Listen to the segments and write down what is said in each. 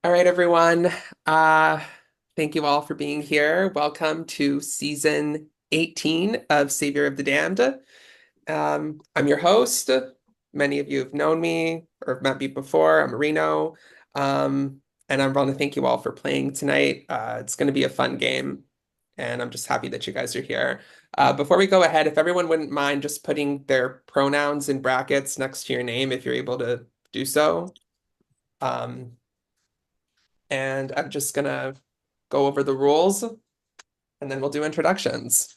All right, everyone. Uh, Thank you all for being here. Welcome to season 18 of Savior of the Damned. I'm your host. Many of you have known me or have met me before. I'm Reno. And I want to thank you all for playing tonight. It's going to be a fun game, and I'm just happy that you guys are here. Before we go ahead, if everyone wouldn't mind just putting their pronouns in brackets next to your name, if you're able to do so. Um, and I'm just gonna go over the rules and then we'll do introductions.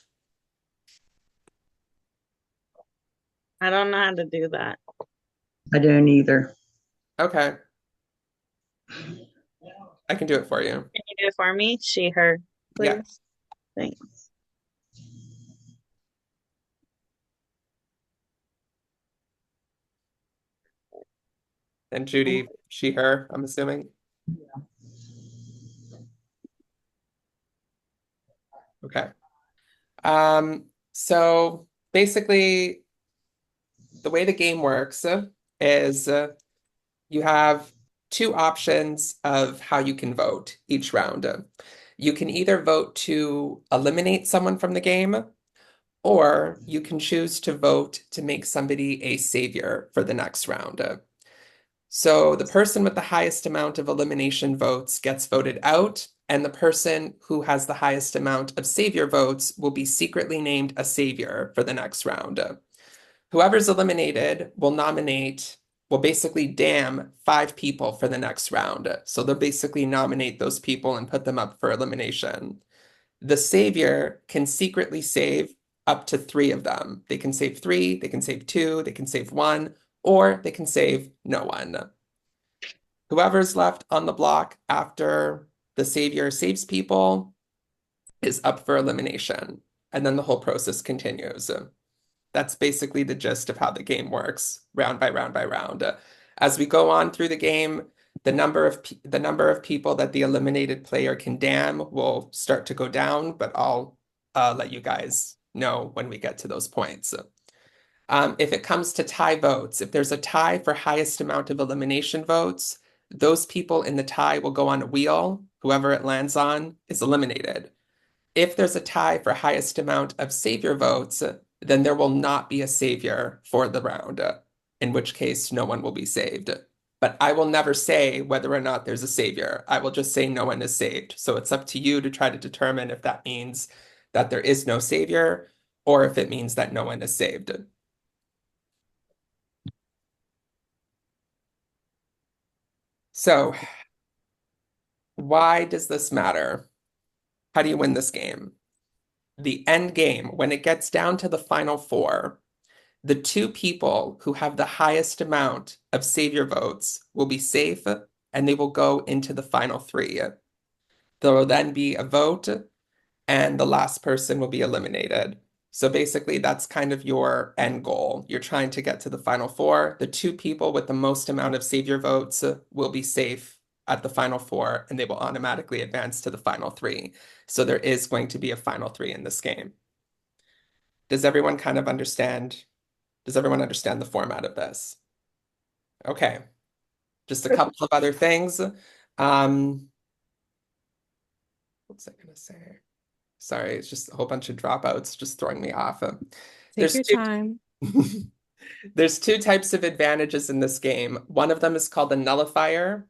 I don't know how to do that. I don't either. Okay, I can do it for you. Can you do it for me? She, her, Yeah. please. Thanks. And Judy, she, her, I'm assuming. Okay. So basically, the way the game works is you have two options of how you can vote each round. You can either vote to eliminate someone from the game, or you can choose to vote to make somebody a savior for the next round. So the person with the highest amount of elimination votes gets voted out, and the person who has the highest amount of savior votes will be secretly named a savior for the next round. Whoever's eliminated will basically damn five people for the next round. So they'll basically nominate those people and put them up for elimination. The savior can secretly save up to three of them. They can save three, they can save two, they can save one, or they can save no one. Whoever's left on the block after the savior saves people is up for elimination. And then the whole process continues. That's basically the gist of how the game works, round by round by round. As we go on through the game, the number of people that the eliminated player can damn will start to go down, but I'll let you guys know when we get to those points. If it comes to tie votes, if there's a tie for highest amount of elimination votes, those people in the tie will go on a wheel. Whoever it lands on is eliminated. If there's a tie for highest amount of savior votes, then there will not be a savior for the round, in which case no one will be saved. But I will never say whether or not there's a savior. I will just say no one is saved. So it's up to you to try to determine if that means that there is no savior or if it means that no one is saved. So, why does this matter? How do you win this game? The end game, when it gets down to the final four, the two people who have the highest amount of savior votes will be safe and they will go into the final three. There will then be a vote and the last person will be eliminated. So basically, that's kind of your end goal. You're trying to get to the final four. The two people with the most amount of savior votes will be safe at the final four and they will automatically advance to the final three. So there is going to be a final three in this game. Does everyone kind of understand? Does everyone understand the format of this? Okay, just a couple of other things. What was I gonna say? Sorry, it's just a whole bunch of dropouts just throwing me off. Take There's your two time. there's two types of advantages in this game. One of them is called a nullifier,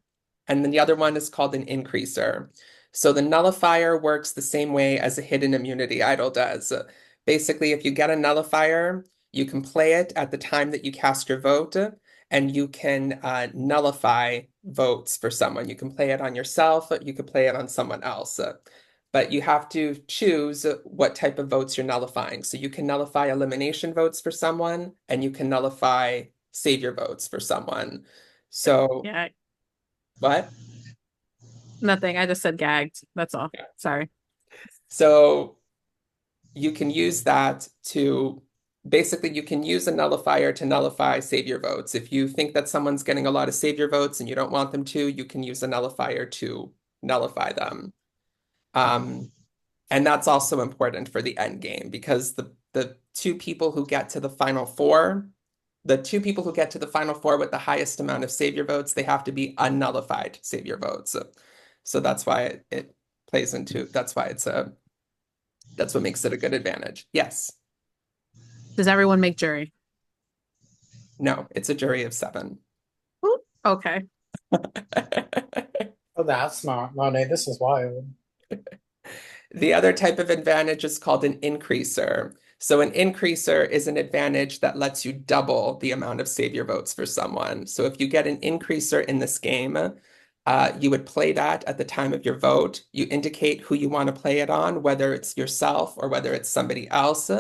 and then the other one is called an increaser. So the nullifier works the same way as a hidden immunity idol does. Basically, if you get a nullifier, you can play it at the time that you cast your vote, and you can nullify votes for someone. You can play it on yourself, you can play it on someone else. But you have to choose what type of votes you're nullifying. So you can nullify elimination votes for someone, and you can nullify savior votes for someone. So, Yeah, what? nothing. I just said gagged. That's all. Sorry. So you can use that to basically you can use a nullifier to nullify savior votes. If you think that someone's getting a lot of savior votes and you don't want them to, you can use a nullifier to nullify them. Um, And that's also important for the end game because the two people who get to the final four, the two people who get to the final four with the highest amount of savior votes, they have to be unnullified savior votes. So that's why it plays into, that's why that's what makes it a good advantage. Yes. Does everyone make jury? No, it's a jury of 7. Ooh, okay. Oh, that's not Monet. This is wild. The other type of advantage is called an increaser. So an increaser is an advantage that lets you double the amount of savior votes for someone. So if you get an increaser in this game, you would play that at the time of your vote. You indicate who you want to play it on, whether it's yourself or whether it's somebody else,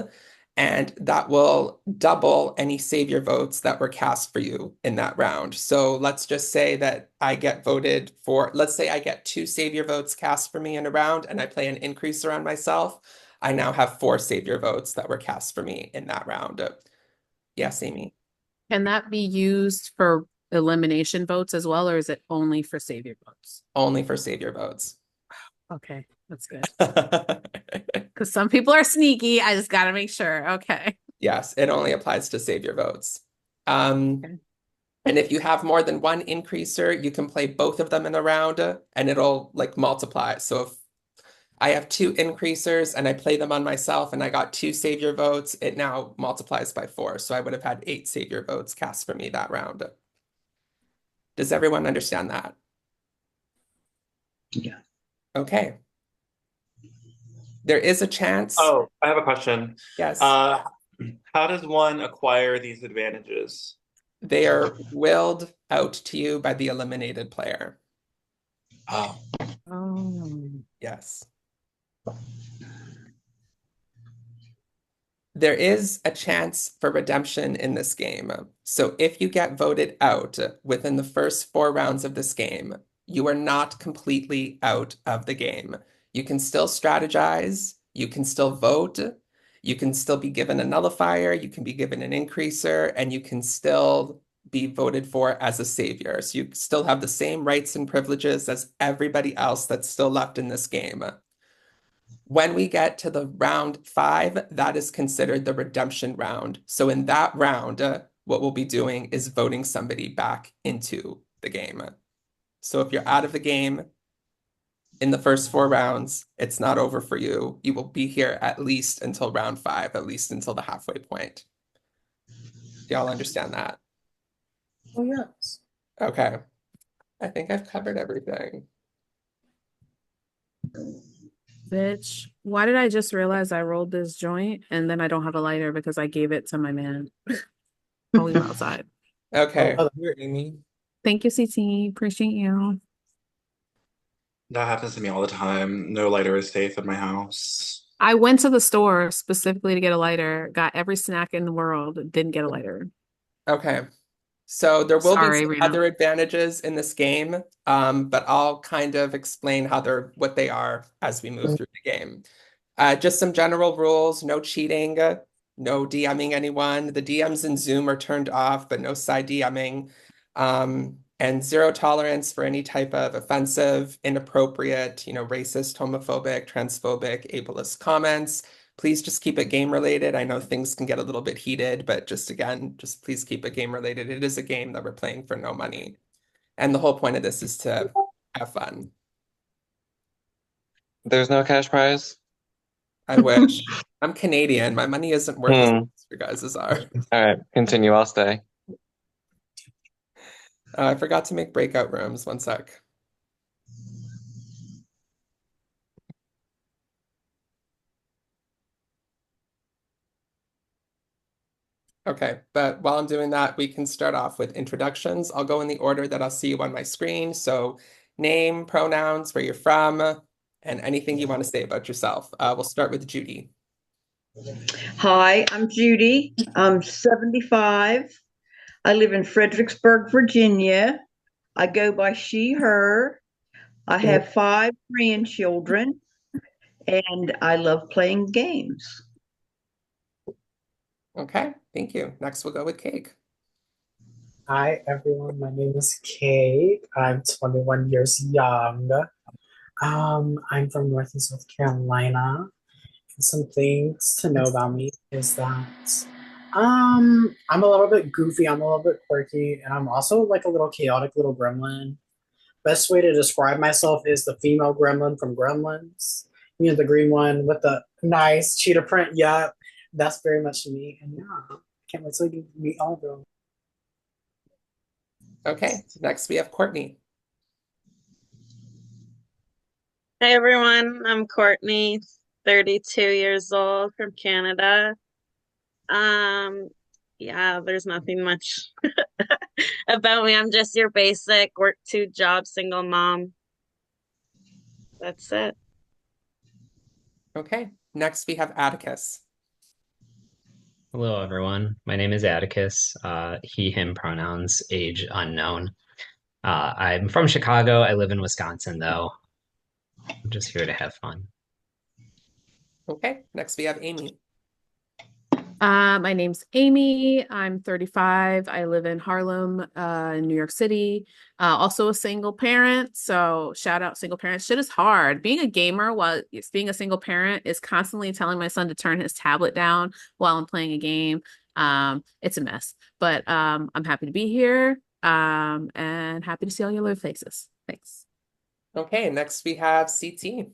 and that will double any savior votes that were cast for you in that round. So let's just say that I get voted for, let's say I get 2 savior votes cast for me in a round and I play an increaser on myself. I now have 4 savior votes that were cast for me in that round. Yes, Amy. Can that be used for elimination votes as well, or is it only for savior votes? Only for savior votes. Okay, that's good. Because some people are sneaky. I just got to make sure. Okay. Yes, it only applies to savior votes. Okay. And if you have more than one increaser, you can play both of them in a round and it'll like multiply. So if I have 2 increasers and I play them on myself and I got 2 savior votes, it now multiplies by 4. So I would have had 8 savior votes cast for me that round. Does everyone understand that? Yeah. Okay. There is a chance. Oh, I have a question. Yes. How does one acquire these advantages? They are willed out to you by the eliminated player. Oh, Oh. Yes. There is a chance for redemption in this game. So if you get voted out within the first 4 rounds of this game, you are not completely out of the game. You can still strategize, you can still vote, you can still be given a nullifier, you can be given an increaser, and you can still be voted for as a savior. So you still have the same rights and privileges as everybody else that's still left in this game. When we get to the round 5, that is considered the redemption round. So in that round, what we'll be doing is voting somebody back into the game. So if you're out of the game in the first 4 rounds, it's not over for you. You will be here at least until round 5, at least until the halfway point. Do y'all understand that? Oh, yes. Okay. I think I've covered everything. Bitch, why did I just realize I rolled this joint and then I don't have a lighter because I gave it to my man while we were outside? Okay. Oh, here, Amy. Thank you, CT. Appreciate you. that happens to me all the time. No lighter is safe in my house. I went to the store specifically to get a lighter, got every snack in the world, didn't get a lighter. Okay. So there will be Sorry, some Rena. other advantages in this game, but I'll kind of explain what they are as we move through the game. Just some general rules, no cheating, no DMing anyone. The DMs in Zoom are turned off, but no side DMing. And zero tolerance for any type of offensive, inappropriate, racist, homophobic, transphobic, ableist comments. Please just keep it game related. I know things can get a little bit heated, but just please keep it game related. It is a game that we're playing for no money. And the whole point of this is to have fun. There's no cash prize? I wish. I'm Canadian. My money isn't worth as much as your guys' are. All right, continue. I'll stay. I forgot to make breakout rooms. One sec. Okay, but while I'm doing that, we can start off with introductions. I'll go in the order that I'll see you on my screen. So name, pronouns, where you're from, and anything you want to say about yourself. We'll start with Judy. Hi, I'm Judy. I'm 75. I live in Fredericksburg, Virginia. I go by she, her. I have 5 grandchildren, and I love playing games. Okay, thank you. Next, we'll go with Cake. Hi, everyone. My name is Kate. I'm 21 years young. I'm from North and South Carolina. And some things to know about me is that I'm a little bit goofy, I'm a little bit quirky, and I'm also like a little chaotic little gremlin. Best way to describe myself is the female gremlin from Gremlins. You know, the green one with the nice cheetah print. Yup, that's very much me. And yeah, can't wait till you meet all of them. Okay, next we have Courtney. Hey everyone, I'm Courtney, 32 years old from Canada. Um, yeah, there's nothing much about me. I'm just your basic work two jobs single mom. That's it. Okay, next we have Atticus. Hello, everyone. My name is Atticus. He, him pronouns, age unknown. I'm from Chicago. I live in Wisconsin, though. I'm just here to have fun. Okay, next we have Amy. My name's Amy. I'm 35. I live in Harlem, in New York City. Also a single parent. So shout out single parents. Shit is hard. Being a gamer while it's being a single parent is constantly telling my son to turn his tablet down while I'm playing a game. It's a mess, but I'm happy to be here. And happy to see all your little faces. Thanks. Okay, next we have CT.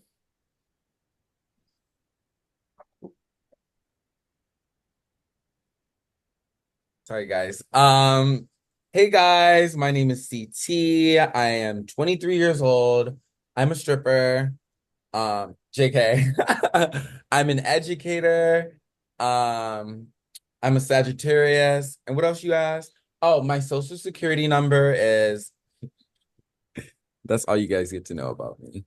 Sorry, guys. Hey guys, my name is CT. I am 23 years old. I'm a stripper. JK. I'm an educator. I'm a Sagittarius. And what else you asked? Oh, my social security number is that's all you guys get to know about me.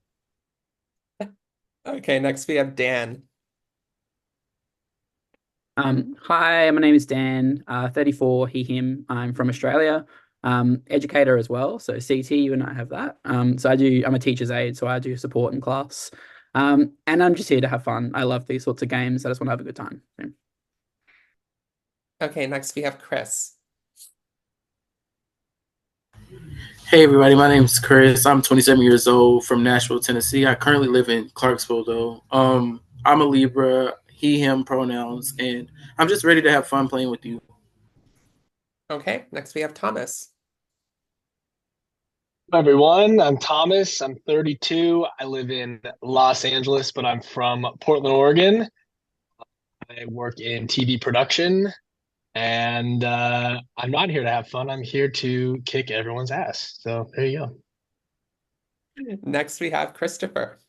Okay, next we have Dan. Hi, my name is Dan, 34, he, him. I'm from Australia. Educator as well. So CT, you and I have that. I'm a teacher's aide, so I do support in class. And I'm just here to have fun. I love these sorts of games. I just want to have a good time. Yeah. Okay, next we have Chris. Hey everybody, my name is Chris. I'm 27 years old from Nashville, Tennessee. I currently live in Clarksville though. I'm a Libra, he, him pronouns, and I'm just ready to have fun playing with you. Okay, next we have Thomas. Hi everyone, I'm Thomas. I'm 32. I live in Los Angeles, but I'm from Portland, Oregon. I work in TV production, and I'm not here to have fun. I'm here to kick everyone's ass. So there you go. Next we have Christopher.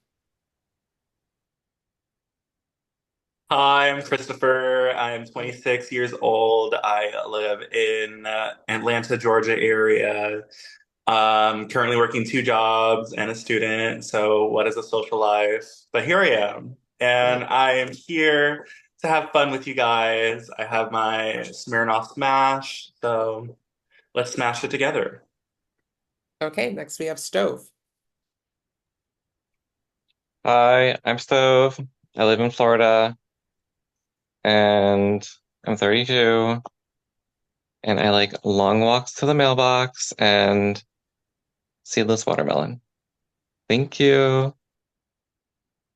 Hi, I'm Christopher. I'm 26 years old. I live in Atlanta, Georgia area. Currently working two jobs and a student. So what is a social life? But here I am, and I am here to have fun with you guys. I have my Smirnoff Smash, so let's smash it together. Okay, next we have Stove. Hi, I'm Stove. I live in Florida and I'm 32 and I like long walks to the mailbox and seedless watermelon. Thank you.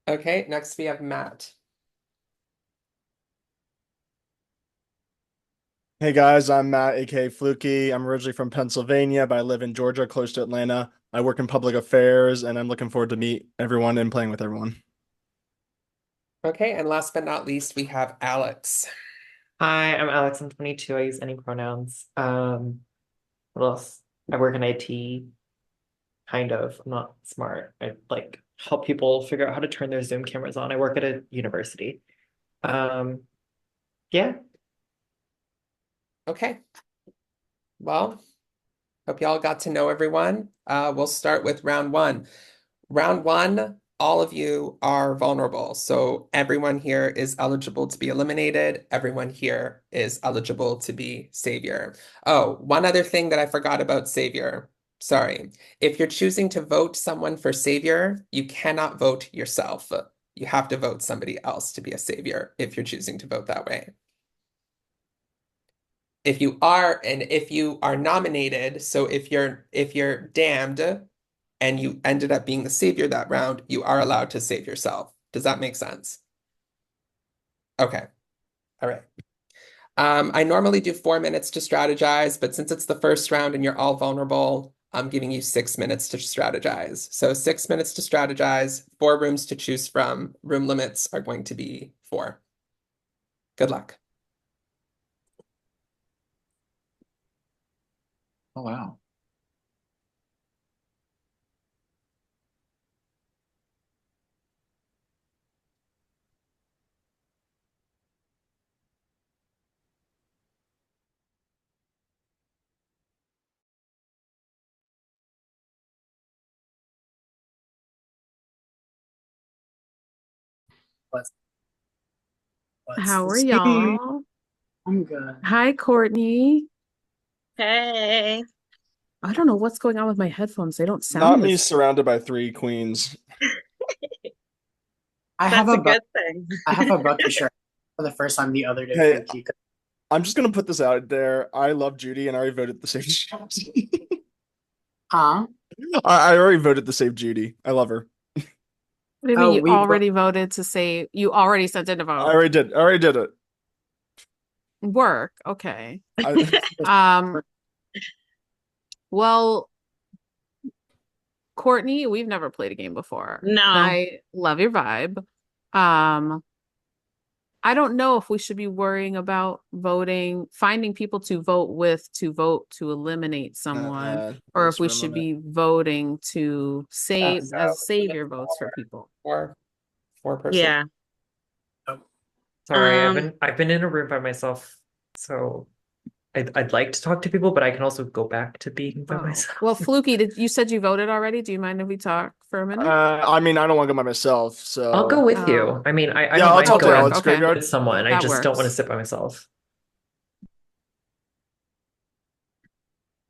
Okay, next we have Matt. Hey guys, I'm Matt, aka Fluky. I'm originally from Pennsylvania, but I live in Georgia, close to Atlanta. I work in public affairs, and I'm looking forward to meet everyone and playing with everyone. Okay, and last but not least, we have Alex. Hi, I'm Alex. I'm 22. I use any pronouns. What else? I work in IT, kind of. I'm not smart. I like help people figure out how to turn their Zoom cameras on. I work at a university. Yeah. Okay. Well, hope y'all got to know everyone. We'll start with round one. Round one, all of you are vulnerable. So everyone here is eligible to be eliminated. Everyone here is eligible to be Savior. Oh, one other thing that I forgot about Savior. Sorry. If you're choosing to vote someone for Savior, you cannot vote yourself. You have to vote somebody else to be a Savior if you're choosing to vote that way. If you are nominated, so if you're damned and you ended up being the savior that round, you are allowed to save yourself. Does that make sense? Okay. All right. I normally do 4 minutes to strategize, but since it's the first round and you're all vulnerable, I'm giving you 6 minutes to strategize. So 6 minutes to strategize, 4 rooms to choose from. Room limits are going to be 4. Good luck. Oh, wow. Let's How are see. y'all? I'm good. Hi, Courtney. Hey. I don't know what's going on with my headphones. They don't Not sound me as surrounded by 3 queens. I have That's a a good thing. I have a bucket shirt for the first time the other day, Hey, Fluky. I'm just gonna put this out there. I love Judy, and I already voted to save Judy. Huh? I already voted to save Judy. I love her. What do you mean you already voted to say you already sent in a I vote? already did. I already did it. Work. Okay. I, Well, Courtney, we've never played a game before. No. And I love your vibe. I don't know if we should be worrying about finding people to vote with to vote to eliminate someone, or if we should be voting to save as savior votes for people. Four person. Yeah. Sorry, I've been in a room by myself, so I'd like to talk to people, but I can also go back to being by myself. Well, Fluky, you said you voted already? Do you mind if we talk for a minute? I mean, I don't want to go by myself, so I'll go with you. I mean, I yeah, don't I'll mind talk to going Alex Graveyard. with someone. I That just don't want to works. sit by myself.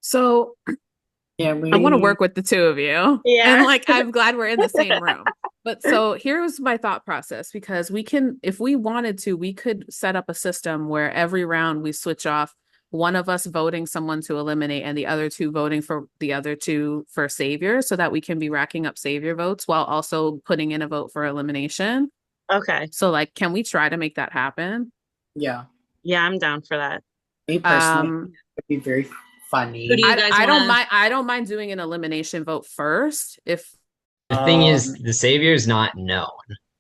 So Yeah, I want to work with the two of you. Yeah. And like, I'm glad we're in the same room. But so here's my thought process, because we can, if we wanted to, we could set up a system where every round we switch off one of us voting someone to eliminate and the other two voting for the other two for savior, so that we can be racking up savior votes while also putting in a vote for elimination. Okay. So like, can we try to make that happen? Yeah. Yeah, I'm down for that. Me personally, it'd be very funny. Who do you guys I don't wanna- mind. I don't mind doing an elimination vote first. If The thing is, the savior is not known.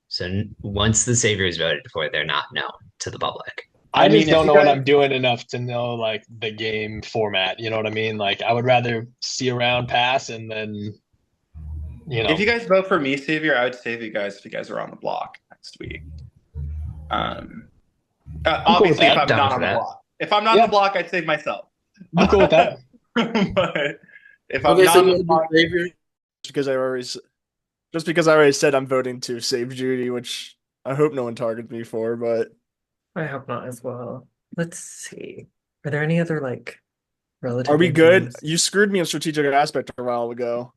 So once the savior is voted for, they're not known to the public. I mean, just if don't you know what guys- I'm doing enough to know like the game format. You know what I mean? Like I would rather see a round pass and then, you know. If you guys vote for me, Savior, I would save you guys if you guys are on the block next week. Obviously, if I'm not on the block. If I'm not on the block, I'd save myself. I'm cool with that. But if I'm Okay, not so on the you block, just because I already said I'm voting to save Judy, which I hope no one targets me for, but I hope not as well. Let's see. Are there any other like relative? are we good? games? You screwed me in strategic aspect a while ago.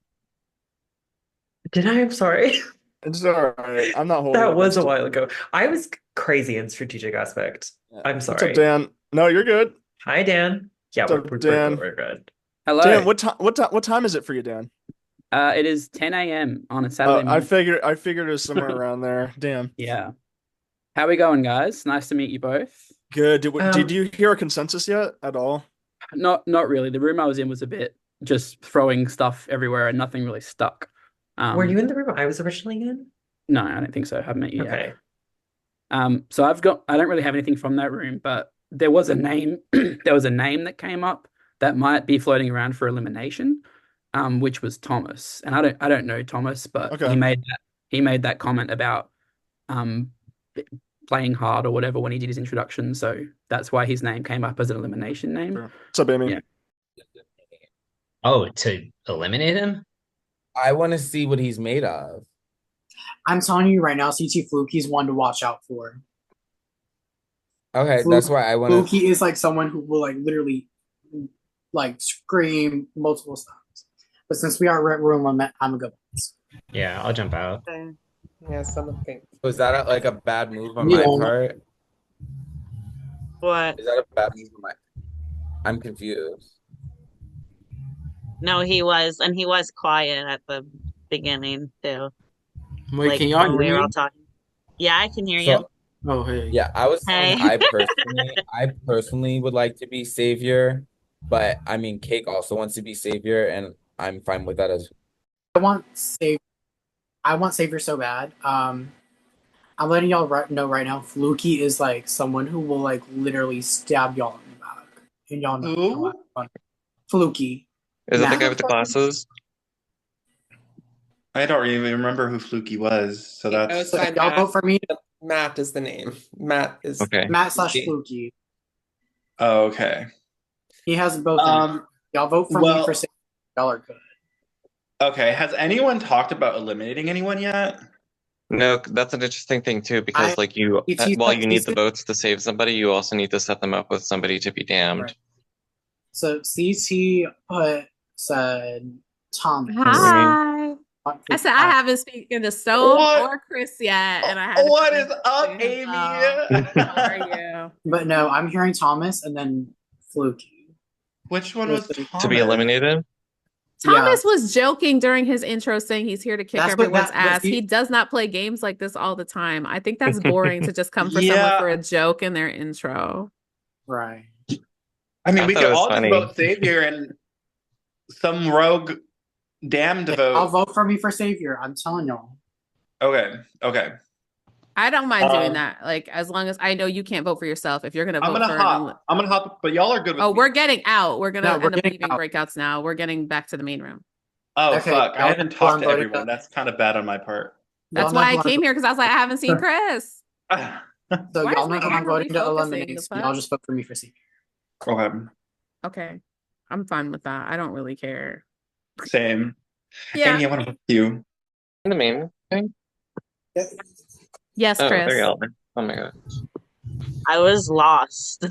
Did I? I'm sorry. It's all right. I'm not holding That it was a against while ago. I was crazy in strategic aspect. I'm What's sorry. up, Dan? No, you're good. Hi, Dan. Yeah, What's up, we're Dan? good. We're good. Hello. Dan, what time is it for you, Dan? It is 10 a.m. on a Saturday I morning. figured it was somewhere around there. Damn. Yeah. How we going, guys? Nice to meet you both. Good. Did you hear a consensus yet at all? Not really. The room I was in was a bit just throwing stuff everywhere and nothing really stuck. Were you in the room I was originally in? No, I don't think so. I haven't met you Okay. yet. So I don't really have anything from that room, but there was a name there was a name that came up that might be floating around for elimination, which was Thomas. And I don't know Thomas, but Okay. he made that comment about playing hard or whatever when he did his introduction. So that's why his name came up as an elimination name. Sure. What's up, Amy? Yeah. Oh, to eliminate him? I want to see what he's made of. I'm telling you right now, CT Fluky's one to watch out for. Okay, that's why I want to. Fluky is like someone who will like literally like scream multiple times. But since we are rent room, I'm gonna go. Yeah, I'll jump out. Yeah, some of the Was that like a bad move on Yeah. my part? What? Is that a bad move on my? I'm confused. No, he was, and he was quiet at the beginning too. Wait, Like can y'all when we hear were me? all talking. Yeah, I can hear So Oh, hey. Yeah, I was saying Hey. I personally would like to be Savior, but I mean Cake also wants to be Savior, and I'm fine with that as I want save. I want Savior so bad. I'm letting y'all know right now. Fluky is like someone who will like literally stab y'all in the back, and y'all know Who? that. Fluky. Is it the Matt. guy with the glasses? I don't even remember who Fluky was, so No, it's that's So if fine, y'all Matt. vote for me, Matt is the name. Matt is Okay. Matt slash Fluky. oh, okay. He has both. Y'all vote for me for Well, Savior. Y'all are good. okay. Has anyone talked about eliminating anyone yet? No, that's an interesting thing too, because like while you need the votes to save somebody, you also need to set them up with somebody to be damned. Right. So CT said Thomas. Hi. I said I haven't spoken to Stone What? or Chris yet, and I had to What come in is to up, say Amy? hello. How are you? But no, I'm hearing Thomas and then Fluky. Which one was To be eliminated? Thomas was joking during his intro saying he's here to kick That's what everyone's that- but ass. he- He does not play games like this all the time. I think that's boring to just come for Yeah. someone for a joke in their intro. Right. I mean, I we thought could it was all just funny. vote Savior and some rogue damned I'll vote. vote for me for Savior. I'm telling y'all. Okay. Okay. I don't mind doing that. Like, as long as I know you can't vote for yourself. If you're going to I'm vote gonna for hop. I'm gonna hop, but y'all are good with Oh, me. we're getting out. We're going to No, we're end up getting leaving out. breakouts now. We're getting back to the main room. Oh, Okay, fuck. I y'all haven't know who talked I'm to voting everyone. for. That's kind of bad on my part. That's Y'all know why I who came here, because I was like, I haven't seen Chris. So Why y'all is know my who I'm camera voting to refocusing? eliminate. The So y'all fuck? just vote for me for Savior. Okay. Okay. I'm fine with that. I don't really care. Same. Yeah. Amy, I want to vote you. In the main thing? Yes, Oh, Chris. there you are. Oh my god. I was lost.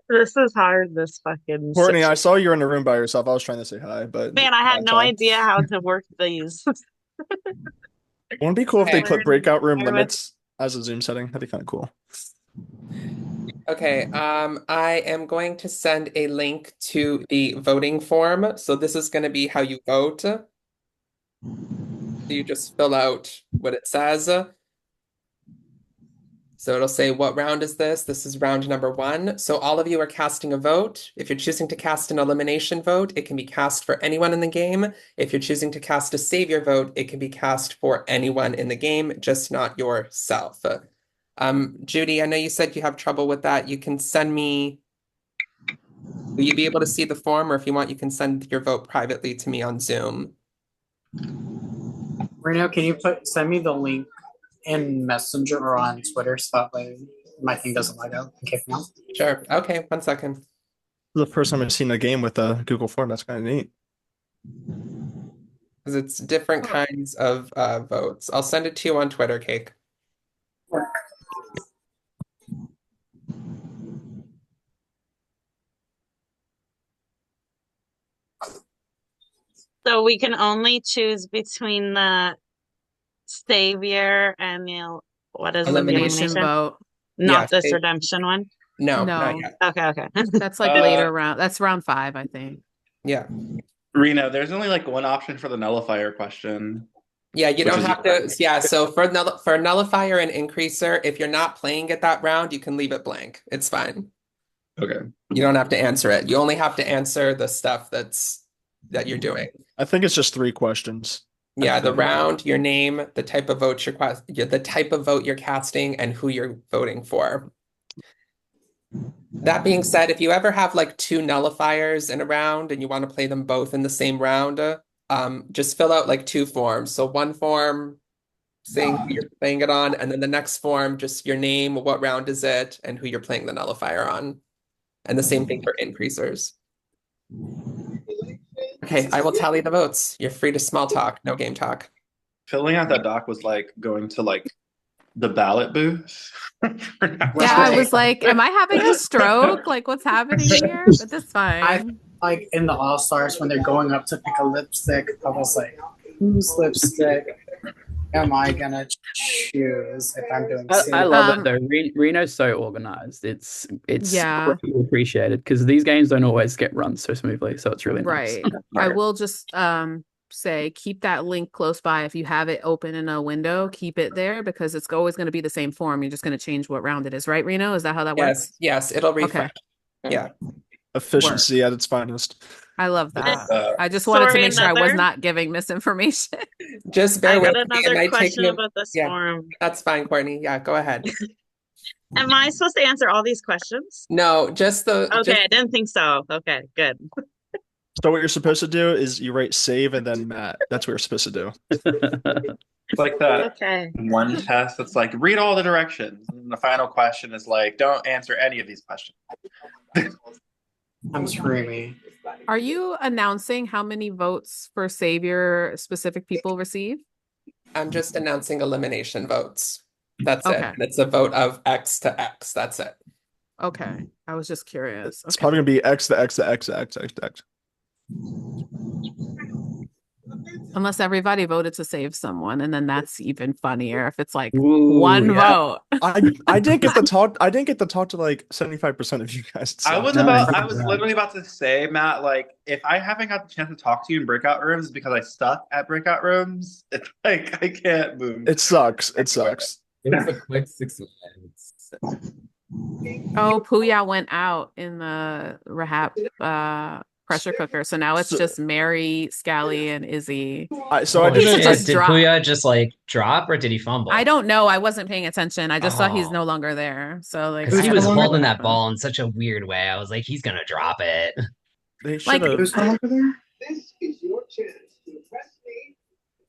This is hard, this fucking Courtney, I situation. saw you were in the room by yourself. I was trying to say hi, but Man, I had bad no time. idea how to work these. Wouldn't it be cool if they Okay. put breakout room I was- limits as a Zoom setting? That'd be kind of cool. Okay, I am going to send a link to the voting form. So this is going to be how you vote. So you just fill out what it says. So it'll say, what round is this? This is round number 1. So all of you are casting a vote. If you're choosing to cast an elimination vote, it can be cast for anyone in the game. If you're choosing to cast a savior vote, it can be cast for anyone in the game, just not yourself. Judy, I know you said you have trouble with that. You can send me, will you be able to see the form, or if you want, you can send your vote privately to me on Zoom. Reno, can you send me the link in Messenger or on Twitter so that way my thing doesn't light up and kick me out? Sure. Okay, 1 second. The first time I've seen a game with a Google form. That's kind of neat. Because it's different kinds of votes. I'll send it to you on Twitter, Cake. So we can only choose between the savior and the what is Elimination elimination? vote. Not Yeah, this redemption one. No, No. not yet. Okay. That's like later round. That's round 5, I think. Yeah. Reno, there's only like one option for the nullifier question. Yeah, you Which don't is have to. Yeah, so for nullifier and increaser, if you're not playing it that round, you can leave it blank. It's fine. Okay. You don't have to answer it. You only have to answer the stuff that you're doing. I think it's just 3 questions. Yeah, the round, your name, the type of vote the type of vote you're casting, and who you're voting for. That being said, if you ever have like 2 nullifiers in a round and you want to play them both in the same round, just fill out like 2 forms. So one form saying who you're playing it on, and then the next form, just your name, what round is it, and who you're playing the nullifier on. And the same thing for increasers. Okay, I will tally the votes. You're free to small talk, no game talk. Filling out that doc was like going to like the ballot booth. Yeah, I was like, am I having a stroke? Like, what's happening here? But that's fine. Like in the All Stars when they're going up to pick a lipstick, I was like, whose lipstick am I gonna choose if I'm doing? I love it though. Reno's so organized. It's Yeah. greatly appreciated because these games don't always get run so smoothly. So it's really nice. Right. I will just say keep that link close by. If you have it open in a window, keep it there because it's always going to be the same form. You're just going to change what round it is, right, Reno? Is that how that works? Yes, it'll Okay. refresh. Yeah. Efficiency at its finest. I love that. I just wanted to Sorry, make sure I was another. not giving misinformation. Just bear I with got me. It another might take question me. about this Yeah, forum. that's fine, Courtney. Yeah, go ahead. Am I supposed to answer all these questions? No, just the Okay, I didn't think so. Okay, good. So what you're supposed to do is you write save and then Matt. That's what you're supposed to do. It's like that Okay. one test that's like, read all the directions. And the final question is like, don't answer any of these questions. I'm screaming. Are you announcing how many votes for Savior specific people receive? I'm just announcing elimination votes. That's it. Okay. And it's a vote of X to X. That's it. Okay. I was just curious. It's Okay. probably gonna be X to X to X to X to X to X. Unless everybody voted to save someone, and then that's even funnier if it's like Ooh, one yeah. vote. I didn't get to talk. I didn't get to talk to like 75% of you guys. I So. was literally about to say, Matt, like, if I haven't got the chance to talk to you in breakout rooms because I suck at breakout rooms, it's like I can't move. It sucks. It sucks. It was a quick 6 minutes. Oh, Puya went out in the Rahap pressure cooker. So now it's just Mary, Scally, and Izzy. I Holy didn't. shit, did Puya just like drop or did he fumble? I don't know. I wasn't paying attention. I just saw he's Oh. no longer there. So like Because I he don't was know what holding that happened. ball in such a weird way. I was like, he's gonna drop it. They Like- should have. Who's over there? This is your chance to impress me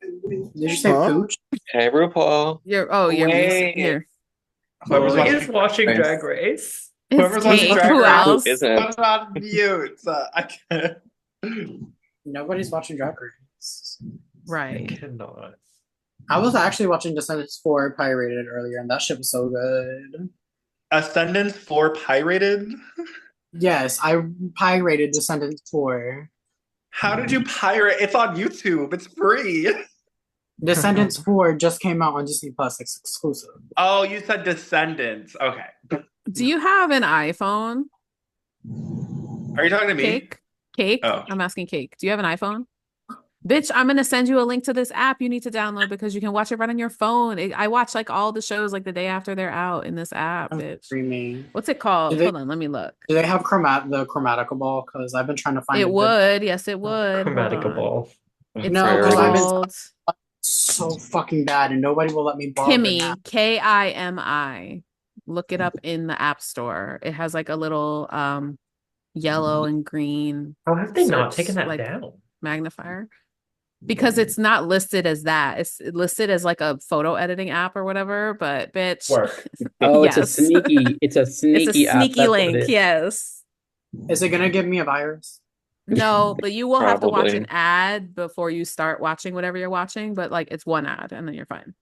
and win. Did you say Huh? pooch? Hey, RuPaul. You're Wait. here. Whoever's Who is watching Nice. Drag Race? It's Whoever's watching Kate. Drag Who Race else? isn't? Put it on mute. I can't. Nobody's watching Drag Race. I Right. cannot. I was actually watching Descendants 4 pirated earlier, and that shit was so good. Ascendance 4 pirated? Yes, I pirated Descendants 4. How did you pirate? It's on YouTube. It's free. Descendants 4 just came out on Disney Plus. It's exclusive. Oh, you said Descendants. Okay. Do you have an iPhone? Are you talking to me? Cake? Oh. I'm asking Cake. Do you have an iPhone? Bitch, I'm gonna send you a link to this app you need to download because you can watch it right on your phone. I watch like all the shows like the day after they're out in this app, I'm bitch. screaming. What's it called? Do they- Hold on, let me look. Do they have the Chromatica ball? Because I've been trying to find It a good- would. Yes, it would. Hold Chromatica on. ball. It's No, because I've been called so fucking bad, and nobody will let me borrow the Kimi, app. Kimi. Look it up in the App Store. It has like a little yellow and green How have they not search, taken that like, down? magnifier. Because it's not listed as that. It's listed as like a photo editing app or whatever, but bitch. Work. Oh, Yes. it's a sneaky It's a sneaky app. sneaky That's what it link, is. yes. Is it gonna give me a virus? No, but you will have to watch Probably. an ad before you start watching whatever you're watching, but like it's one ad and then you're fine.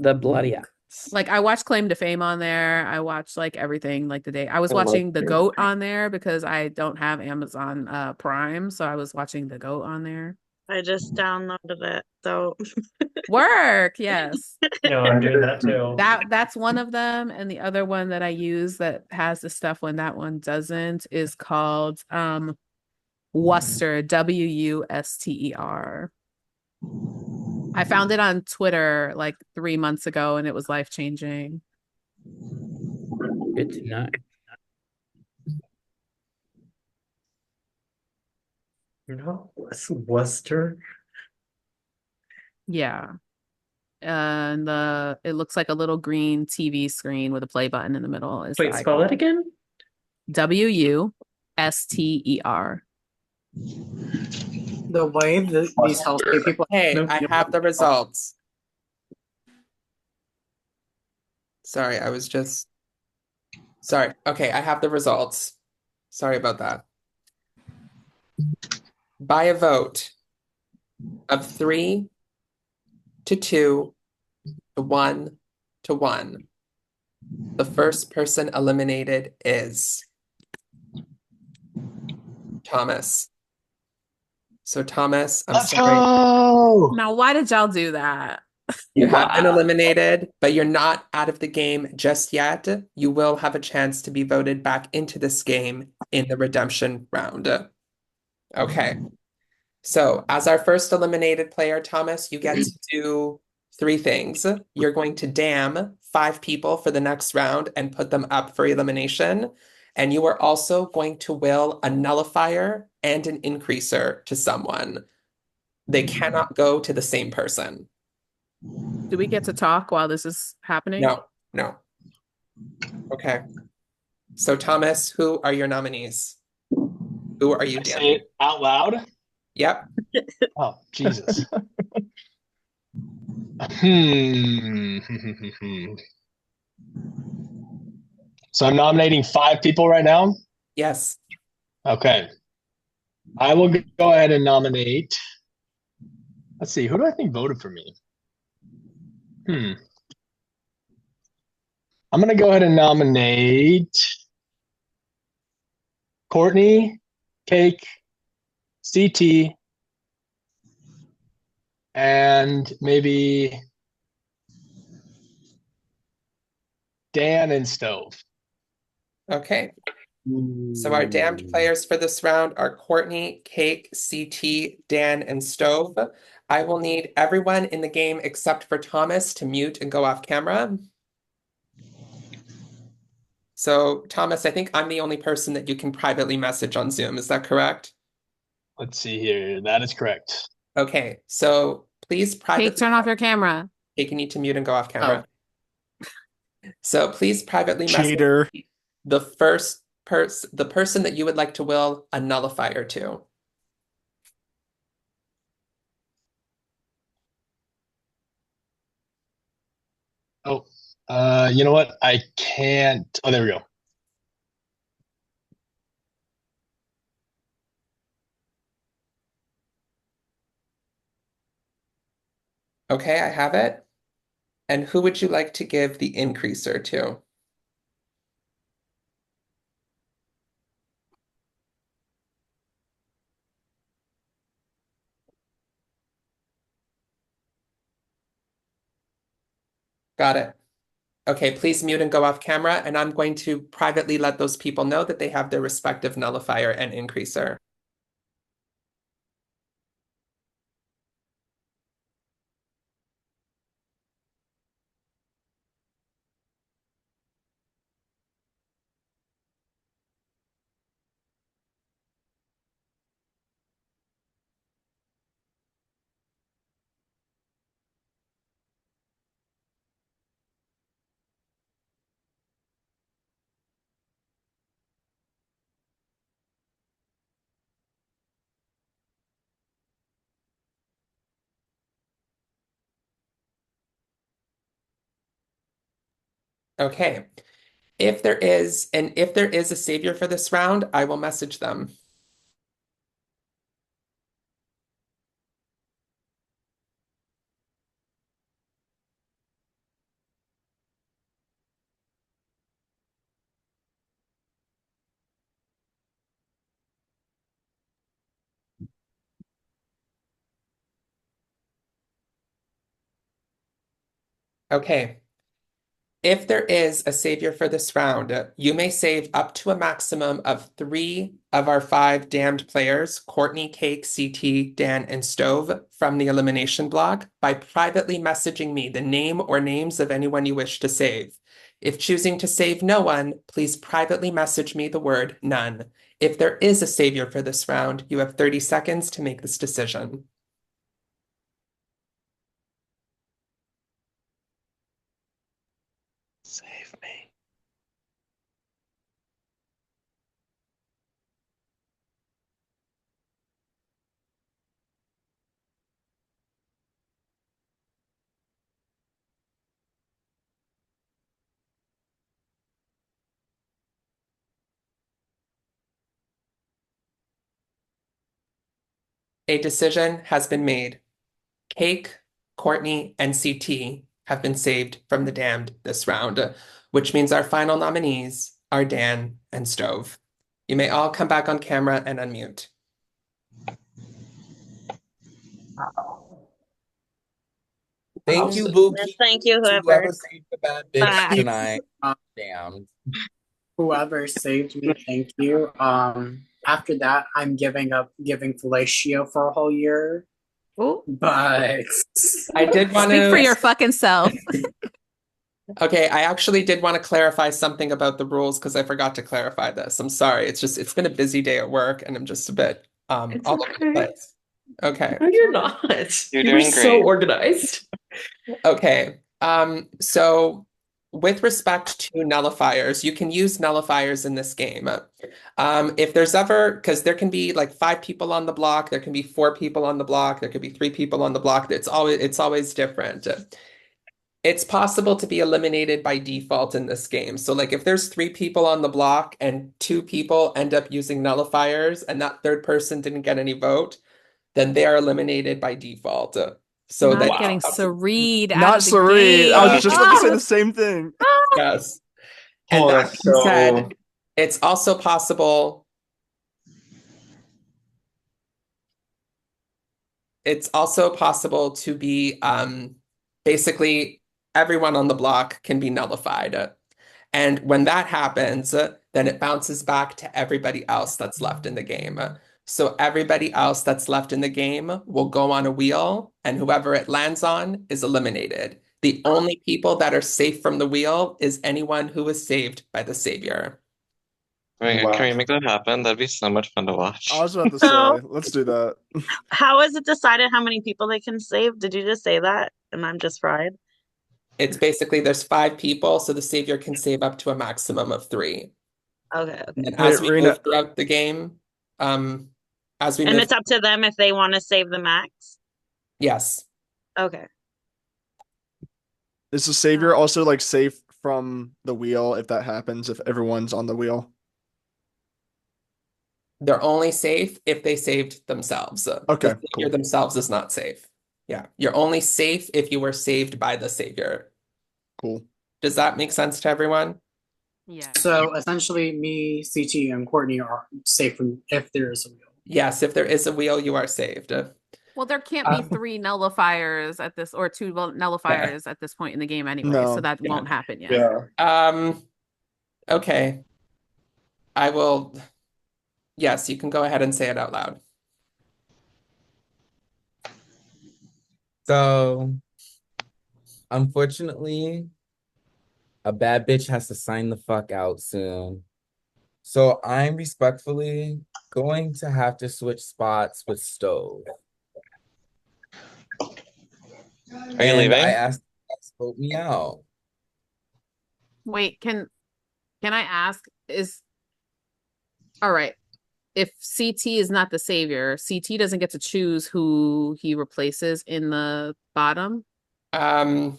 The bloody app. Like I watched Claim to Fame on there. I watched like everything like the day. I was I love watching The Claim to Goat on there because I don't have Amazon Prime, so I was watching The Goat on there. I just downloaded it. So Work, yes. No, I'm doing that too. That's one of them, and the other one that I use that has the stuff when that one doesn't is called Wuster, Wuster. I found it on Twitter like 3 months ago, and it was life-changing. Good to know. No, it's Worcester. Yeah. And it looks like a little green TV screen with a play button in the middle. Is Wait, the spell icon. that again? Wuster. The way that these healthcare people. Hey, No. I have the results. Sorry, I was just. Sorry. Okay, I have the results. Sorry about that. By a vote of 3 to 2 to 1 to 1, the first person eliminated is Thomas. So Thomas, I'm Let's sorry. go. Now, why did y'all do that? You have been eliminated, but you're not out of the game just yet. You will have a chance to be voted back into this game in the redemption round. Okay. So, as our first eliminated player, Thomas, you get to do three things. You're going to damn 5 people for the next round and put them up for elimination. And you are also going to will a nullifier and an increaser to someone. They cannot go to the same person. Do we get to talk while this is happening? No, no. Okay. So, Thomas, who are your nominees? Who are you I say damning? it out loud. Yep. Oh, Jesus. Hmm. So I'm nominating 5 people right now. Yes. Okay. I will go ahead and nominate. Let's see. Who do I think voted for me? I'm going to go ahead and nominate Courtney, Cake, CT, and maybe Dan and Stove. Okay. So our damned players for this round are Courtney, Cake, CT, Dan, and Stove. I will need everyone in the game except for Thomas to mute and go off camera. So, Thomas, I think I'm the only person that you can privately message on Zoom. Is that correct? Let's see here. That is correct. Okay, so please privately. Cake, turn off your camera. Cake, you need to mute and go off camera. So please privately message Cheater. the person that you would like to will a nullifier to. Oh, you know what? I can't. Oh, there we go. Okay, I have it. And who would you like to give the increaser to? Got it. Okay, please mute and go off camera, and I'm going to privately let those people know that they have their respective nullifier and increaser. Okay. If there is a savior for this round, I will message them. Okay. If there is a savior for this round, you may save up to a maximum of 3 of our 5 damned players, Courtney, Cake, CT, Dan, and Stove, from the elimination block by privately messaging me the name or names of anyone you wish to save. If choosing to save no one, please privately message me the word none. If there is a savior for this round, you have 30 seconds to make this decision. Save me. A decision has been made. Cake, Courtney, and CT have been saved from the damned this round, which means our final nominees are Dan and Stove. You may all come back on camera and unmute. Thank you, Yes, Buki. thank you, To whoever. whoever saved the bad bitch Bye. tonight. Damn. Whoever saved me, thank you. After that, I'm giving up giving fellatio for a whole year. Ooh. But I did want Speak for to. your fucking self. Okay, I actually did want to clarify something about the rules because I forgot to clarify this. I'm sorry. It's been a busy day at work and I'm just a bit It's all over the okay. place. Okay. No, you're not. You're You were doing so great. organized. Okay. So with respect to nullifiers, you can use nullifiers in this game. If there's ever, because there can be like 5 people on the block, there can be 4 people on the block, there could be 3 people on the block. It's always different. It's possible to be eliminated by default in this game. So like if there's 3 people on the block and 2 people end up using nullifiers and that third person didn't get any vote, then they are eliminated by default. So Not that getting Sareed out Not of the Sareed. I was game. just about to say the same thing. yes. And Oh, that that's being so. said, it's also possible. It's also possible to be basically everyone on the block can be nullified. And when that happens, then it bounces back to everybody else that's left in the game. So everybody else that's left in the game will go on a wheel, and whoever it lands on is eliminated. The only people that are safe from the wheel is anyone who is saved by the Savior. Oh my God, Wow. can we make that happen? That'd be so much fun to I watch. was about to So, say, let's do that. how is it decided how many people they can save? Did you just say that? And I'm just fried. It's basically there's 5 people, so the Savior can save up to a maximum of 3. Okay, And okay. then Hey, as we move Rena, throughout the game, um, as we And move, it's up to them if they want to save the max. yes, Okay. is the Savior also like safe from the wheel if that happens, if everyone's on the wheel? they're only safe if they saved themselves. The Okay, Savior cool. themselves is not safe. Yeah, you're only safe if you were saved by the Savior. Cool. Does that make sense to everyone? Yes. so essentially, me, CT, and Courtney are safe from if there is a wheel. Yes, if there is a wheel, you are saved. Well, there can't be Um, 3 nullifiers at this, or 2 yeah, nullifiers at this point in the game anyway, so No. that yeah. won't happen yet. Yeah. Okay. I will, yes, you can go ahead and say it out loud. So, unfortunately, a bad bitch has to sign the fuck out soon. So I'm respectfully going to have to switch spots with Stove. Are you And I leaving? asked you guys to vote me out. Wait, can I ask, is all right, if CT is not the Savior, CT doesn't get to choose who he replaces in the bottom? Um,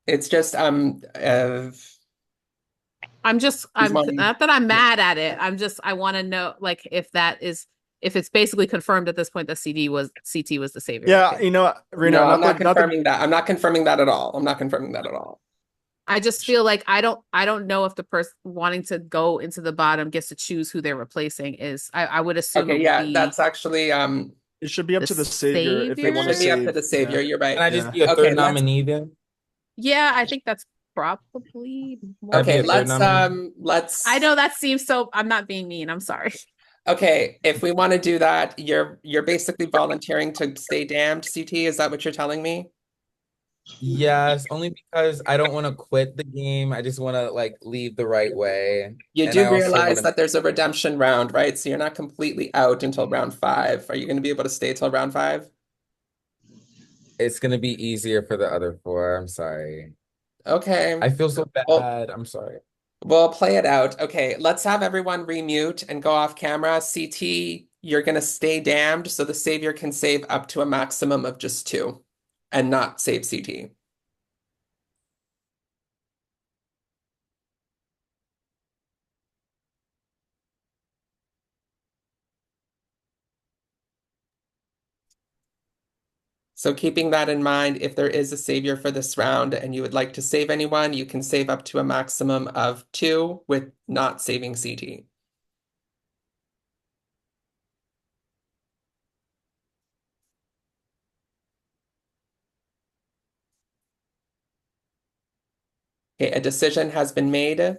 it's just I'm one. not that I'm mad at it. I want to know like if it's basically confirmed at this point that CT was the Savior. Yeah, Okay. Rena, No, I'm not not the confirming that. I'm not confirming that at all. I'm not confirming that at all. I just feel like I don't know if the person wanting to go into the bottom gets to choose who they're replacing is. I would assume it Okay, would yeah, be that's actually it should be up the to the Savior if they it want to should be Savior. up to save. the Savior. Yeah. You're Can right. I just Yeah. be a Okay, third nominee then? Yeah, I think that's probably more I'd be okay, a third fitting. nominee. I let's know that seems so. I'm not being mean. I'm sorry. okay, if we want to do that, you're basically volunteering to stay damned, CT. Is that what you're telling me? Yes, only because I don't want to quit the game. I just want to like leave the right way. You And I do also want realize to that there's a redemption round, right? So you're not completely out until round 5. Are you going to be able to stay till round 5? it's gonna be easier for the other 4. I'm sorry. Okay. I feel so Well, bad. I'm sorry. we'll play it out. Okay, let's have everyone remute and go off camera. CT, you're going to stay damned so the Savior can save up to a maximum of just 2 and not save CT. So keeping that in mind, if there is a Savior for this round and you would like to save anyone, you can save up to a maximum of 2 with not saving CT. Okay, a decision has been made.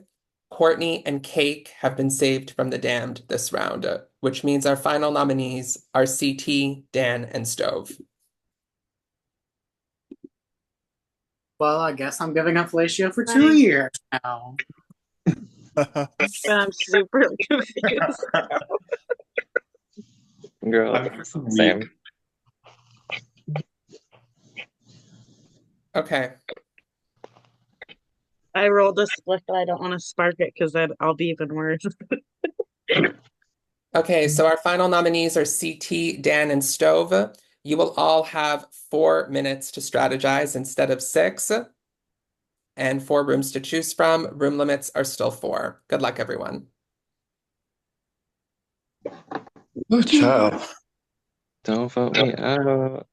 Courtney and Cake have been saved from the damned this round, which means our final nominees are CT, Dan, and Stove. Well, I guess I'm giving up Felicia for 2 years now. I'm super confused. Girl, same. Okay. I rolled a split, but I don't want to spark it because then I'll be even worse. Okay, so our final nominees are CT, Dan, and Stove. You will all have 4 minutes to strategize instead of 6, and 4 rooms to choose from. Room limits are still 4. Good luck, everyone. Oh, child. Don't vote me out.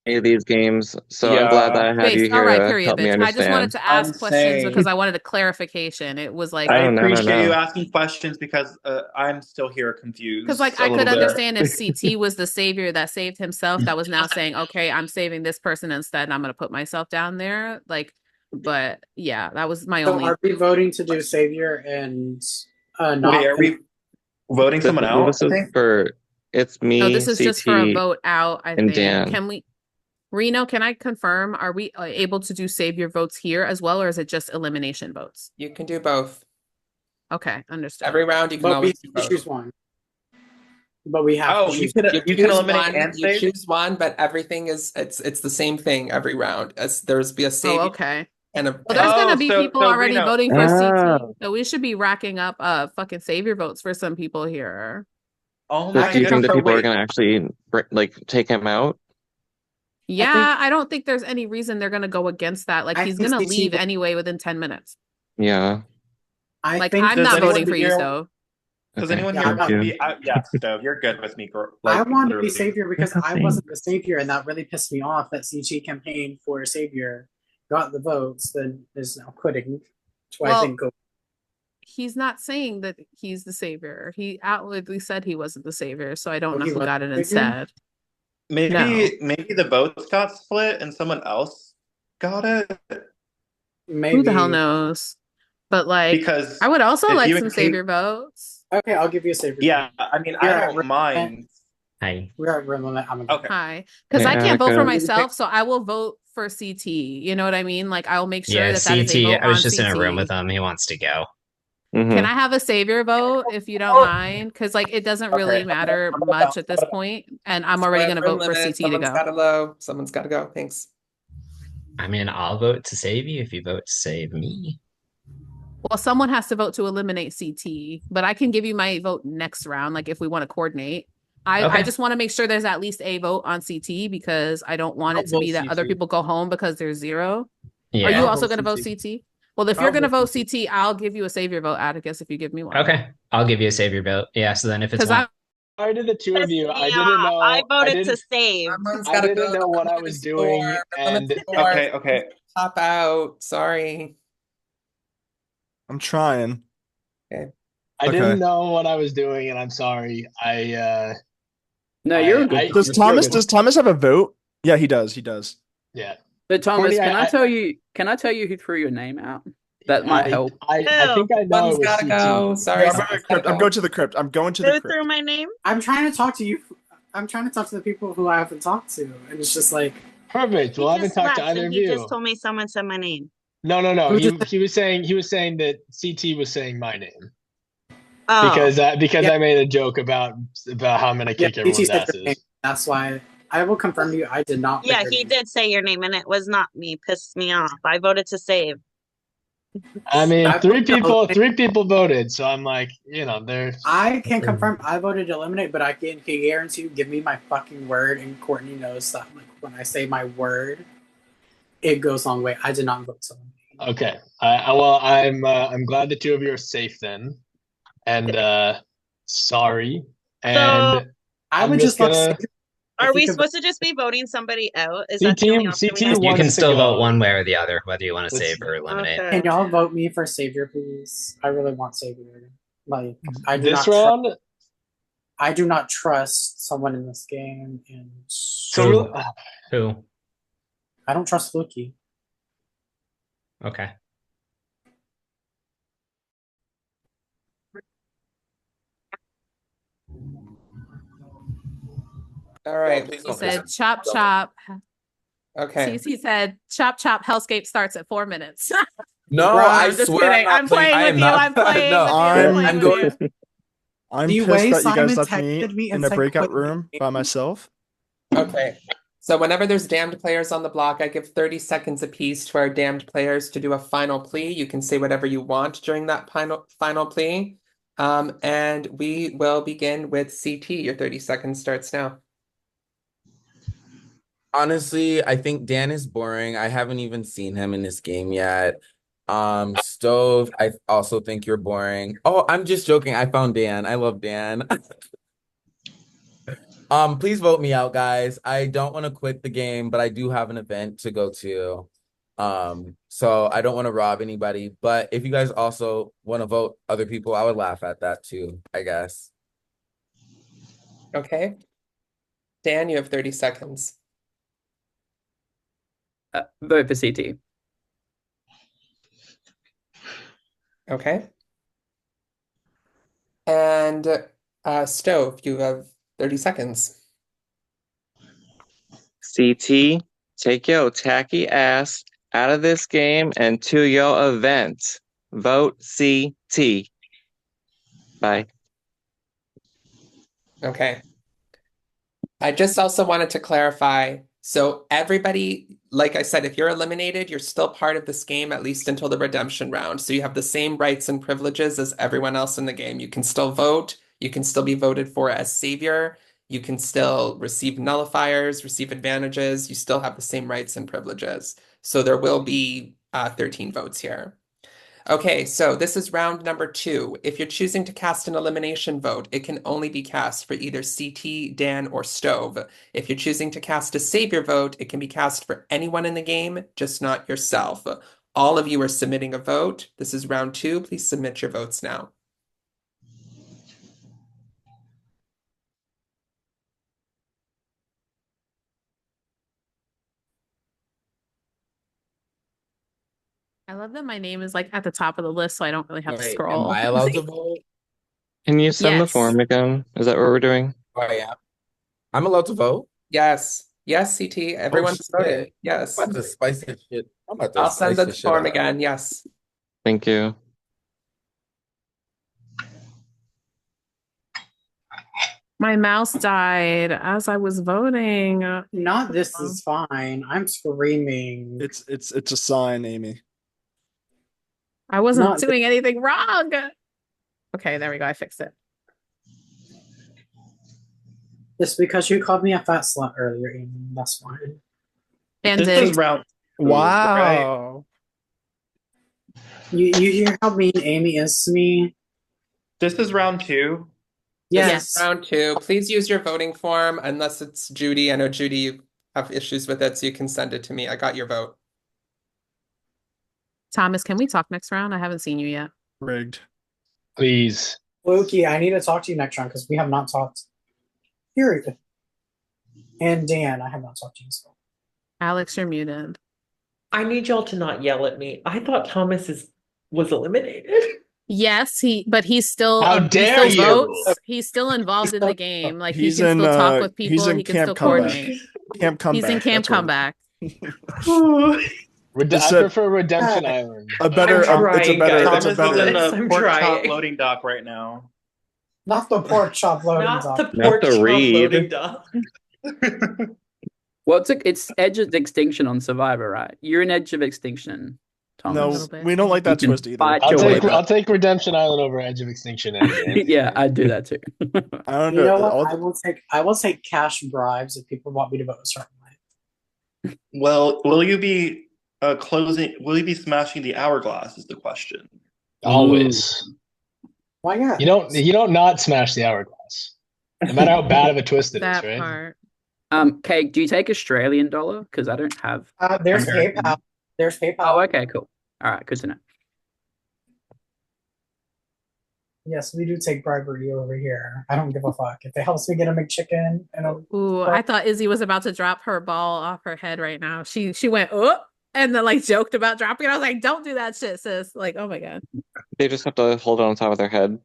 These games, so I'm glad that I have you Based, all here right, to period, help me bitch. I just wanted understand. to I'm ask questions because saying I wanted a clarification. It was like, I Oh, no, no, appreciate you no. asking questions because I'm still here because confused like a I little could bit. understand if CT was the savior that saved himself, that was now saying, okay, I'm saving this person instead, and I'm gonna put myself down there. Like, but yeah, that was my So only. are we voting to do Savior and Wait, not? are we voting someone out, This I is think? for, it's No, me, this is just for a CT, vote out, I and think. Dan. Can we, Reno, can I confirm, are we able to do savior votes here as well, or is it just elimination votes? You can do both. Okay, understood. Every round you can But we always do have to both. choose one. But we have Oh, to you choose. can You you can choose eliminate one, and you save? choose one, but everything is it's the same thing every round. As there's be a Oh, savior okay. and a Well, there's gonna Oh, be so people so already Reno. voting for CT, Oh. so we should be racking up fucking savior votes for some people here. Oh So my do you think goodness. that So people are wait. gonna actually, like, take him out? Yeah, I don't think there's any reason they're gonna go against that. Like I he's think gonna CT leave anyway within 10 minutes. Yeah. I Like think I'm Does not anyone voting for you, here Stove. does Okay, anyone yeah, here thank want to you. be yeah, Stove, you're good with me, girl. I Like wanted to be literally. Savior because Yeah, I thanks. wasn't the Savior, and that really pissed me off that CT campaigned for Savior, got the votes, then is now quitting. Which I Well, think he's not saying that he's the savior. He outwardly said he wasn't the savior, so I don't know he who was got it the Savior. instead. No. Maybe the votes got split and someone else got it. Who the hell Maybe. knows? But like, Because I would also if like you some and Kate, savior votes. Okay, I'll give you a Savior. yeah, I mean We're I at don't room limit. mind. Hi. We're at room limit. I'm gonna Okay. Hi. Because Hey, I can't vote for Attica. myself, so I will vote for CT. You know what I mean? Like, I'll make sure Yeah, that that is a CT. vote I was on just in a room with CT. him. He wants to go. Can Mm-hmm. I have a savior vote if you don't mind? Because like it doesn't Okay. really matter I'm gonna much bounce. at this point, and I'm we're already at gonna room vote for limit. CT to Someone's go. gotta go. Someone's gotta go. Thanks. I mean, I'll vote to save you if you vote to save me. Well, someone has to vote to eliminate CT, but I can give you my vote next round, like if we want to coordinate. I Okay. just want to make sure there's at least a vote on CT because I don't want I'll it to be vote that other CT. people go home because there's 0. Are you Yeah. I'll also vote going to vote CT. CT? Well, if you're I'll going to vote vote CT, I'll give you a savior vote, Atticus, if you give me one. Okay. I'll give you a savior vote. Yeah. So then if it's Because one, Sorry to the two of Pissed you. me I didn't off. I know. voted to save. Someone's I gotta didn't go. know what Room I limit was is 4. doing, Room limit and is 4. Okay, okay. Pop out. Sorry. I'm trying. Okay. I Okay. didn't know what I was doing, and I'm sorry. No, you're good. Does Thomas. Thomas You're good. does Thomas have a vote? Yeah, he does. He does. Yeah. So Thomas, Courtney, can I tell you? Can I tell you who threw your name out? That might help. I think I know Someone's it was gotta CT. go. Sorry. Yeah, I'm going to the crypt. I'm going to the crypt. I'm going to the Who crypt. threw my name? I'm trying to talk to you. I'm trying to talk to the people who I haven't talked to, and it's just like Perfect. Well, I He haven't just talked to left either and of he just you. told me someone said my name. No. Who He was saying that CT was saying my name Oh. because Yeah. I made a joke about how I'm gonna kick CT everyone's said your name. asses. That's why I will confirm to you. I did not. Yeah, put your he name. did say your name and it was not me. Pissed me off. I voted to save. I mean, I three voted to people voted, so I'm like, they're. I can confirm I voted to eliminate, but I can guarantee you, give me my fucking word, and Courtney knows that. Like when I say my word, it goes a long way. I did not vote someone. Okay. Well, I'm glad the two of you are safe then, and sorry. And I I'm would just just love gonna. Are If you we could, supposed to just be voting somebody out? Is C that the only team, option C we team have? You can wants to still vote go. one way or the other, whether you want to Let's save or eliminate. Okay. can y'all vote me for Savior, please? I really want Savior. Like, this round. I do not trust someone in this game, and So really, Who? I don't trust Fluky. Okay. All right. Please He don't said, piss chop, me off. chop. Okay. He said, chop, chop. Hellscape starts at 4 minutes. No, I I'm just swear I'm kidding. not I'm playing. playing I with am you. not. I'm playing No, with you. I'm playing I'm with going. you. I'm The pissed way that you guys Simon left me texted me and in the said breakout quit room by myself. Okay. So whenever there's damned players on the block, I give 30 seconds apiece to our damned players to do a final plea. You can say whatever you want during that final plea. And we will begin with CT. Your 30 seconds starts now. Honestly, I think Dan is boring. I haven't even seen him in this game yet. Stove, I also think you're boring. Oh, I'm just joking. I found Dan. I love Dan. Please vote me out, guys. I don't want to quit the game, but I do have an event to go to. So I don't want to rob anybody. But if you guys also want to vote other people, I would laugh at that too, I guess. Okay. Dan, you have 30 seconds. Vote for CT. Okay. And Stove, you have 30 seconds. CT, take your tacky ass out of this game and to your event. Vote CT. Bye. Okay. I just also wanted to clarify. So everybody, like I said, if you're eliminated, you're still part of this game, at least until the redemption round. So you have the same rights and privileges as everyone else in the game. You can still vote. You can still be voted for as savior. You can still receive nullifiers, receive advantages. You still have the same rights and privileges. So there will be 13 votes here. Okay, so this is round number 2. If you're choosing to cast an elimination vote, it can only be cast for either CT, Dan, or Stove. If you're choosing to cast a savior vote, it can be cast for anyone in the game, just not yourself. All of you are submitting a vote. This is round 2. Please submit your votes now. I love that my name is like at the top of the list, so I don't really have to Wait, am scroll. I allowed to vote? Can you send the Yes. form again? Is that what we're doing? Oh, yeah. I'm allowed to vote? Yes. Yes, CT. Everyone's Oh, voting. shit. Yes. I'm about to spice this shit. I'm about to I'll send spice the this shit form up. again. Yes. Thank you. My mouse died as I was voting. Not this is fine. I'm screaming. It's a sign, Amy. I wasn't Not doing anything wrong. Okay, there we go. I fixed it. It's because you called me a fat slut earlier, Amy. That's fine. And This did. is round 2, right? Wow. You hear how mean Amy is to me? This is round 2. Yes. Round 2. Please use your voting form unless it's Judy. I know Judy, you have issues with it, so you can send it to me. I got your vote. Thomas, can we talk next round? I haven't seen you yet. Rigged. please. Loki, I need to talk to you next round because we have not talked. Period. And Dan, I have not talked to you as well. Alex, you're muted. I need y'all to not yell at me. I thought was eliminated. Yes, but he's still How he dare still you? votes. He's still involved in the game. Like he He's can in still talk with he's people. in He can camp still comeback. coordinate. Camp comeback. He's in camp that's what comeback. I said- prefer Redemption Island. A better I'm trying, it's a better guys. it's a Thomas is in better the I'm pork chop trying. loading dock right now. Not the pork chop loading Not dock. the Not pork the chop read. loading dock. Well, it's Edge of Extinction on Survivor, right? You're in Edge of Extinction, Thomas. A No, little bit. we don't like that You can twist either. fight I'll your way take back. I'll take Redemption Island over Edge of Extinction any day. Yeah, I'd do that too. I don't You know what? all I will take cash bribes if people want me to vote a certain way. Well, will you be will you be smashing the hourglass is the question. Always. Why not? You don't not smash the hourglass. No matter how bad of a twist it is, That right? part. Cake, do you take Australian dollar? Because I don't have There's American. PayPal. There's PayPal. Oh, okay, cool. All right, good to know. Yes, we do take bribery over here. I don't give a fuck. If it helps me get a McChicken and a Ooh, I thought Izzy was about to drop her ball off her head right now. She went, oh, and then like joked about dropping it. I was like, don't do that shit, sis. Like, oh my God. They just have to hold it on top of their head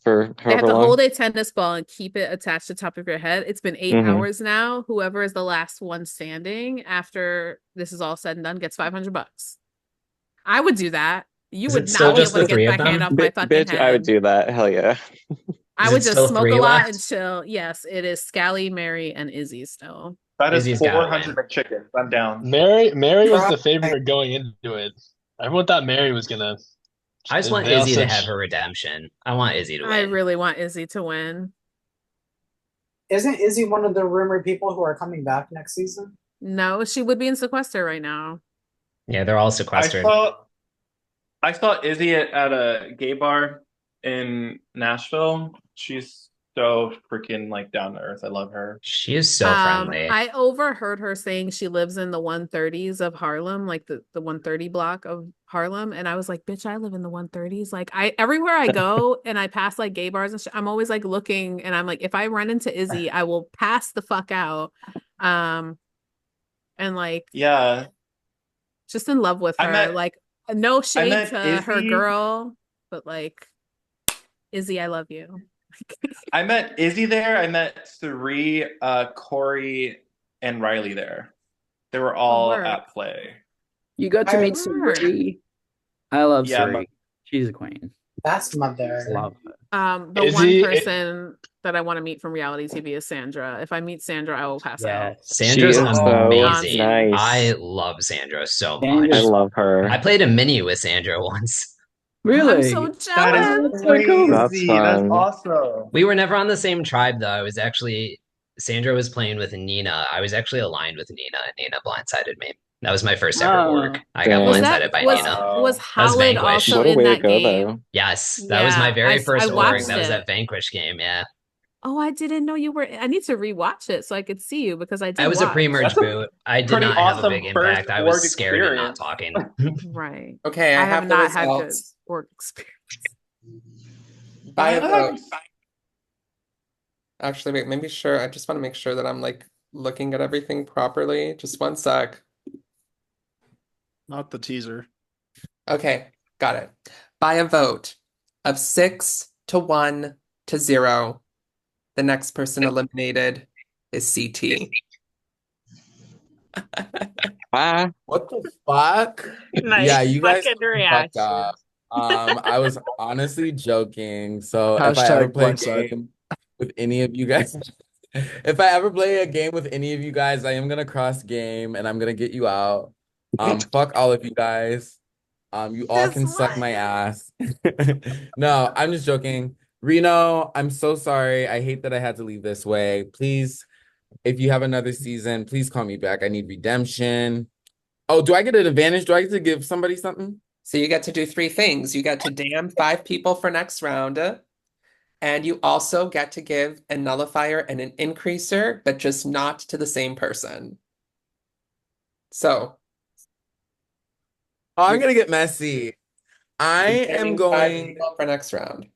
for They have however to long. hold a tennis ball and keep it attached to the top of your head. It's been 8 Mhm. hours now. Whoever is the last one standing after this is all said and done gets $500. I would do that. You Is would it still not be just able to the three get of that hand them? off my fucking Bitch, I would head. do that. Hell yeah. I Is would it just still smoke a three lot left? and chill. Yes, it is Scally, Mary, and Izzy still. That is Izzy's gotta 400 win. McChickens. I'm down. Mary was the favorite going into it. Everyone thought Mary was gonna. I just want They all Izzy to said have her redemption. I want Izzy to I win. really want Izzy to win. Isn't Izzy one of the rumored people who are coming back next season? No, she would be in sequester right now. Yeah, they're all I sequestered. saw Izzy at a gay bar in Nashville. She's so freaking like down to earth. I love her. She is so friendly. I overheard her saying she lives in the 130s of Harlem, like the 130 block of Harlem. And I was like, bitch, I live in the 130s. Like everywhere I go and I pass like gay bars and shit, I'm always like looking and I'm like, if I run into Izzy, I will pass the fuck out. And like, Yeah. just in love with I her. met Like, no shade met to her Izzy. girl, but like, Izzy, I love you. I met Izzy there. I met Suri, Corey, and Riley there. They were all word. at play. You got to meet Word. Suri. I love Yeah, Suri. She's a queen. That's mother. Love her. The Izzy- one person that I want to meet from reality TV is Sandra. If I meet Sandra, I will pass Yeah, out. Sandra's She is so amazing. nice. I love Sandra so much. Sandra's- I love her. I played a mini with Sandra once. Really? I'm so That jealous. is That's so cool. That's crazy. That's fun. awesome. We were never on the same tribe though. I was actually Sandra was playing with Nina. I was actually aligned with Nina, and Nina blindsided me. That was my first ever work. I got Was Dang. blindsided that by was Nina. was That was Howard Vanquish. also What a in way to that go, game? though. Yes, that was my Yeah, very I first org. watched That was it. that Vanquish game. Yeah, Oh, I didn't know you were. I need to rewatch it so I could see you because I I did was a watch. pre-merge That's a boot. I did pretty not have a awesome big first impact. I org was scared and not experience. talking. Right. Okay, I I have have the not had good results work experience. by a vote. Actually, wait, maybe sure. I just want to make sure that I'm like looking at everything properly. Just one sec. Not the teaser. Okay, got it. By a vote of 6-1 to 0, the next person eliminated is CT. Ah, What the fuck? Nice Yeah, you guys fucking fucked reaction. up. I was honestly joking. So if I ever Hashtag play a blindside. game with any of you guys, if I ever play a game with any of you guys, I am gonna cross game and I'm gonna get you out. Fuck all of you guys. You all can suck my ass. No, I'm just joking. Reno, I'm so sorry. I hate that I had to leave this way. Please, if you have another season, please call me back. I need redemption. Oh, do I get an advantage? Do I get to give somebody something? So you get to do 3 things. You get to damn 5 people for next round, and you also get to give a nullifier and an increaser, but just not to the same person. So Oh, I'm gonna get messy. I you're am getting 5 going. people for next round.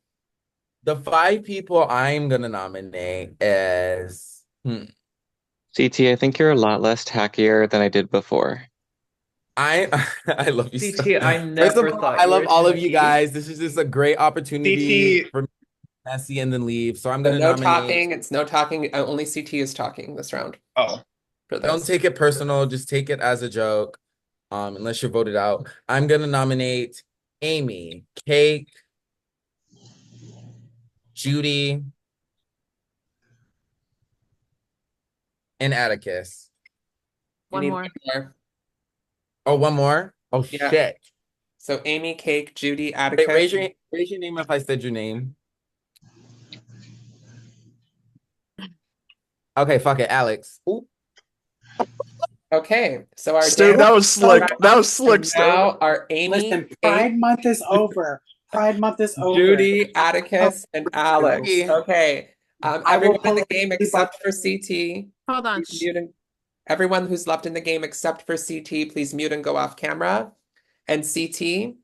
The 5 people I'm gonna nominate is CT, I think you're a lot less tackier than I did before. I I love you so. CT, I First of never all, thought I you love were all of you tacky. guys. This is just a great opportunity CT. for me to be messy and then leave. So I'm So gonna no nominate. talking. It's no talking. Only CT is talking this round. Oh, For Don't this. take it personal. Just take it as a joke. Unless you're voted out. I'm gonna nominate Amy, Cake, Judy, and Atticus. You One need more. one more. Oh, one more? Oh Yeah. shit. So Amy, Cake, Judy, Wait, Atticus. raise your name if I said your name. Okay, fuck it, Alex. Ooh. Okay, so our Stu, damn that was slick. That was slick, and Stu. now our Amy, Listen, Cake, Pride Month is over. Pride Month is over. Judy, Atticus, and Alex. Okay. Okay, Everyone in the game except for CT. Hold on. Please mute and everyone who's left in the game except for CT, please mute and go off camera. And CT.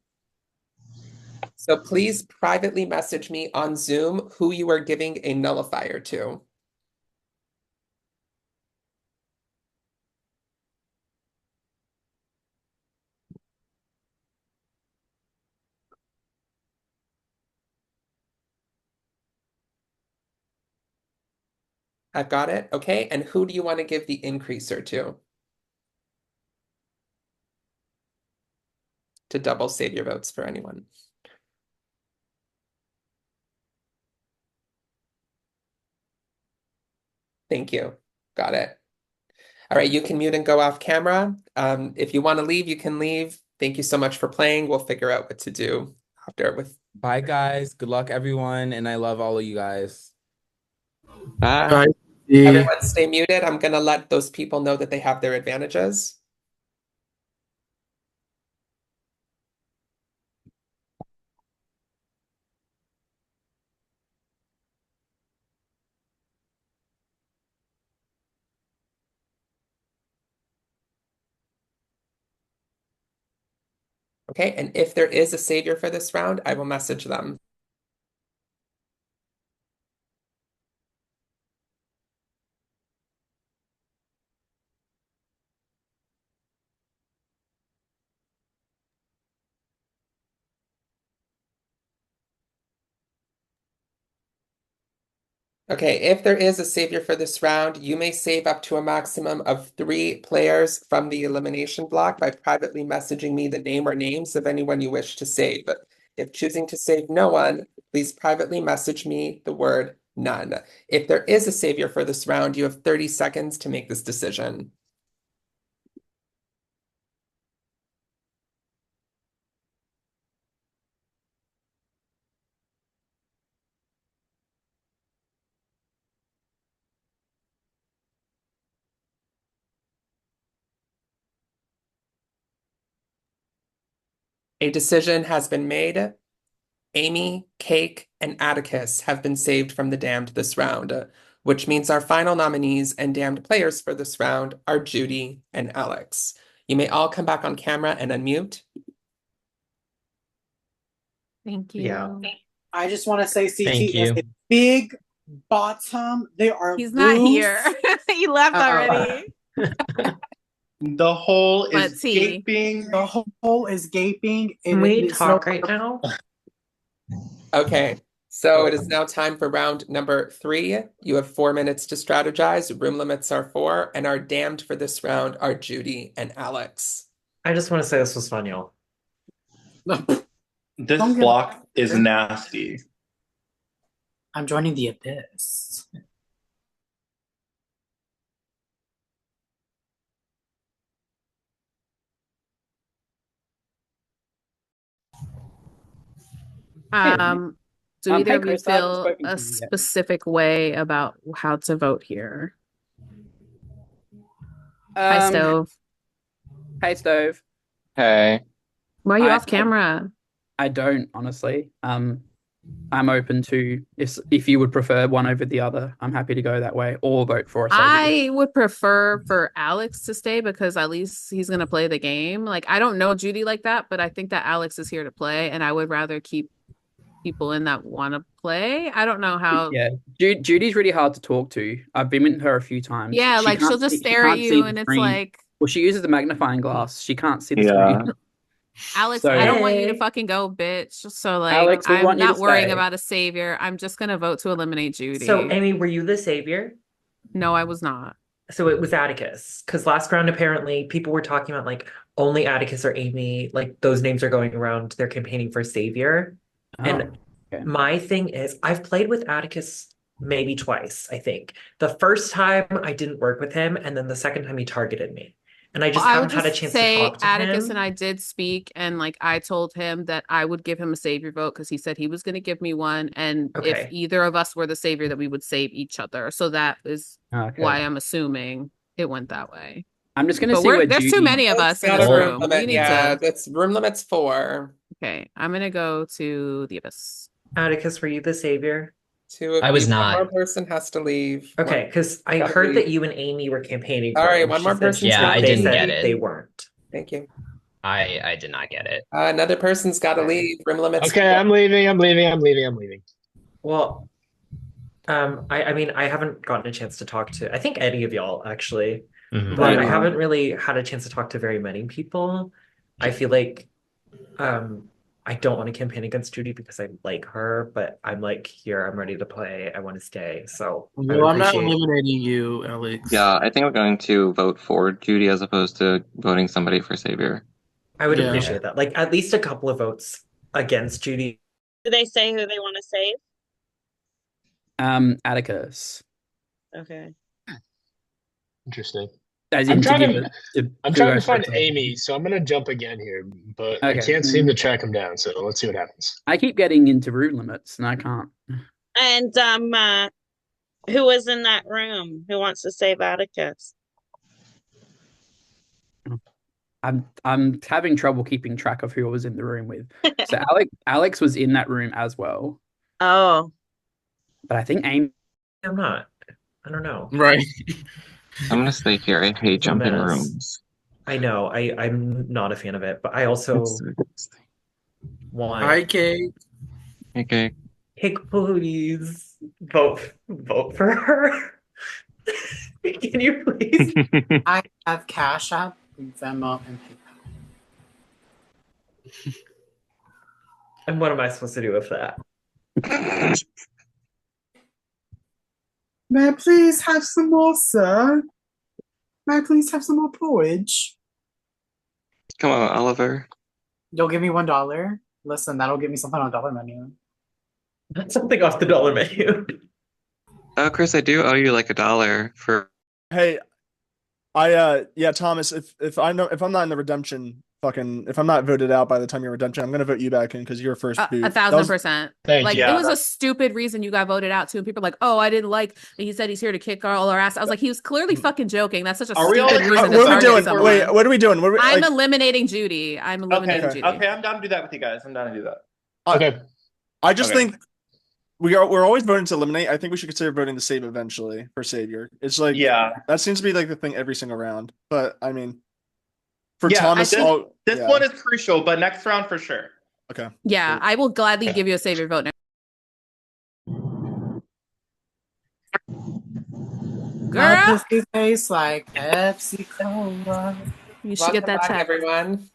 So please privately message me on Zoom who you are giving a nullifier to. I've got it. Okay. And who do you want to give the increaser to double Saviour votes for anyone? Thank you. Got it. All right, you can mute and go off camera. If you want to leave, you can leave. Thank you so much for playing. We'll figure out what to do after with. Bye, guys. Good luck, everyone. And I love all of you guys. Bye. Everyone stay muted. I'm going to let those people know that they have their advantages. Okay, and if there is a savior for this round, I will message them. Okay, if there is a savior for this round, you may save up to a maximum of 3 players from the elimination block by privately messaging me the name or names of anyone you wish to save. If choosing to save no one, please privately message me the word none. If there is a savior for this round, you have 30 seconds to make this decision. A decision has been made. Amy, Cake, and Atticus have been saved from the damned this round, which means our final nominees and damned players for this round are Judy and Alex. You may all come back on camera and unmute. Thank you. Yeah. I just want to say CT Thank is you. a big bottom. They are He's not loose. here. He left Uh-oh. already. The hole is Let's see. gaping. The hole is gaping. Can we it's talk no- right now? Okay, so it is now time for round number 3. You have 4 minutes to strategize. Room limits are 4, and our damned for this round are Judy and Alex. I just want to say this was fun, y'all. This Don't get- block is nasty. I'm joining the abyss. Do either hey, of you Chris, I haven't feel spoken a to you yet. specific way about how to vote here? Hi, Um, Stove. Hey, Stove. Hey. Why are you I- off camera? I don't honestly. I'm open to if you would prefer one over the other. I'm happy to go that way or vote for a savior. I would prefer for Alex to stay because at least he's gonna play the game. Like I don't know Judy like that, but I think that Alex is here to play, and I would rather keep people in that want to play. I don't know how. Yeah, Judy's really hard to talk to. I've been with her a few times. Yeah, She like can't she'll just see- she stare at can't see you, the and it's screen. like, Well, she uses the magnifying glass. She can't see the Yeah. screen. Alex, So- I don't want you to Hey. fucking go, bitch. So like, Alex, we I'm want you to not worrying stay. about a savior. I'm just gonna vote to eliminate Judy. So, Amy, were you the savior? No, I was not. So it was Atticus. Because last round, apparently, people were talking about like only Atticus or Amy, like those names are going around. They're campaigning for savior. And okay. my thing is, I've played with Atticus maybe twice, I think. The first time I didn't work with him, and then the second time he targeted me. And I just I would haven't had a just chance to say talk to Atticus him. and I did speak, and like I told him that I would give him a savior vote because he said he was going to give me one, and if Okay. either of us were the savior, that we would save each other. So that is Okay. why I'm assuming it went that way. I'm just gonna But see where there's Judy. too many of us in this Not a room. limit. We need Yeah, to. that's room limit's 4. Okay, I'm gonna go to the abyss. Atticus, were you the savior? Two of I you. was One more not. person has to leave. Okay, because I gotta heard that leave. you and Amy were campaigning All for right, them. one She more said person's Yeah, got I to they didn't leave. get said they it. weren't. Thank you. I did not get it. Another person's got to Okay. leave. Room limits. Okay, I'm leaving. I'm leaving. I'm leaving. I'm leaving. Well, I mean, I haven't gotten a chance to talk to, I think any of y'all actually, Mhm. but I Yeah. haven't really had a chance to talk to very many people. I feel like I don't want to campaign against Judy because I like her, but I'm like, here, I'm ready to play. I want to stay. So I would Well, I'm not appreciate. eliminating you, Alex. Yeah, I think I'm going to vote for Judy as opposed to voting somebody for Savior. I would Yeah. appreciate that. Like at least a couple of votes against Judy. Do they say who they want to save? Atticus. Okay. Interesting. As I'm in to trying give to. it to I'm who trying to goes find first. Amy, so I'm gonna jump again here, but I Okay. can't seem to track him down. So let's see what happens. I keep getting into room limits and I can't. And who was in that room? Who wants to save Atticus? I'm having trouble keeping track of who I was in the room with. So Alex was in that room as well, Oh, but I think Amy. I'm not. I don't know. Right. I'm gonna stay here. I hate It's a jumping mess. rooms. I know. I'm not a fan of it, but I also want. Hi, Kate. Okay. Hey, please vote for her. Can you please? I have Cash App, Venmo, and PayPal. And what am I supposed to do with that? May I please have some more, sir? May I please have some more porridge? Come on, Oliver. You'll give me $1. Listen, that'll get me something on dollar menu. That's something off the dollar menu. Oh, Chris, I do owe you like $1 for. Hey, yeah, Thomas, if I'm not in the redemption if I'm not voted out by the time you're redemption, I'm gonna vote you back in because you're first boot. 1,000%. Thank Like you. it was a stupid reason you got voted out too. And people are like, oh, I didn't like he said he's here to kick all our ass. I was like, he was clearly fucking joking. That's such a Are we all stupid agreeing reason on to What are we target doing? someone. Wait, what are we doing? What are we, I'm like, eliminating Judy. I'm eliminating Okay. Judy. Okay, I'm down to do that with you guys. I'm down to do that. Okay. I just Okay. think we're always voting to eliminate. I think we should consider voting to save eventually for Savior. It's like Yeah. that seems to be like the thing every single round. But I mean, for Yeah, Thomas, this yeah. one is crucial, but next round for sure. Okay. Yeah, I will gladly give you a savior vote now. My Girl, pussy tastes like Pepsi Cola. you should get that Welcome back, check. everyone.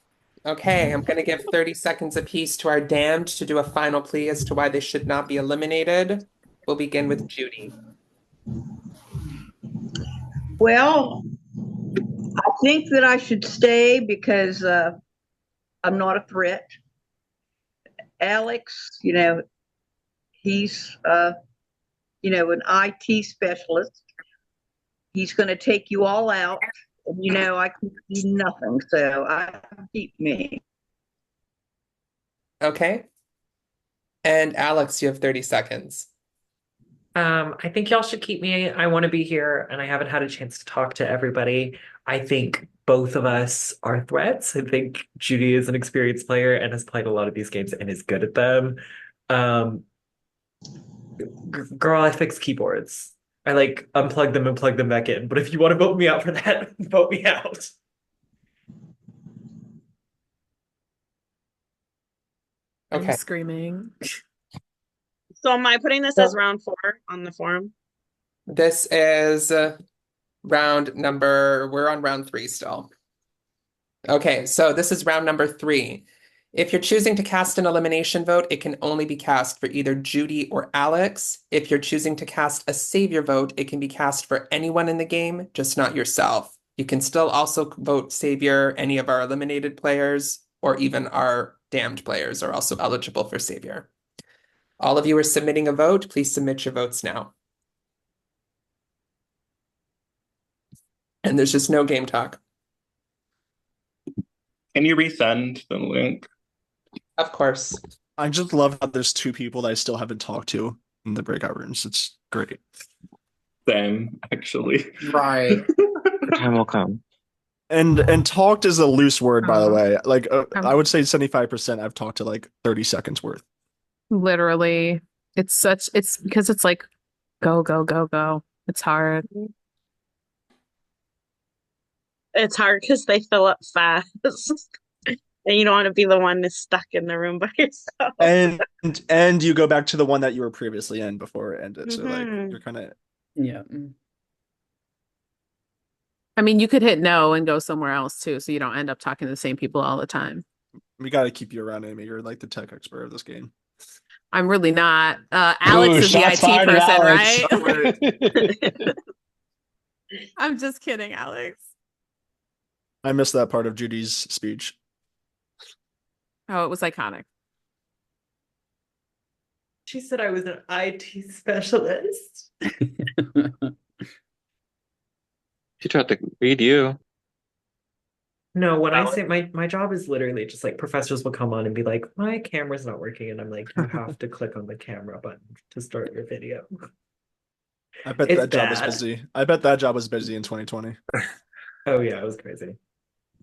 Okay, I'm going to give 30 seconds apiece to our damned to do a final plea as to why they should not be eliminated. We'll begin with Judy. Well, I think that I should stay because I'm not a threat. Alex, he's an IT specialist. He's going to take you all out. And, I can do nothing. So I keep me. Okay. And Alex, you have 30 seconds. I think y'all should keep me. I want to be here, and I haven't had a chance to talk to everybody. I think both of us are threats. I think Judy is an experienced player and has played a lot of these games and is good at them. Girl, I fix keyboards. I like unplug them and plug them back in. But if you want to vote me out for that, vote me out. I'm Okay. screaming. so am I putting this as round 4 on the form? This is we're on round 3 still. Okay, so this is round number 3. If you're choosing to cast an elimination vote, it can only be cast for either Judy or Alex. If you're choosing to cast a savior vote, it can be cast for anyone in the game, just not yourself. You can still also vote savior. Any of our eliminated players or even our damned players are also eligible for savior. All of you are submitting a vote. Please submit your votes now. And there's just no game talk. Can you resend the link? Of course. I just love how there's 2 people that I still haven't talked to in the breakout rooms. It's great. Same, actually. Right. Time will come. And talked is a loose word, by the way. Like I Um, would say 75% I've talked to like 30 seconds worth. Literally. It's because it's like go, go, go, go. It's hard. It's hard because they fill up fast. And you don't want to be the one that's stuck in the room by yourself. And you go back to the one that you were previously in before it ended. So like Mhm. you're kind of Yeah. I mean, you could hit no and go somewhere else too, so you don't end up talking to the same people all the time. we got to keep you around, Amy. You're like the tech expert of this game. I'm really not. Alex is the shots IT fired at person, Alex. right? I'm just kidding, Alex. I missed that part of Judy's speech. Oh, it was iconic. She said I was an IT specialist. She tried to read you. No, when I say my job is literally just like professors will come on and be like, my camera's not working, and I'm like, you have to click on the camera button to start your video. I bet It's that job was bad. busy. I bet that job was busy in 2020. Oh yeah, it was crazy.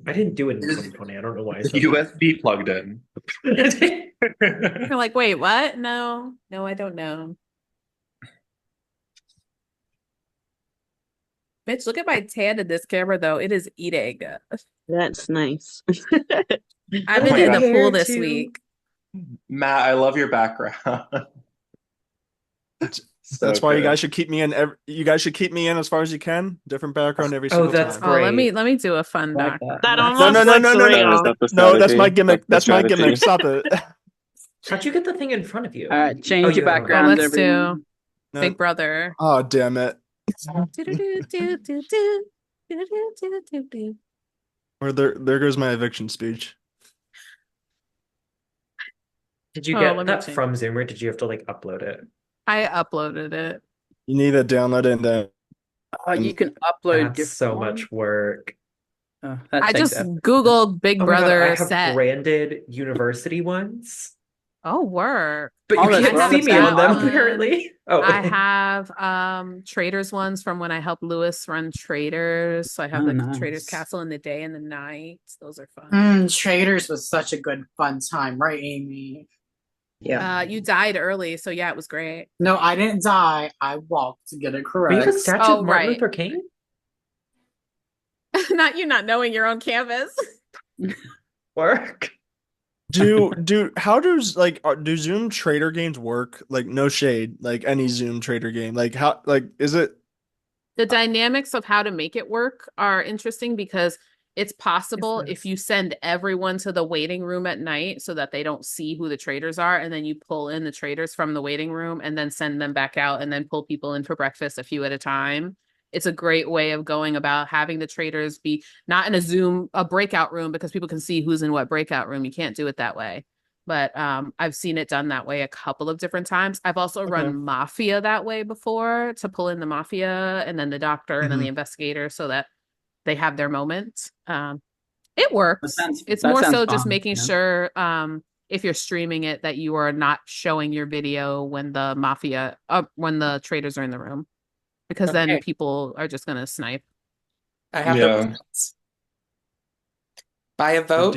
I didn't do it in 2020. I don't know why I said that. USB plugged in. You're like, wait, what? No, I don't know. Bitch, look at my tan in this camera though. It is eating. That's nice. I've been my in the God. pool this week. Matt, I love your background. That's why you good. guys should keep me in. You guys should keep me in as far as you can. Different background every Oh, single that's time. Oh, let great. me do a fun Like doc. That No, almost no, no, looks no, no, no, real. Is that the no. That's my strategy? gimmick. That's the That's my gimmick. strategy. Stop it. How'd you get the thing in front of you? All right, Oh, change you your have it on. Oh, background, let's do everyone. Big Brother. Oh, damn it. Do-do-do-do-do-do. Or there goes my eviction speech. Did you Oh, get let me that change. from Zoom or did you have to like upload it? I uploaded it. You need to download it and then. You can upload That's different so ones. much work. That I takes just effort. Googled Big Oh my God, I Brother have set. branded university ones, Oh, work. but Oh, you that's can't I have see me that on them one. apparently. Oh, I have Traders ones from when I helped Lewis run Traders. So I have Oh, the nice. Traders Castle in the day and the night. Those are fun. Traders was such a good fun time, right, Amy? Yeah. You died early, so yeah, it was great. No, I didn't die. I walked to get it are you correct. the statue Oh, of Martin right. Luther King? Not you not knowing your own canvas. Work. How does do Zoom trader games work? Like no shade, like any Zoom trader game. Like how is it? The dynamics of how to make it work are interesting because it's possible if you send everyone to the waiting room at night so that they don't see who the traders are, and then you pull in the traders from the waiting room and then send them back out and then pull people in for breakfast a few at a time. It's a great way of going about having the traders be not in a breakout room because people can see who's in what breakout room. You can't do it that way. But I've seen it done that way a couple of different times. I've also run Mafia that way before to pull in the Mafia and then the doctor and then the investigator so that they have their moment. It works. It's that more sounds so just fun, making yeah. sure if you're streaming it that you are not showing your video when when the traders are in the room, because then people are just gonna snipe. I have the results. By a vote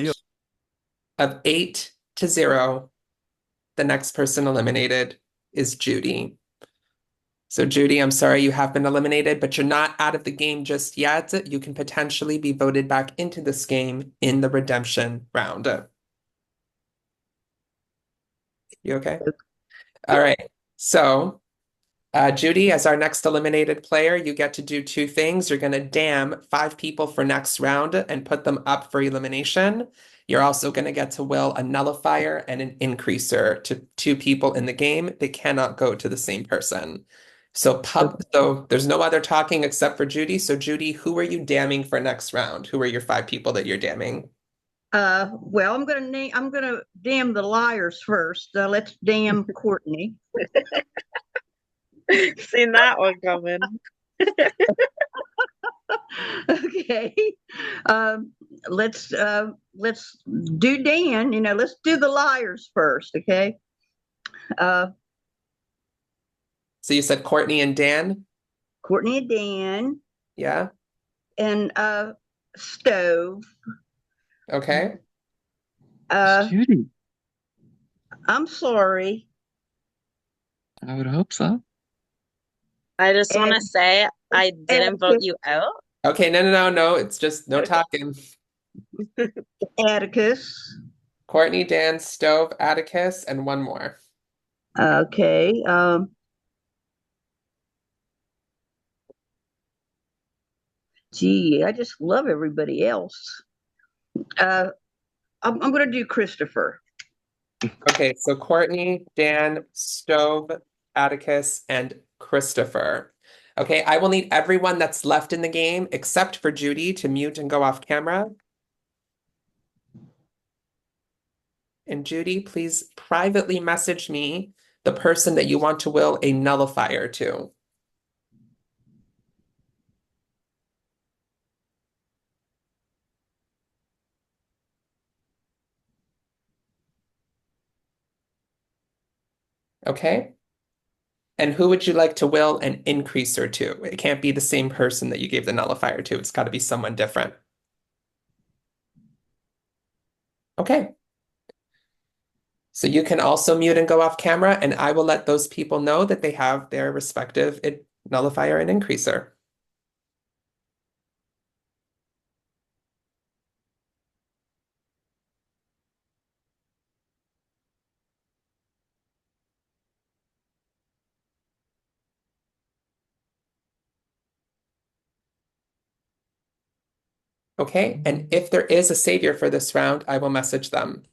of 8-0, the next person eliminated is Judy. So Judy, I'm sorry you have been eliminated, but you're not out of the game just yet. You can potentially be voted back into this game in the redemption round. You okay? All right. So Judy, as our next eliminated player, you get to do two things. You're going to damn 5 people for next round and put them up for elimination. You're also going to get to will a nullifier and an increaser to 2 people in the game. They cannot go to the same person. So there's no other talking except for Judy. So Judy, who are you damning for next round? Who are your 5 people that you're damning? Well, I'm gonna damn the liars first. Let's damn Courtney. Seen that one coming. Okay. Let's do Dan. Let's do the liars first. Okay. So you said Courtney and Dan? Courtney and Dan. Yeah. And Stove. Okay. I'm sorry. I would hope so. I just want to say I didn't vote you out. Okay, no. It's just no talking. Atticus. Courtney, Dan, Stove, Atticus, and one more. Okay. Gee, I just love everybody else. I'm going to do Christopher. Okay, so Courtney, Dan, Stove, Atticus, and Christopher. Okay, I will need everyone that's left in the game, except for Judy, to mute and go off camera. And Judy, please privately message me the person that you want to will a nullifier to. Okay? And who would you like to will an increaser to? It can't be the same person that you gave the nullifier to. It's got to be someone different. Okay. So you can also mute and go off camera, and I will let those people know that they have their respective nullifier and increaser. Okay, and if there is a savior for this round, I will message them.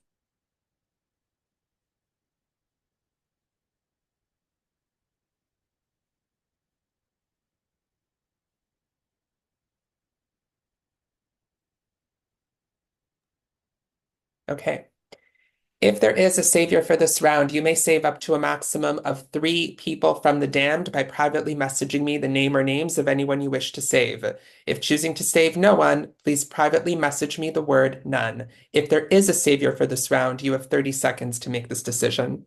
Okay. If there is a savior for this round, you may save up to a maximum of 3 people from the damned by privately messaging me the name or names of anyone you wish to save. If choosing to save no one, please privately message me the word none. If there is a savior for this round, you have 30 seconds to make this decision.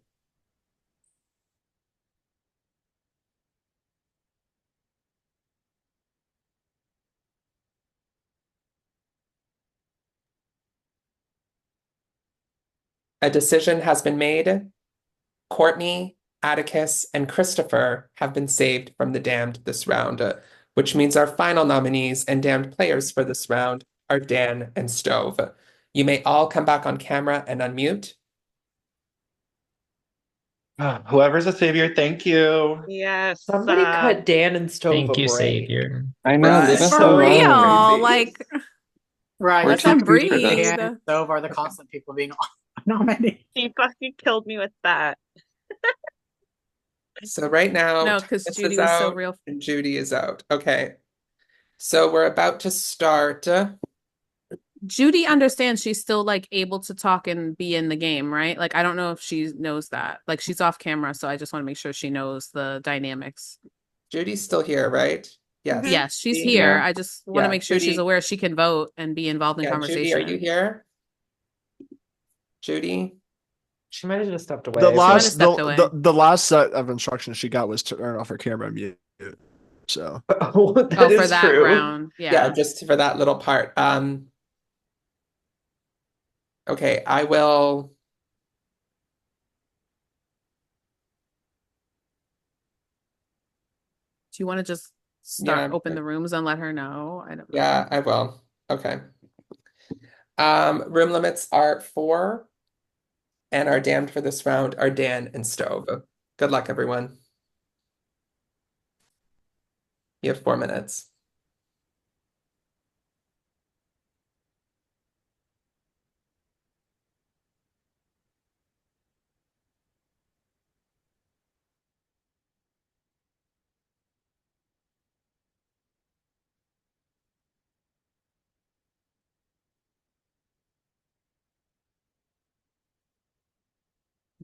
A decision has been made. Courtney, Atticus, and Christopher have been saved from the damned this round, which means our final nominees and damned players for this round are Dan and Stove. You may all come back on camera and unmute. Whoever's a savior, thank you. Yes. Somebody cut Dan and Stove Thank a you, break. Savior. I know, Right. leave us For alone. real, like Right. We're let too them cute for Me this. breathe. and Stove are the constant people being nominated. She fucking killed me with that. So right now, No, because Thomas Judy is was so out real. and Judy is out. Okay. So we're about to start. Judy understands she's still like able to talk and be in the game, right? Like I don't know if she knows that. Like she's off camera, so I just want to make sure she knows the dynamics. Judy's still here, right? Yes. Yes, she's Judy? here. Yeah. I just want to make sure she's Judy. aware she can vote and be involved in Yeah, Judy, are you conversation. here? Judy? She might have just stepped The away. She might have last stepped away. the last set of instructions she got was to turn off her camera and mute. So Oh, that Oh, for is that true. round. Yeah, Yeah. just for that little part. Okay, I will. Do you want to just Yeah, open the rooms and let her know? I don't know. yeah, I will. Okay. Room limits are 4, and our damned for this round are Dan and Stove. Good luck, everyone. You have 4 minutes.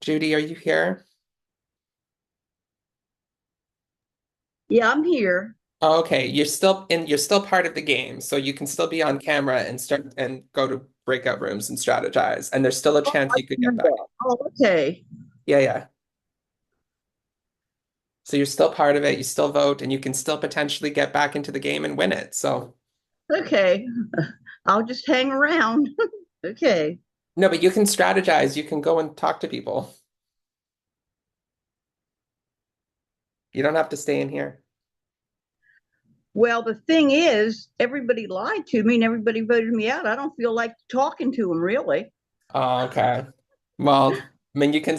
Judy, are you here? Yeah, I'm here. Oh, okay, you're still part of the game, so you can still be on camera and start and go to breakout rooms and strategize, and there's still a chance you could get back. Oh, okay. Yeah. So you're still part of it, you still vote, and you can still potentially get back into the game and win it. So Okay. I'll just hang around. Okay. no, but you can strategize, you can go and talk to people. You don't have to stay in here. Well, the thing is, everybody lied to me and everybody voted me out. I don't feel like talking to them, really. Oh, okay. Well, I mean, they can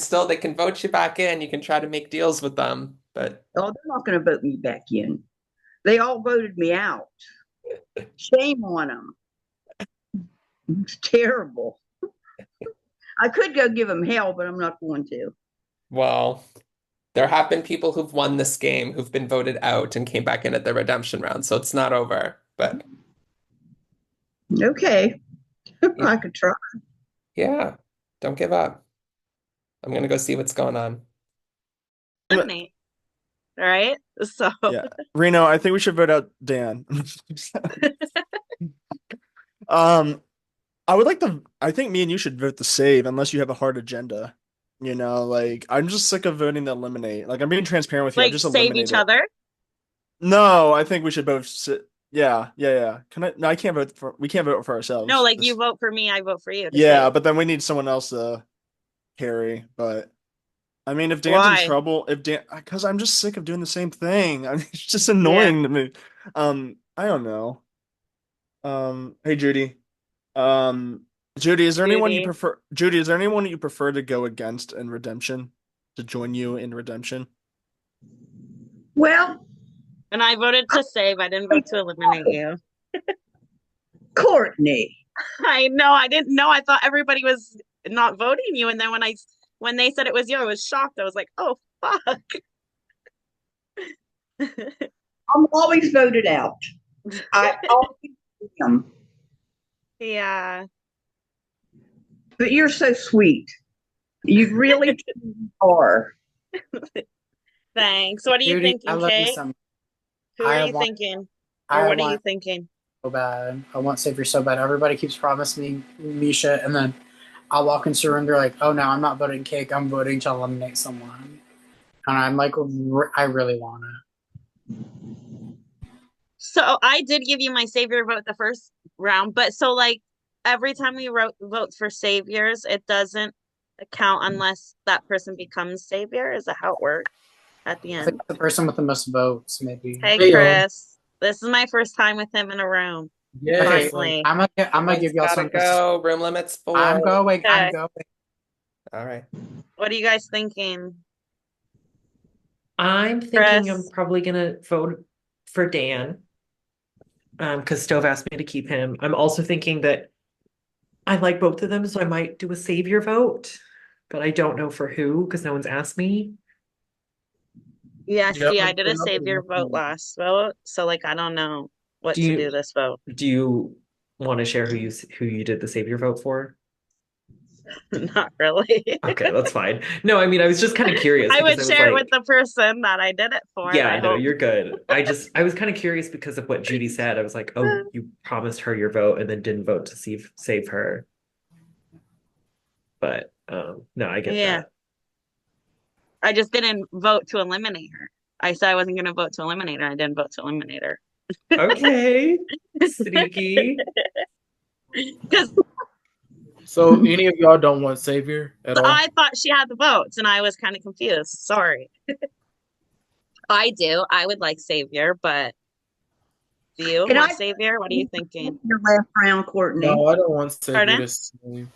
vote you back in. You can try to make deals with them, but Oh, they're not going to vote me back in. They all voted me out. Shame on them. It's terrible. I could go give them hell, but I'm not going to. well, there have been people who've won this game who've been voted out and came back in at the redemption round, so it's not over. But Okay. yeah, I could try. yeah, don't give up. I'm gonna go see what's going on. Eliminate. All right. So Yeah. Reno, I think we should vote out Dan. I think me and you should vote the save unless you have a hard agenda. You know, like I'm just sick of voting to eliminate. Like I'm being transparent with you. I like just save eliminate each it. other. No, I think we should both sit. Yeah, yeah, yeah. Can I? No, I can't vote for. We can't vote for ourselves. No, like you vote for me, I vote for you to Yeah, save. but then we need someone else to carry. But I mean, if Dan's in Why? trouble, because I'm just sick of doing the same thing. I mean, it's just Yeah. annoying to me. I don't know. Hey Judy. Judy, is there anyone you Judy. prefer? Judy, is there anyone you prefer to go against in redemption? To join you in redemption? Well, And I voted to save. I didn't vote to eliminate you. Courtney. I know. I didn't know. I thought everybody was not voting you. And then when they said it was you, I was shocked. I was like, oh fuck. I'm always voted out. I always am. Yeah. But you're so sweet. You really are. Thanks. What are you Judy, I thinking, love you Kate? so much. Who I are you want, thinking? Or I what are you want thinking? so bad. I want Savior so bad. Everybody keeps promising me Misha, and then I'll walk in surrender like, oh no, I'm not voting cake. I'm voting to eliminate someone. And I'm like, I really want it. So I did give you my savior vote the first round, but so like every time we vote for saviors, it doesn't count unless that person becomes savior. Is that how it works at the I think end? the person with the most votes, maybe. Hey Chris, this is my first time with him in a room. Okay, Finally. I'm gonna give Everyone's y'all gotta some. go. Room limits 4. I'm going. I'm Okay. going. All right. What are you guys thinking? I'm thinking I'm Chris? probably gonna vote for Dan. Because Stove asked me to keep him. I'm also thinking that I like both of them, so I might do a savior vote, but I don't know for who because no one's asked me. Yeah, Yep. see, I did a savior vote last vote, so like I don't know what Do to you do this vote. do you want to share who you did the savior vote for? Not really. Okay, that's fine. No, I mean I was just kind of curious I because would I was share it with like, the person that I did it for. yeah, I no, hope. you're good. I was kind of curious because of what Judy said. I was like, oh, you promised her your vote and then didn't vote to save her. But no, I get Yeah. that. I just didn't vote to eliminate her. I said I wasn't going to vote to eliminate her. I didn't vote to eliminate her. Okay, sneaky. Because So any of y'all don't want Savior at all? I thought she had the votes and I was kind of confused. Sorry. I do. I would like Savior, but do you Can want I Savior? What are you thinking? your last round, Courtney? No, I don't want Savior Pardon? to save.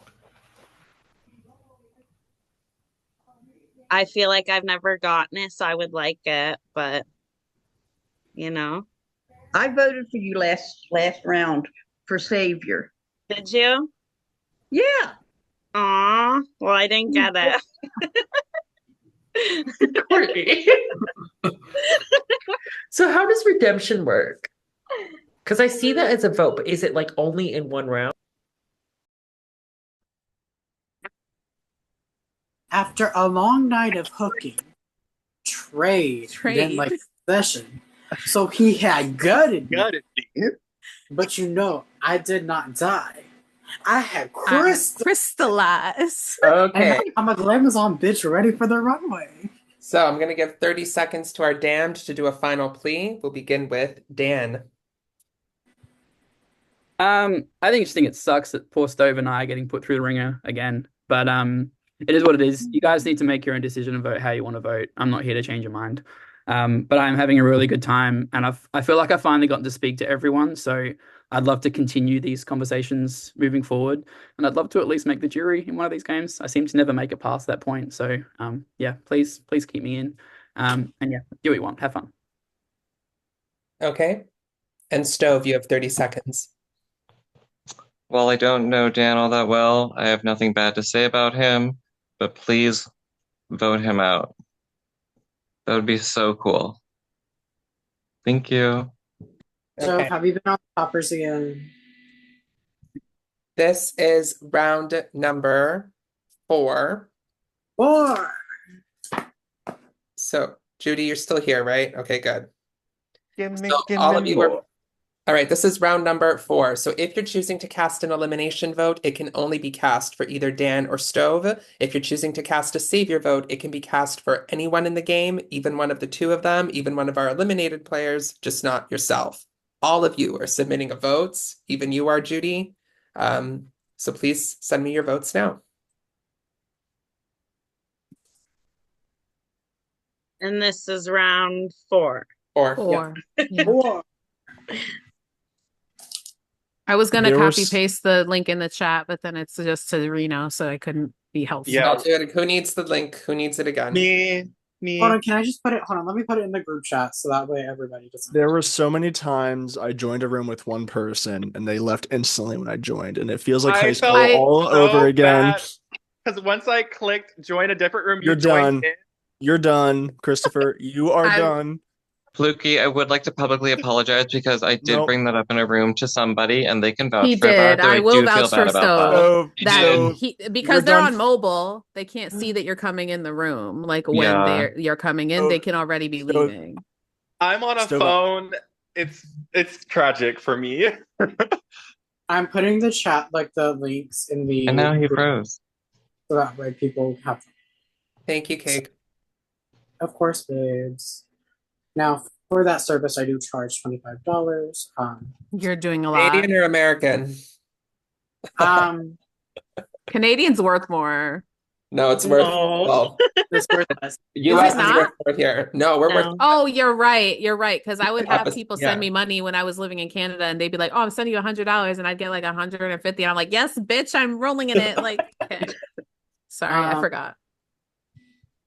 I feel like I've never gotten it, so I would like it, but you know. I voted for you last round for Savior. Did you? Yeah. Aw, well, I didn't get it. Courtney. So how does redemption work? Because I see that as a vote, but is it like only in one round? After a long night of hooking, Trade didn't like the session, so he had gutted me. But you know, I did not die. I had crystallized. Okay. And I'm a glamazon bitch ready for the runway. So I'm going to give 30 seconds to our damned to do a final plea. We'll begin with Dan. I think it sucks that poor Stove and I are getting put through the ringer again. But it is what it is. You guys need to make your own decision and vote how you want to vote. I'm not here to change your mind. But I'm having a really good time, and I feel like I've finally gotten to speak to everyone. So I'd love to continue these conversations moving forward, and I'd love to at least make the jury in one of these games. I seem to never make it past that point. So yeah, please keep me in. And yeah, do what you want. Have fun. Okay. And Stove, you have 30 seconds. While I don't know Dan all that well, I have nothing bad to say about him, but please vote him out. That would be so cool. Thank you. So Okay. have you been on toppers again? This is round number 4. 4. So, Judy, you're still here, right? Okay, good. Give me, So give all me of you are. more. All right, this is round number 4. So if you're choosing to cast an elimination vote, it can only be cast for either Dan or Stove. If you're choosing to cast a savior vote, it can be cast for anyone in the game, even one of the two of them, even one of our eliminated players, just not yourself. All of you are submitting a votes, even you are, Judy. So please send me your votes now. And this is round 4. 4. 4. Yeah. 4. I was gonna There copy was paste the link in the chat, but then it's just to Reno, so I couldn't be helpful. Yeah. I'll do it. Who needs the link? Who needs it again? Me. Hold on, can I just put it? Hold on, let me put it in the group chat so that way everybody doesn't. there were so many times I joined a room with one person and they left instantly when I joined, and it feels like I high school felt all so over again. bad because once I clicked join a different room, You're you joined done. in. You're done, Christopher. You are I- done. Fluky, I would like to publicly apologize because I did Nope. bring that up in a room to somebody and they can vouch He for that, did. though I I will do feel vouch for bad about that. Stove. He That did. he You're because they're done. on mobile, they can't see that you're coming in the room. Like when Yeah. you're coming in, they can already be Stove. leaving. I'm on a Stove. phone. It's tragic for me. I'm putting the chat, like the links in the And now he group froze. so that way people have. Thank you, Cake. Of course, babes. Now for that service, I do charge $25. You're doing a lot. Canadian or American? Um, Canadian's worth more. No, it's worth No. well. it's worth less. US is not? worth more here. No, we're worth No. Oh, you're right. You're right. Because I would have opposite. people Yeah. send me money when I was living in Canada, and they'd be like, "Oh, I'm sending you $100," and I'd get like 150. And I'm like, "Yes, bitch, I'm rolling in it." Like, okay. Sorry, I forgot.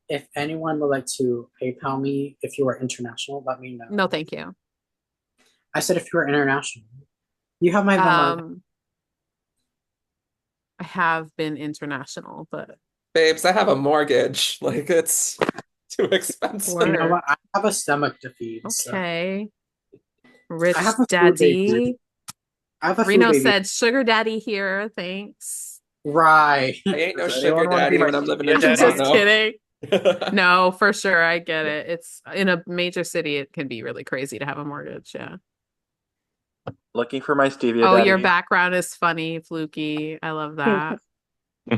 If anyone would like to PayPal me, if you are international, let me know. No, thank you. I said if you are international. You have my Venmo. I have been international, but Babes, I have a mortgage. Like it's too expensive. You know what? I have a stomach to feed. okay. So. Rich I have a food daddy. baby. I have a Reno food baby. said, "Sugar daddy here, thanks." Right. I ain't no Does sugar anyone wanna be daddy my when I'm living in sugar I'm daddy? just Toronto. kidding. No, for sure, I get it. It's in a major city, it can be really crazy to have a mortgage. Yeah. Looking for my stevia Oh, daddy. your background is funny, Fluky. I love that.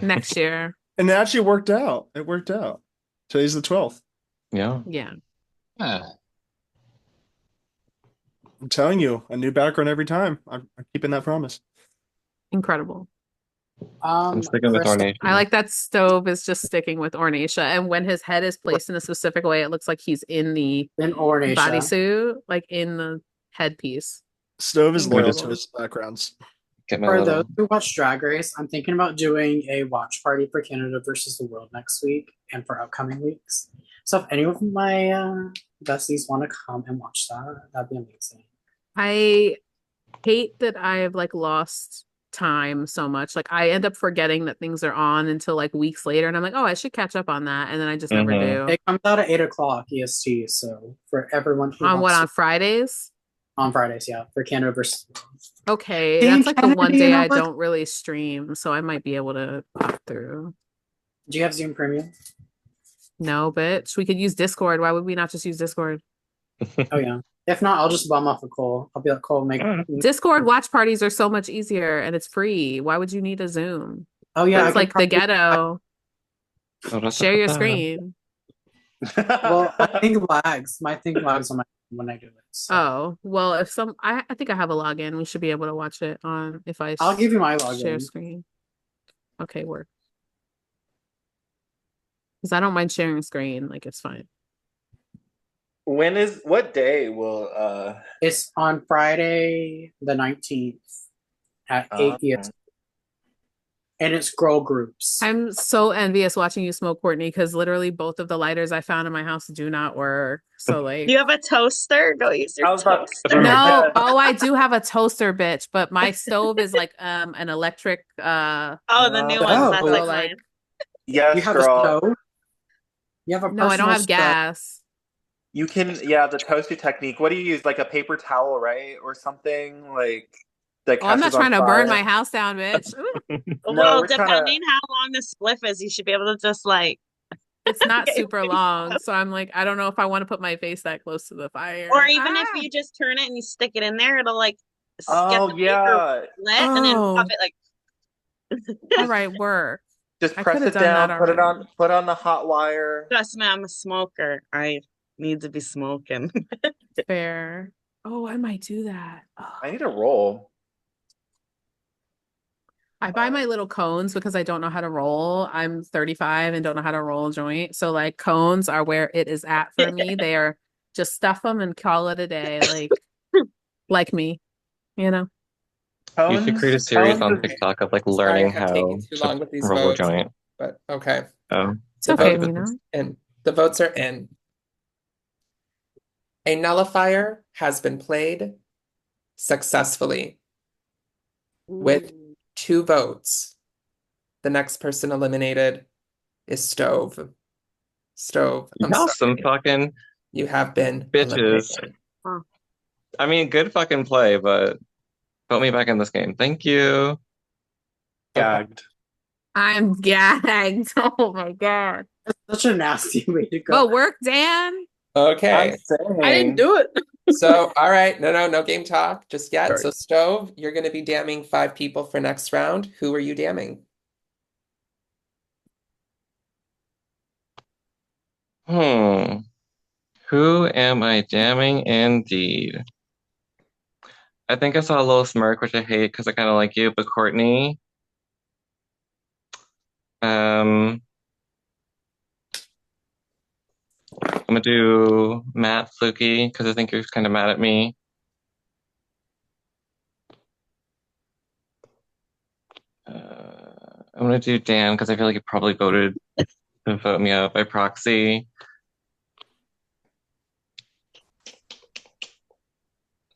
Next year. And it actually worked out. It worked out. Today's the 12th. Yeah. Yeah. I'm telling you, a new background every time. I'm keeping that promise. Incredible. I'm sticking with Ornation. I like that Stove is just sticking with Ornacia. And when his head is placed in a specific way, it looks like he's in the Ornacia bodysuit, like in the headpiece. Stove is loyal Incredible. to his backgrounds. Get For those who watch Drag Race, I'm thinking about doing a watch party for Canada versus the world next week and for upcoming weeks. So if any of my besties want to come and watch that, that'd be amazing. I hate that I've like lost time so much. Like I end up forgetting that things are on until like weeks later, and I'm like, oh, I should catch up on that, and then I just never do. It comes out at 8:00 EST. So for everyone who On what, wants on Fridays? On Fridays, yeah, for Canada versus the world. Okay, Team that's like the Kennedy, one day you know I what? don't really stream, so I might be able to pop through. Do you have Zoom Premium? No, bitch. We could use Discord. Why would we not just use Discord? Oh yeah. If not, I'll just bum off of Cole. I'll be like, Cole, make Discord watch parties are so much easier and it's free. Why would you need a Zoom? Oh yeah, It's I like could the ghetto. Share your screen. Well, I think lags. My thing lags on my when I do it. So. Oh, well, if I think I have a login. We should be able to watch it on if I I'll give you my share login. screen. Okay, work. Because I don't mind sharing screen, like it's fine. what day will It's on Friday the 19th at 8 p.m. And it's girl groups. I'm so envious watching you smoke, Courtney, because literally both of the lighters I found in my house do not work. So like, You have a toaster? Go use your toaster. no, oh, I do have a toaster, bitch, but my stove is like an electric Oh, the new ones. That's so like like mine. Yes, You have girl. a stove? You have a no, I don't personal have stove? gas. You can, yeah, the toaster technique. What do you use? Like a paper towel, right? Or something like that Oh, I'm not catches on trying to burn my fire? house down, bitch. No, Well, we're trying to. depending how long the spliff is, you should be able to just like It's not get your super face long, up. so I'm like, I don't know if I want to put my face that close to the Or fire. even if Ah! you just turn it and you stick it in there, it'll like get Oh the paper yeah. lit and then pop Oh, it like all right, work. Just I could press have it done that down, already. put on the hot wire. trust me, I'm a smoker. I need to be smoking. Fair. Oh, I might do that. I need a roll. I buy my little cones because I don't know how to roll. I'm 35 and don't know how to roll a joint. So like cones are where it is at for me. They are just stuff them and call it a day. Like me, you know? You should create a series on TikTok of like Sorry learning if I'm taking how too to long with these roll a votes, joint. but okay. Oh, It's The okay, vote that's you good. know? in. The votes are in. A nullifier has been played successfully with 2 votes. The next person eliminated is Stove. Stove, I'm Y'all some sorry. fucking You have been bitches. eliminated. I mean, good fucking play, but put me back in this game. Thank you. Gagged. I'm gagged. Oh my God. Such a nasty way to go. Well, work, Dan. Okay. I'm saying. I didn't do it. So, all right. No game talk just yet. Sorry. So, Stove, you're going to be damning 5 people for next round. Who are you damning? Hmm. Who am I damning indeed? I think I saw a little smirk, which I hate because I kind of like you, but Courtney. Um, I'm gonna do Matt Fluky because I think you're kind of mad at me. I'm gonna do Dan because I feel like you probably voted to vote me out by proxy.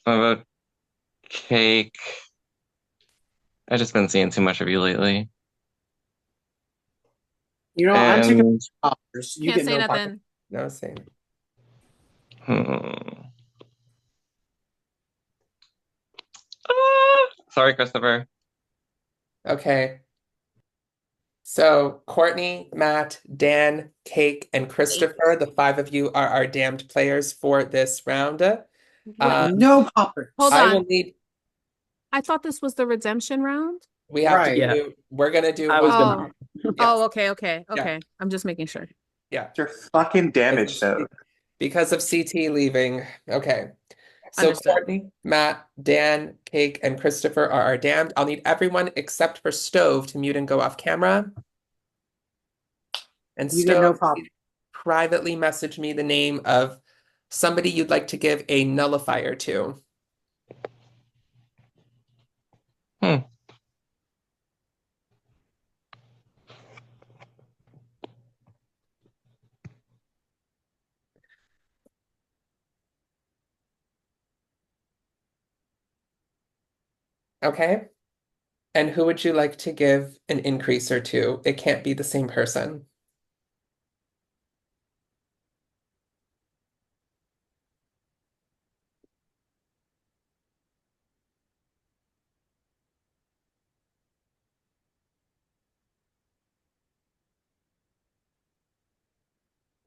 I'm gonna vote Cake. I've just been seeing too much of you lately. You know, I'm taking And poppers. You Can't get say no nothing. No, same. Sorry, Christopher. Okay. So, Courtney, Matt, Dan, Cake, and Christopher, the 5 of you are our damned players for this round. no poppers. Hold I will on. need, I thought this was the redemption round. we have to Right. Yeah. do, we're going to do I one. was gonna. Oh, Yes. okay. I'm just making sure. Yeah. Your fucking damage though. Because of CT leaving. Okay. So Understood. Courtney, Matt, Dan, Cake, and Christopher are our damned. I'll need everyone except for Stove to mute and go off camera. And You get no Stove, poppers. privately message me the name of somebody you'd like to give a nullifier to. Okay. And who would you like to give an increaser to? It can't be the same person.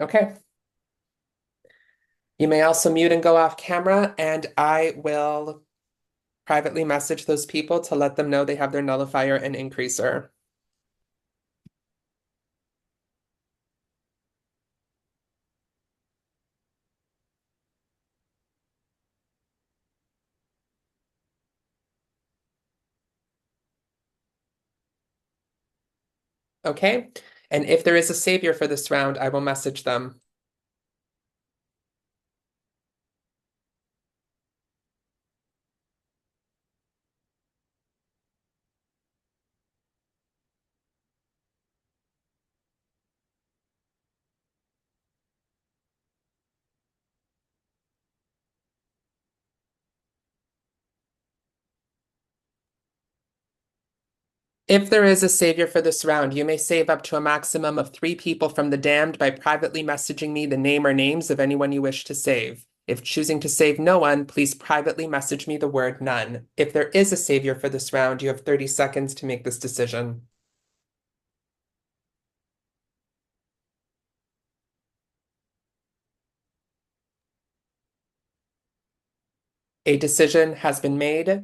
Okay. You may also mute and go off camera, and I will privately message those people to let them know they have their nullifier and increaser. Okay. And if there is a savior for this round, I will message them. If there is a savior for this round, you may save up to a maximum of 3 people from the damned by privately messaging me the name or names of anyone you wish to save. If choosing to save no one, please privately message me the word none. If there is a savior for this round, you have 30 seconds to make this decision. A decision has been made.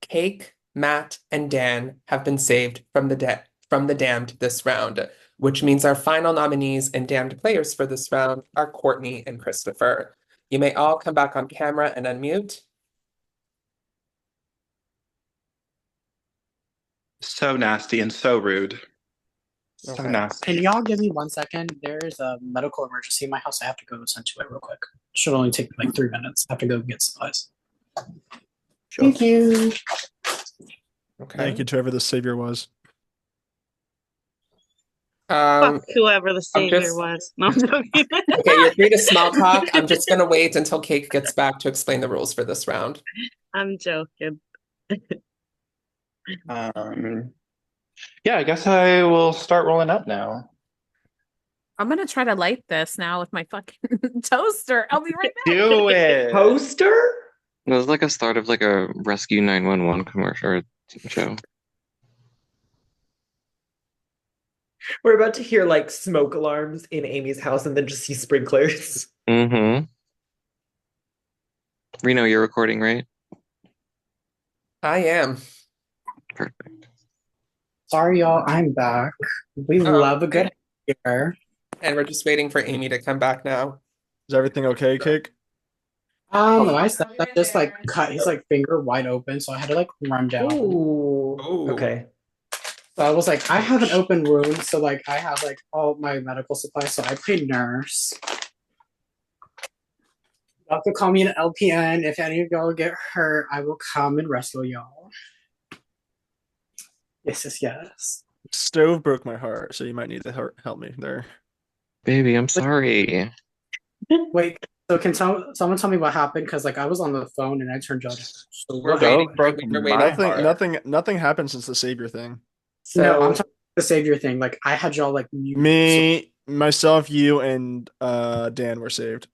Cake, Matt, and Dan have been saved from the damned this round, which means our final nominees and damned players for this round are Courtney and Christopher. You may all come back on camera and unmute. So nasty and so rude. So Okay. nasty. Can y'all give me 1 second? There's a medical emergency in my house. I have to go attend to it real quick. Should only take like 3 minutes. I have to go get supplies. Sure. Thank you. Okay. Thank you to whoever the savior was. Fuck whoever the savior just- was. No, I'm joking. Okay, you're free to small talk. I'm just gonna wait until Cake gets back to explain the rules for this round. I'm joking. Yeah, I guess I will start rolling up now. I'm gonna try to light this now with my fucking toaster. I'll be right back. Do it. Poster? It was like a start of like a Rescue 911 commercial or show. We're about to hear like smoke alarms in Amy's house and then just see sprinklers. Mm-hmm. Reno, you're recording, right? I am. Perfect. Sorry, y'all. I'm back. We love a good hair. And we're just waiting for Amy to come back now. Is everything okay, Cake? My stepdad just like cut his like finger wide open, so I had to like run down. Ooh. Okay. So I was like, I have an open wound, so like I have like all my medical supplies, so I played nurse. Y'all could call me an LPN. If any of y'all get hurt, I will come and rescue y'all. Yes. Stove broke my heart, so you might need to help me there. Baby, I'm sorry. Wait, so can someone tell me what happened? Because like I was on the phone and I turned y'all. So We're waiting. Nothing happened since the savior thing. No, I'm talking about the savior thing. Like I had y'all like mute. Me, myself, you, and Dan were saved.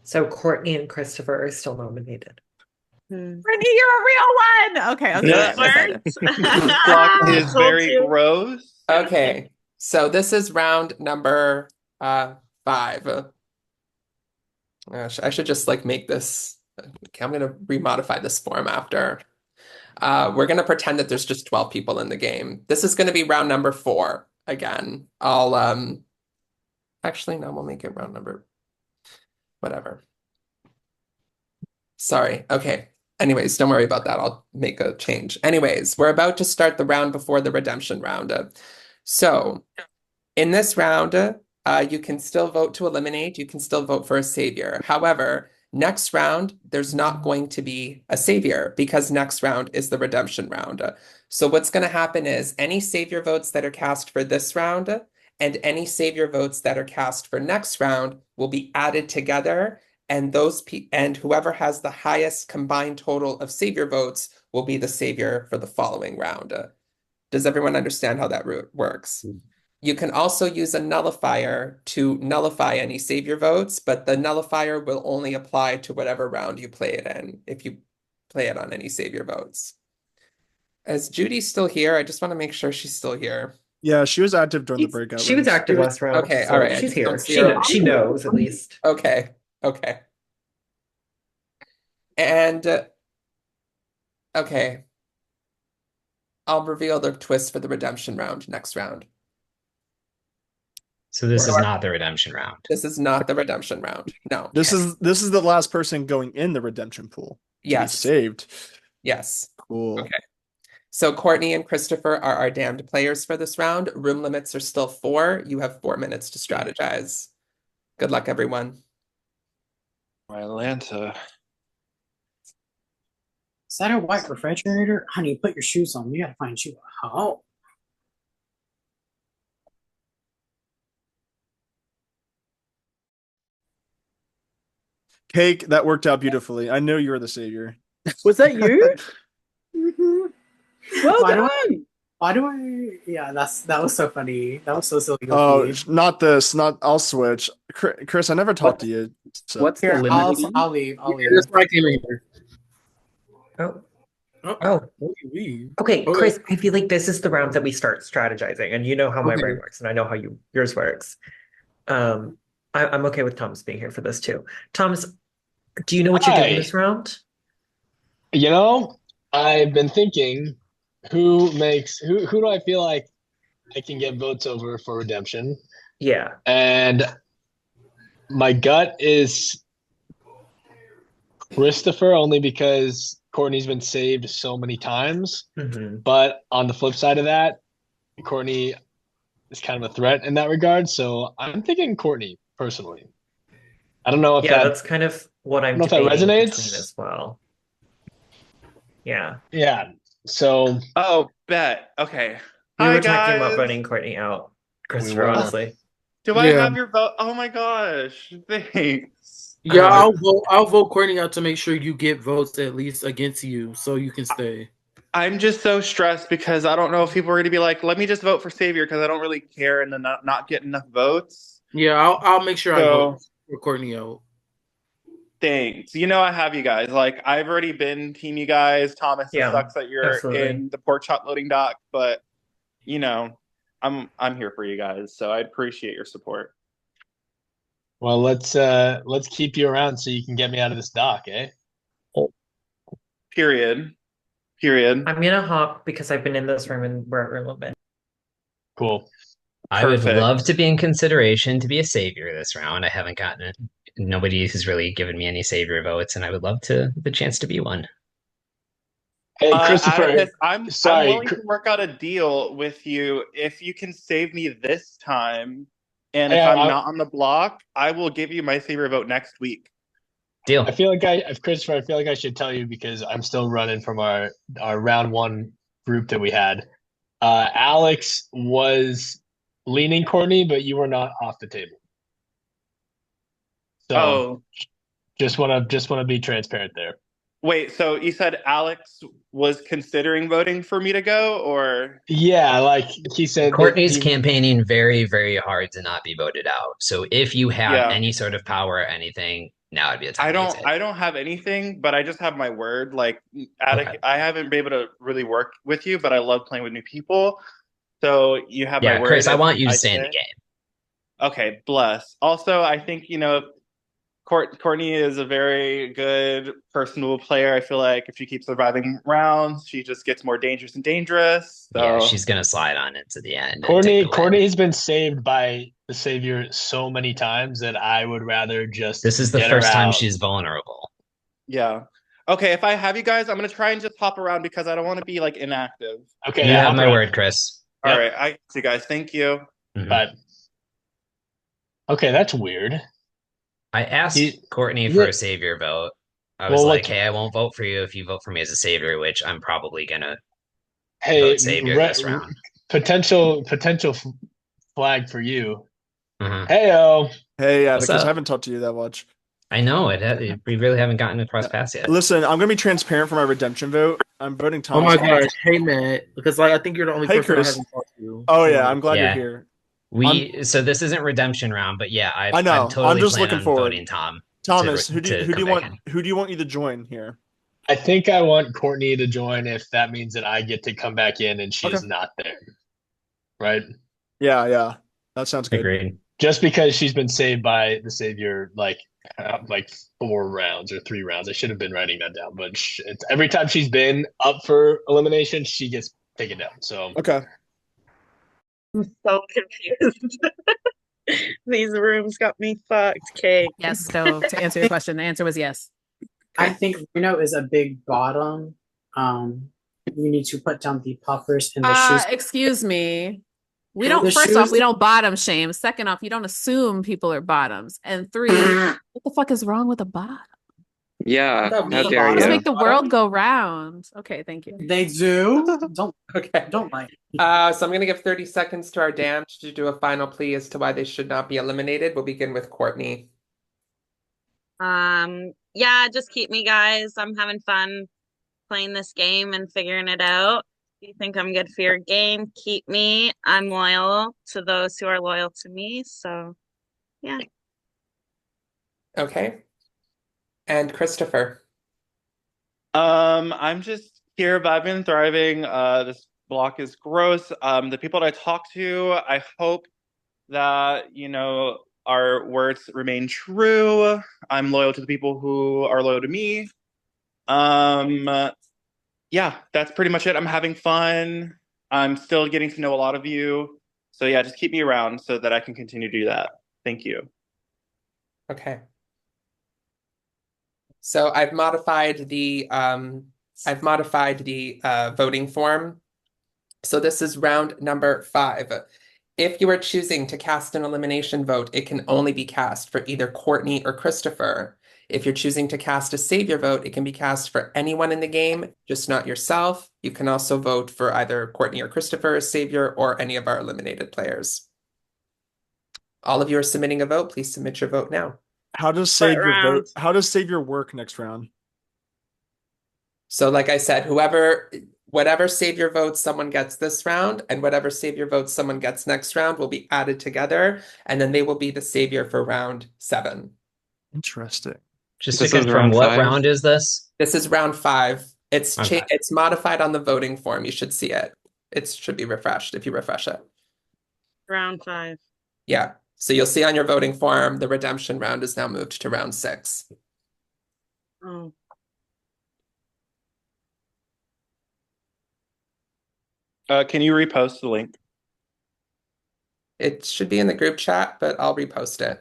So Courtney and Christopher are still nominated. Brittany, you're a real one. Okay. This clock is very gross. Okay, so this is round number 5. I should just like make this. Okay, I'm gonna remodify this form after. We're gonna pretend that there's just 12 people in the game. This is gonna be round number 4 again. I'll actually no, we'll make it round number whatever. Sorry. Okay. Anyways, don't worry about that. I'll make a change. Anyways, we're about to start the round before the redemption round. So in this round, you can still vote to eliminate. You can still vote for a savior. However, next round, there's not going to be a savior because next round is the redemption round. So what's going to happen is any savior votes that are cast for this round and any savior votes that are cast for next round will be added together, and whoever has the highest combined total of savior votes will be the savior for the following round. Does everyone understand how that works? You can also use a nullifier to nullify any savior votes, but the nullifier will only apply to whatever round you play it in, if you play it on any savior votes. Is Judy still here? I just want to make sure she's still here. Yeah, she was active during the breakout She was rooms. active last round. Okay, so all right. She's here. She knows at least. Okay. And okay. I'll reveal the twist for the redemption round next round. So this is not the redemption round. This is not the redemption round. No. This is the last person going in the redemption pool. To be saved. Yes. Cool. Okay. So Courtney and Christopher are our damned players for this round. Room limits are still 4. You have 4 minutes to strategize. Good luck, everyone. Atlanta. Is that a white refrigerator? Honey, put your shoes on. You gotta find you a home. Cake, that worked out beautifully. I know you were the savior. Was that you? Well Why done. Why do I? Yeah, that was so funny. That was so silly, Oh, Goofy. not this. Not. I'll switch. Chris, I never talked to you. So What's the Here, limit? I'll leave. I'll Yeah, leave. that's why I came in here. Oh, Oh, oh. what do you leave? Okay, Okay. Chris, I feel like this is the round that we start strategizing, and you know how my brain Okay. works, and I know how yours works. Um, I'm okay with Thomas being here for this too. Thomas, do you know what you're doing Hi. this round? You know, I've been thinking who do I feel like I can get votes over for redemption? Yeah. And my gut is Christopher only because Courtney's been saved so many times. But on the flip side of that, Courtney is kind of a threat in that regard. So I'm thinking Courtney personally. I don't know if Yeah, that's kind of what I I'm don't know if that debating between resonates. as well. Yeah. Yeah. So Oh, bet. Okay. We Hi were talking about guys. voting Courtney out, we Christopher, were. honestly. Do I Yeah. have your vote? Oh my gosh. Thanks. Yeah, Um, I'll vote Courtney out to make sure you get votes at least against you so you can stay. I'm just so stressed because I don't know if people are going to be like, let me just vote for Savior because I don't really care and then not get enough votes. Yeah, I'll make sure I So vote for Courtney out. thanks. You know I have you guys. Like I've already been team you guys. Thomas, it yeah, sucks that you're absolutely. in the pork chop loading dock, but you know, I'm here for you guys. So I appreciate your support. Well, let's keep you around so you can get me out of this dock, eh? Period. I'm gonna hop because I've been in this room and we're a little bit. Cool. I would love Perfect. to be in consideration to be a savior this round. I haven't gotten it. Nobody has really given me any savior votes, and I would love to the chance to be one. Hey, Christopher. Atticus, I'm Sorry. willing to work out a deal with you if you can save me this time, and Hey, if I'm not on the block, I will give you my Savior vote next week. Deal. I feel like Christopher, I feel like I should tell you because I'm still running from our round one group that we had. Alex was leaning Courtney, but you were not off the table. So Oh, just wanna be transparent there. wait, so you said Alex was considering voting for me to go, or Yeah, like he said that Courtney's he. campaigning very, very hard to not be voted out. So if you have yeah. any sort of power or anything, now would be the time to use it. I don't have anything, but I just have my word. Like Okay. I haven't been able to really work with you, but I love playing with new people. So you have my Yeah, word Chris, I if want you to I stay in the say. game. Okay, bless. Also, I think, Courtney is a very good personable player. I feel like if she keeps surviving rounds, she just gets more dangerous and dangerous. Yeah, So she's gonna slide on into the end and take Courtney the win. has been saved by the Savior so many times that I would rather just This is the get her first time out. she's vulnerable. yeah. Okay, if I have you guys, I'm gonna try and just hop around because I don't want to be like inactive. Okay, You yeah, have hop my around. word, Chris. All Yep. right, I see you guys. Thank you. Mhm. But okay, that's weird. I asked Courtney for Yeah. a savior vote. I was Well, like, what? hey, I won't vote for you if you vote for me as a savior, which I'm probably gonna Hey, vote savior this round. potential flag for you. Mhm. Heyo. Hey, What's Atticus, I up? haven't talked to you that much. I know we really haven't gotten across paths yet. Listen, I'm gonna be transparent for my redemption vote. I'm voting Oh Thomas my off. gosh, hey Matt, because like I think you're the only Hey, person I Chris. haven't talked to. Oh So, yeah, like, I'm glad you're Yeah. here. So this isn't redemption round, but yeah, I I'm know. I'm totally just planning looking on forward. voting Tom Thomas, to come back in. who do you want you to join here? I think I want Courtney to join if that means that I get to come back in and she's Okay. not there. Right? Yeah. That sounds good. Agreed. Just because she's been saved by the Savior like 4 rounds or 3 rounds. I should have been writing that down, but every time she's been up for elimination, she gets taken down. So Okay. I'm so confused. These rooms got me fucked, Kate. Yes, so to answer your question, the answer was yes. I think Reno is a big bottom. We need to put down the puffers and the shoes. Excuse me. We The don't, first off, shoes- we don't bottom shame. Second off, you don't assume people are bottoms. And three, what the fuck is wrong with a bottom? Yeah, That how mean dare Let's you? make the world go round. Okay, thank you. They do. Okay. Don't like. So I'm gonna give 30 seconds to our damned to do a final plea as to why they should not be eliminated. We'll begin with Courtney. Yeah, just keep me, guys. I'm having fun playing this game and figuring it out. You think I'm good for your game? Keep me. I'm loyal to those who are loyal to me. So, yeah. Okay. And Christopher. I'm just here vibing and thriving. This block is gross. The people that I talk to, I hope that, our words remain true. I'm loyal to the people who are loyal to me. Yeah, that's pretty much it. I'm having fun. I'm still getting to know a lot of you. So yeah, just keep me around so that I can continue to do that. Thank you. Okay. So I've modified the voting form. So this is round number 5. If you are choosing to cast an elimination vote, it can only be cast for either Courtney or Christopher. If you're choosing to cast a savior vote, it can be cast for anyone in the game, just not yourself. You can also vote for either Courtney or Christopher as savior or any of our eliminated players. All of you are submitting a vote. Please submit your vote now. How does What Savior round? vote? How does Savior work next round? So like I said, whatever savior votes someone gets this round and whatever savior votes someone gets next round will be added together, and then they will be the savior for round 7. Interesting. Just to This is confirm, round what 5. round is this? This is round 5. Okay. It's modified on the voting form. You should see it. It should be refreshed if you refresh it. Round 5. Yeah. So you'll see on your voting form the redemption round is now moved to round 6. Oh. Can you repost the link? It should be in the group chat, but I'll repost it.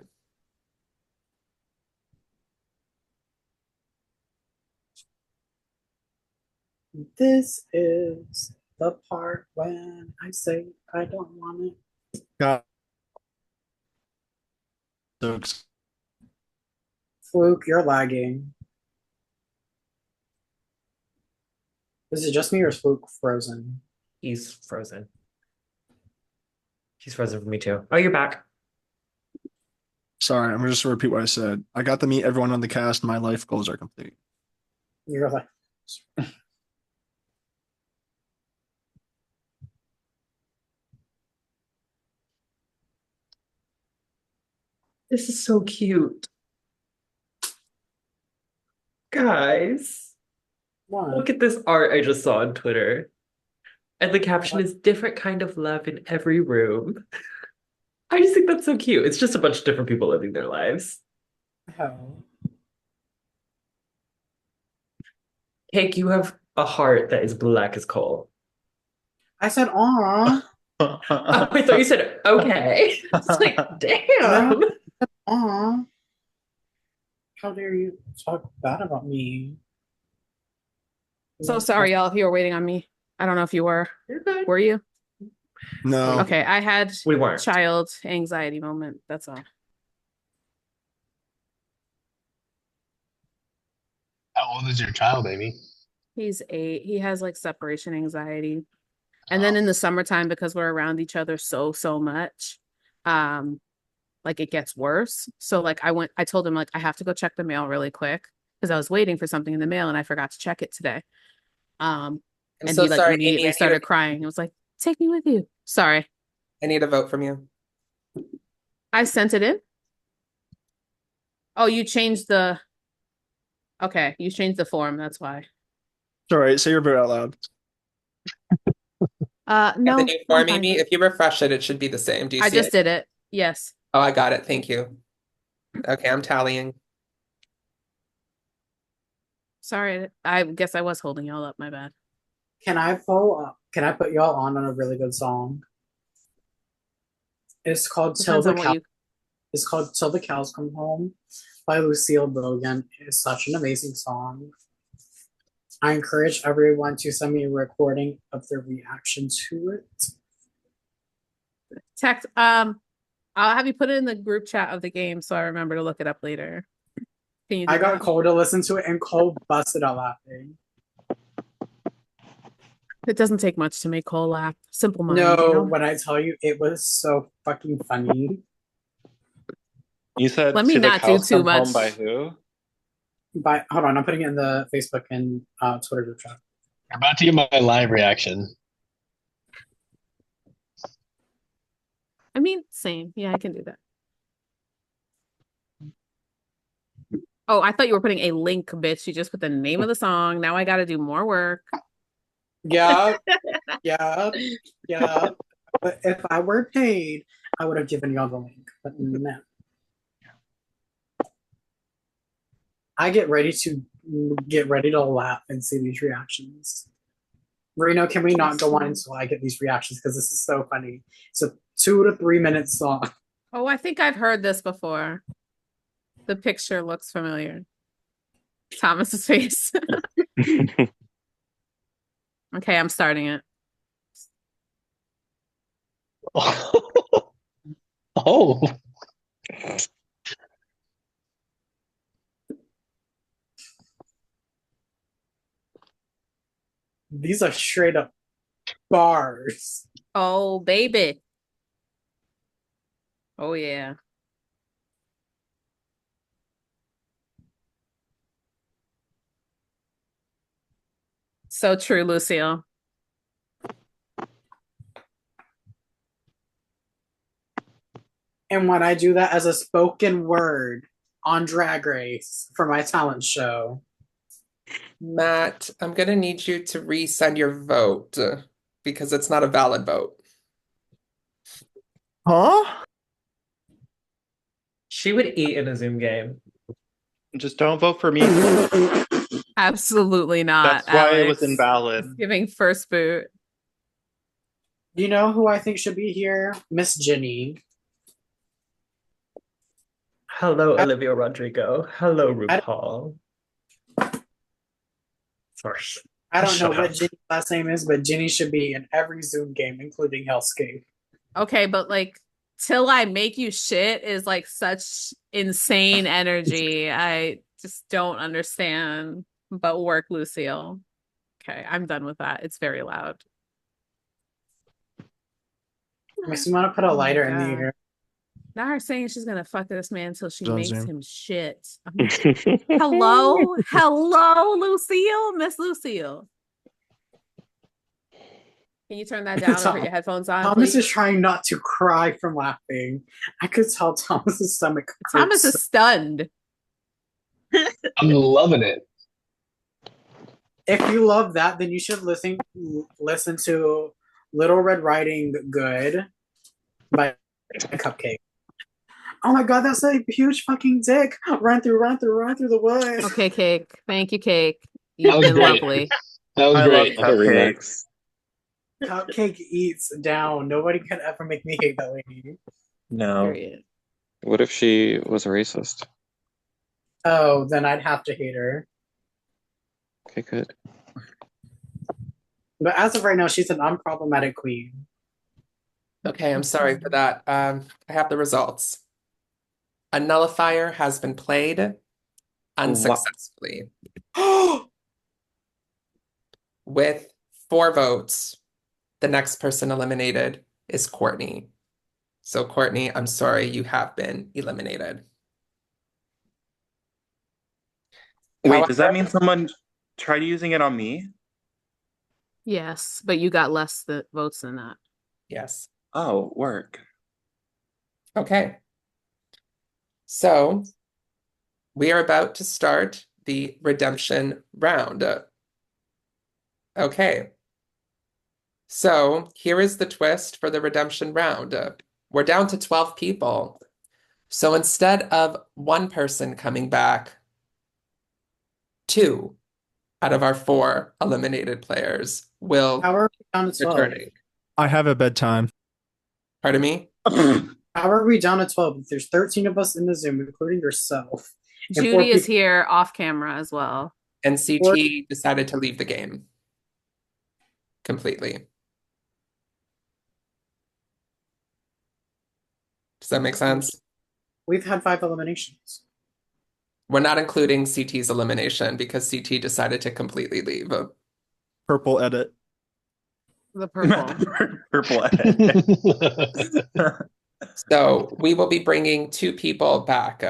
This is the part when I say I don't want it. Got Fluke, you're lagging. Is it just me or is Fluke frozen? He's frozen. He's frozen for me too. Oh, you're back. Sorry, I'm just gonna repeat what I said. I got to meet everyone on the cast. My life goals are complete. You're like, This is so cute. Guys, what? look at this art I just saw on Twitter. And the caption is different kind of love in every room. I just think that's so cute. It's just a bunch of different people living their lives. Oh. Cake, you have a heart that is black as coal. I said, aw. Oh, I thought you said okay. It's like, damn. Aw. How dare you talk bad about me? So sorry, y'all, if you were waiting on me. I don't know if you were. You're good. Were you? No. Okay, I had We weren't. child anxiety moment. That's all. How old is your child, Amy? He's 8. He has like separation anxiety. And then in the summertime, because we're around each other so much, like it gets worse. So like I told him like I have to go check the mail really quick because I was waiting for something in the mail and I forgot to check it today. I'm And so he like sorry, immediately Amy. started crying. It was like, take me with you. Sorry. I need a vote from you. I sent it in. Oh, you changed the okay, you changed the form, that's why. It's all right. Say your vote out loud. No, The new I'm form, fine. Amy, if you refresh it, it should be the same. Do you I see just it? did it. Yes. Oh, I got it. Thank you. Okay, I'm tallying. Sorry, I guess I was holding y'all up. My bad. Can I follow up? Can I put y'all on a really good song? It's called Depends on what you. It's called Till the Cows Come Home by Lucille Bogan. It's such an amazing song. I encourage everyone to send me a recording of their reaction to it. Text. I'll have you put it in the group chat of the game so I remember to look it up later. Can you do I got that? Cole to listen to it, and Cole busted out laughing. It doesn't take much to make Cole laugh. Simple mind, No, you know? when I tell you, it was so fucking funny. You said Let me "To the not do Cows too Come much. Home" by who? Hold on, I'm putting it in the Facebook and Twitter group chat. I'm about to give my live reaction. I mean, same. Yeah, I can do that. Oh, I thought you were putting a link, bitch. You just put the name of the song. Now I got to do more work. Yeah, yeah, yeah. But if I were paid, I would have given y'all the link. But no. I get ready to laugh and see these reactions. Reno, can we not go on until I get these reactions because this is so funny. It's a 2 to 3 minute song. Oh, I think I've heard this before. The picture looks familiar. Thomas's face. Okay, I'm starting it. Oh. These are straight up bars. Oh, baby. Oh, yeah. So true, Lucille. And when I do that as a spoken word on Drag Race for my talent show. Matt, I'm gonna need you to resend your vote because it's not a valid vote. Huh? She would eat in a Zoom game. Just don't vote for me. Absolutely not, That's why it Alex. was invalid. It's giving first boot. You know who I think should be here? Miss Jenny. Hello, Olivia Rodrigo. Hello, RuPaul. Sorry. I don't know Shut what up. Jenny's last name is, but Jenny should be in every Zoom game, including Hellscape. Okay, but like, till I make you shit is like such insane energy. I just don't understand. But work, Lucille. Okay, I'm done with that. It's very loud. Makes me want to put a Oh my lighter in the God. air. Now her saying she's gonna fuck this man until she On makes Zoom. him shit. Hello? Hello, Lucille? Miss Lucille. Can you turn that down or put your headphones on, Thomas please? is trying not to cry from laughing. I could tell Thomas's stomach hurts. Thomas is stunned. I'm loving it. If you love that, then you should listen to Little Red Riding Good by Cupcake. Oh my god, that's a huge fucking dick. Run through the woods. Okay, Cake. Thank you, Cake. You've was been great. lovely. That was I great. love cupcakes. Cupcake eats down. Nobody can ever make me hate that lady. No. Period. What if she was a racist? Oh, then I'd have to hate her. Okay, good. But as of right now, she's an unproblematic queen. Okay, I'm sorry for that. I have the results. A nullifier has been played unsuccessfully. With 4 votes, the next person eliminated is Courtney. So, Courtney, I'm sorry, you have been eliminated. Wait, does that mean someone tried using it on me? Yes, but you got less votes than that. Yes. Oh, work. Okay. So, we are about to start the redemption round. Okay. So, here is the twist for the redemption round. We're down to 12 people. So, instead of one person coming back, 2 out of our 4 eliminated players will How are we down to 12? returning. I have a bedtime. Pardon me? How are we down to 12? There's 13 of us in the Zoom, including yourself. And 4 Judy is people. here off camera as well. And CT decided to leave the game completely. Does that make sense? We've had 5 eliminations. We're not including CT's elimination because CT decided to completely leave. Purple edit. The purple. Purple edit. So we will be bringing 2 people back.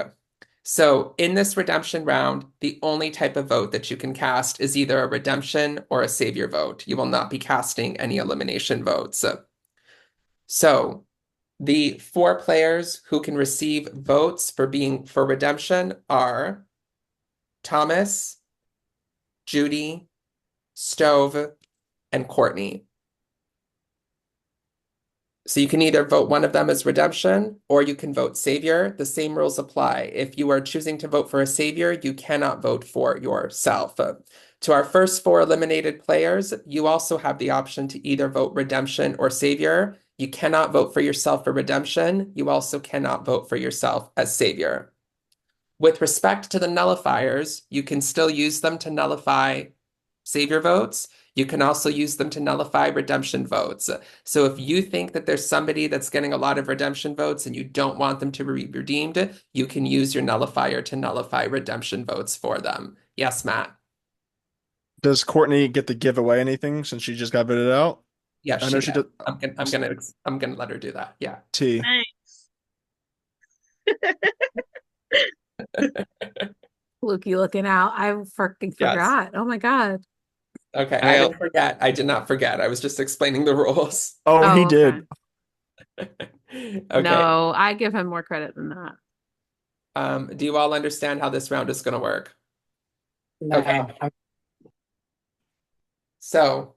So in this redemption round, the only type of vote that you can cast is either a redemption or a savior vote. You will not be casting any elimination votes. So The 4 players who can receive votes for redemption are Thomas, Judy, Stove, and Courtney. So you can either vote one of them as redemption or you can vote savior. The same rules apply. If you are choosing to vote for a savior, you cannot vote for yourself. To our first 4 eliminated players, you also have the option to either vote redemption or savior. You cannot vote for yourself for redemption. You also cannot vote for yourself as savior. With respect to the nullifiers, you can still use them to nullify savior votes. You can also use them to nullify redemption votes. So if you think that there's somebody that's getting a lot of redemption votes and you don't want them to be redeemed, you can use your nullifier to nullify redemption votes for them. Yes, Matt. Does Courtney get to give away anything since she just got voted out? Yes, I know she she does. does. I'm gonna let her do that. Yeah. T. Lukey looking out. I freaking Yes. forgot. Oh my God. Okay, I didn't forget. I did not forget. I was just explaining the rules. Oh, he did. Okay. No, I give him more credit than that. Do you all understand how this round is going to work? No. Okay. So,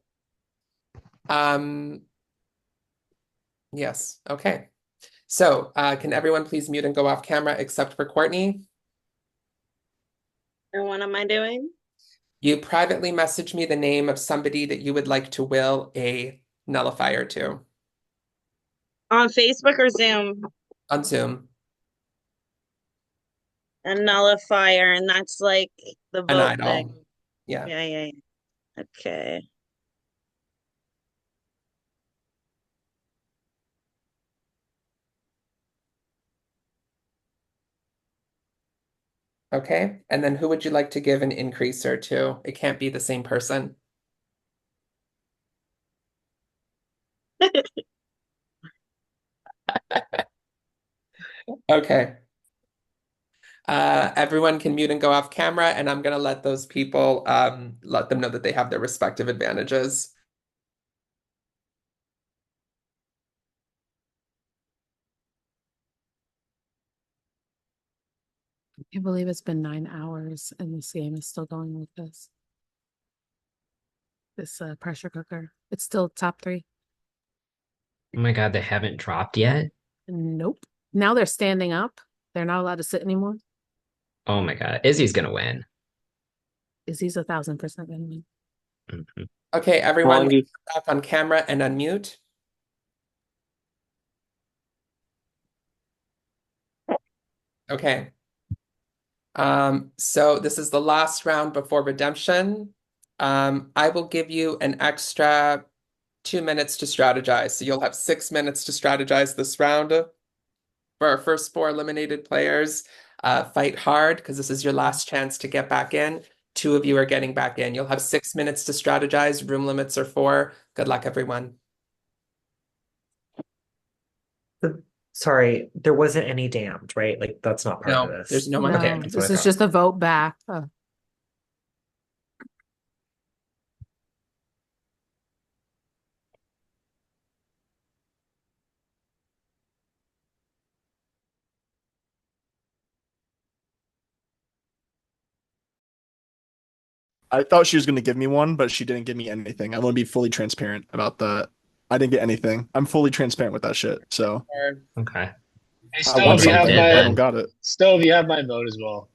yes. Okay. So, can everyone please mute and go off camera except for Courtney? And what am I doing? You privately message me the name of somebody that you would like to will a nullifier to. On Facebook or Zoom? On Zoom. A nullifier, and that's like the An vote idol. thing. Yeah. Yeah. Okay. Okay. And then who would you like to give an increaser to? It can't be the same person. Okay. Everyone can mute and go off camera, and I'm gonna let those people let them know that they have their respective advantages. I can't believe it's been 9 hours and this game is still going like this. This pressure cooker. It's still top 3. Oh my God, they haven't dropped yet? Nope. Now they're standing up. They're not allowed to sit anymore. Oh my God, Izzy's gonna win. Izzy's 1,000% gonna win. Mhm. Okay, everyone, back on camera and unmute. Okay. So this is the last round before redemption. I will give you an extra 2 minutes to strategize. So you'll have 6 minutes to strategize this round. For our first 4 eliminated players, fight hard because this is your last chance to get back in. 2 of you are getting back in. You'll have 6 minutes to strategize. Room limits are 4. Good luck, everyone. Sorry, there wasn't any damned, right? Like that's not part of No, this. there's no one No, damned. That's what I this is thought. just a vote back. I thought she was going to give me one, but she didn't give me anything. I want to be fully transparent about that. I didn't get anything. I'm fully transparent with that shit. So Okay. Hey, I Stove, want you have something. my I don't got it. Stove, you have my vote as well.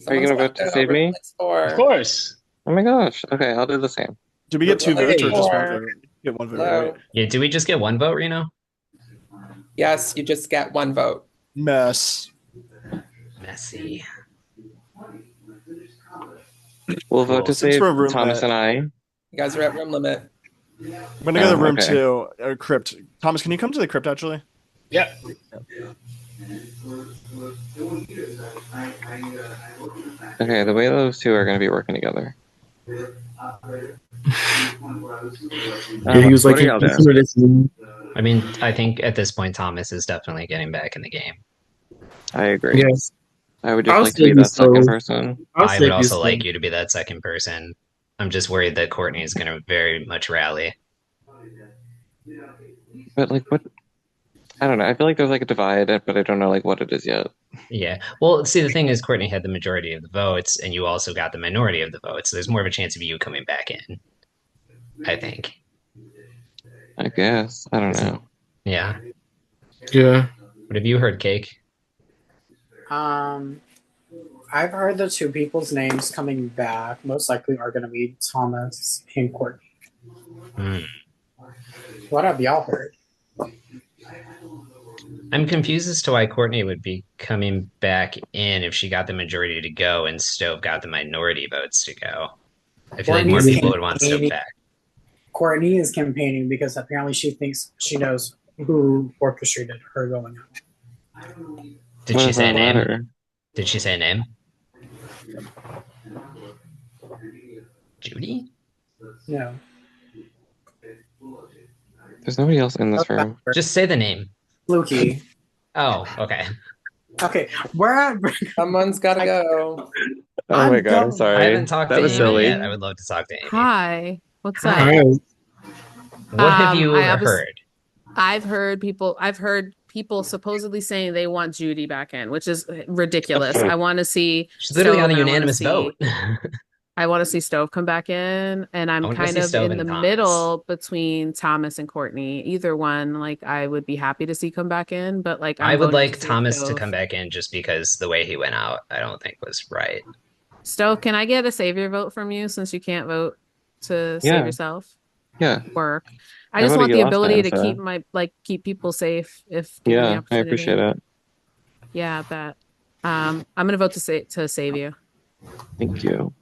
Are you gonna vote to save me? Of course. Oh my gosh. Okay, I'll do the same. Do we get 2 votes or just 1 Four. vote? Get 1 vote, Hello. right? Yeah, do we just get 1 vote, Reno? Yes, you just get 1 vote. Mess. Messy. We'll vote to Since save we're a room Thomas and I. You guys are at room limit. I'm gonna go to room okay. 2 or crypt. Thomas, can you come to the crypt actually? Yeah. Okay, the way those 2 are gonna be working together. Yeah, he was what like, are y'all doing? I mean, I think at this point, Thomas is definitely getting back in the game. I agree. Yes. I would just I'll like to be save you, that second Stove. person. I would also like you to be that second person. I'm just worried that Courtney is going to very much rally. But like, what? I don't know. I feel like there's like a divide, but I don't know like what it is yet. Yeah. Well, see, the thing is, Courtney had the majority of the votes, and you also got the minority of the votes. So there's more of a chance of you coming back in, I think. I guess. I don't know. Yeah. Yeah. What have you heard, Cake? I've heard the two people's names coming back most likely are going to be Thomas and Courtney. Hmm. What have y'all heard? I'm confused as to why Courtney would be coming back in if she got the majority to go and Stove got the minority votes to go. I feel like more Courtney's people would want Stove campaigning. back. Courtney is campaigning because apparently she thinks she knows who orchestrated her going out. Did What she if say I a let name? her? Did she say a name? Judy? No. There's nobody else in this room. Just say the name. Fluky. Oh, okay. Okay, we're at. Someone's got to go. Oh my God, I'm done. sorry. I haven't talked That to was Amy silly. yet. I would love to talk to Amy. Hi, what's Hi. up? What have you I obviously heard? I've heard people supposedly saying they want Judy back in, which is ridiculous. I want to see She's literally Stove on a and unanimous vote. I want to see Stove come back in, and I I'm want to kind see of Stove in the and Thomas. middle between Thomas and Courtney. Either one, like I would be happy to see come back in, but like I I'm would voting like to see Thomas to Stove. come back in just because the way he went out, I don't think was right. Stove, can I get a savior vote from you since you can't vote to save Yeah. yourself? Yeah. Work. I I just voted want you the last ability time, to so keep people safe if given the yeah, I appreciate opportunity. it. Yeah, I bet. I'm gonna vote to save you. Thank you.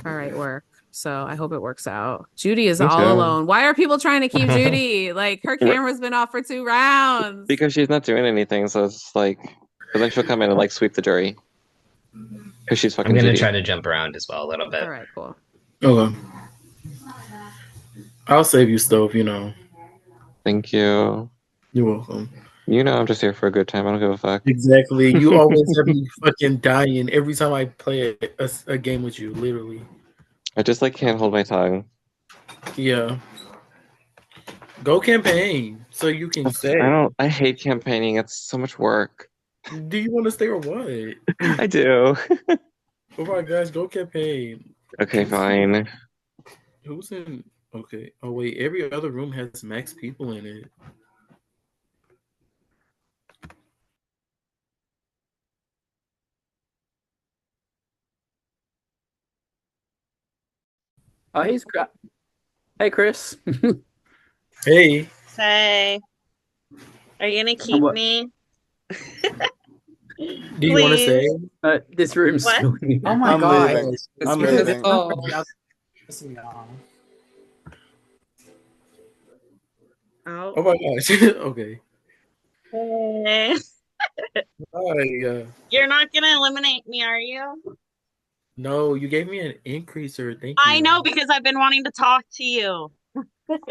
All right, work. So I hope it works out. Judy is Me all too. alone. Why are people trying to keep Judy? Like her camera's been off for 2 rounds. Because she's not doing anything, so it's like, but then she'll come in and like sweep the jury. Because she's I'm fucking gonna Judy. try to jump around as well a little bit. All right, cool. Okay. I'll save you, Stove, you know. Thank you. You're welcome. You know I'm just here for a good time. I don't give a fuck. Exactly. You always have me fucking dying every time I play a game with you, literally. I just like can't hold my tongue. Yeah. Go campaign so you can say. I hate campaigning. It's so much work. Do you want to stay or what? I do. Oh my gosh, go campaign. Okay, fine. Who's in? Okay. Oh wait, every other room has max people in it. Oh, he's great. Hey, Chris. Hey. Say, are you gonna keep what? me? Do you want to say? This room's What? filling. Oh my I'm god. leaving. This I'm room is leaving. full. Pissing me off. Oh. Oh my gosh. Okay. Hey. Hi. You're not gonna eliminate me, are you? No, you gave me an increaser. Thank I you. know because I've been wanting to talk to you.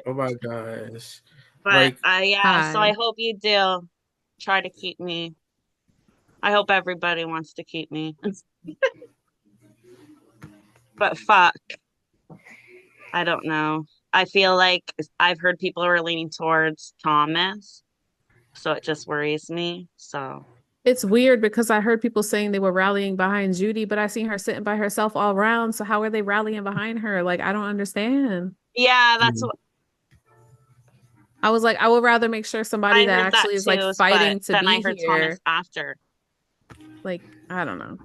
Oh my gosh. But Like, yeah, so Hi. I hope you do try to keep me. I hope everybody wants to keep me. But fuck. I don't know. I feel like I've heard people are leaning towards Thomas, so it just worries me. So It's weird because I heard people saying they were rallying behind Judy, but I seen her sitting by herself all around. So how are they rallying behind her? Like I don't understand. yeah, that's what I was like, I would rather make sure somebody I that heard that actually is like too, but fighting to then I be heard Thomas here. after. Like, I don't know.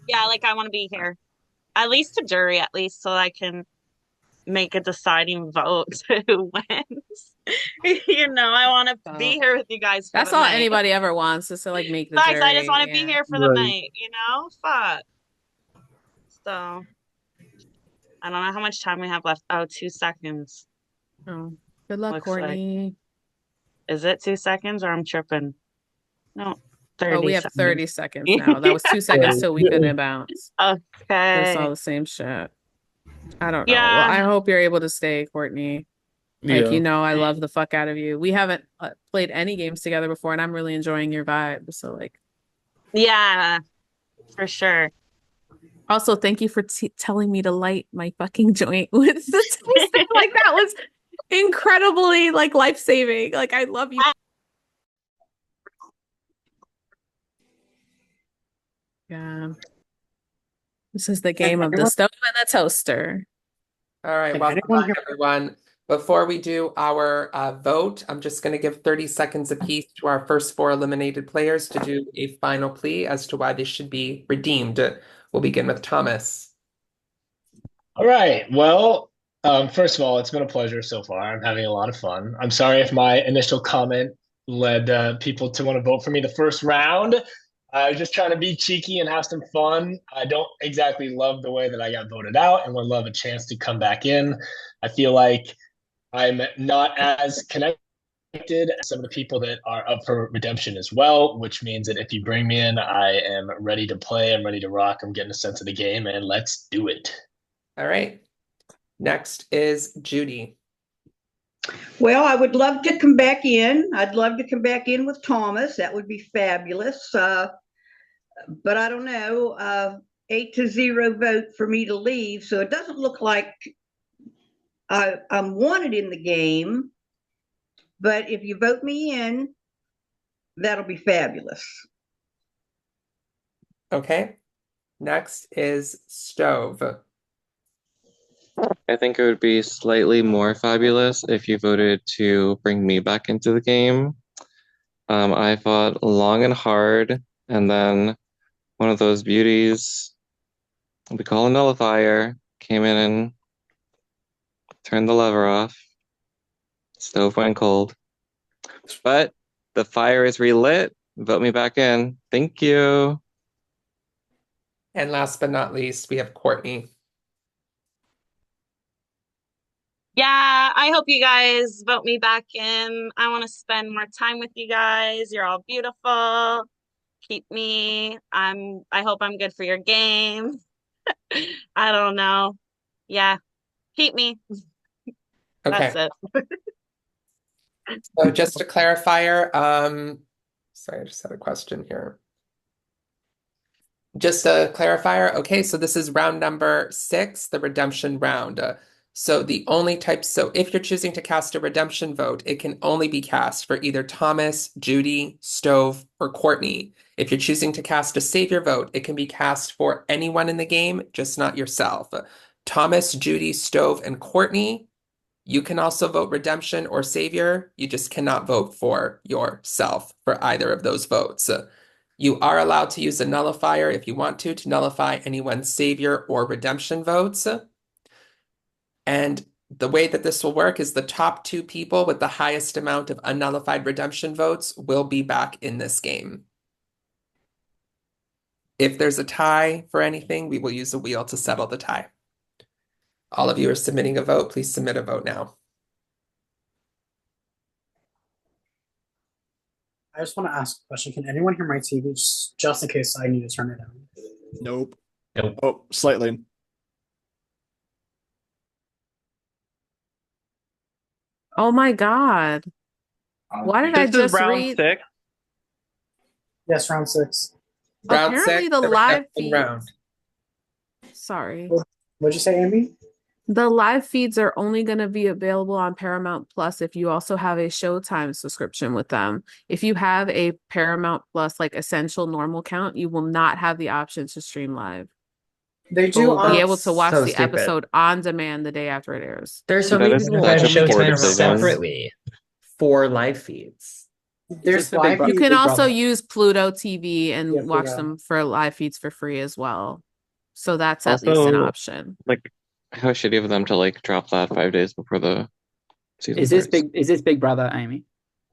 Yeah, like I want to be here. At least a jury, at least, so I can make a deciding vote to who wins. I want to be here with you guys for That's the all night. anybody ever wants is to like make the Guys, I just jury. want to be Yeah. here for the night, Fuck. So, I don't know how much time we have left. Oh, 2 seconds. Oh, good luck, Looks Courtney. Is it 2 seconds or I'm tripping? No, Oh, 30 we have seconds. 30 seconds now. That was 2 seconds till we couldn't bounce. But it's all Okay. the same shit. I don't know. Well, Yeah. I hope you're able to stay, Courtney. Like, Yeah. I love the fuck out of you. We haven't played any games together before, and I'm really enjoying your vibe. So, like, Yeah, for sure. also, thank you for telling me to light my fucking joint with the toaster. Like, that was incredibly like life-saving. Like I love you. Yeah. This is the game of the stove and the toaster. All right, Can welcome anyone back, everyone. Before we do our vote, I'm just going to give 30 seconds apiece to our first 4 eliminated players to do a final plea as to why they should be redeemed. We'll begin with Thomas. All right. Well, first of all, it's been a pleasure so far. I'm having a lot of fun. I'm sorry if my initial comment led people to want to vote for me the first round. I was just trying to be cheeky and have some fun. I don't exactly love the way that I got voted out and would love a chance to come back in. I feel like I'm not as connected as some of the people that are up for redemption as well, which means that if you bring me in, I am ready to play. I'm ready to rock. I'm getting a sense of the game, and let's do it. All right. Next is Judy. Well, I would love to come back in. I'd love to come back in with Thomas. That would be fabulous. But I don't know. 8-0 vote for me to leave. So it doesn't look like I'm wanted in the game. But if you vote me in, that'll be fabulous. Okay. Next is Stove. I think it would be slightly more fabulous if you voted to bring me back into the game. I fought long and hard, and then one of those beauties we call a nullifier came in and turned the lever off. Stove went cold. But the fire is relit. Vote me back in. Thank you. And last but not least, we have Courtney. Yeah, I hope you guys vote me back in. I want to spend more time with you guys. You're all beautiful. Keep me. I hope I'm good for your game. I don't know. Yeah. Keep me. Okay. That's it. So just a clarifier, sorry, I just had a question here. Just a clarifier. Okay, so this is round number 6, the redemption round. So the only type, so if you're choosing to cast a redemption vote, it can only be cast for either Thomas, Judy, Stove, or Courtney. If you're choosing to cast a savior vote, it can be cast for anyone in the game, just not yourself. Thomas, Judy, Stove, and Courtney. You can also vote redemption or savior. You just cannot vote for yourself for either of those votes. You are allowed to use a nullifier if you want to nullify anyone's savior or redemption votes. And the way that this will work is the top 2 people with the highest amount of unnullified redemption votes will be back in this game. If there's a tie for anything, we will use a wheel to settle the tie. All of you are submitting a vote. Please submit a vote now. I just want to ask a question. Can anyone hear my TV just in case I need to turn it down? Nope. Nope. Oh, slightly. Oh my God. Why did I This is just round read? 6. Yes, round 6. Round Apparently 6, the the live redemption feed. round. Sorry. What'd you say, Amy? The live feeds are only going to be available on Paramount Plus if you also have a Showtime subscription with them. If you have a Paramount Plus, like essential normal account, you will not have the option to stream live. They do. You'll be able That's to watch so the stupid. episode on demand the day after it airs. There's so That many is people who such have a poor Showtime decision. separately for live feeds. There's Just a big live You feeds. can Big also Brother. use Pluto TV and Yeah, watch Pluto. them for live feeds for free as well. So that's at least an Also, option. like, how shitty of them to like drop that 5 days before the season Is this starts. Big Brother, Amy?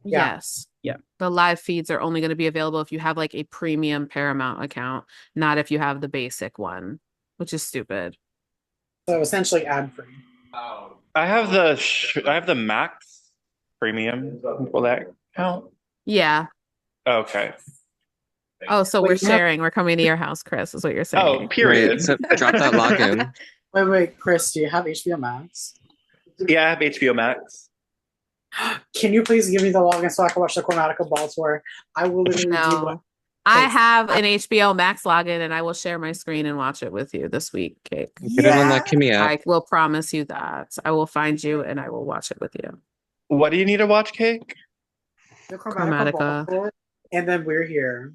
Yeah. Yes. Yeah. The live feeds are only going to be available if you have like a premium Paramount account, not if you have the basic one, which is stupid. So essentially ad free. I have the max premium. Will that count? Yeah. Okay. Oh, so we're Wait, you have- sharing. We're coming to your house, Chris, is what you're Oh, saying. Right, period. so drop that login. Wait, Chris, do you have HBO Max? Yeah, I have HBO Max. Can you please give me the login so I can watch the Chromatica Ball tour? I will literally do No. what I have an HBO Max login and I will share my screen and watch it with you this week, Cake. Get it on that Kimmy app. I will promise you that. I will find you and I will watch it with you. What do you need to watch, Cake? The Chromatica. Ball, and then We're Here.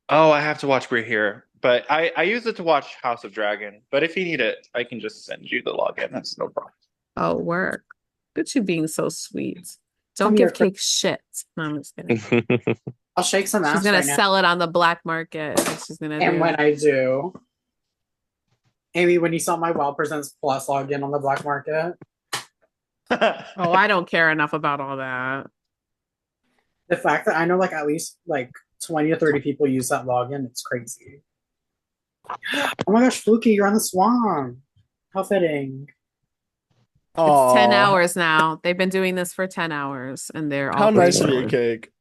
Oh, I have to watch We're Here. But I use it to watch House of Dragon. But if you need it, I can just send you the login. That's no problem. Oh, work. Look at you being so sweet. Don't Come give here, Cake shit. No, I'm just kidding. I'll shake some ass She's gonna right now. sell it on the black market. And she's gonna And do. when I do, Amy, when you saw my Wild Presents Plus login on the black market, Oh, I don't care enough about all that. the fact that I know like at least like 20 or 30 people use that login, it's crazy. Oh my gosh, Fluky, you're on the Swan. How fitting. It's 10 Aw, hours now. They've been doing this for 10 hours and they're how all nice of pretty you, good. Cake.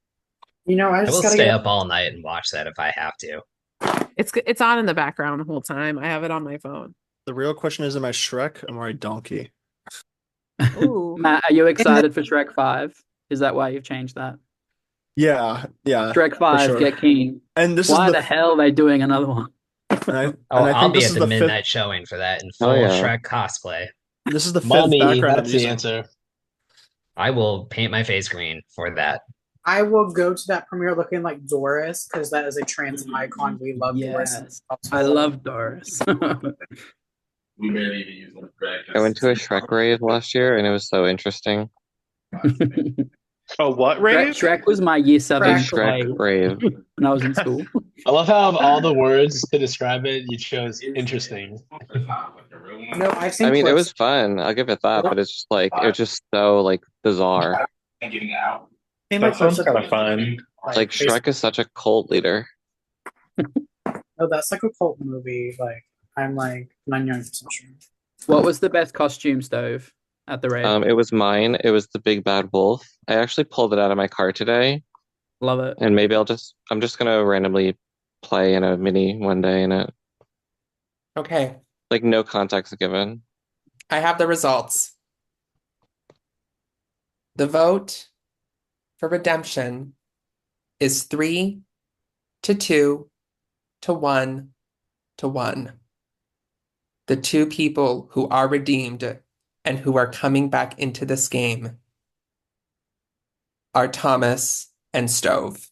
You know, I I just will gotta stay get up all night and watch that if I have to. It's on in the background the whole time. I have it on my phone. The real question is, am I Shrek? Am I Donkey? Ooh. Matt, are you excited for Shrek 5? Is that why you've changed that? Yeah, Shrek for 5, sure. get keen. And this Why is the hell are they doing another one? and I I'll think be this at is the the midnight showing for that in full yeah. Shrek cosplay. This is the fifth Money, background I'm that's the using. answer. I will paint my face green for that. I will go to that premiere looking like Doris because that is a trans icon. We love Doris. Yes, I love Doris. We barely even use them. I went to a Shrek rave last year and it was so interesting. Oh, what Shrek, rave? Shrek was my year 7 A Shrek rave. when I was in school. I love how of all the words to describe it, you chose interesting. No, I've seen I mean, it clips. was fun. I'll give it that, but it's just like it was just so like bizarre. Getting out. Seen That like clips sounds of kind of fun. Like Shrek is such a cult leader. Oh, that's like a cult movie. Like I'm like 99% sure. What was the best costume, Stove, at the rave? It was mine. It was the big bad wolf. I actually pulled it out of my car today, Love it. and maybe I'm just gonna randomly play in a mini one day in it. Okay, Like no context given. I have the results. The vote for redemption is 3 to 2 to 1 to 1. The two people who are redeemed and who are coming back into this game are Thomas and Stove.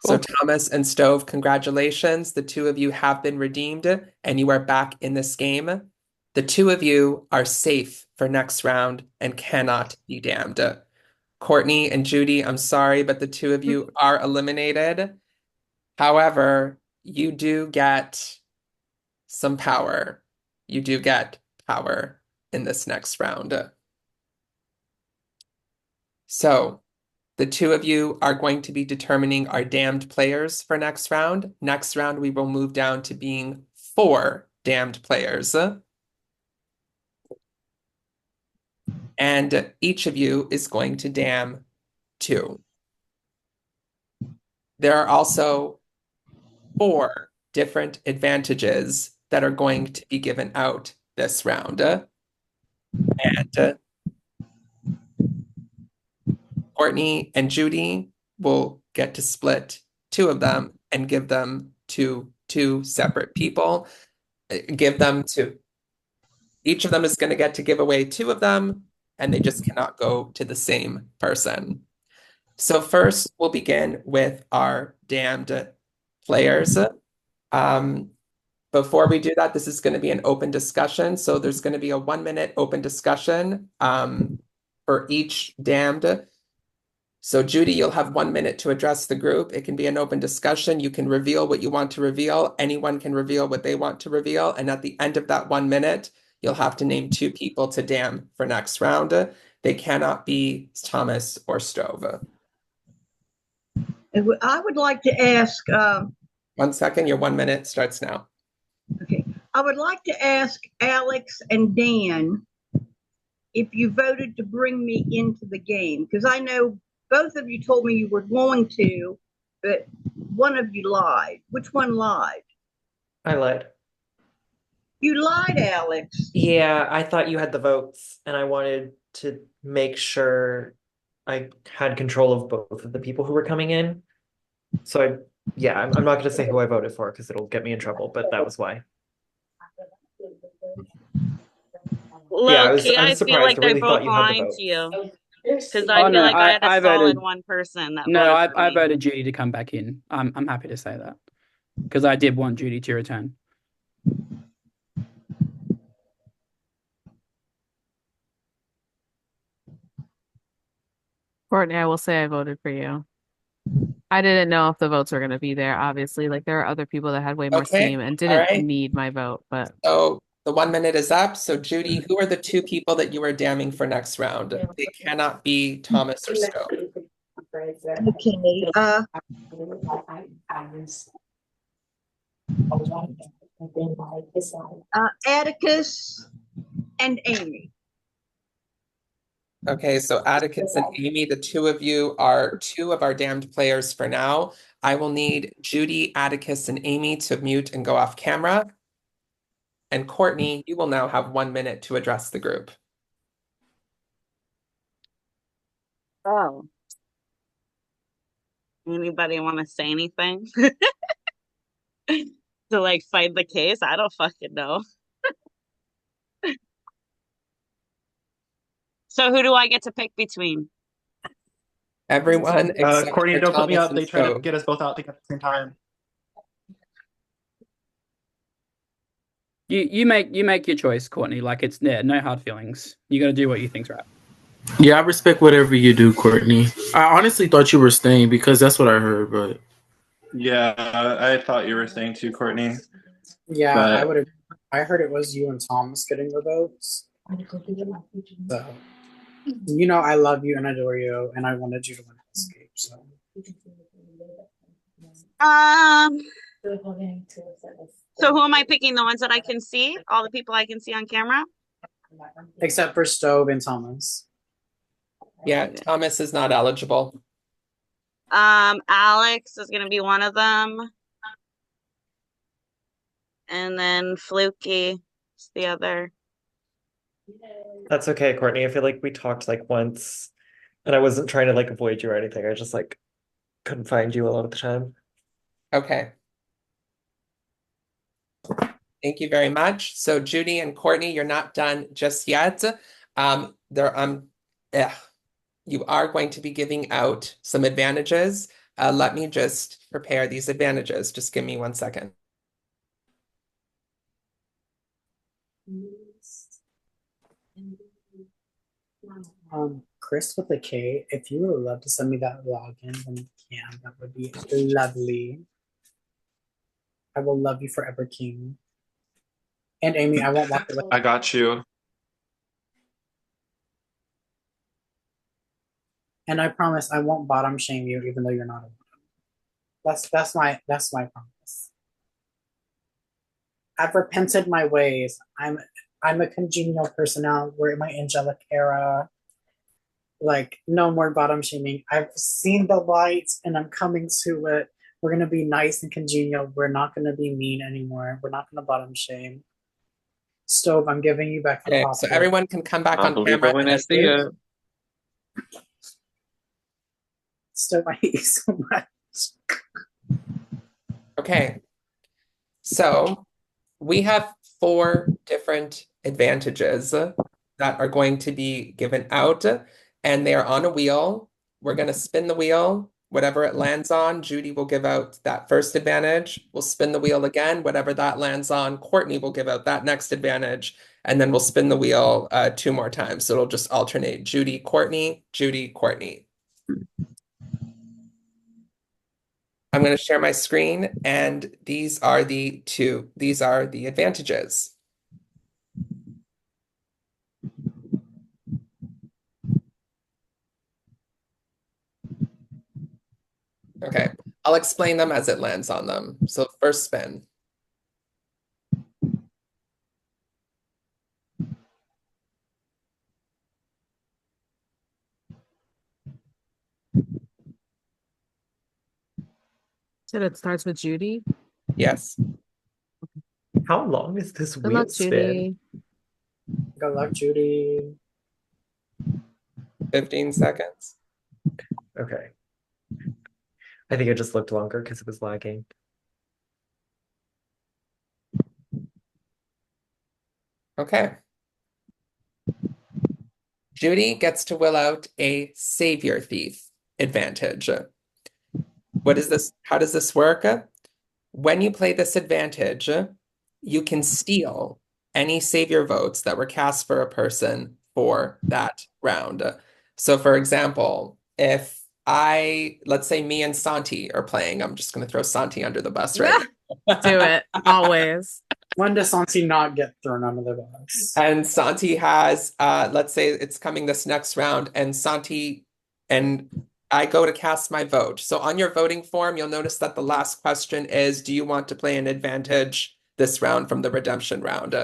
So Thomas and Stove, congratulations. The two of you have been redeemed and you are back in this game. The two of you are safe for next round and cannot be damned. Courtney and Judy, I'm sorry, but the two of you are eliminated. However, you do get some power. You do get power in this next round. So the two of you are going to be determining our damned players for next round. Next round, we will move down to being 4 damned players. And each of you is going to damn 2. There are also 4 different advantages that are going to be given out this round. And Courtney and Judy will get to split 2 of them and give them to 2 separate people. Give them to each of them is going to get to give away 2 of them, and they just cannot go to the same person. So first, we'll begin with our damned players. Before we do that, this is going to be an open discussion. So there's going to be a 1-minute open discussion for each damned. So Judy, you'll have 1 minute to address the group. It can be an open discussion. You can reveal what you want to reveal. Anyone can reveal what they want to reveal. And at the end of that 1 minute, you'll have to name 2 people to damn for next round. They cannot be Thomas or Stove. I would like to ask. 1 second, your 1 minute starts now. Okay. I would like to ask Alex and Dan if you voted to bring me into the game, because I know both of you told me you were going to, but one of you lied. Which one lied? I lied. You lied, Alex. Yeah, I thought you had the votes, and I wanted to make sure I had control of both of the people who were coming in. Yeah, I'm not going to say who I voted for because it'll get me in trouble, but that was why. Yeah, Low key, I I was feel surprised. like I they're really both thought you had the lying vote. to you. Because I Oh feel no, like I had a I solid voted. one person that No, voted for I me. voted Judy to come back in. I'm happy to say that because I did want Judy to return. Courtney, I will say I voted for you. I didn't know if the votes were going to be there, obviously. Like, there are other people that had way more Okay, steam and all didn't right. need my vote, but So the 1 minute is up. So Judy, who are the two people that you are damning for next round? They cannot be Thomas or Stowe. Okay. Atticus and Amy. Okay, so Atticus and Amy, the two of you are two of our damned players for now. I will need Judy, Atticus, and Amy to mute and go off camera. And Courtney, you will now have 1 minute to address the group. Oh. Anybody want to say anything? To like fight the case? I don't fucking know. So who do I get to pick between? Everyone except Courtney, for don't put me Thomas out. and They try to Stowe. get us both out at the same time. You make your choice, Courtney. Like it's no hard feelings. You got to do what you think's right. Yeah, I respect whatever you do, Courtney. I honestly thought you were staying because that's what I heard, but Yeah, I thought you were saying too, Courtney. Yeah, I But would. I heard it was you and Thomas getting the votes. So, I love you and adore you, and I wanted you to win Escape. So, Um, so who am I picking? The ones that I can see? All the people I can see on camera? except for Stove and Thomas. Yeah, Thomas is not eligible. Alex is gonna be one of them. And then Fluky is the other. That's okay, Courtney. I feel like we talked like once, and I wasn't trying to like avoid you or anything. I just like couldn't find you a lot of the time. Okay. Thank you very much. So Judy and Courtney, you're not done just yet. There, you are going to be giving out some advantages. Let me just prepare these advantages. Just give me 1 second. Chris with a K. If you would love to send me that login when you can, that would be lovely. I will love you forever, King. And Amy, I won't walk away. I got you. And I promise I won't bottom shame you, even though you're not a bottom. That's my promise. I've repented my ways. I'm a congenial person now. We're in my angelic era. Like no more bottom shaming. I've seen the light and I'm coming to it. We're gonna be nice and congenial. We're not gonna be mean anymore. We're not gonna bottom shame. Stove, I'm giving you back the Okay, so popcorn. everyone can come back I'll on believe camera it when in I a see group. it. Stove, I hate you so much. Okay, so we have 4 different advantages that are going to be given out, and they are on a wheel. We're going to spin the wheel. Whatever it lands on, Judy will give out that first advantage. We'll spin the wheel again. Whatever that lands on, Courtney will give out that next advantage. And then we'll spin the wheel 2 more times. So it'll just alternate Judy, Courtney, Judy, Courtney. I'm going to share my screen, and these are the advantages. Okay, I'll explain them as it lands on them. So first spin. said it starts with Judy. Yes. How long is this Good wheel luck, Judy. Good luck, Judy. 15 seconds. Okay. I think it just looked longer because it was lagging. Okay. Judy gets to will out a savior thief advantage. What is this? How does this work? When you play this advantage, you can steal any savior votes that were cast for a person for that round. So, for example, if let's say me and Santi are playing, I'm just going to throw Santi under the bus right now. Do it always. When does Santi not get thrown under the bus? And Santi has, let's say it's coming this next round, and I go to cast my vote. So on your voting form, you'll notice that the last question is, do you want to play an advantage this round from the redemption round?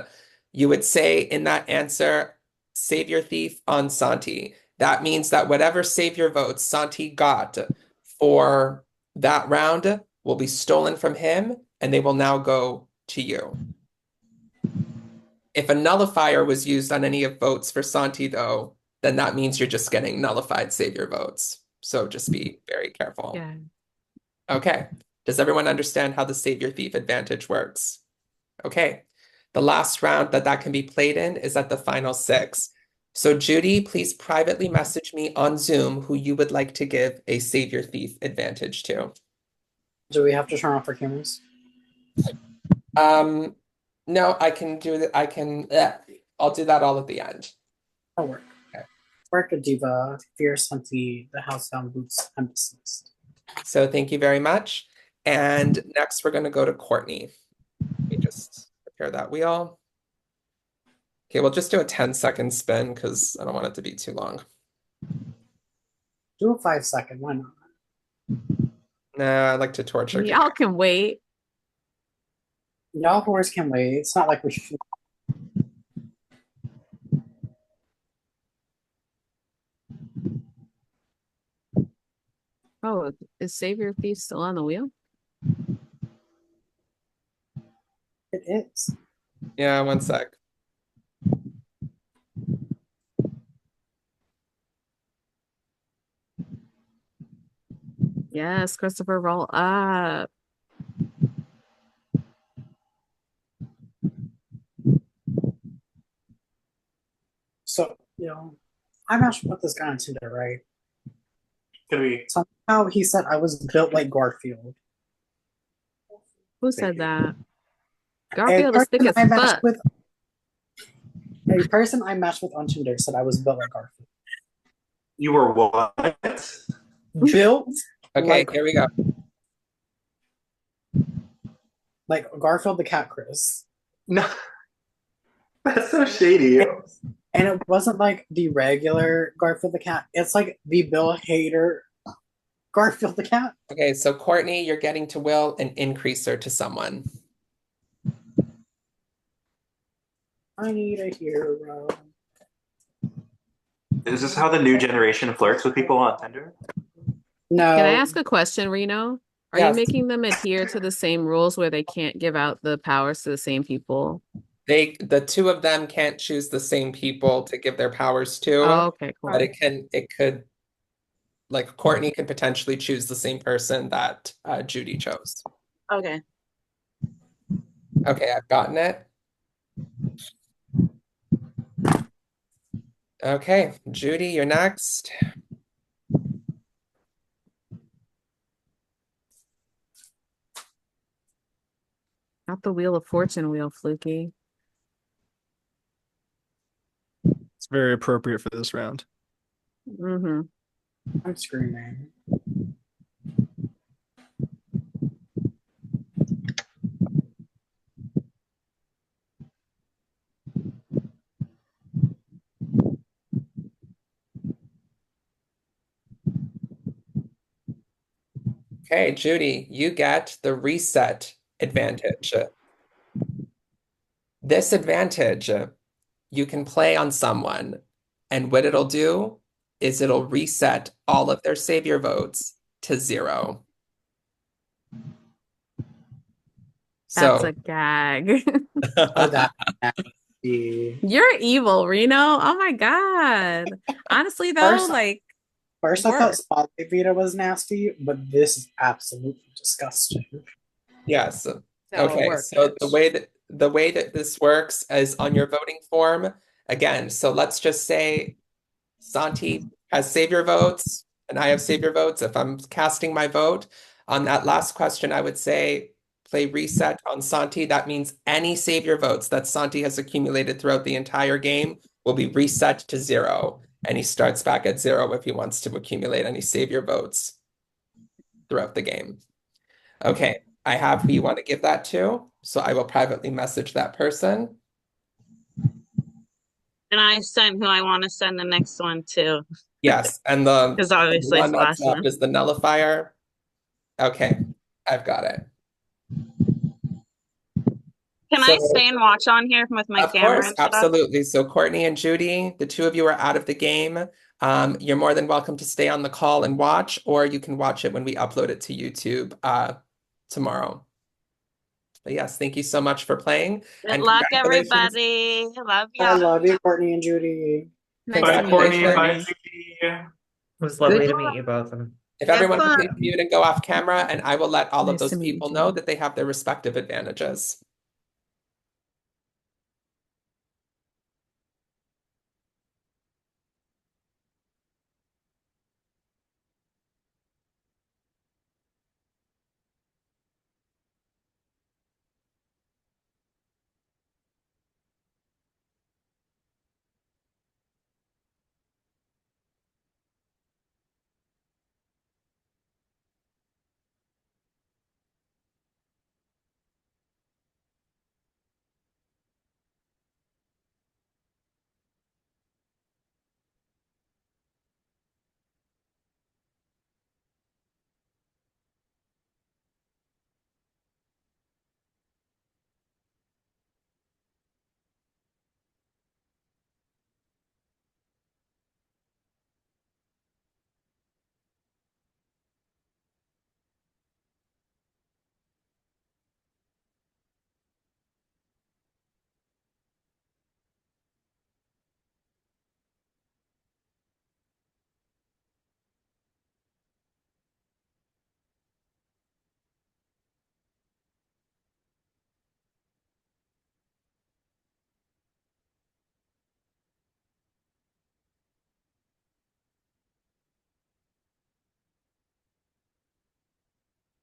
You would say in that answer, Savior Thief on Santi. That means that whatever Savior votes Santi got for that round will be stolen from him, and they will now go to you. If a nullifier was used on any of votes for Santi, though, then that means you're just getting nullified savior votes. So just be very careful. Yeah. Okay. Does everyone understand how the savior thief advantage works? Okay. The last round that can be played in is at the final 6. So Judy, please privately message me on Zoom who you would like to give a savior thief advantage to. Do we have to turn off our cameras? No, I can do that. I'll do that all at the end. That'll work. Okay. Work a diva, fierce hunty, the house down boots, I'm deceased. So thank you very much. And next we're going to go to Courtney. Let me just prepare that wheel. Okay, we'll just do a 10-second spin because I don't want it to be too long. Do a 5-second, why not? Nah, I like to torture. Y'all can wait. Y'all whores can wait. It's not like we should. Oh, is Savior Thief still on the wheel? It is. Yeah, 1 sec. Yes, Christopher, roll up. So, I matched with this guy on Tinder, right? Could be. Somehow he said I was built like Garfield. Who said that? Garfield is thick as fuck. A person I matched with on Tinder said I was built like Garfield. You were what? Built? Okay, here we go. Like Garfield the cat, Chris. No. That's so shady. And it wasn't like the regular Garfield the cat. It's like the Bill Hader Garfield the cat. Okay, so Courtney, you're getting to will an increaser to someone. I need a hero. Is this how the new generation flirts with people on Tinder? No. Can I ask a question, Reno? Are Yes. you making them adhere to the same rules where they can't give out the powers to the same people? The two of them can't choose the same people to give their powers to. Oh, okay, cool. But it could, like Courtney could potentially choose the same person that Judy chose. Okay. Okay, I've gotten it. Okay, Judy, you're next. Not the Wheel of Fortune wheel, Fluky. It's very appropriate for this round. Mm-hmm. I'm screaming. Okay, Judy, you get the reset advantage. This advantage you can play on someone, and what it'll do is it'll reset all of their savior votes to 0. That's So a gag. Oh, that. You're evil, Reno. Oh my God. Honestly, though, First- like First, They I thought were. Spotlight Vita was nasty, but this is absolutely disgusting. Yes. How it Okay. works, So Mitch. the way that this works is on your voting form. Again, so let's just say Santi has savior votes and I have savior votes. If I'm casting my vote on that last question, I would say play reset on Santi. That means any savior votes that Santi has accumulated throughout the entire game will be reset to zero. And he starts back at zero if he wants to accumulate any savior votes throughout the game. Okay, I have who you want to give that to. So I will privately message that person. And I sent who I want to send the next one to. Yes, and Because the obviously it's one the that's last left one. is the nullifier. Okay, I've got it. Can I So, stay and watch on here with my of camera course, and stuff? absolutely. So, Courtney and Judy, the two of you are out of the game. You're more than welcome to stay on the call and watch, or you can watch it when we upload it to YouTube tomorrow. But yes, thank you so much for playing, Good and luck, congratulations. everybody. Love I y'all. love you, Courtney and Judy. Nice to Bye, meet you, Courtney. Bye, Congratulations. Courtney. Judy. It was Good. lovely to meet you both. If Have everyone could fun. please mute and go off camera, and I will let all of Nice those to meet you, people know Judy. that they have their respective advantages.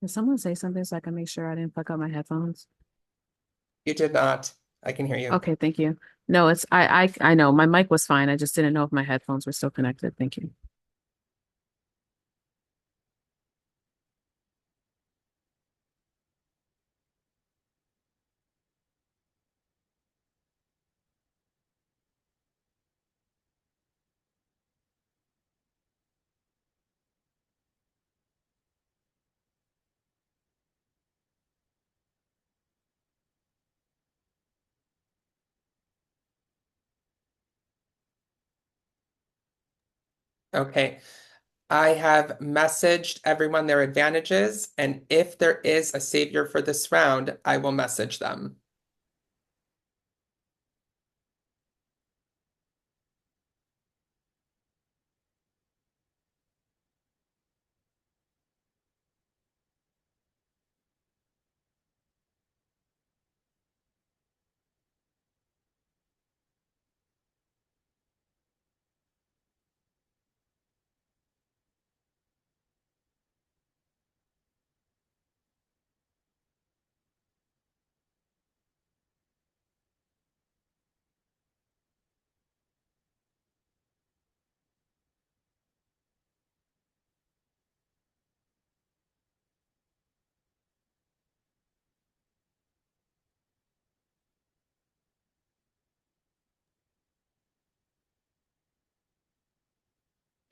Can someone say something so I can make sure I didn't fuck up my headphones? You did not. I can hear you. Okay, thank you. No, it's I know my mic was fine. I just didn't know if my headphones were still connected. Thank you. Okay. I have messaged everyone their advantages, and if there is a savior for this round, I will message them.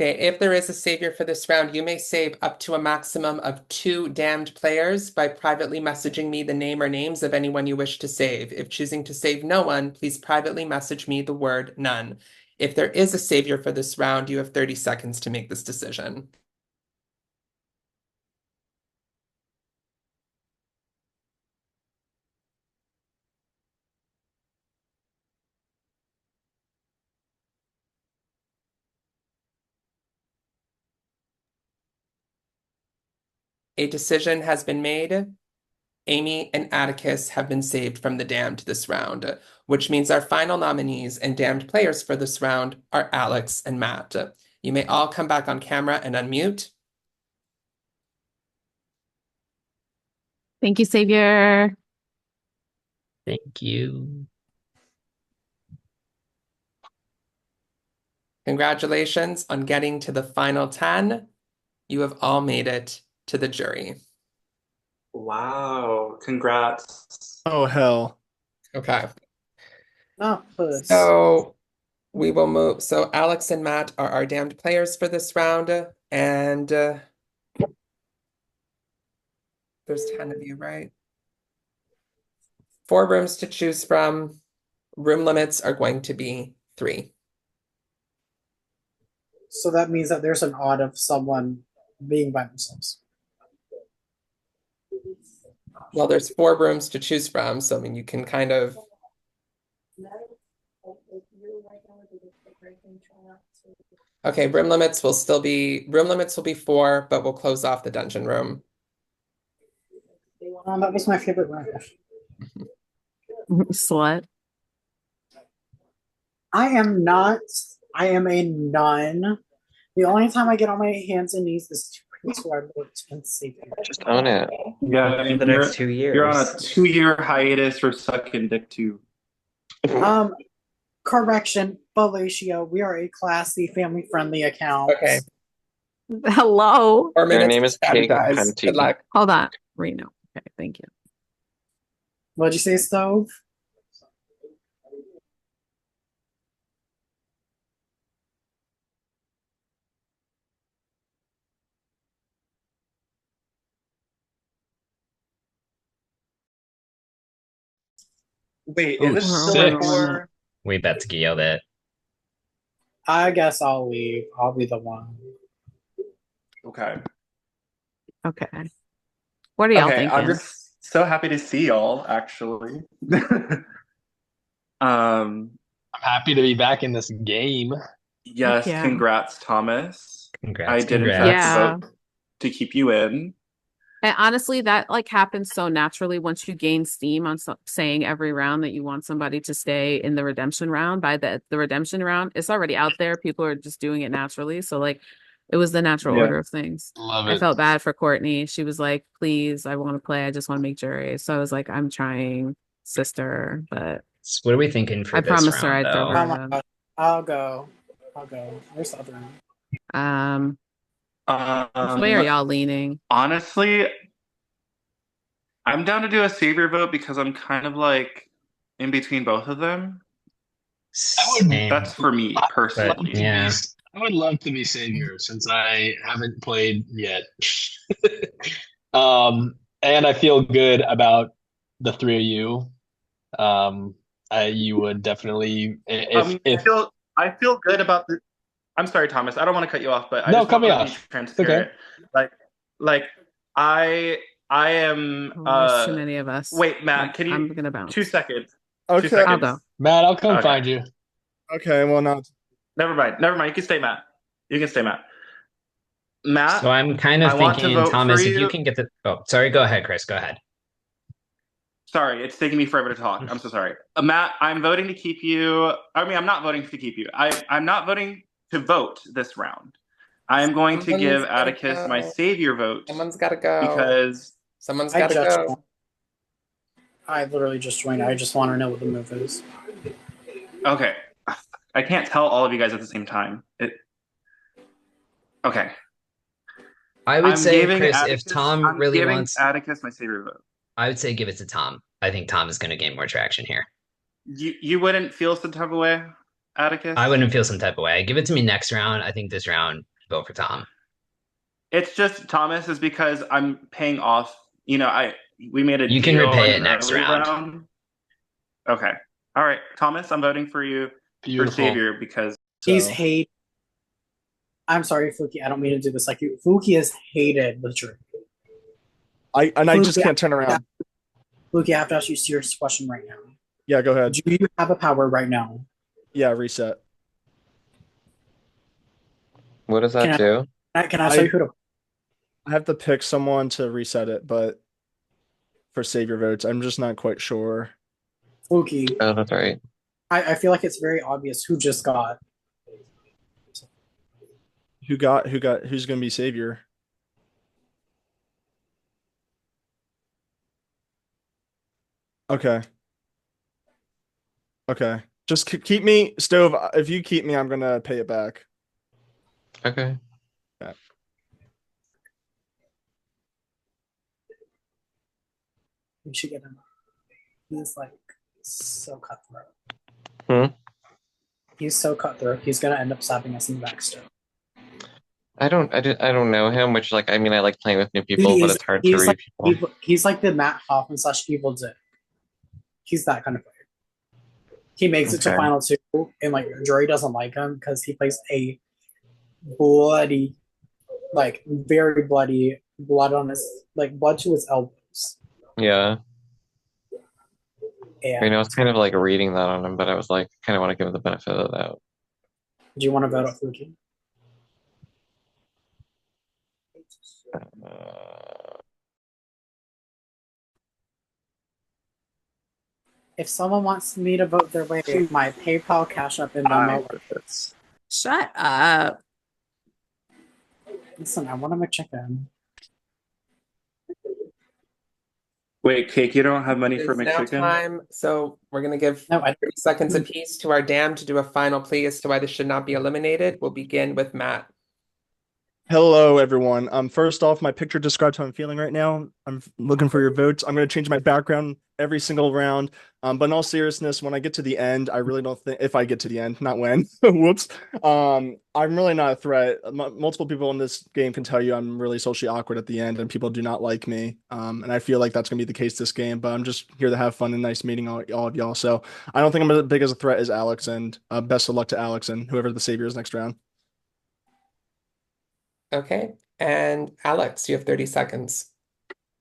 Okay, if there is a savior for this round, you may save up to a maximum of 2 damned players by privately messaging me the name or names of anyone you wish to save. If choosing to save no one, please privately message me the word none. If there is a savior for this round, you have 30 seconds to make this decision. A decision has been made. Amy and Atticus have been saved from the damned this round, which means our final nominees and damned players for this round are Alex and Matt. You may all come back on camera and unmute. Thank you, Savior. Thank you. Congratulations on getting to the final 10. You have all made it to the jury. Wow, congrats. Oh, hell. Okay. Oh, puss. So we will move. So Alex and Matt are our damned players for this round. And there's 10 of you, right? 4 rooms to choose from. Room limits are going to be 3. So that means that there's an odd of someone being by themselves. Well, there's 4 rooms to choose from, so I mean you can kind of. Okay, room limits will be 4, but we'll close off the dungeon room. That was my favorite room. Slut. I am not. I am a nun. The only time I get on my hands and knees is to pray to our Lord and Savior. Just own it. Yeah, For the next 2 years. You're on a 2-year hiatus for sucking dick too. Correction, fellatio. We are a classy, family-friendly account. Okay. Hello. 4 minutes. Your name is Cake Good Hunty. luck. Hold on. Reno. Okay, thank you. What'd you say, Stove? Wait, Ooh, is it still sick. before? We bet to Gio that. I guess I'll leave. I'll be the one. Okay. Okay. What are y'all Okay, thinking? I'm just so happy to see y'all, actually. I'm happy to be back in this game. Yes, Yeah. congrats, Thomas. Congrats. I did in fact congrats. Yeah. vote to keep you in. And honestly, that like happens so naturally once you gain steam on saying every round that you want somebody to stay in the redemption round. By the redemption round, it's already out there. People are just doing it naturally. So like, it was the natural Yeah. order of things. Love I it. felt bad for Courtney. She was like, "Please, I want to play. I just want to make jury." So I was like, "I'm trying, sister," but So what are we thinking for I this promised her round, I'd throw though? her Oh my in. gosh. I'll go. Where's the other room? Which way are Um, y'all leaning? honestly, I'm down to do a savior vote because I'm kind of like in between both of them. Same. That's for me But personally. yeah. I would love to be Savior since I haven't played yet. And I feel good about the 3 of you. You would definitely if I feel good about the. I'm sorry, Thomas. I don't want to cut you off, but I no, just cut want me to be off. transparent. Okay. Like I am. Oh, there's too many of us. Wait, Matt, Like, can you? I'm gonna bounce. 2 seconds. 2 Okay. seconds. I'll go. Matt, I'll come Okay. find you. Okay, well, not. Never mind. You can stay, Matt. You can stay, Matt. Matt, So I'm kind of I want to thinking, vote Thomas, for if you you. can get the. Oh, sorry. Go ahead, Chris. Go ahead. Sorry, it's taking me forever to talk. I'm so sorry. Matt, I'm voting to keep you. I mean, I'm not voting to keep you. I'm not voting to vote this round. I'm going to give Someone's gotta Atticus my go. savior vote Someone's got to go. because Someone's I got to just go. I literally just joined. I just want to know what the move is. okay, I can't tell all of you guys at the same time. Okay. I would I'm say, giving Chris, Atticus, if Tom I'm really giving wants, Atticus my savior vote. I would say give it to Tom. I think Tom is going to gain more traction here. You wouldn't feel some type of way, Atticus? I wouldn't feel some type of way. Give it to me next round. I think this round, vote for Tom. It's just Thomas is because I'm paying off. We made a You can deal repay in it an next early round. Okay. All right, Thomas, I'm voting for you Beautiful. for savior because He's hate. I'm sorry, Fluky. I don't mean to do this like you. Fluky is hated with Drew. I just can't turn around. Fluky, I have to ask you a serious question right now. Yeah, go ahead. Do you have a power right now? Yeah, reset. What does that do? Can I tell you who to? I have to pick someone to reset it, but for Savior votes, I'm just not quite sure. Fluky. Oh, that's right. I feel like it's very obvious who just got. Who's gonna be Savior? Okay. Okay. Just keep me, Stove. If you keep me, I'm gonna pay it back. Okay. Yeah. We should get him. He's like so cutthroat. Hmm. He's so cutthroat. He's gonna end up stabbing us in the back still. I don't know him, which like I mean I like playing with new people, but He's it's hard to he's read like people. he's like the Matt Hoffman / Evil Dick. He's that kind of player. He makes it to Okay. final two, and like Jory doesn't like him because he plays a bloody, like very bloody blood on his like blood to his elbows. Yeah. I mean, I And was kind of like reading that on him, but I was like, kind of want to give him the benefit of the doubt. do you want to vote out Fluky? If someone wants me to vote their way, my PayPal, Cash App, and Venmo are this. Shut up. Listen, I want to McChicken. Wait, Cake, you don't have money for It's now McChicken? time, so we're gonna give 30 seconds apiece to our dam to do a final plea as to why this should not be eliminated. We'll begin with Matt. Hello, everyone. First off, my picture describes how I'm feeling right now. I'm looking for your votes. I'm going to change my background every single round. But in all seriousness, when I get to the end, I really don't think if I get to the end, not when. Whoops. I'm really not a threat. Multiple people in this game can tell you I'm really socially awkward at the end, and people do not like me. And I feel like that's going to be the case this game. But I'm just here to have fun and nice meeting all of y'all. So I don't think I'm as big as a threat as Alex. And best of luck to Alex and whoever the savior is next round. Okay, and Alex, you have 30 seconds.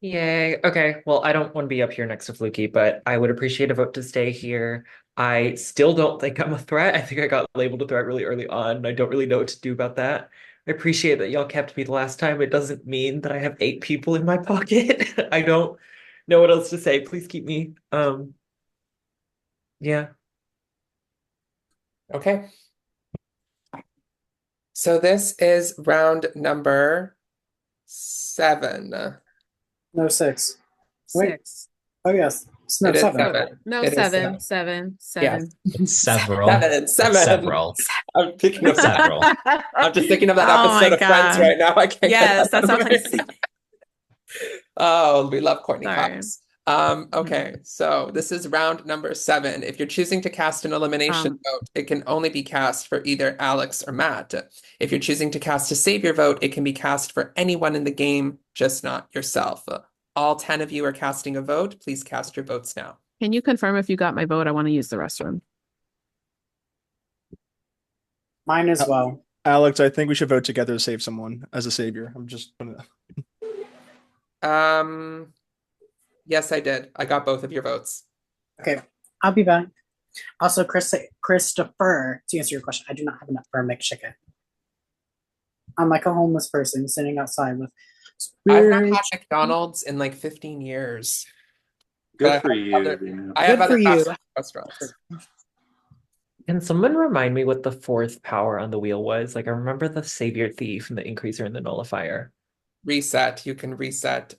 Yay. Okay. Well, I don't want to be up here next to Fluky, but I would appreciate a vote to stay here. I still don't think I'm a threat. I think I got labeled a threat really early on, and I don't really know what to do about that. I appreciate that y'all kept me the last time. It doesn't mean that I have 8 people in my pocket. I don't know what else to say. Please keep me. Yeah. Okay. So this is round number 7. No, 6. Wait. 6. Oh, yes. No, It is 7. 7. No, It is 7. 7. 7. Several. 7. Several. I'm thinking of Several. I'm just thinking of that Oh my episode of Friends God. right now. I can't Yes, get that that out of sounds my like head. Oh, we love Courtney Sorry. Cox. Okay, so this is round number 7. If you're choosing to cast an elimination vote, it can only be cast for either Alex or Matt. If you're choosing to cast a savior vote, it can be cast for anyone in the game, just not yourself. All 10 of you are casting a vote. Please cast your votes now. Can you confirm if you got my vote? I want to use the restroom. Mine as well. Alex, I think we should vote together to save someone as a savior. I'm just gonna. Yes, I did. I got both of your votes. Okay, I'll be back. Also, Christopher, to answer your question, I do not have enough for a McChicken. I'm like a homeless person sitting outside with. I've not had McDonald's in like 15 years. Good for you. I have Good for other you. fast food restaurants. Can someone remind me what the 4th power on the wheel was? Like, I remember the Savior Thief and the Increaser and the Nullifier. Reset. You can reset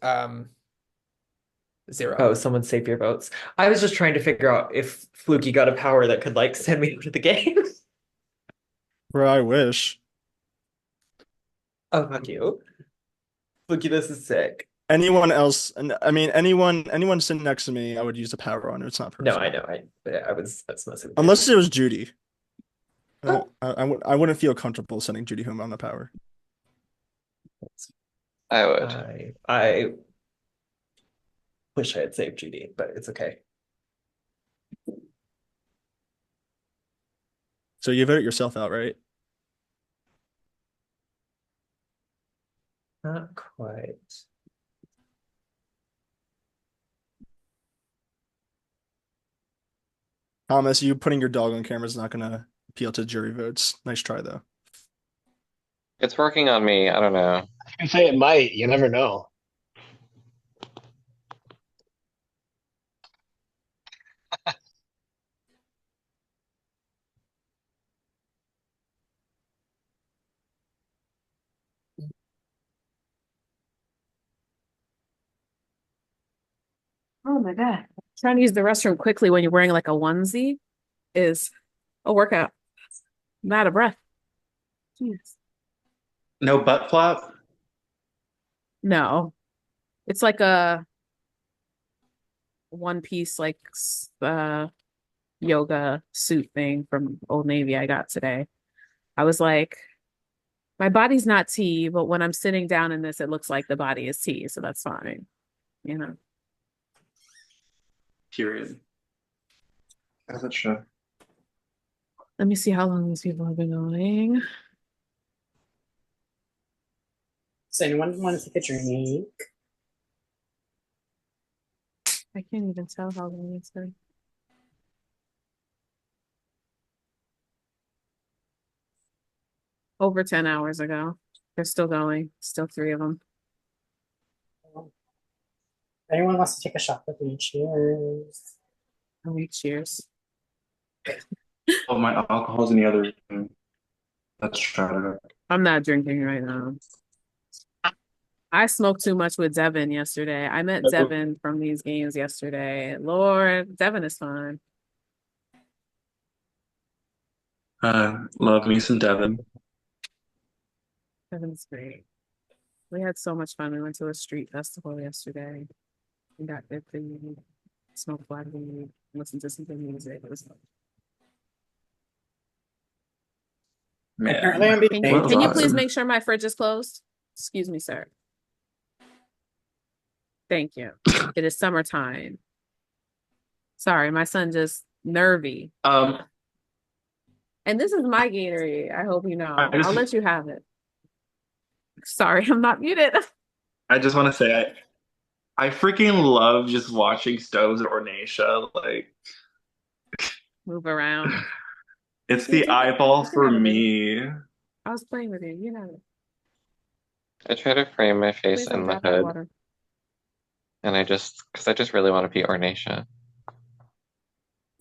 0. Oh, someone save your votes. I was just trying to figure out if Fluky got a power that could like send me out of the game. Bro, I wish. Oh, fuck you. Fluky, this is sick. Anyone else, and I mean anyone sitting next to me, I would use the power on. It's not No, personal. I know. I was messing with you. Unless it was Judy. I wouldn't feel comfortable sending Judy home on the power. I would. I wish I had saved Judy, but it's okay. So you voted yourself out, right? Not quite. Thomas, you putting your dog on camera is not gonna appeal to jury votes. Nice try though. It's working on me. I don't know. I can say it might. You never know. Oh my God. Trying to use the restroom quickly when you're wearing like a onesie is a workout. I'm out of breath. Jeez. No butt flap? No, it's like a one piece like yoga suit thing from Old Navy I got today. I was like, my body's not T, but when I'm sitting down in this, it looks like the body is T, so that's fine. You know. Period. As it should. Let me see how long these people have been going. Does anyone want to take a drink? I can't even tell how long it's been. Over 10 hours ago. They're still going. Still 3 of them. Anyone wants to take a shot with me? Cheers. Oh, cheers. Oh, my alcohol's in the other room. Let's try it. I'm not drinking right now. I smoked too much with Devin yesterday. I met Devin from these games yesterday. Lord, Devin is fun. Love me some Devin. Devin's great. We had so much fun. We went to a street festival yesterday. We got good food, smoked black weed, listened to some good music. It was fun. Man. Apparently I'm being Can you please make sure my fridge is closed? Excuse me, sir. Thank you. It is summertime. Sorry, my son just nervy. And this is my Gatorade. I hope you know. I'll let you have it. Sorry, I'm not muted. I just want to say I freaking love just watching Stoves and Ornacia. Like, move around. It's the eyeball for me. I was playing with you. You know. I try to frame my face Please don't in the drop that hood, water. and because I just really want to be Ornacia.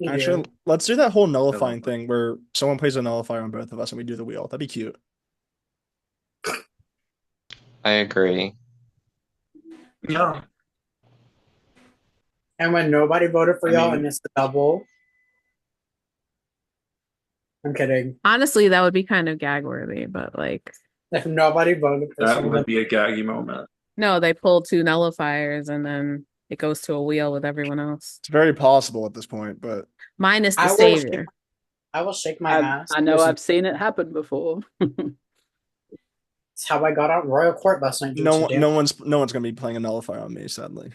Actually, let's do that whole nullifying thing where someone plays a nullifier on both of us and we do the wheel. That'd be cute. I agree. Yeah. And when nobody voted for y'all and it's a double. I'm kidding. Honestly, that would be kind of gag worthy, but like if nobody voted for That someone, would be a gaggy moment. no, they pull 2 nullifiers and then it goes to a wheel with everyone else. It's very possible at this point, but minus the Savior. I will shake my ass. I know I've seen it happen before. It's how I got out Royal Court last night. no one's gonna be playing a nullifier on me, sadly.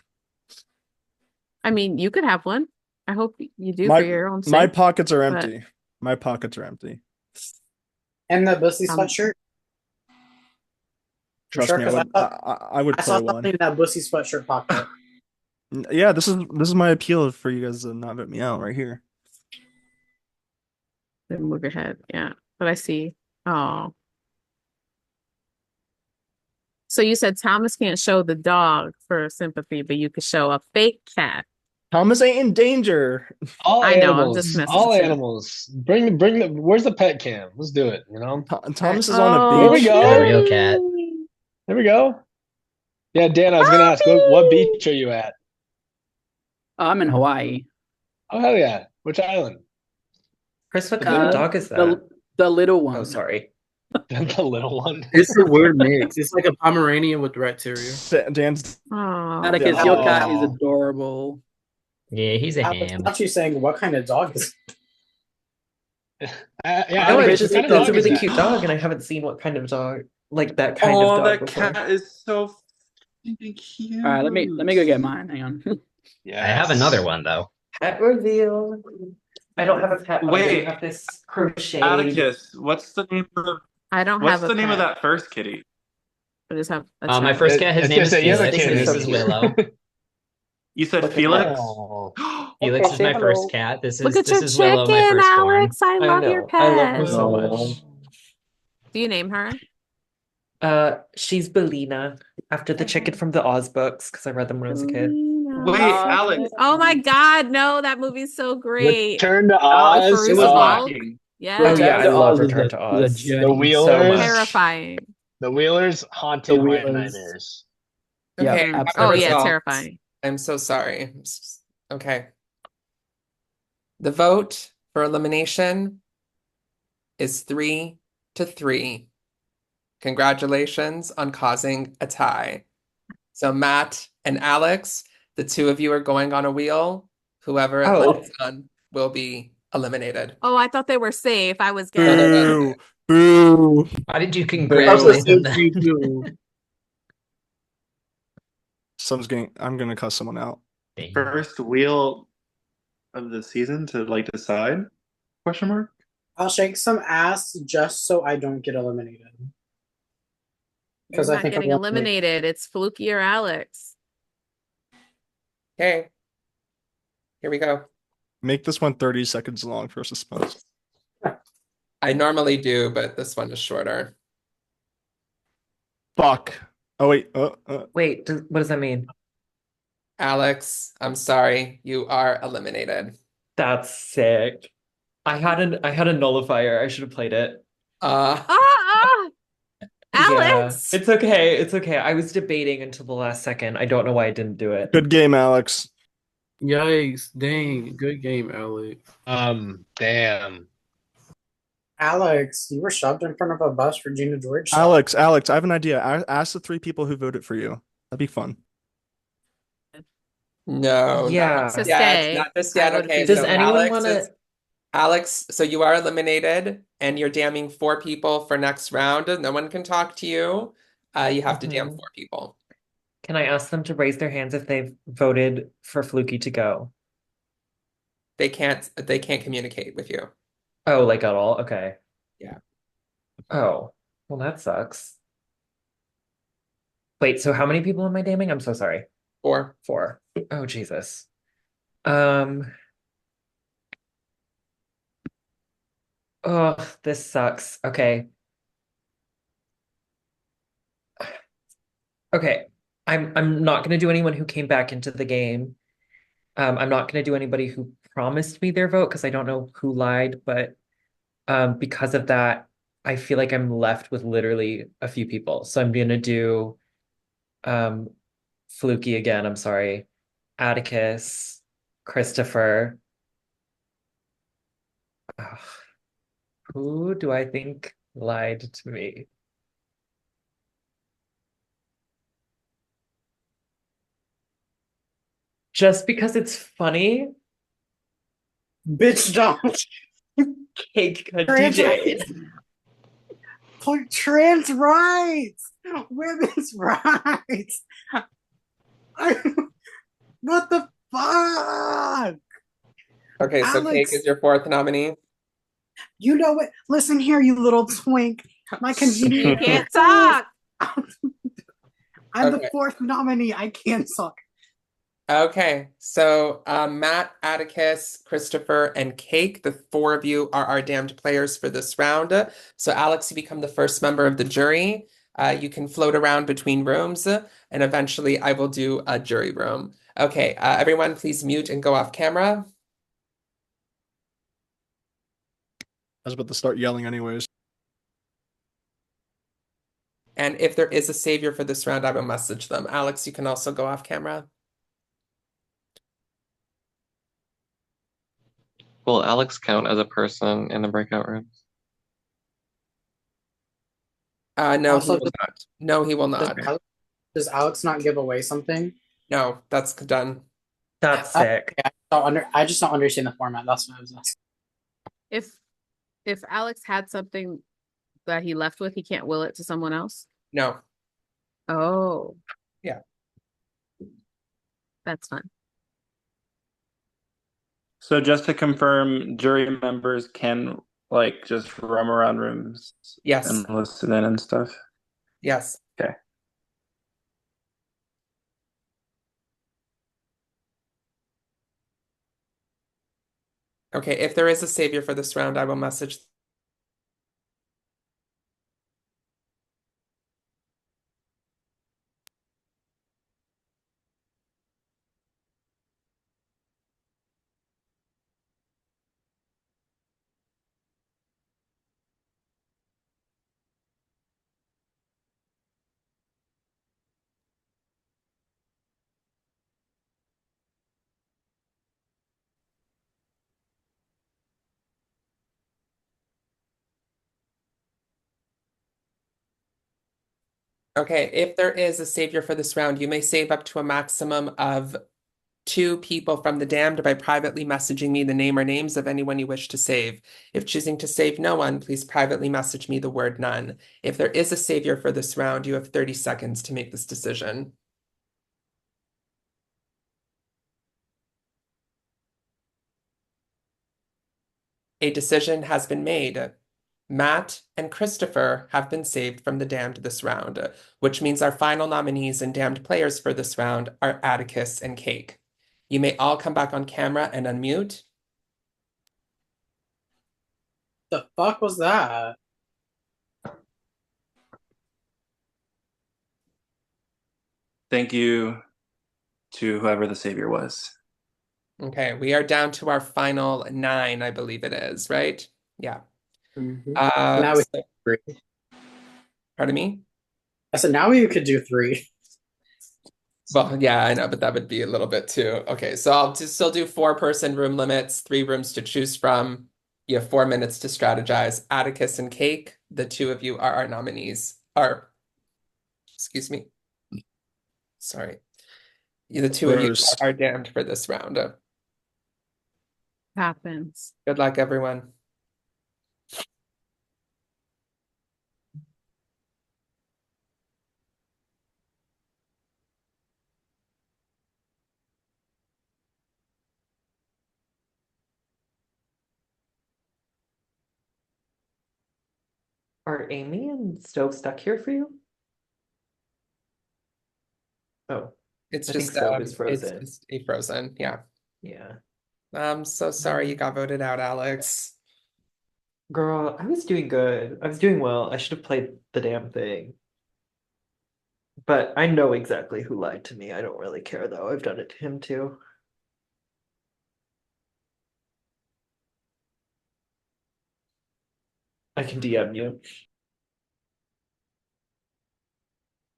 I mean, you could have one. I hope you do for your own sake. My pockets are empty. My pockets are empty. And the Bussy sweatshirt. Trust me, I would I play saw one. something in that Bussy sweatshirt pocket. Yeah, this is my appeal for you guys to not vote me out right here. Then move your head, yeah. But I see. Oh. So you said Thomas can't show the dog for sympathy, but you could show a fake cat. Thomas ain't in danger. I know, I'm just messing all with you. animals. Bring the. Where's the pet cam? Let's do it. You know. Thomas is on a beach. There we go. The real cat. There we go. Yeah, Dan, I was gonna ask, what beach are you at? I'm in Hawaii. Oh hell yeah! Which island? Chris, what kind of dog is that? The little one. Oh, sorry. The little one. It's a weird mix. It's like a Pomeranian with rat terrier. Dan's. Atticus, your cat is adorable. Yeah, he's a ham. Not you saying what kind of dog is? Yeah, No, Atticus, it's what kind of a dog really is cute that? dog, and I haven't seen what kind of dog, like that kind of Oh, dog that before. cat is so cute. All right, let me go get mine. Hang on. Yeah, I have another one though. Pet reveal. I don't have a pet, but I do Wait, have this crocheted. Atticus, what's the name of I don't what's have the a name of pet. that first kitty? I just have a My child. first cat, his name is you have a Felix, kid. and It's this so is cute. Willow. You said Look at Felix? Oh. Felix is say my hello. first cat. This Look is at your Willow, my chicken, firstborn. Alex. I love your know. I love her pet. so much. Do you name her? She's Belina after the chicken from the Oz books because I read them when I was a kid. Wait, Alex. Oh my God, no, that movie's so great. Return to Alex, Oz. it Bruce was Falk. lacking. Oh Yes. yeah, I Return to love Oz is Return to is a Oz The journey. so Wheelers. much. Terrifying. The Wheelers The haunted my Wheelers. nightmares. Yeah, Okay, I have the Oh yeah, absolutely. results. terrifying. I'm so sorry. Okay. The vote for elimination is 3-3. Congratulations on causing a tie. So Matt and Alex, the two of you are going on a wheel. Whoever it Oh, lands on will be eliminated. Oh, I thought they were safe. I was No, they're not. getting. Boo. Boo. Why did you That's the congratulate them same then? thing too. I'm gonna cuss someone out. First wheel of the season to like decide? Question mark. I'll shake some ass just so I don't get eliminated. You're Because I not think I'm getting eliminated. It's Fluky or Alex. Okay, here we go. Make this one 30 seconds long for suspense. I normally do, but this one is shorter. Fuck. Oh wait. wait, what does that mean? Alex, I'm sorry, you are eliminated. That's sick. I had a nullifier. I should have played it. Ah, Yeah, Alex. it's okay. It's okay. I was debating until the last second. I don't know why I didn't do it. Good game, Alex. Yikes! Dang, good game, Alex. Damn. Alex, you were shoved in front of a bus for Gina George. Alex, I have an idea. Ask the 3 people who voted for you. That'd be fun. No, Yeah. not To yet. stay. Not just I yet. voted Okay, for Does you. so anyone want to? Alex, so you are eliminated and you're damning 4 people for next round. No one can talk to you. You have to damn 4 people. Can I ask them to raise their hands if they've voted for Fluky to go? They can't communicate with you. Oh, like at all? Okay. Yeah. Oh, well, that sucks. Wait, so how many people am I damning? I'm so sorry. 4. 4. Oh, Jesus. Um, oh, this sucks. Okay. Okay. I'm not gonna do anyone who came back into the game. I'm not gonna do anybody who promised me their vote because I don't know who lied, but because of that, I feel like I'm left with literally a few people. So I'm gonna do um Fluky again, I'm sorry. Atticus, Christopher. Ugh, who do I think lied to me? Just because it's funny, Bitch, don't. Cake Trans DJ. rights. Trans rights. Women's rights. What the fuck? Okay, so Cake Alex, is your 4th nominee. you know what? Listen here, you little twink. My You convenient. can't talk. I'm Okay. the 4th nominee. I can't suck. Okay, so Matt, Atticus, Christopher, and Cake, the 4 of you are our damned players for this round. So Alex, you become the first member of the jury. You can float around between rooms, and eventually I will do a jury room. Okay, everyone please mute and go off camera. I was about to start yelling anyways. And if there is a savior for this round, I will message them. Alex, you can also go off camera. Will Alex count as a person in the breakout rooms? No, Also, he will not. No, he will not. Does Alex not give away something? No, that's done. That's sick. I just don't understand the format. That's what I was asking. If Alex had something that he left with, he can't will it to someone else. No. Oh, Yeah. that's fun. So just to confirm, jury members can like just roam around rooms Yes. and listen in and stuff. Yes. Okay. Okay, if there is a savior for this round, I will message Okay, if there is a savior for this round, you may save up to a maximum of 2 people from the damned by privately messaging me the name or names of anyone you wish to save. If choosing to save no one, please privately message me the word none. If there is a savior for this round, you have 30 seconds to make this decision. A decision has been made. Matt and Christopher have been saved from the damned this round, which means our final nominees and damned players for this round are Atticus and Cake. You may all come back on camera and unmute. The fuck was that? Thank you to whoever the savior was. Okay, we are down to our final 9, I believe it is, right? Yeah. Now we So, three. pardon me? I said now we could do 3. Well, yeah, I know, but that would be a little bit too. Okay, so I'll still do 4-person room limits, 3 rooms to choose from. You have 4 minutes to strategize. Atticus and Cake, the 2 of you are our nominees. Excuse me. Sorry. The 2 of you First. are damned for this round. Happens. Good luck, everyone. Are Amy and Stove stuck here for you? Oh, It's I think just Stove is it's frozen. just a frozen, yeah. Yeah. I'm so sorry you got voted out, Alex. Girl, I was doing good. I was doing well. I should have played the damn thing. But I know exactly who lied to me. I don't really care though. I've done it to him too. I can DM you.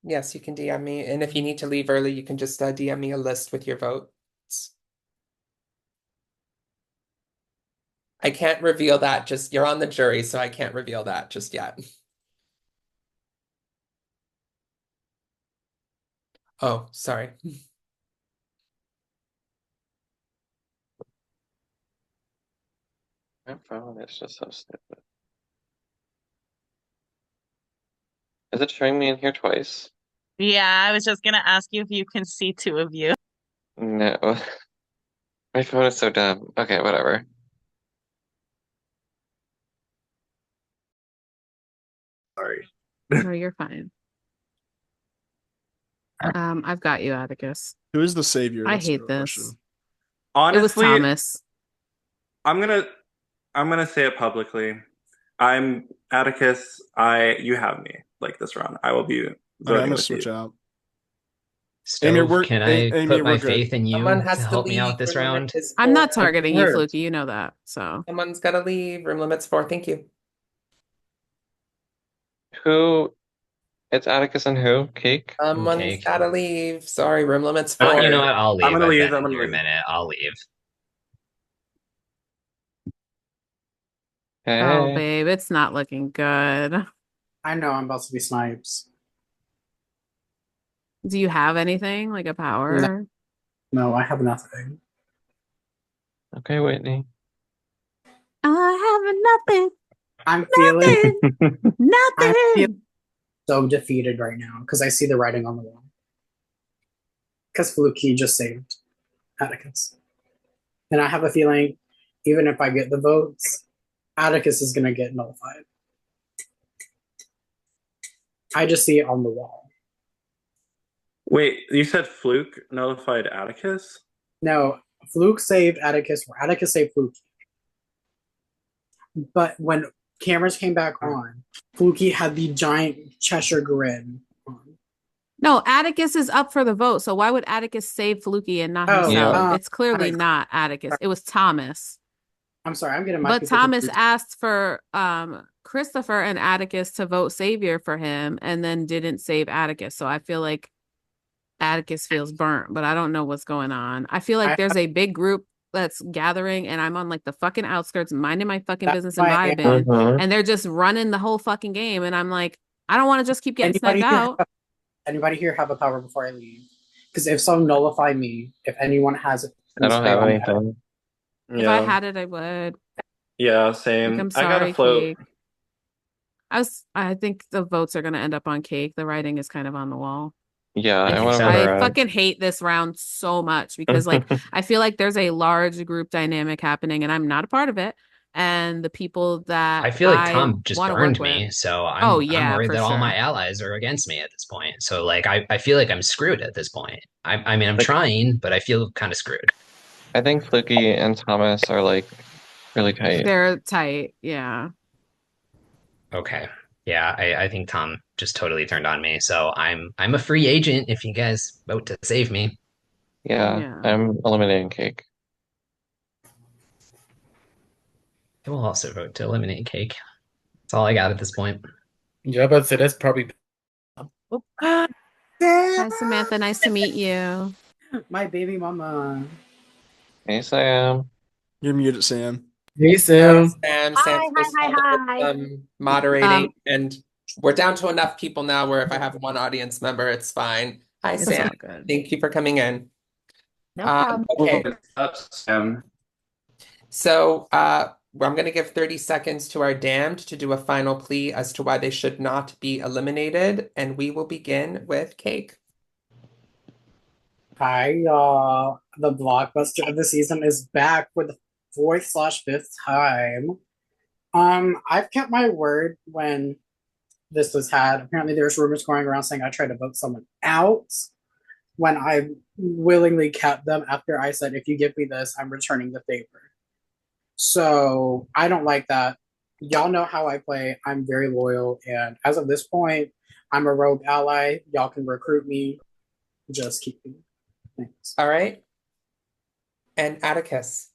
Yes, you can DM me, and if you need to leave early, you can just DM me a list with your votes. I can't reveal that, just you're on the jury, so I can't reveal that just yet. Oh, sorry. My phone is just so stupid. Is it showing me in here twice? Yeah, I was just gonna ask you if you can see 2 of you. No. My phone is so dumb. Okay, whatever. Sorry. No, you're fine. I've got you, Atticus. Who is the savior? I That's the hate real this. question. It was Honestly, Thomas. I'm gonna say it publicly. I'm Atticus. You have me like this round. I will be Okay, I'm voting gonna with switch you. out. Amy, Stove, can I Amy, put we're my good. faith in Someone you to has to help me leave. out this Room limit round? is I'm 4. not targeting you, Hurt. Fluky. You know that. So Someone's gotta leave. Room limit's 4. Thank you. Who? It's Atticus and who? Cake? Someone's Cake. gotta leave. Sorry, room limit's Oh, 4. you know what? I'll I'm leave. gonna I've leave. been I'm in gonna here a leave. minute. I'll leave. oh Hey. babe, it's not looking good. I know I'm about to be snipes. Do you have anything like a power? No, I have nothing. Okay, Whitney. I have nothing. I'm feeling I feel Nothing. so defeated right now because I see the writing on the wall. Because Fluky just saved Atticus. And I have a feeling even if I get the votes, Atticus is gonna get nullified. I just see it on the wall. Wait, you said Fluke notified Atticus? No, Fluke saved Atticus, or Atticus saved Fluke. But when cameras came back on, Fluky had the giant Cheshire grin on. No, Atticus is up for the vote. So why would Atticus save Fluky and not Oh, himself? Yeah. It's clearly not Atticus. It was Thomas. I'm sorry, I'm getting my But people Thomas confused. asked for Christopher and Atticus to vote Savior for him and then didn't save Atticus. So I feel like Atticus feels burnt, but I don't know what's going on. I feel like I there's have, a big group that's gathering and I'm on like the fucking outskirts, minding my fucking that's business and my vibing, Mm-hmm. and they're just running the whole fucking game. And I'm like, I don't want to just keep getting sniped anybody here out. anybody here have a power before I leave? Because if so, nullify me. If anyone has it, I please don't put it have on me. anything. If I had it, I would. Yeah, Like, same. I'm I got a sorry, float. Cake. I think the votes are gonna end up on Cake. The writing is kind of on the wall. Yeah, I Like, want to vote I her out. fucking hate this round so much because, like, I feel like there's a large group dynamic happening and I'm not a part of it. And the people that I feel like I Tom just want to work burned with, me, so oh I'm yeah, worried for that all my sure. allies are against me at this point. So like I feel like I'm screwed at this point. I mean I'm Like, trying, but I feel kind of screwed. I think Fluky and Thomas are like really tight. They're tight, yeah. Okay. Yeah, I think Tom just totally turned on me. So I'm a free agent if you guys vote to save me. Yeah, Yeah. I'm eliminating Cake. I will also vote to eliminate Cake. That's all I got at this point. Yeah, but so that's probably Hi, Samantha. Nice to meet you. My baby mama. Hey, Sam. You're muted, Sam. Hey, Sam. Sam's just helping with some moderating, Um, and we're down to enough people now where if I have one audience member, it's fine. Hi, it's Sam. all good. Thank you for coming in. No problem. Okay, What's up, Sam? so I'm going to give 30 seconds to our damned to do a final plea as to why they should not be eliminated, and we will begin with Cake. Hi, y'all. The blockbuster of the season is back for the fourth/fifth time. I've kept my word when this was had. Apparently, there's rumors going around saying I tried to vote someone out when I willingly kept them after I said, if you give me this, I'm returning the favor. So I don't like that. Y'all know how I play. I'm very loyal. And as of this point, I'm a rogue ally. Y'all can recruit me. Just keep me. Thanks. All right. And Atticus.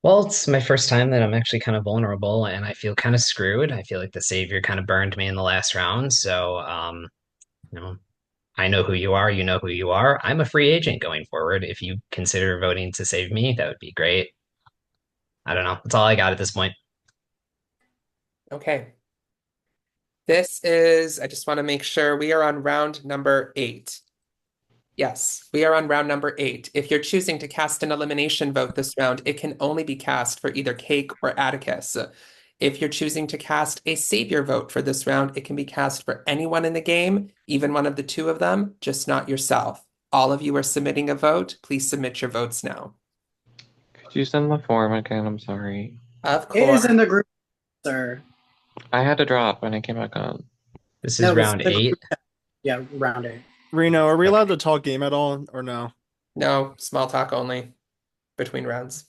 Well, it's my first time that I'm actually kind of vulnerable and I feel kind of screwed. I feel like the savior kind of burned me in the last round. So, you know, I know who you are, you know who you are. I'm a free agent going forward. If you consider voting to save me, that would be great. I don't know. That's all I got at this point. Okay. I just want to make sure we are on round number 8. Yes, we are on round number 8. If you're choosing to cast an elimination vote this round, it can only be cast for either Cake or Atticus. If you're choosing to cast a savior vote for this round, it can be cast for anyone in the game, even one of the two of them, just not yourself. All of you are submitting a vote. Please submit your votes now. Could you send the form again? I'm sorry. Of It is course. in the group, sir. I had to drop when I came back on. This No, is it was round the 8. group. Yeah, round 8. Reno, are we allowed to talk game at all or no? No, small talk only between rounds.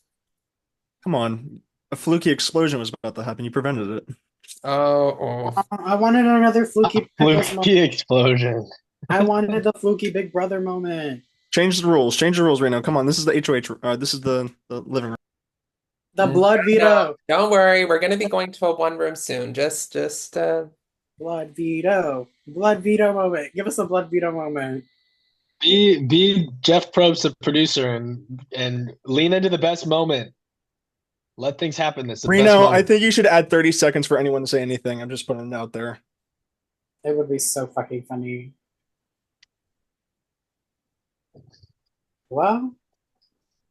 Come on. A fluky explosion was about to happen. You prevented it. Oh. I wanted another fluky pickles moment. Fluky explosion. I wanted the fluky Big Brother moment. Change the rules. Change the rules, Reno. Come on. This is the HOH. This is the living room. The blood veto. No, don't worry. We're going to be going to a one-room soon. Just Blood veto. Blood veto moment. Give us a blood veto moment. Be Jeff Probst the producer and lean into the best moment. Let things happen. This is the best Reno, I moment. think you should add 30 seconds for anyone to say anything. I'm just putting it out there. It would be so fucking funny. Well,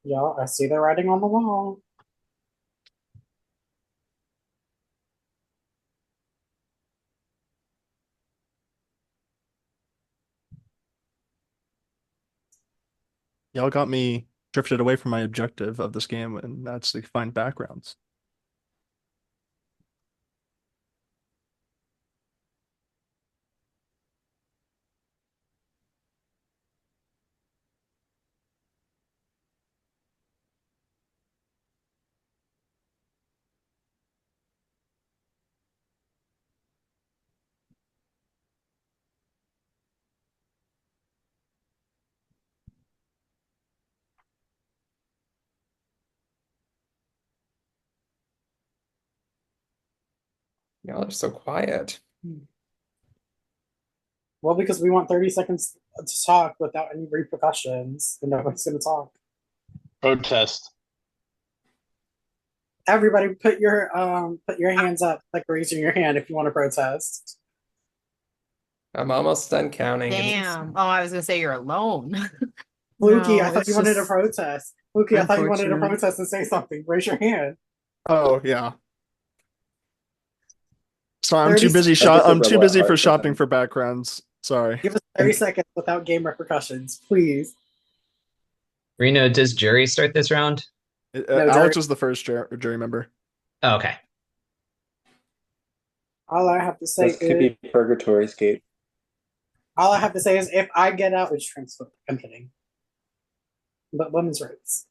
y'all, I see the writing on the wall. Y'all got me drifted away from my objective of this game, and that's to find backgrounds. y'all are so quiet. Well, because we want 30 seconds to talk without any repercussions, and nobody's going to talk. Protest. Everybody, put your hands up, like raising your hand if you want to protest. I'm almost done counting. Damn. Oh, I was gonna say you're alone. Lukey, I No, thought you it's wanted to just protest. Lukey, I thought you wanted to unfortunate. protest and say something. Raise your hand. Oh yeah. Sorry, 30 I'm too busy for shopping for backgrounds. Sorry. Give us 30 seconds without game repercussions, please. Reno, does jury start this round? No, Alex was the first jury member. Oh, okay. All I have to say This could be Purgatory Skate. all I have to say is if I get out, it's transfer. I'm kidding. But women's rights.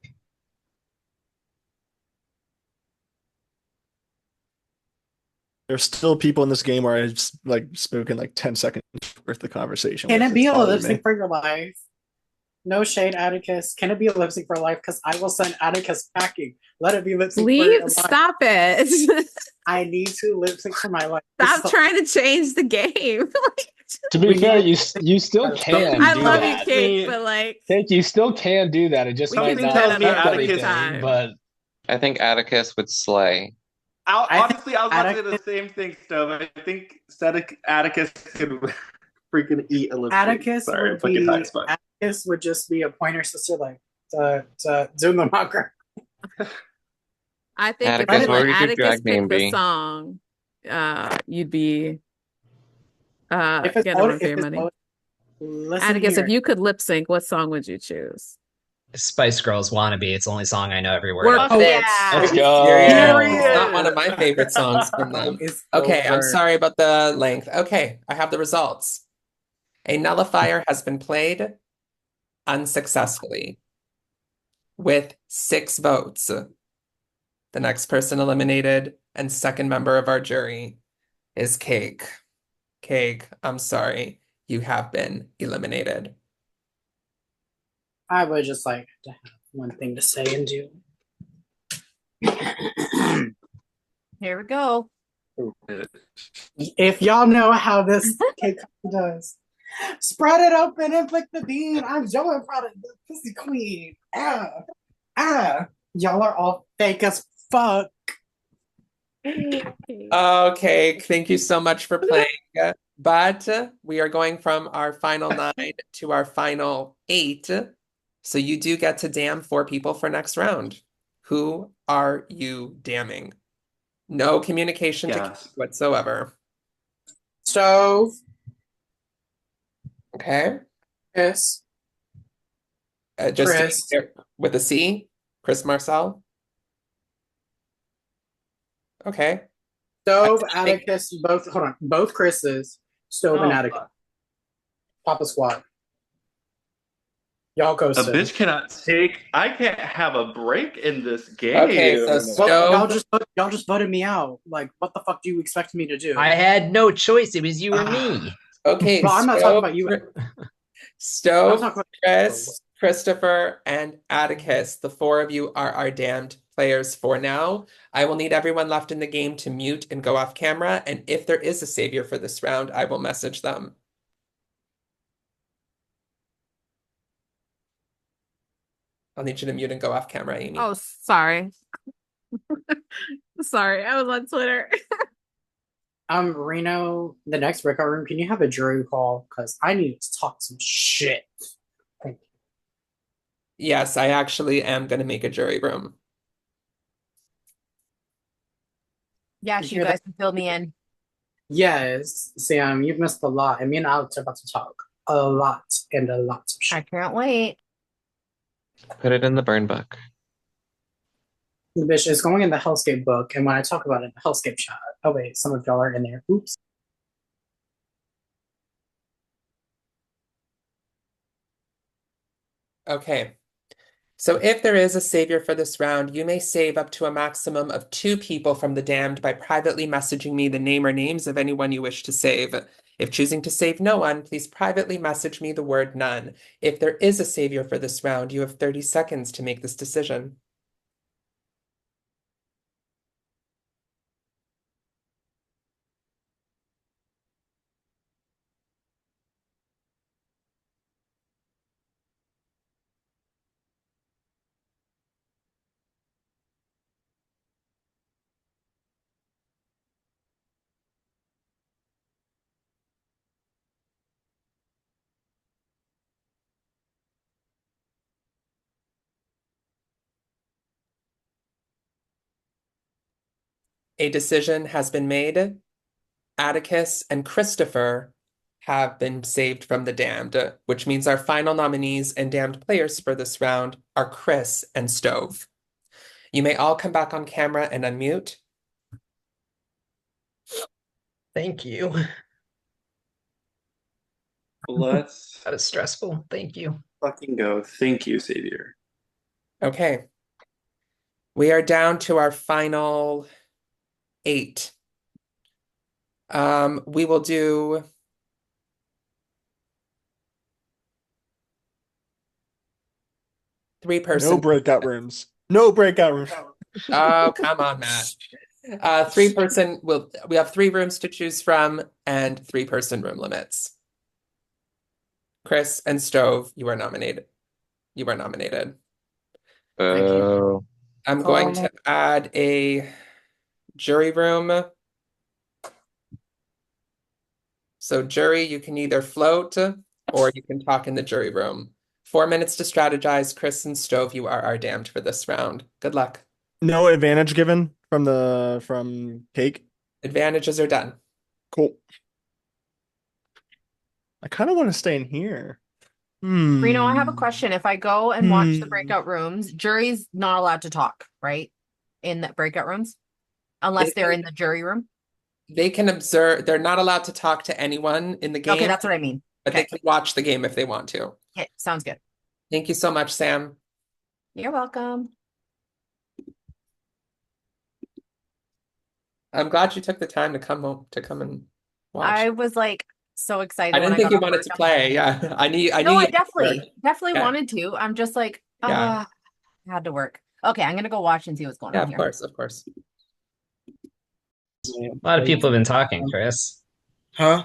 There's still people in this game where I've like spoken like 10 seconds worth of conversation Can with. it be It's a bothered lip me. sync for your life? No shade, Atticus. Can it be a lip sync for life? Because I will send Atticus packing. Let it be lip sync for your life. Stop it. I need to lip sync for my life. Stop trying to change the game. To be fair, you still can I do love you, that. Cake, but like Cake, you still can do that. It just we might can do not that at affect another anything. time. But I think Atticus would slay. Honestly, I was about to say the same thing, Stove. I think Atticus could freaking eat a lip sync. Atticus Sorry, I'm would fucking be high as fuck. Atticus would just be a pointer sister like to Zoom the mocker. I think if Atticus, you what let would your Atticus drag name pick the be? song, you'd be If it's getting a loaded, run for if your it's money. loaded, listen Atticus, here. if you could lip sync, what song would you choose? Spice Girls Wannabe. It's the only song I know every word We're of. oh, yeah. Let's are you go. serious? It's not one of my favorite songs from them. It's Okay, I'm over. sorry about the length. Okay, I have the results. A nullifier has been played unsuccessfully with 6 votes. The next person eliminated and second member of our jury is Cake. Cake, I'm sorry. You have been eliminated. I would just like to have one thing to say and do. Here we go. If y'all know how this cake does, spread it open and flick the bean. I'm Joey Product, the Pussy Queen. Y'all are all fake as fuck. Okay, thank you so much for playing. But we are going from our final 9 to our final 8. So you do get to damn 4 people for next round. Who are you damning? No communication to Yes. whatsoever. Stove. Okay. Chris. Just to be Chris. clear, with a C, Chris Marcel. Okay. Stove, Atticus, both hold on. Both Chris's. Stove and Atticus. Papa Squad. Y'all go A bitch cannot take. I can't have a break in this game. Okay, so Well, Stove. y'all just voted me out. Like, what the fuck do you expect me to do? I had no choice. It was you or me. Okay, Well, I'm not talking about you. Stove, I'm talking Chris, Christopher, and Atticus. The 4 of you are our damned players for now. I will need everyone left in the game to mute and go off camera. And if there is a savior for this round, I will message them. I'll need you to mute and go off camera, Amy. Oh, sorry. Sorry, I was on Twitter. Reno, the next breakout room, can you have a jury call? Because I need to talk some shit. Thank you. Yes, I actually am going to make a jury room. Yes, you guys can fill me in. Yes, Sam, you've missed a lot. And me and Alex are about to talk a lot and a lot of shit. I can't wait. Put it in the burn book. Bitch, it's going in the Hellscape book, and when I talk about it in the Hellscape chat, oh wait, some of y'all are in there. Oops. Okay. So if there is a savior for this round, you may save up to a maximum of 2 people from the damned by privately messaging me the name or names of anyone you wish to save. If choosing to save no one, please privately message me the word none. If there is a savior for this round, you have 30 seconds to make this decision. A decision has been made. Atticus and Christopher have been saved from the damned, which means our final nominees and damned players for this round are Chris and Stove. You may all come back on camera and unmute. Thank you. Let's That is stressful. Thank you. fucking go. Thank you, Savior. Okay. We are down to our final 8. We will do No 3-person. breakout rooms. No breakout rooms. Oh, come on, Matt. 3-person. We have 3 rooms to choose from and 3-person room limits. Chris and Stove, you are nominated. You are nominated. Thank you. I'm going to add a jury room. So jury, you can either float or you can talk in the jury room. 4 minutes to strategize. Chris and Stove, you are our damned for this round. Good luck. No advantage given from cake. Advantages are done. Cool. I kind of want to stay in here. Reno, I have a question. If I go and watch the breakout rooms, jury's not allowed to talk, right? In the breakout rooms, unless they're in the jury room. They can observe. They're not allowed to talk to anyone in the game. Okay, that's what I mean. But they can watch the game if they want to. Okay, sounds good. Thank you so much, Sam. You're welcome. I'm glad you took the time to come and watch. I was like so excited. I didn't when think got you off wanted work. to play. Yeah, I knew. No, you I definitely Yeah. wanted to. I'm just like, Yeah. I had to work. Okay, I'm gonna go watch and see what's going Yeah, on of here. course, of course. A lot of people have been talking, Chris. Huh?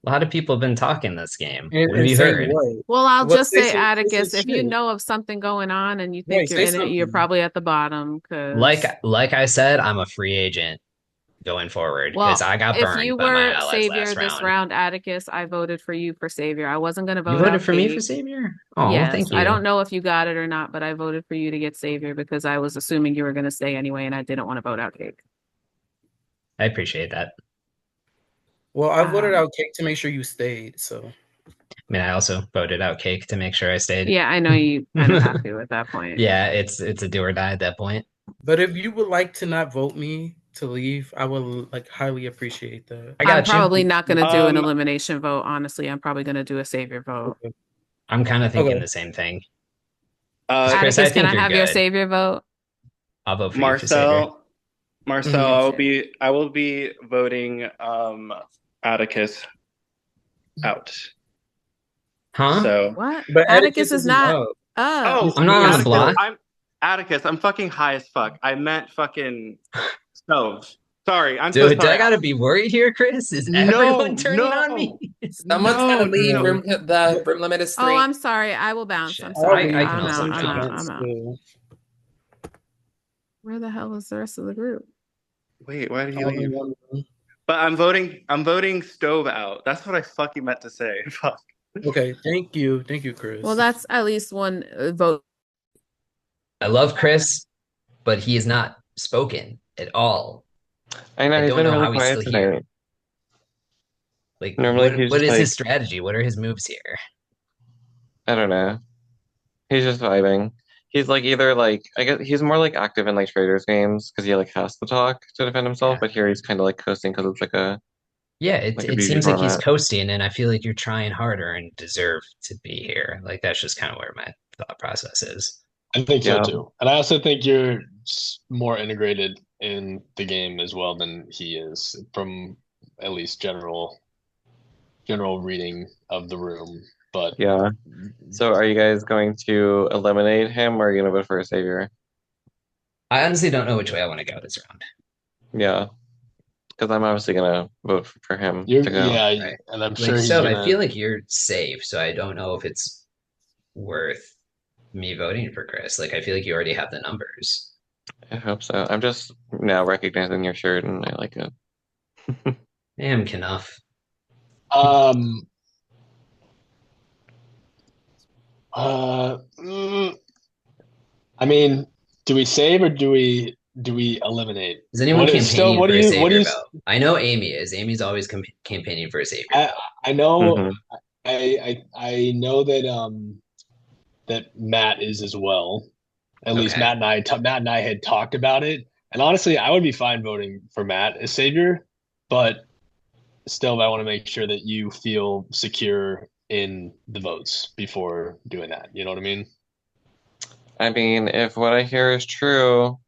A lot of people have been talking this game. And, What have you saying heard? what? Well, I'll What just they say, say Atticus, if you shit. know of something going on and you Right, think you're say in it, you're something. probably at the bottom. Like I said, I'm a free agent going forward because Well, I got if burned you by my were allies Savior last this round. round, Atticus, I voted for you for Savior. I wasn't going to You vote voted out for me for Kate. Savior? Oh, Yes, thank I you. don't know if you got it or not, but I voted for you to get Savior because I was assuming you were going to stay anyway, and I didn't want to vote out Kate. I appreciate that. Well, I voted out Cake to make sure you stayed. So I mean, I also voted out Cake to make sure I stayed. Yeah, I know you kind of have to at that point. Yeah, it's a do or die at that point. But if you would like to not vote me to leave, I would like highly appreciate that. I'm probably not going to do an elimination vote. Honestly, I'm probably going to do a Savior vote. Okay. I'm kind of thinking the same thing. Atticus, Chris, I can think I you're have your good. Savior vote? I'll vote for you for Savior. Marcel, I will be voting Atticus out. Huh? So What? But Atticus is not up. Oh, I'm not on the Atticus, block. I'm Atticus. I'm fucking high as fuck. I meant fucking Stove. Sorry, I'm so Dude, do sorry. I gotta be worried here, Chris? Is everyone turning on me? Someone's gonna leave. The room limit is 3. Oh, I'm sorry. I will bounce. I'm Shit. sorry. I can I'm also out. I'm out. bounce. I'm out. Where the hell is the rest of the group? Wait, why did he leave? But I'm voting Stove out. That's what I fucking meant to say. Fuck. Okay, thank you, Chris. Well, that's at least one vote. I love Chris, but he is not spoken at all. I know, he's don't been know really how he's quiet still here. tonight. Like, Normally what he's is just his strategy? What are his moves here? I don't know. He's just vibing. He's like either like I guess he's more like active in like traders games because he like has to talk to defend himself, but here he's kind of like coasting because it's like a Yeah, like a it BG seems like he's format. coasting, and I feel like you're trying harder and deserve to be here. Like that's just kind of where my thought process is. I think so Yeah. too. And I also think you're more integrated in the game as well than he is from at least general reading of the room. But Yeah. So are you guys going to eliminate him or are you gonna vote for a savior? I honestly don't know which way I want to go this round. Yeah. Because I'm obviously gonna vote for him you're to go. yeah, and I'm sure Like, he's so gonna. I feel like you're safe, so I don't know if it's worth me voting for Chris. Like, I feel like you already have the numbers. I hope so. I'm just now recognizing your shirt and I like it. Damn, Knuff. I mean, do we save or do we do we eliminate? Is anyone campaigning What do for a you savior vote? I know Amy is. Amy's always campaigning for a savior I vote. I know Mhm. I know that Matt is as well. At least Okay. Matt and I had talked about it. And honestly, I would be fine voting for Matt as savior, but still I want to make sure that you feel secure in the votes before doing that. You know what I mean? I mean, if what I hear is true,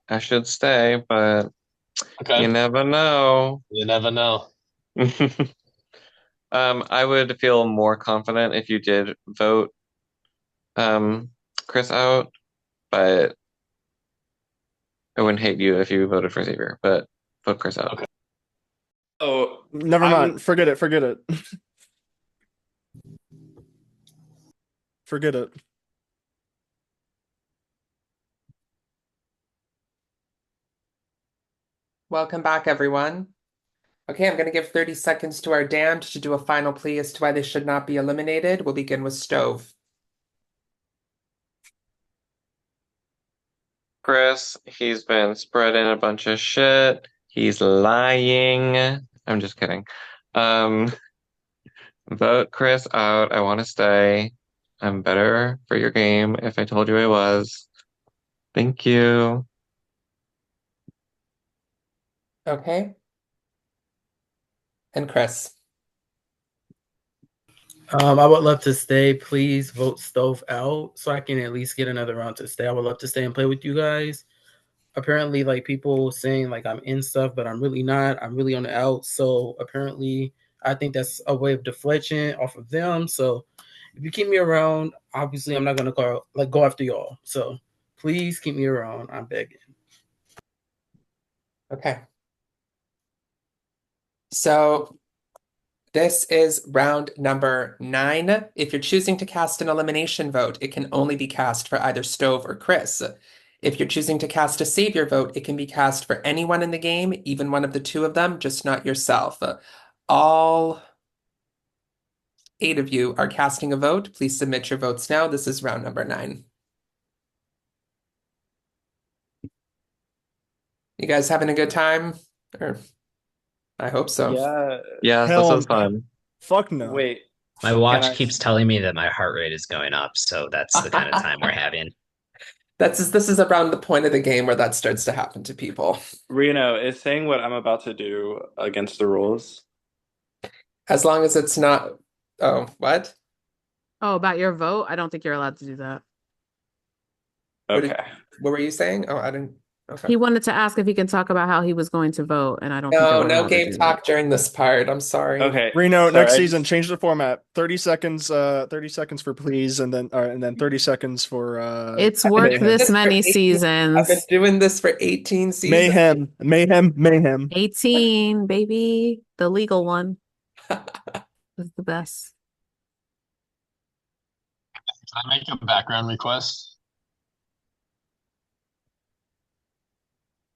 I should stay, but you Okay. never know. You never know. I would feel more confident if you did vote Chris out, but I wouldn't hate you if you voted for Xavier, but vote Chris out. Okay. Oh, Never mind. Forget it. Forget it. Forget it. Welcome back, everyone. Okay, I'm going to give 30 seconds to our damned to do a final plea as to why they should not be eliminated. We'll begin with Stove. Chris, he's been spreading a bunch of shit. He's lying. I'm just kidding. Um, Vote Chris out. I want to stay. I'm better for your game if I told you I was. Thank you. Okay. And Chris. I would love to stay. Please vote Stove out so I can at least get another round to stay. I would love to stay and play with you guys. Apparently, like people saying like I'm in stuff, but I'm really not. I'm really on the out. So apparently, I think that's a way of deflection off of them. So if you keep me around, obviously I'm not gonna go after y'all. So please keep me around. I'm begging. Okay. So this is round number 9. If you're choosing to cast an elimination vote, it can only be cast for either Stove or Chris. If you're choosing to cast a savior vote, it can be cast for anyone in the game, even one of the two of them, just not yourself. All 8 of you are casting a vote. Please submit your votes now. This is round number 9. You guys having a good time? Or I hope so. Yeah. Yes, this Hell, was fun. fuck no. Wait. My Can watch I? keeps telling me that my heart rate is going up, so that's the kind of time we're having. This is around the point of the game where that starts to happen to people. Reno, is saying what I'm about to do against the rules? As long as it's not. Oh, what? Oh, about your vote? I don't think you're allowed to do that. Okay. What were you saying? Oh, I didn't. Okay. He wanted to ask if he can talk about how he was going to vote, and I don't think that No, we're no allowed to game do talk during this part. I'm sorry. Okay. Reno, Sorry, next I season, just- change the format. 30 seconds, 30 seconds for please, and then 30 seconds for It's I've been worked doing this this for many 18 I've been seasons. doing this for 18 seasons. mayhem, mayhem, mayhem. 18, baby. The legal one is the best. Can I make a background request?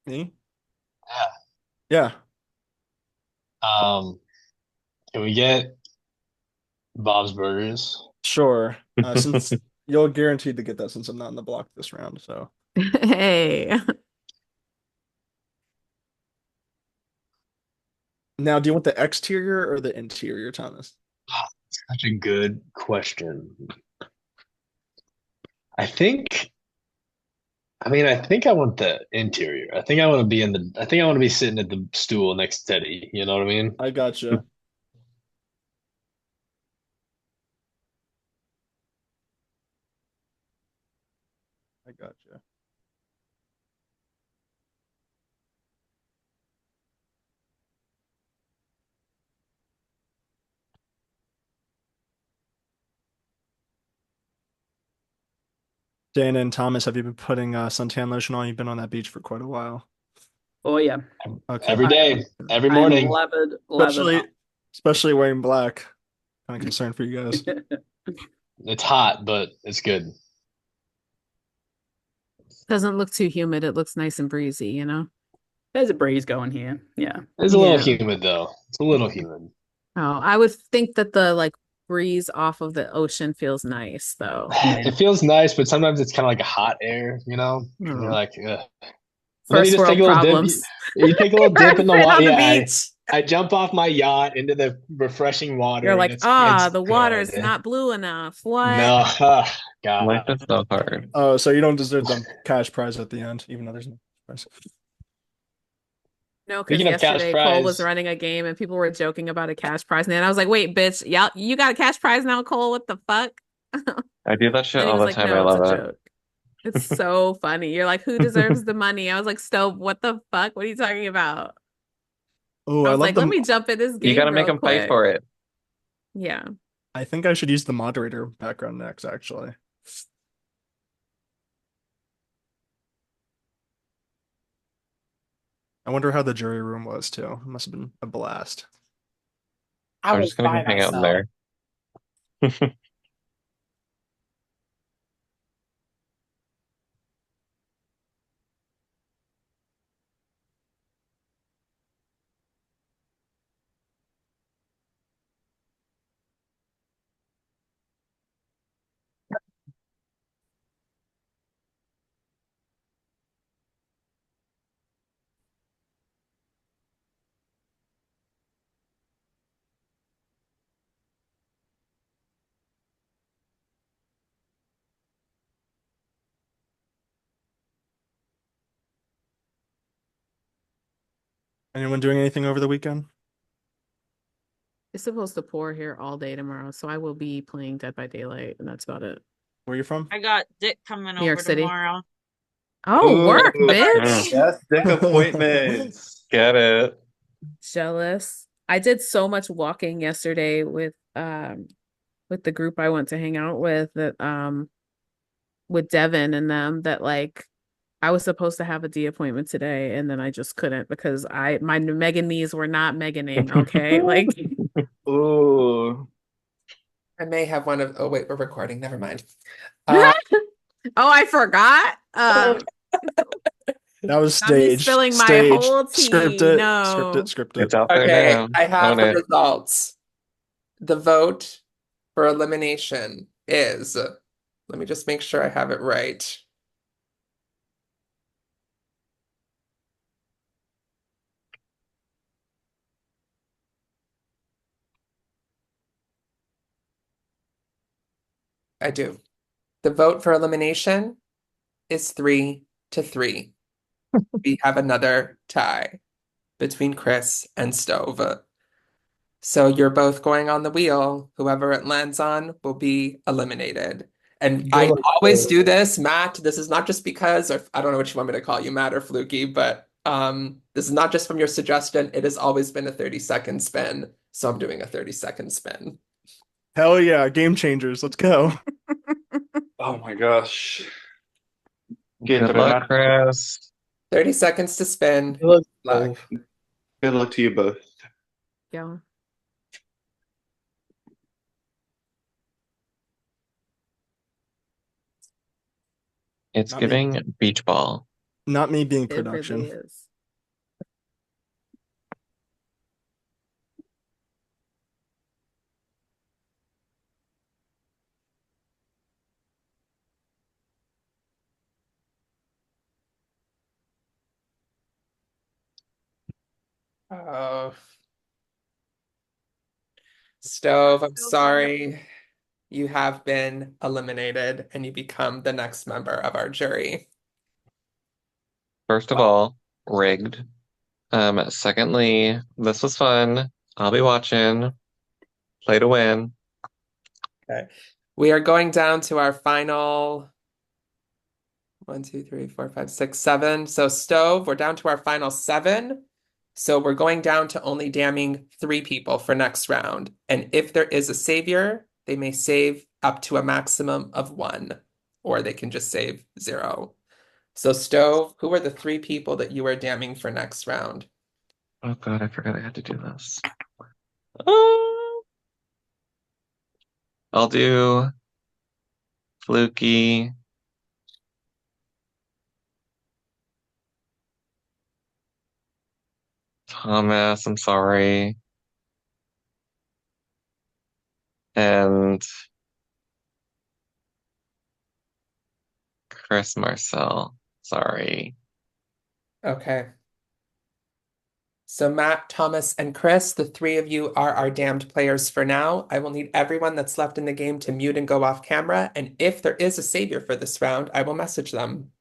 Me? Yeah. Yeah. Can we get Bob's Burgers? Sure. Since you're guaranteed to get that since I'm not in the block this round, so. Hey. Now, do you want the exterior or the interior, Thomas? Such a good question. I think I want the interior. I think I want to be sitting at the stool next to Teddy. You know what I mean? I gotcha. I gotcha. Dana and Thomas, have you been putting suntan lotion on? You've been on that beach for quite a while. Oh yeah. Okay. Every day, every I'm morning. lathered Especially, up. especially wearing black. Kind of concerned for you guys. It's hot, but it's good. Doesn't look too humid. It looks nice and breezy, you know? There's a breeze going here. Yeah. It's a little Yeah. humid though. It's a little humid. Oh, I would think that the like breeze off of the ocean feels nice though. It feels nice, but sometimes it's kind of like a hot air, you know? And you're Oh. like, ugh. then you First just take world a little dip. You, problems. you take a little You're dip in the sitting water. on the Yeah, beach. I jump off my yacht into the refreshing You're water, and like, it's the water good. is not blue enough. What? No, God. Life is so hard. Oh, so you don't deserve the cash prize at the end, even though there's no prize. No, because Speaking of cash yesterday Cole was prize, running a game and people were joking about a cash prize. And then I was like, wait, bitch, yeah, you got a cash prize now, Cole? What the fuck? I do that shit And he all was the like, time. I no, it's a love joke. It's so funny. You're like, who deserves the money? I was like, Stove, what the fuck? What are you talking about? Oh, I I was love like, let them. me jump in this it. You game gotta make real them fight quick. for it. Yeah. I think I should use the moderator background next, actually. I wonder how the jury room was too. It must have been a blast. I I'm was just gonna by go hang out in myself. there. Anyone doing anything over the weekend? It's supposed to pour here all day tomorrow, so I will be playing Dead by Daylight, and that's about it. Where are you from? I got Dick coming New York over City. tomorrow. Oh, Ooh, work, bitch. yes, dick appointments. Get it. Jealous. I did so much walking yesterday with the group I went to hang out with that with Devin and them that like I was supposed to have a D appointment today and then I just couldn't because my mega knees were not meganing, okay? Like Ooh. I may have one of, oh wait, we're recording. Never mind. oh, I forgot. That was Got me staged. spilling my Staged. whole Script tea. it. Script it. No. Script it. It's out there Okay, now. I have Own the it. results. The vote for elimination is, let me just make sure I have it right. I do. The vote for elimination is 3-3. We have another tie between Chris and Stove. So you're both going on the wheel. Whoever it lands on will be eliminated. And good I luck. always do this, Matt. This is not just because, or I don't know what you want me to call you, Matt or Fluky, but this is not just from your suggestion. It has always been a 30-second spin. So I'm doing a 30-second spin. Hell yeah, game changers. Let's go. Oh my gosh. Get Good the luck, Matt. Chris. 30 seconds to spin. Good luck. Luck. Good luck to you both. Yeah. It's Not me. giving beach ball. Not me being It production. really is. Oh, Stove, I'm sorry. You have been eliminated and you become the next member of our jury. First of all, rigged. Secondly, this was fun. I'll be watching. Play to win. Okay. We are going down to our final 1, 2, 3, 4, 5, 6, 7. So Stove, we're down to our final 7. So we're going down to only damning 3 people for next round. And if there is a savior, they may save up to a maximum of 1, or they can just save 0. So Stove, who are the 3 people that you are damning for next round? Oh god, I forgot I had to do this. Oh. I'll do Fluky. Thomas, I'm sorry. And Chris Marcel, sorry. Okay. So Matt, Thomas, and Chris, the three of you are our damned players for now. I will need everyone that's left in the game to mute and go off camera, and if there is a savior for this round, I will message them.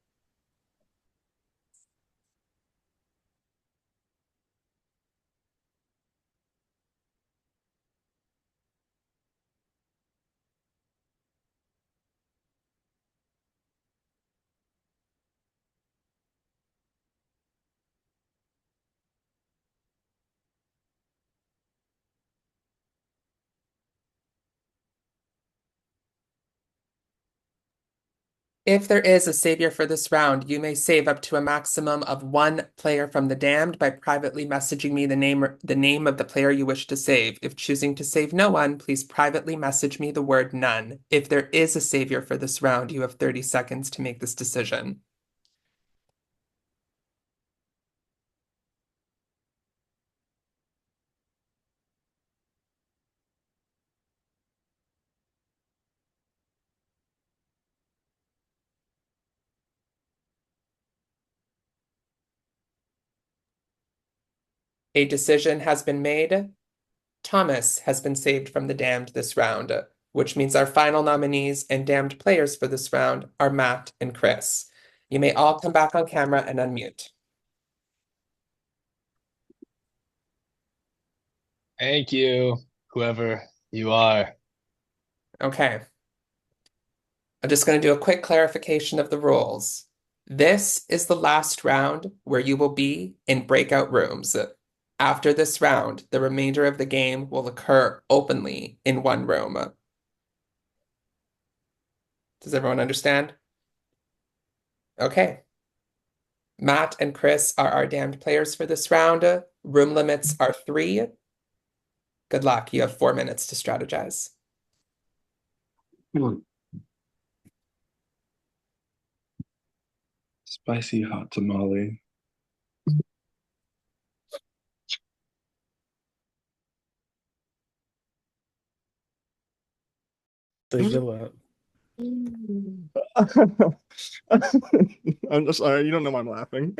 If there is a savior for this round, you may save up to a maximum of one player from the damned by privately messaging me the name of the player you wish to save. If choosing to save no one, please privately message me the word none. If there is a savior for this round, you have 30 seconds to make this decision. A decision has been made. Thomas has been saved from the damned this round, which means our final nominees and damned players for this round are Matt and Chris. You may all come back on camera and unmute. Thank you, whoever you are. Okay. I'm just going to do a quick clarification of the rules. This is the last round where you will be in breakout rooms. After this round, the remainder of the game will occur openly in one room. Does everyone understand? Okay. Matt and Chris are our damned players for this round. Room limits are 3. Good luck. You have 4 minutes to strategize. Spicy hot tamale. They fill up. I'm just sorry, you don't know why I'm laughing.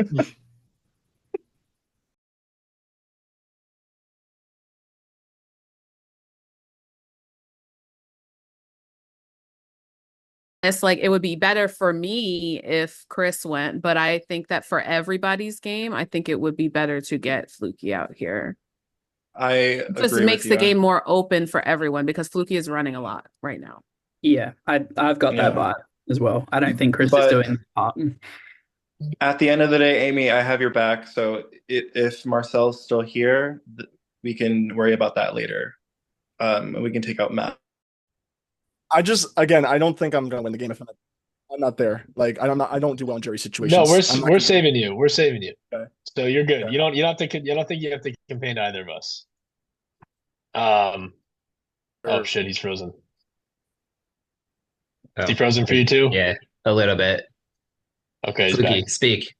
It's like it would be better for me if Chris went, but I think that for everybody's game, I think it would be better to get Fluky out here. I It just agree makes with the you. game more open for everyone because Fluky is running a lot right now. Yeah, I've got that vibe as well. I don't think Chris is But- doing the part. At the end of the day, Amy, I have your back. So if Marcel's still here, we can worry about that later. And we can take out Matt. I don't think I'm gonna win the game if I'm not there. Like I don't do well in jury situations. No, I'm not we're gonna- saving you. We're saving you. Okay. So you're good. Okay. You don't have to. You don't think you have to campaign to either of us. Oh shit, he's frozen. Is he frozen for you too? Yeah, a little bit. Okay, he's Fluky, back. speak.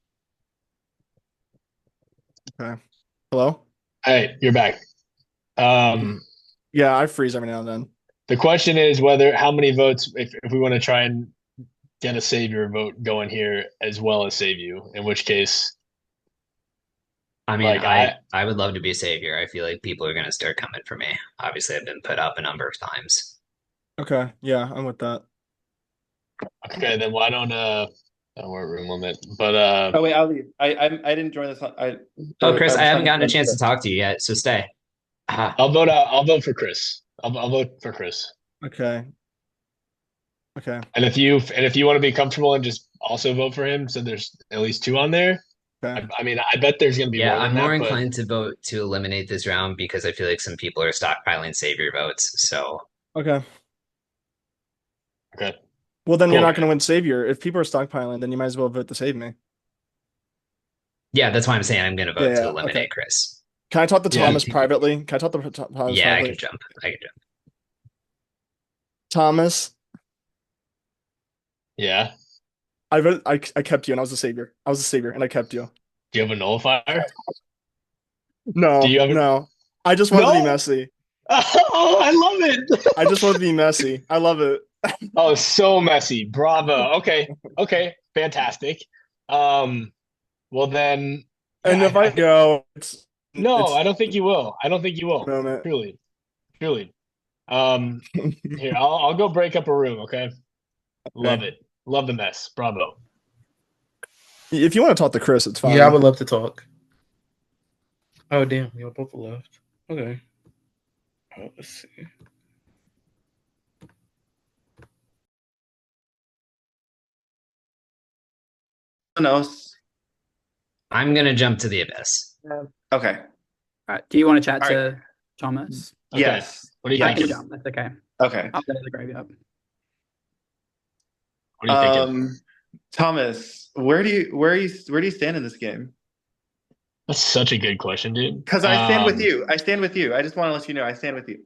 Okay. Hello? Hey, you're back. Yeah, I freeze every now and then. The question is how many votes if we want to try and get a savior vote going here as well as save you, in which case I mean, like, I would love to be a savior. I feel like people are going to start coming for me. Obviously, I've been put up a number of times. Okay, yeah, I'm with that. Okay, then why don't we're room limit. But Oh wait, I'll leave. I didn't join this. Chris, I haven't gotten a chance to talk to you yet, so stay. I'll vote for Chris. I'll vote for Chris. Okay. Okay. And if you want to be comfortable and just also vote for him, so there's at least 2 on there. Okay. I mean, I bet there's going to be more than I'm that, more but inclined to vote to eliminate this round because I feel like some people are stockpiling savior votes. So Okay. Okay. Well, then you're Cool. not going to win Savior. If people are stockpiling, then you might as well vote to save me. yeah, that's why I'm saying I'm going to vote Yeah, to yeah, eliminate okay. Chris. Can I talk to Yeah. Thomas privately? Can I talk to Thomas Yeah, I privately? can jump. I can jump. Thomas, yeah. I kept you, and I was a savior. I was a savior, and I kept you. Do you have a nullifier? No, Do you have no. I just wanted to be No? messy. Oh, I love it. I just wanted to be messy. I love it. Oh, so messy. Bravo. Okay. Okay. Fantastic. Well, Well then, And yeah, if I go, no, it's I don't think you will. I don't think you will. moment. Truly, truly. Here, I'll go break up a room. Okay. Love Okay. it. Love the mess. Bravo. If you want to talk to Chris, it's fine. Yeah, I would love to talk. Oh damn, y'all both left. Okay. Let's see. Someone else. I'm gonna jump to the abyss. Okay. All right. Do you want to chat All right. to Thomas? Okay. Yes. What do you I Yes. can thinking? jump. That's okay. Okay. I'll go to the graveyard. What are you thinking? Thomas, where do you stand in this game? That's such a good question, dude. Because I stand with you. I stand with you. I just want to let you know I stand with you.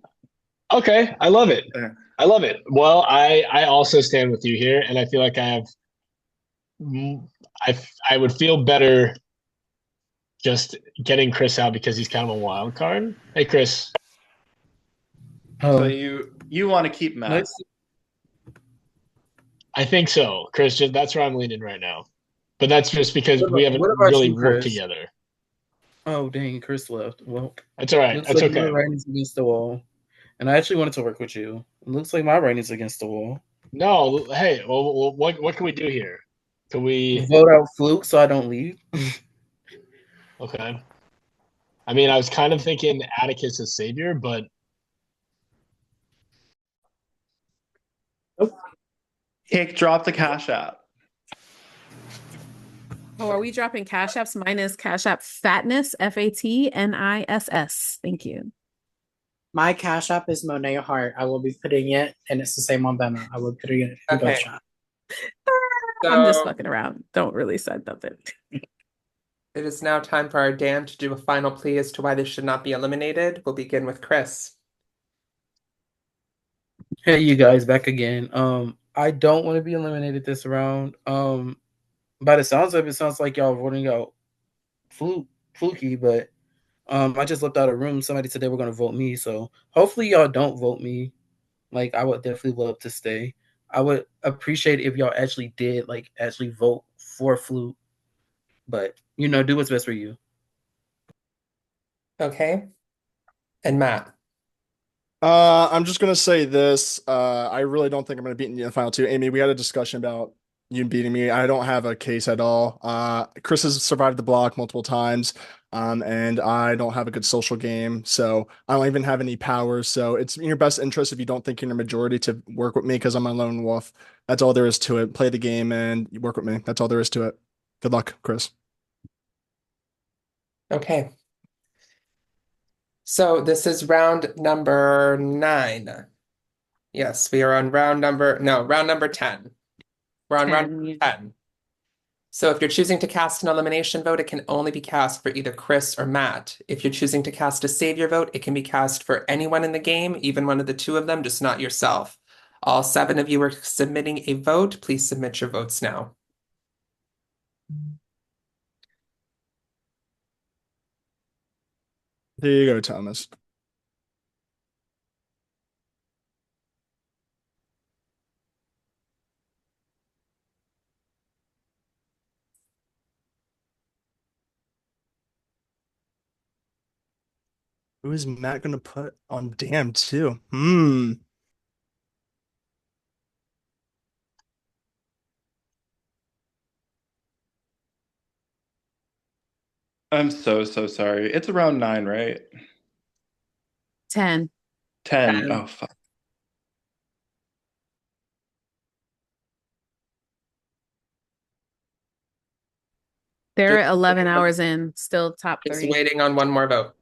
Okay, I love it. Okay. I love it. Well, I also stand with you here, and I feel like I would feel better just getting Chris out because he's kind of a wild card. Hey, Chris. So you want to keep Matt? I think so, Chris. That's where I'm leaning right now. But that's just because we haven't what about really you, worked Chris? together. Oh dang, Chris left. Well, That's all right. looks That's like okay. your writing's against the wall. And I actually wanted to work with you. It looks like my writing's against the wall. No, hey, well, what can we do here? Can we Vote out Fluke so I don't leave? Okay. I mean, I was kind of thinking Atticus as Savior, but Cake, drop the Cash App. Oh, are we dropping Cash Apps? Mine is Cash App Fatness, FATNISS. Thank you. My Cash App is Monet Hart. I will be putting it, and it's the same on Venmo. I will be putting it in both shops. I'm just fucking around. Don't really send nothing. It is now time for our Dan to do a final plea as to why this should not be eliminated. We'll begin with Chris. Hey, you guys, back again. I don't want to be eliminated this round. By the sounds of it, sounds like y'all voting out Fluky, but I just left out a room. Somebody said they were going to vote me, so hopefully y'all don't vote me. Like, I would definitely love to stay. I would appreciate if y'all actually did, like, actually vote for Fluke. But, do what's best for you. Okay. And Matt. I'm just gonna say this. I really don't think I'm gonna beat you in the final two. Amy, we had a discussion about you beating me. I don't have a case at all. Chris has survived the block multiple times, and I don't have a good social game, so I don't even have any powers. So it's in your best interest if you don't think you're in a majority to work with me because I'm a lone wolf. That's all there is to it. Play the game and you work with me. That's all there is to it. Good luck, Chris. Okay. So this is round number 9. Yes, we are on round number 10. We're on round number 10. So if you're choosing to cast an elimination vote, it can only be cast for either Chris or Matt. If you're choosing to cast a savior vote, it can be cast for anyone in the game, even one of the two of them, just not yourself. All 7 of you are submitting a vote. Please submit your votes now. There you go, Thomas. Who is Matt gonna put on damn too? I'm so sorry. It's around 9, right? 10. 10. Oh, fuck. They're 11 hours in, still top Just 3. waiting on one more vote.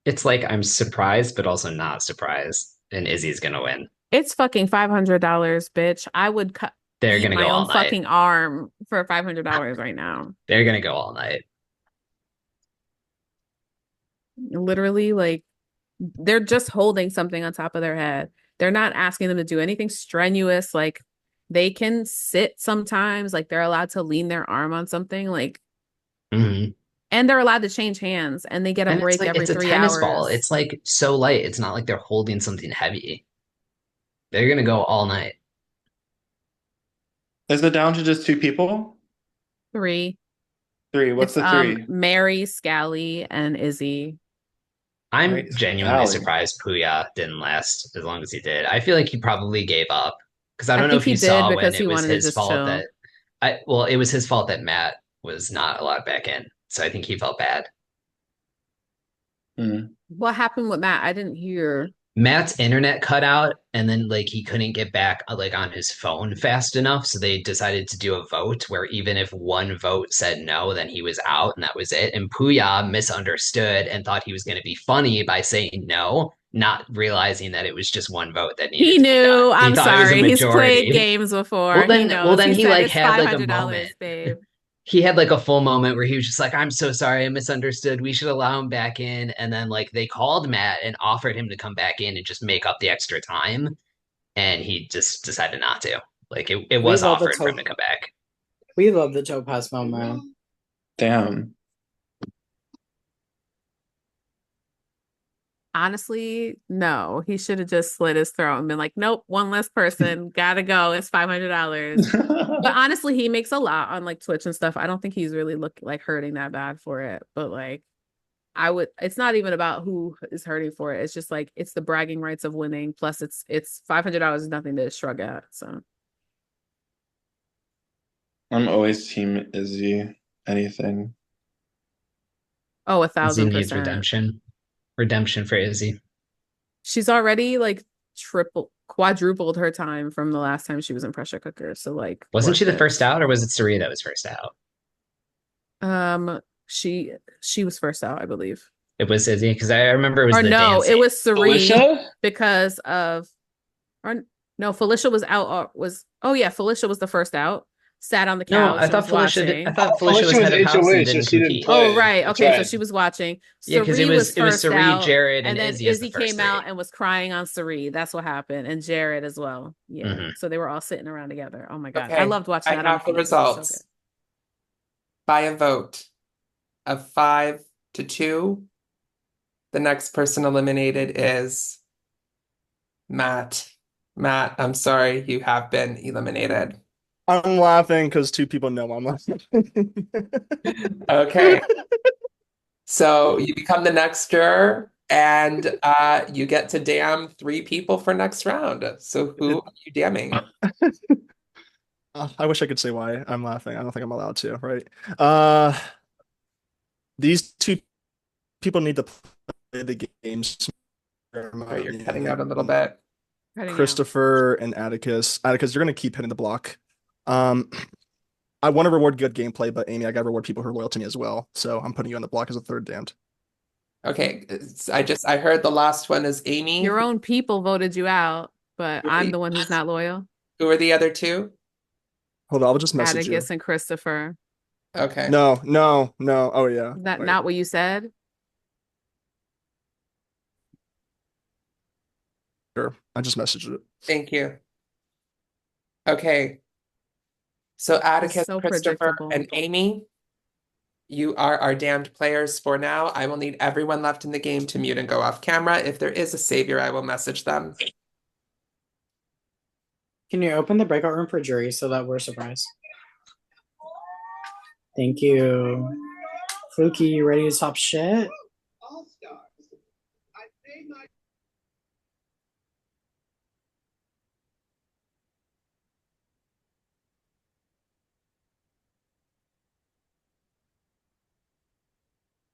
It's like I'm surprised, but also not surprised. And Izzy's gonna win. It's fucking $500, bitch. I would cut They're eat gonna my go all own night. fucking arm for $500 right now. They're gonna go all night. Literally, like, they're just holding something on top of their head. They're not asking them to do anything strenuous. Like, they can sit sometimes, like they're allowed to lean their arm on something, like, Mhm. and they're allowed to change hands, and they get a And break every it's a 3 tennis hours. ball. It's like so light. It's not like they're holding something heavy. They're gonna go all night. Is it down to just two people? Three. Three. What's It's the three? Mary, Scally, and Izzy. I'm Right. genuinely Allie. surprised Puya didn't last as long as he did. I feel like he probably gave up because I I don't know think if he you did saw when because it he was wanted to his just fault chill. that it was his fault that Matt was not allowed back in. So I think he felt bad. What happened with Matt? I didn't hear. Matt's internet cut out and then like he couldn't get back like on his phone fast enough, so they decided to do a vote where even if one vote said no, then he was out and that was it. And Puya misunderstood and thought he was going to be funny by saying no, not realizing that it was just one vote that needed He to be done. knew. He I'm thought it was a sorry. He's played majority. games before. He Well knows. then He he said like it's had like a moment. $500, babe. He had like a full moment where he was just like, I'm so sorry, I misunderstood. We should allow him back in. And then like they called Matt and offered him to come back in and just make up the extra time. And he just decided not to. Like it We was love the offered for him to come back. We love the Topaz moment. Damn. Honestly, no. He should have just slit his throat and been like, nope, one less person. Gotta go. It's $500. But honestly, he makes a lot on like Twitch and stuff. I don't think he's really hurting that bad for it. But like it's not even about who is hurting for it. It's just like it's the bragging rights of winning. Plus it's $500 is nothing to shrug at. So I'm always team Izzy. Anything. oh, Izzy needs 1,000%. redemption. Redemption for Izzy. She's already like quadrupled her time from the last time she was in pressure cooker. So like Wasn't she worth the it. first out, or was it Suri that was first out? She was first out, I believe. It was Izzy because I remember it was Or the no, dancing. it was Suri Felicia? because of or no, Felicia was out oh yeah, Felicia was the first out. Sat on the No, couch I and thought was Felicia. watching. I thought Felicia was Felicia was head of house and HOH, so didn't she didn't compete. play. Oh right, That's okay, so right. she was watching. Yeah, because Suri was it was first Suri, out, Jared, and and then Izzy as the Izzy first came three. out and was crying on Suri. That's what happened, and Jared as well. Yeah, Mhm. so they were all sitting around together. Oh my god, I Okay, loved watching I that on have the repeat. It was so good. results. By a vote of 5-2, the next person eliminated is Matt. Matt, I'm sorry, you have been eliminated. I'm laughing because two people know I'm laughing. Okay. So you become the next juror, and you get to damn 3 people for next round. So who are you damning? I wish I could say why I'm laughing. I don't think I'm allowed to, right? These two people need to play the games. Oh, you're cutting out a little bit. Christopher and Atticus. Atticus, you're gonna keep hitting the block. I want to reward good gameplay, but Amy, I gotta reward people who are loyal to me as well. So I'm putting you on the block as a third damned. Okay, I heard the last one is Amy. Your own people voted you out, but I'm the one who's not loyal. Who are the other two? Hold on, I'll just message Atticus you. and Christopher. Okay. No. Oh yeah. Is that Wait. not what you said? Sure. I just messaged it. Thank you. Okay. So Atticus, so Christopher, predictable. and Amy, you are our damned players for now. I will need everyone left in the game to mute and go off camera. If there is a savior, I will message them. Can you open the breakout room for jury so that we're surprised? Thank you. Fluky, you ready to top shit?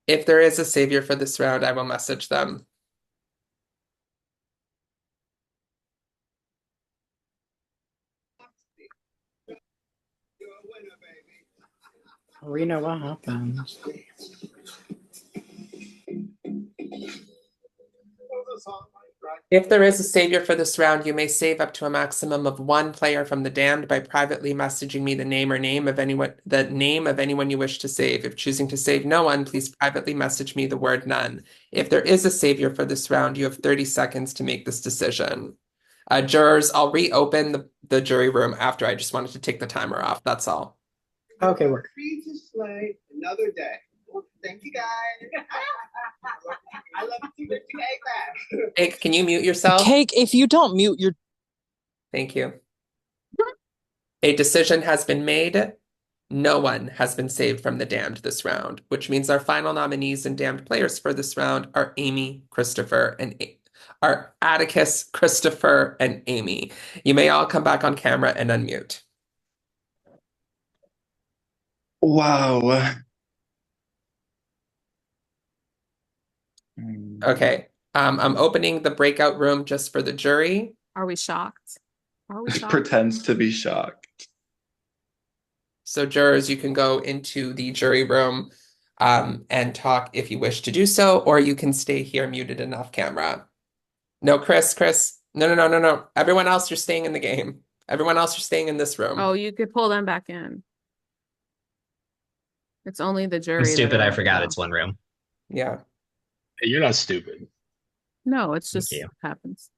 If there is a savior for this round, I will message them. Rena, what happened? If there is a savior for this round, you may save up to a maximum of 1 player from the damned by privately messaging me the name of anyone you wish to save. If choosing to save no one, please privately message me the word none. If there is a savior for this round, you have 30 seconds to make this decision. Jurors, I'll reopen the jury room after. I just wanted to take the timer off. That's all. Okay, work. Free to slay another day. Thank you, guys. I love you. Back. Cake, can you mute yourself? Cake, if you don't mute your... Thank you. A decision has been made. No one has been saved from the damned this round, which means our final nominees and damned players for this round are Amy, Christopher, and are Atticus, Christopher, and Amy. You may all come back on camera and unmute. Wow. Okay. I'm opening the breakout room just for the jury. Are we shocked? Are we shocked? Pretends to be shocked. So jurors, you can go into the jury room and talk if you wish to do so, or you can stay here muted and off camera. No, Chris. No. Everyone else, you're staying in the game. Everyone else, you're staying in this room. Oh, you could pull them back in. It's only the I'm jury that stupid. are I letting forgot go. it's one room. Yeah. Hey, you're not stupid. No, it's Thank just you. happens.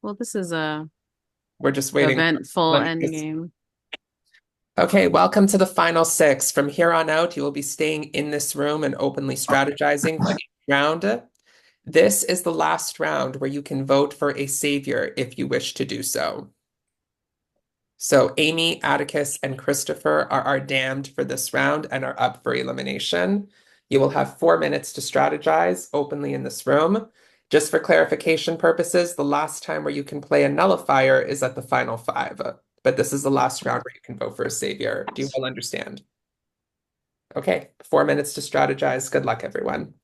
Well, this is a We're just waiting. eventful end game. Okay, welcome to the final six. From here on out, you will be staying in this room and openly strategizing for each round. This is the last round where you can vote for a savior if you wish to do so. So Amy, Atticus, and Christopher are our damned for this round and are up for elimination. You will have 4 minutes to strategize openly in this room. Just for clarification purposes, the last time where you can play a nullifier is at the final 5. But this is the last round where you can vote for a savior. Do you all understand? Okay, 4 minutes to strategize. Good luck, everyone.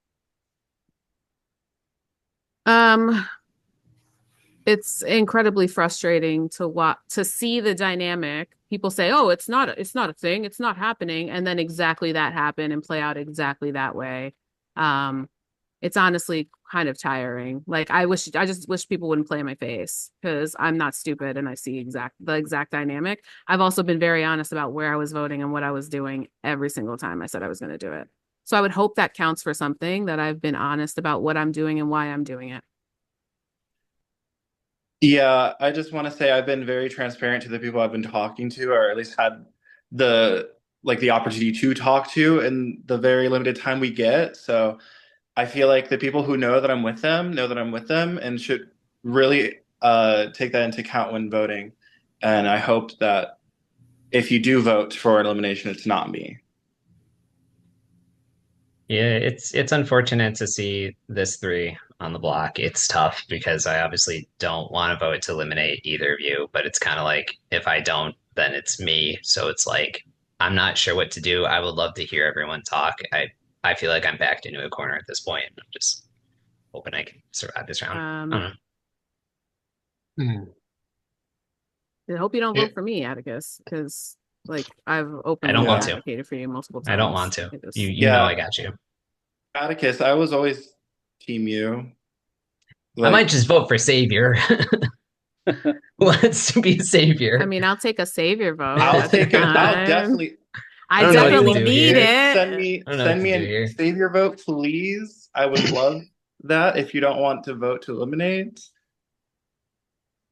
It's incredibly frustrating to see the dynamic. People say, "Oh, it's not a thing. It's not happening," and then exactly that happen and play out exactly that way. It's honestly kind of tiring. Like I just wish people wouldn't play in my face because I'm not stupid and I see the exact dynamic. I've also been very honest about where I was voting and what I was doing every single time I said I was going to do it. So I would hope that counts for something, that I've been honest about what I'm doing and why I'm doing it. Yeah, I just want to say I've been very transparent to the people I've been talking to, or at least had the opportunity to talk to in the very limited time we get. So I feel like the people who know that I'm with them know that I'm with them and should really take that into account when voting. And I hope that if you do vote for an elimination, it's not me. Yeah, it's unfortunate to see this three on the block. It's tough because I obviously don't want to vote to eliminate either of you, but it's kind of like if I don't, then it's me. So it's like I'm not sure what to do. I would love to hear everyone talk. I feel like I'm backed into a corner at this point. I'm just hoping I can survive this round. I don't know. I hope you don't vote for me, Atticus, because like I've I openly don't want to. advocated for you multiple times. I don't want to. You Yeah. know I got you. Atticus, I was always team you. I might just vote for Savior. Who wants to be a savior? I mean, I'll take a savior vote. I'll definitely. I definitely need it. Send me a savior vote, please. I would love that if you don't want to vote to eliminate.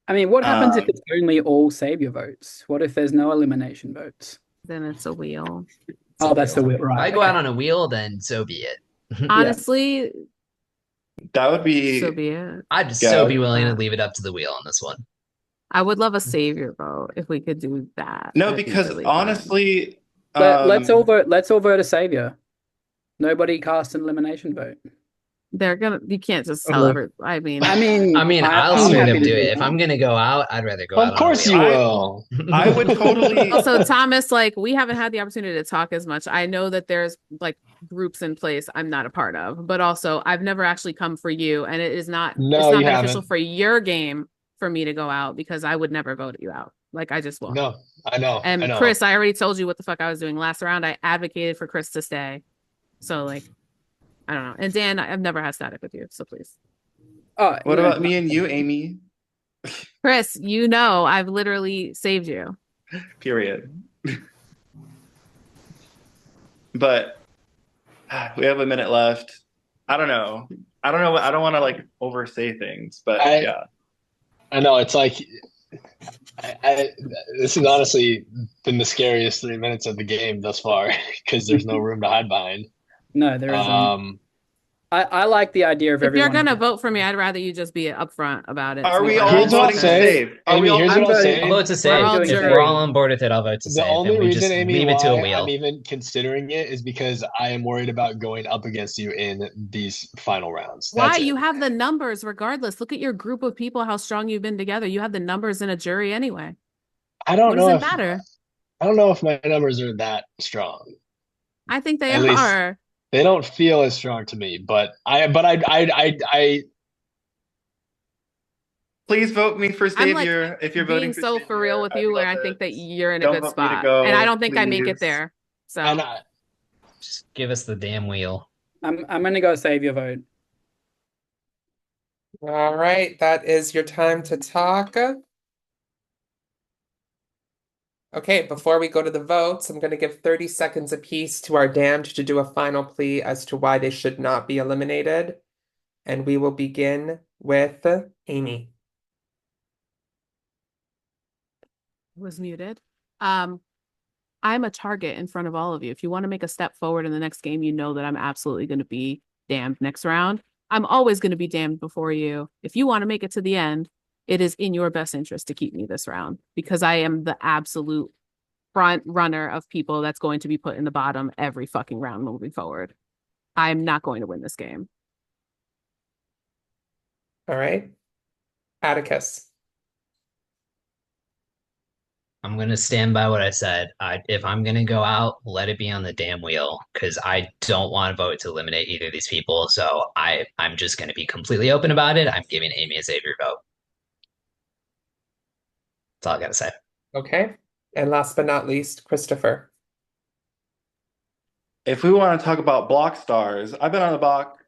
I mean, what happens if it's only all savior votes? What if there's no elimination votes? Then it's a wheel. Oh, that's the wheel, right? If I go out on a wheel, then so be it. Honestly, that would be. So be it. I'd just so be willing to leave it up to the wheel on this one. I would love a savior vote if we could do that. No, because really honestly, let's all vote. Let's all vote a savior. Nobody cast an elimination vote. You can't just tell everybody. I mean, I'll straight up do it. If I'm gonna go out, I'd rather go out. Of course you will. I would totally. Also, Thomas, like we haven't had the opportunity to talk as much. I know that there's like groups in place I'm not a part of, but also I've never actually come for you, and it's not beneficial for your game for me to go out because I would never vote you out. Like I just won't. No, I know. And I know. Chris, I already told you what the fuck I was doing last round. I advocated for Chris to stay. So like, I don't know. And Dan, I've never had static with you, so please. What about me and you, Amy? Chris, you know I've literally saved you. Period. But we have a minute left. I don't know. I don't want to like oversay things, but yeah. I know it's like this has honestly been the scariest 3 minutes of the game thus far because there's no room to hide behind. No, there isn't. I like the idea of If you're everyone. gonna vote for me, I'd rather you just be upfront about it. Are To be we quite all Here's what I'll voting to honest, say. save? Are we Amy, all here's voting what to I'll I'll say. save? vote to we're save. all If we're all jury. on board with it, I'll vote to The save, and only we reason, just Amy, leave it to a why I'm wheel. even considering it is because I am worried about going up against you in these final rounds. Why? That's it. You have the numbers regardless. Look at your group of people, how strong you've been together. You have the numbers in a jury anyway. I What don't does know it if matter? I don't know if my numbers are that strong. I think they At least are. they don't feel as strong to me. But I Please vote me for I'm like Savior. If you're voting being for so for real Savior, with I'd you, where love I think it. that you're in a Don't good vote me to spot. And I go, don't think I make it please. there. and So Just give us the damn wheel. I'm gonna go save your vote. All right, that is your time to talk. Okay, before we go to the votes, I'm going to give 30 seconds apiece to our damned to do a final plea as to why they should not be eliminated. And we will begin with Amy. was muted. I'm a target in front of all of you. If you want to make a step forward in the next game, you know that I'm absolutely going to be damned next round. I'm always going to be damned before you. If you want to make it to the end, it is in your best interest to keep me this round because I am the absolute front runner of people that's going to be put in the bottom every fucking round moving forward. I'm not going to win this game. All right, Atticus. I'm gonna stand by what I said. If I'm gonna go out, let it be on the damn wheel, because I don't want to vote to eliminate either of these people. So I'm just gonna be completely open about it. I'm giving Amy a savior vote. That's all I gotta say. Okay. And last but not least, Christopher. If we want to talk about block stars, I've been on the block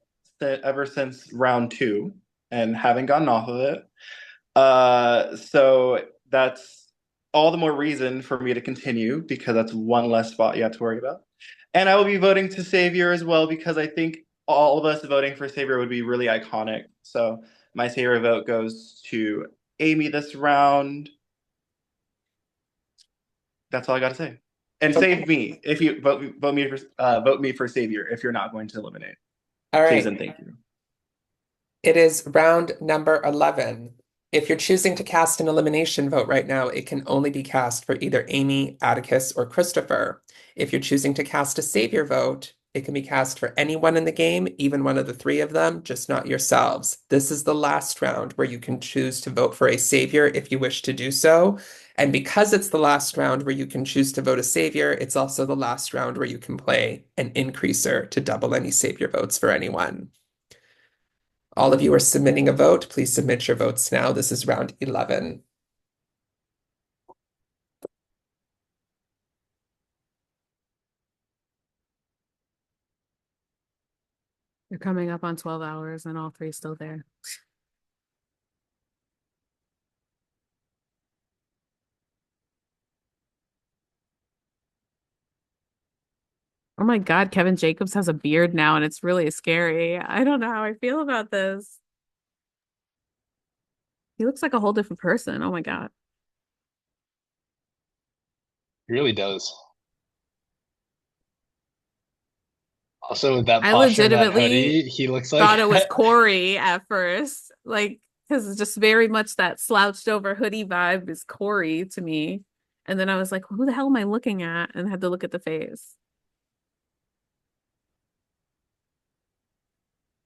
ever since round 2 and haven't gotten off of it. So that's all the more reason for me to continue because that's one less spot you have to worry about. And I will be voting to Savior as well because I think all of us voting for Savior would be really iconic. So my Savior vote goes to Amy this round. That's all I got to say. And save me if you vote me for Savior if you're not going to eliminate. All Please right. and thank you. It is round number 11. If you're choosing to cast an elimination vote right now, it can only be cast for either Amy, Atticus, or Christopher. If you're choosing to cast a savior vote, it can be cast for anyone in the game, even one of the three of them, just not yourselves. This is the last round where you can choose to vote for a savior if you wish to do so. And because it's the last round where you can choose to vote a savior, it's also the last round where you can play an increaser to double any savior votes for anyone. All of you are submitting a vote. Please submit your votes now. This is round 11. You're coming up on 12 hours and all three still there. Oh my God, Kevin Jacobs has a beard now and it's really scary. I don't know how I feel about this. He looks like a whole different person. Oh my God. He really does. Also, with that I posture and that legitimately hoodie, he looks like thought it was Corey at first. Like, because it's just very much that slouched over hoodie vibe is Corey to me. And then I was like, who the hell am I looking at? And had to look at the face.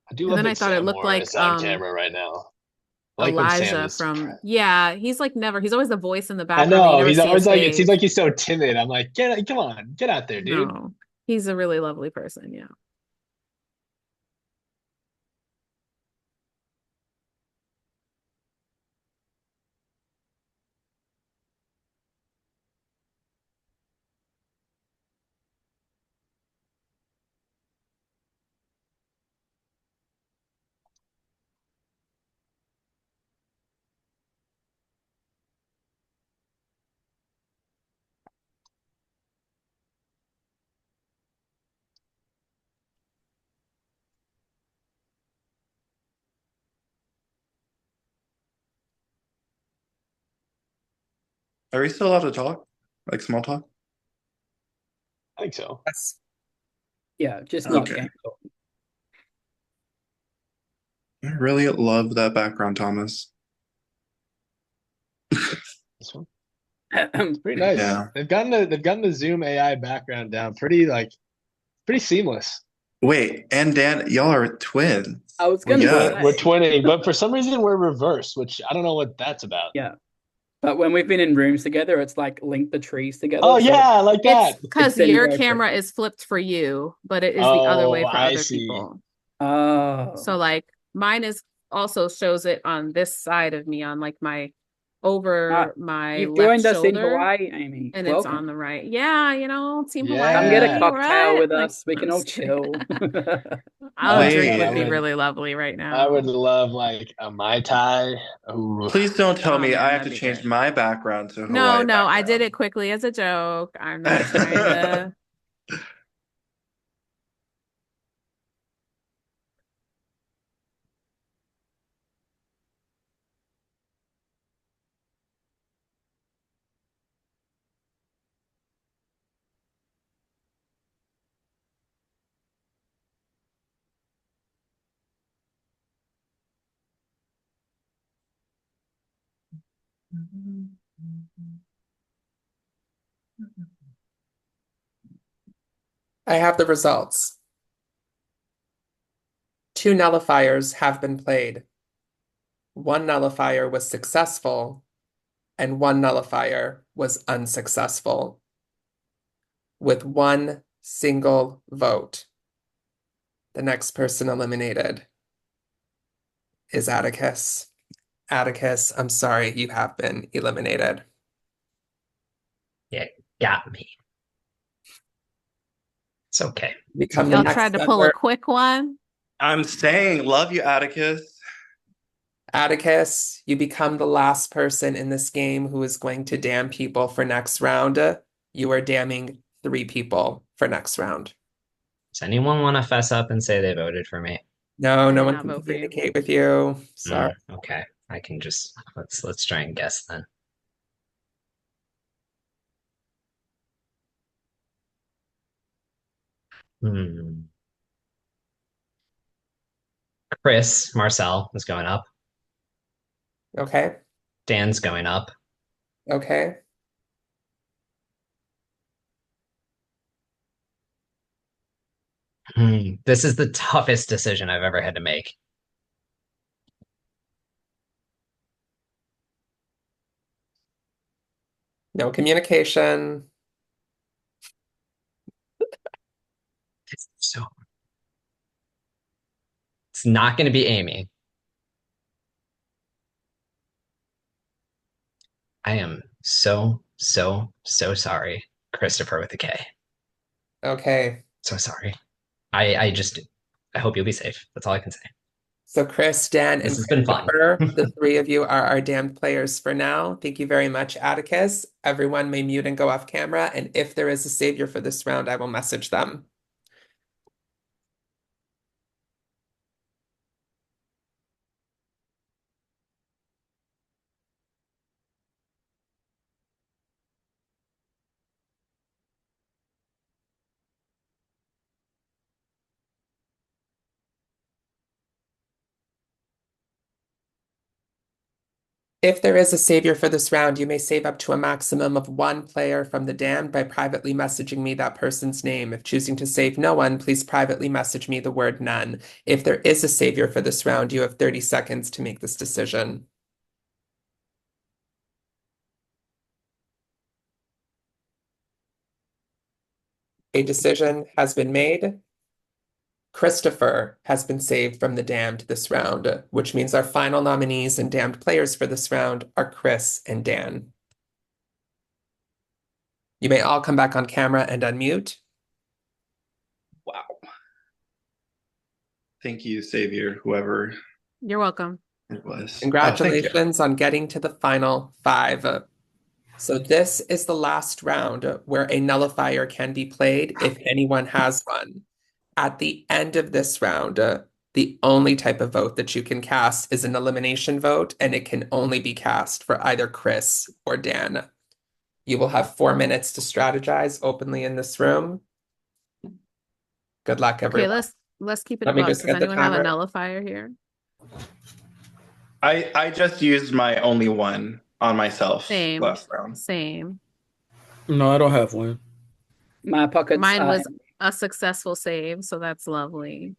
I do And love then I that thought it Sam looked Moore like is on camera right now. I like when Sam Elijah is. from yeah, he's like never he's always the voice in the I background, but you know never he's see always his like. It seems face. like he's so timid. I'm like, come on, get out there, dude. No, he's a really lovely person. Yeah. Are we still allowed to talk? Like small talk? I think so. Yes. Yeah, just not Okay. game talk. I really love that background, Thomas. This one. It's pretty nice. Yeah. They've gotten the Zoom AI background down pretty seamless. Wait, and Dan, y'all are twins. I was We're, gonna we're, we're say, twinning, but for some reason we're reversed, which I don't know what that's about. yeah. But when we've been in rooms together, it's like link the trees together. Oh So yeah, like that. It's because been your very camera pretty. is flipped for you, but it is the other way Oh, for I other see. people. Oh. So like mine is also shows it on this side of me on like my over my You've left joined us in shoulder, Hawaii, Amy. and it's on Welcome. the right. Yeah, Team Come get a Yeah. Hawaii, cocktail right? with Like us. We can all chill. a Oh drink man, would I be Wait, would really lovely right I would now. love like a Mai Tai. Ooh. please don't tell Oh me I man, have that'd to be change good. my background to No, Hawaii no, I did background. it quickly as a joke. I'm not trying to. I have the results. 2 nullifiers have been played. 1 nullifier was successful, and 1 nullifier was unsuccessful. With 1 single vote, the next person eliminated is Atticus. Atticus, I'm sorry, you have been eliminated. Yeah, got me. It's okay. Become the Y'all next tried to pull a member. quick one. I'm saying, love you, Atticus. Atticus, you become the last person in this game who is going to damn people for next round. You are damning 3 people for next round. Does anyone want to fess up and say they voted for me? No, I no did one not can vote for you. communicate with you. Sorry. Okay. I can just let's try and guess then. Chris Marcel is going up. Okay. Dan's going up. Okay. This is the toughest decision I've ever had to make. No communication. So it's not going to be Amy. I am so sorry, Christopher with a K. Okay. So sorry. I hope you'll be safe. That's all I can say. So Chris, Dan, This and has been fun. Christopher, the 3 of you are our damned players for now. Thank you very much, Atticus. Everyone may mute and go off camera, and if there is a savior for this round, I will message them. If there is a savior for this round, you may save up to a maximum of 1 player from the damned by privately messaging me that person's name. If choosing to save no one, please privately message me the word none. If there is a savior for this round, you have 30 seconds to make this decision. A decision has been made. Christopher has been saved from the damned this round, which means our final nominees and damned players for this round are Chris and Dan. You may all come back on camera and unmute. Wow. Thank you, Savior, whoever You're welcome. it was. Congratulations on getting to the final 5. So this is the last round where a nullifier can be played if anyone has one. At the end of this round, the only type of vote that you can cast is an elimination vote, and it can only be cast for either Chris or Dan. You will have 4 minutes to strategize openly in this room. Good luck, Okay, everyone. let's keep it Let a me buck. just Does get the anyone have a timer. nullifier here? I just used my only one on myself Same. last round. Same. No, I don't have one. My pockets. Mine was a successful save, so that's lovely.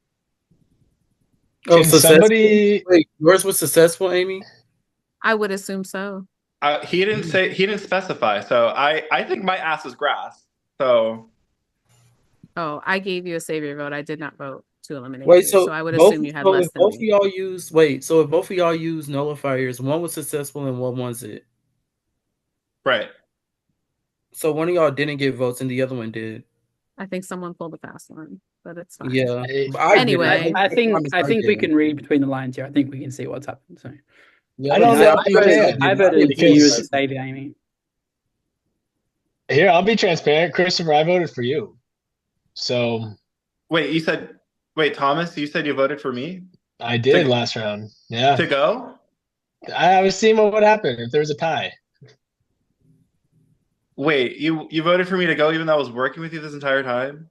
Oh, Can successful. somebody? Wait, yours was successful, Amy? I would assume so. He didn't specify, so I think my ass is grass. So Oh, I gave you a savior vote. I did not vote to eliminate Wait, you, so so I would both assume you had so less if than both of me. y'all use so if both of y'all use nullifiers, one was successful and one wasn't. right. So one of y'all didn't get votes and the other one did. I think someone pulled a fast one, but it's fine. Yeah. But I did it. Anyway, I think I we did. can read between the lines here. I think we can see what's happened. So Yeah, I like don't said, know. I voted for you as a Because savior, Amy. here, I'll be transparent, Christopher. I voted for you. So Wait, Thomas, you said you voted for me I did last round. Yeah. to go? I was seeing what would happen if there was a tie. Wait, you voted for me to go even though I was working with you this entire time?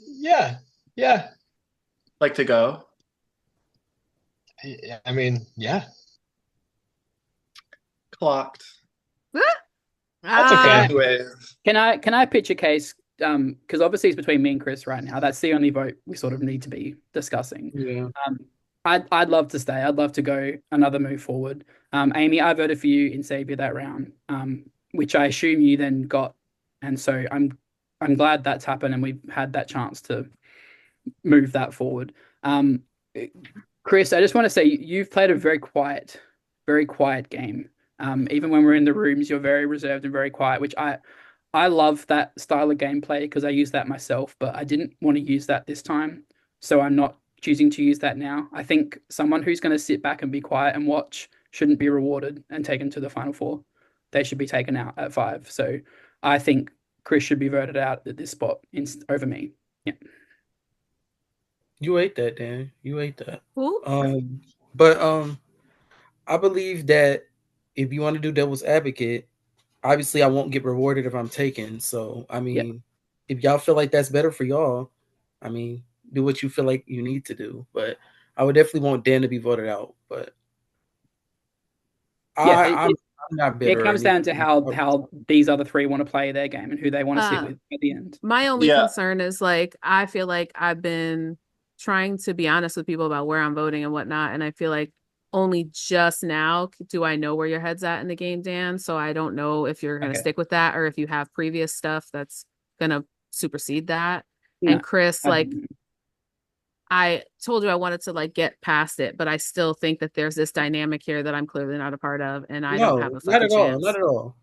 Yeah. Yeah. Like to go? I mean, yeah. Clocked. That's okay. Anyways. Can I pitch a case? Because obviously it's between me and Chris right now. That's the only vote we sort of need to be discussing. Yeah. I'd love to stay. I'd love to go another move forward. Amy, I voted for you in Savior that round, which I assume you then got, and so I'm glad that's happened and we've had that chance to move that forward. Chris, I just want to say you've played a very quiet game. Even when we're in the rooms, you're very reserved and very quiet, which I love that style of gameplay because I use that myself, but I didn't want to use that this time. So I'm not choosing to use that now. I think someone who's going to sit back and be quiet and watch shouldn't be rewarded and taken to the final four. They should be taken out at 5. So I think Chris should be voted out at this spot over me. Yeah. You ate that, Dan. You ate that. Ooh. But I believe that if you want to do devil's advocate, obviously I won't get rewarded if I'm taken. So I mean, if y'all feel like that's better for y'all, I mean, do what you feel like you need to do. But I would definitely want Dan to be voted out. But I'm not bitter. It comes down to how these other 3 want to play their game and who they want to sit with at the end. My only concern is like I feel like I've been trying to be honest with people about where I'm voting and whatnot, and I feel like only just now do I know where your head's at in the game, Dan. So I don't know if you're gonna stick with that or if you have previous stuff that's gonna supersede that. No, and Chris, like I told you I wanted to like get past it, but I still think that there's this dynamic here that I'm clearly not a part of, and I don't have a fucking chance. Not at all.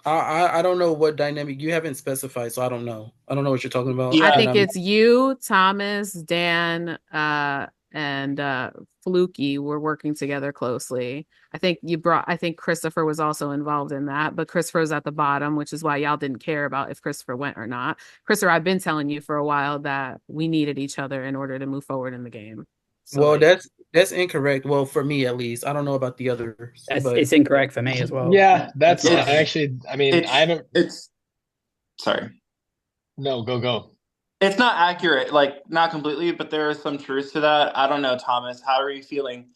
I don't know what dynamic you haven't specified, so I don't know. I don't know what you're talking about. I think it's you, Thomas, Dan, and Fluky were working together closely. I think Christopher was also involved in that, but Christopher was at the bottom, which is why y'all didn't care about if Christopher went or not. Christopher, I've been telling you for a while that we needed each other in order to move forward in the game. So well, that's incorrect. Well, for me at least. I don't know about the others. It's incorrect for me as well. Yeah, that's actually. I mean, I haven't. Sorry. No, go. It's not accurate, like not completely, but there is some truth to that. I don't know, Thomas. How are you feeling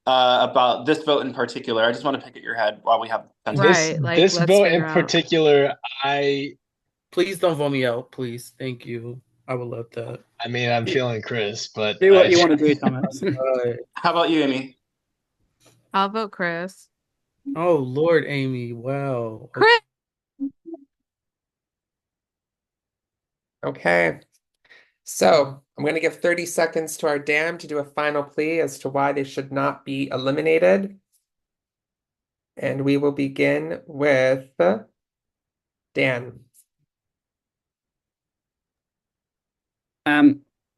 about this vote in particular? I just want to pick at your head while we have this vote in particular. Please don't vote me out, please. Thank you. I would love that. I mean, I'm feeling Chris, but do what you want to do, Thomas. How about you, Amy? I'll vote Chris. Oh Lord, Amy! Wow. Chris. Okay. So I'm going to give 30 seconds to our dam to do a final plea as to why they should not be eliminated. And we will begin with Dan.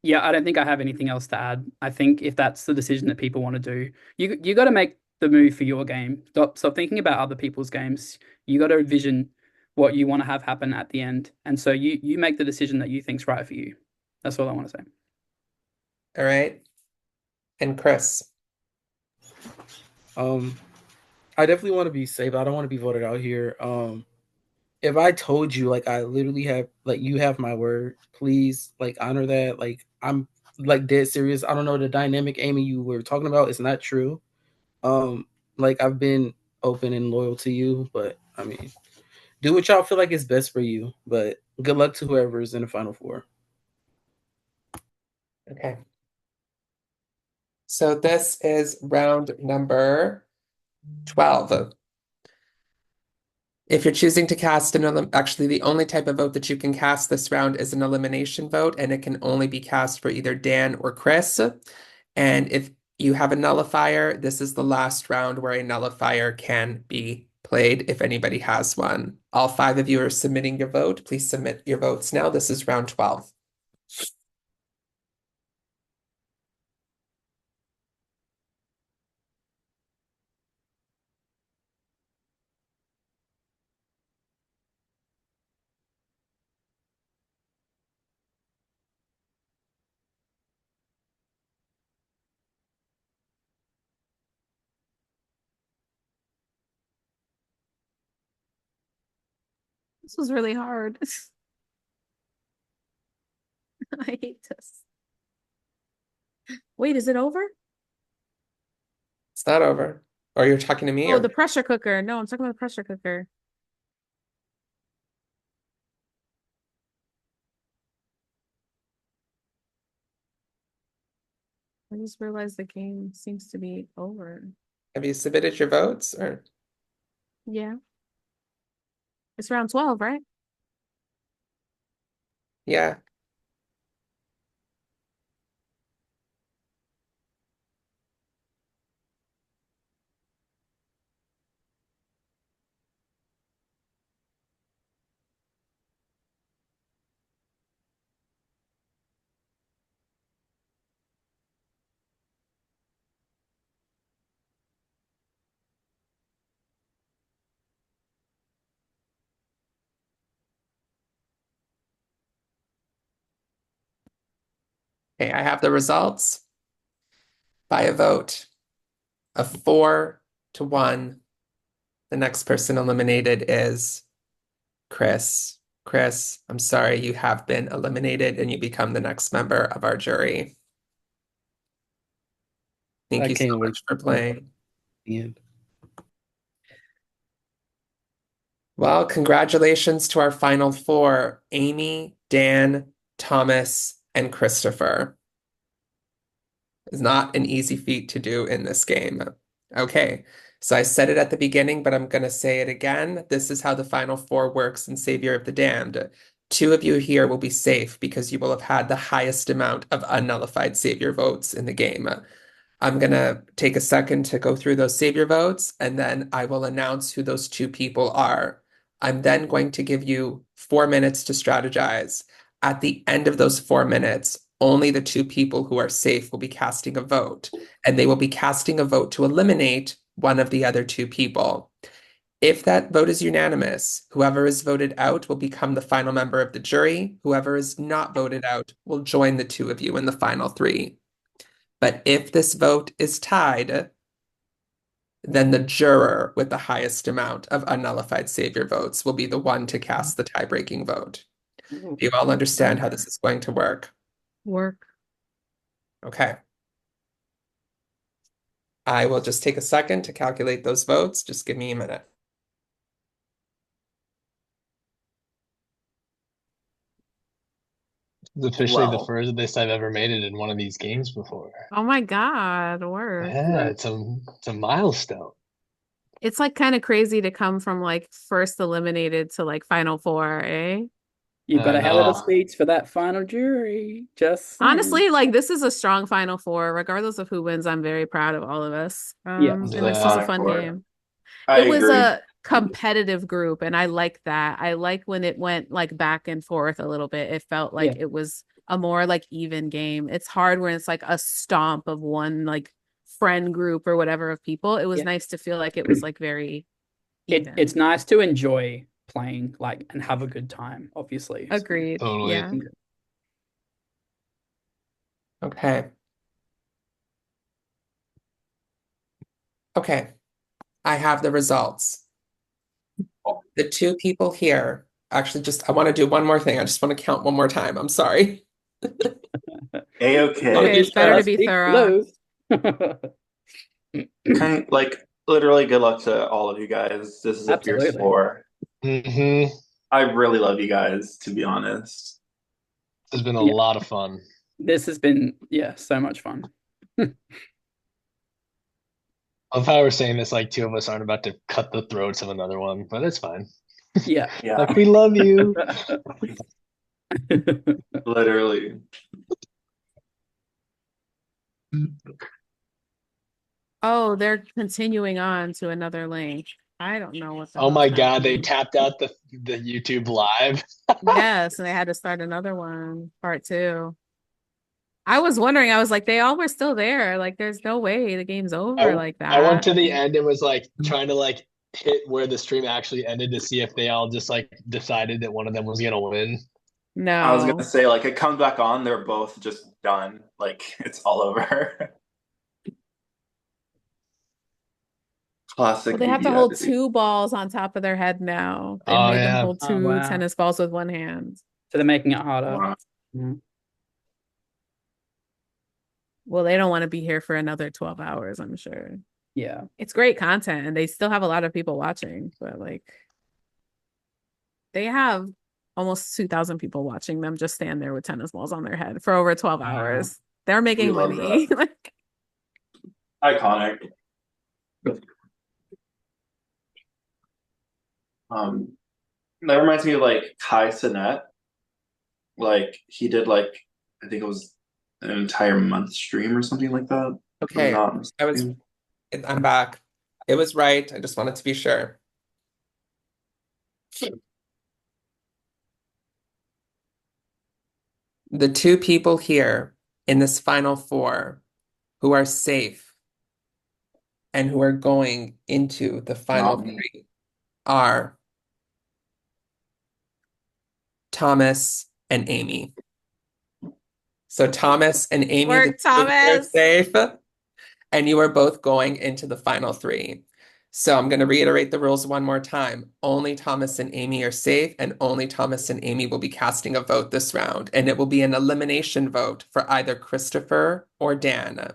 Yeah, I don't think I have anything else to add. I think if that's the decision that people want to do, you got to make the move for your game. Stop thinking about other people's games. You got to envision what you want to have happen at the end, and so you make the decision that you think's right for you. That's all I want to say. All right, and Chris. I definitely want to be safe. I don't want to be voted out here. If I told you, like, I literally have, like, you have my word, please, like, honor that. Like, I'm like dead serious. I don't know the dynamic, Amy, you were talking about. It's not true. Like I've been open and loyal to you, but I mean, do what y'all feel like is best for you. But good luck to whoever's in the final four. Okay. So this is round number 12. If you're choosing to cast actually the only type of vote that you can cast this round is an elimination vote, and it can only be cast for either Dan or Chris. And if you have a nullifier, this is the last round where a nullifier can be played if anybody has one. All 5 of you are submitting your vote. Please submit your votes now. This is round 12. This was really hard. I hate this. Wait, is it over? It's not over. Or you're talking to me Oh, or the pressure cooker. No, I'm talking about the pressure cooker. I just realized the game seems to be over. have you submitted your votes or Yeah. It's round 12, right? yeah. Okay, I have the results by a vote of 4-1. The next person eliminated is Chris. Chris, I'm sorry, you have been eliminated and you become the next member of our jury. Thank I you so can't wait much for playing. the end. Well, congratulations to our final 4, Amy, Dan, Thomas, and Christopher. It's not an easy feat to do in this game. Okay, so I said it at the beginning, but I'm going to say it again. This is how the final 4 works in Savior of the Damned. 2 of you here will be safe because you will have had the highest amount of unnullified Savior votes in the game. I'm going to take a second to go through those Savior votes, and then I will announce who those 2 people are. I'm then going to give you 4 minutes to strategize. At the end of those 4 minutes, only the 2 people who are safe will be casting a vote, and they will be casting a vote to eliminate one of the other 2 people. If that vote is unanimous, whoever is voted out will become the final member of the jury. Whoever is not voted out will join the 2 of you in the final 3. But if this vote is tied, then the juror with the highest amount of unnullified savior votes will be the one to cast the tie-breaking vote. Do you all understand how this is going to work? Work. Okay. I will just take a second to calculate those votes. Just give me a minute. It's officially the Wow. furthest I've ever made it in one of these games before. Oh my God, work. Yeah, it's a milestone. It's like kind of crazy to come from like first eliminated to like final 4, eh? You've got I a hell of a know. speech for that final jury. Just saying. Honestly, like this is a strong final 4. Regardless of who wins, I'm very proud of all of us. Yeah. And this was a fun game. I It was agree. a competitive group, and I like that. I like when it went like back and forth a little bit. It felt like Yeah. it was a more like even game. It's hard when it's like a stomp of one like friend group or whatever of people. It was Yeah. nice to feel like it was like very even. It's nice to enjoy playing like and have a good time, obviously. Agreed. Totally. Yeah. Okay. Okay. I have the results. The 2 people here, actually, I want to do one more thing. I just want to count one more time. I'm sorry. Okay, it's better to be Speak thorough. Literally good luck to all of you guys. This is a fierce Absolutely. four. Mm-hmm. I really love you guys, to be honest. This has been a Yeah. lot of fun. This has been, so much fun. I love how we're saying this like two of us aren't about to cut the throats of another one, but it's fine. Yeah. Like, we love you. Literally. Oh, they're continuing on to another link. I don't know what the Oh hell's my God, they happening. tapped out the YouTube live. Yes, and they had to start another one, part two. I was wondering, I was like, they all were still there. Like, there's no way the game's over like I went that. to the end and was like trying to like hit where the stream actually ended to see if they all just like decided that one of them was gonna win. I was No. gonna say, like, it comes back on, they're both just done. Like, it's all over. Classic Well, they have BB to hold editing. two balls on top of their head now. They've Oh made them yeah. hold Oh, two wow. tennis balls with one hand. So they're making it harder. Wow. Mhm. Well, they don't want to be here for another 12 hours, I'm sure. Yeah. It's great content and they still have a lot of people watching, but like they have almost 2,000 people watching them just stand there with tennis balls on their head for over 12 Wow. hours. They're We making love money. that. Like, Iconic. That reminds me of like Kai Cenat. Like he did like I think it was an entire month stream or something like that. If I'm Okay, not mistaken. I'm back. It was right. I just wanted to be sure. The two people here in this final four who are safe and who are going into the final Not me. three are Thomas and Amy. So Thomas and Amy, the work, two of you are Thomas. safe, and you are both going into the final three. So I'm going to reiterate the rules one more time. Only Thomas and Amy are safe, and only Thomas and Amy will be casting a vote this round, and it will be an elimination vote for either Christopher or Dan.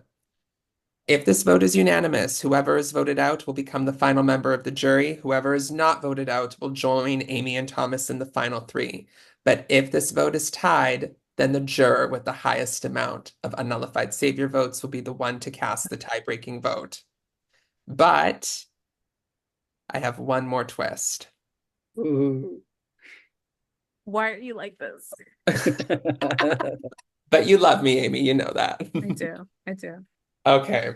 If this vote is unanimous, whoever is voted out will become the final member of the jury. Whoever is not voted out will join Amy and Thomas in the final three. But if this vote is tied, then the juror with the highest amount of unnullified savior votes will be the one to cast the tie-breaking vote. But I have one more twist. Ooh. Why are you like this? But you love me, Amy, you know that. I do. I do. Okay.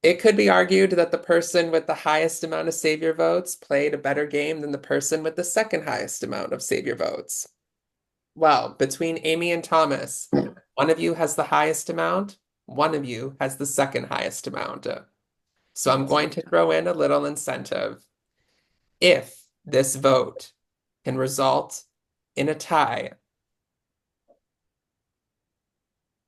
It could be argued that the person with the highest amount of savior votes played a better game than the person with the second highest amount of savior votes. Well, between Amy and Thomas, one of you has the highest amount, one of you has the second highest amount. So I'm going to throw in a little incentive. If this vote can result in a tie,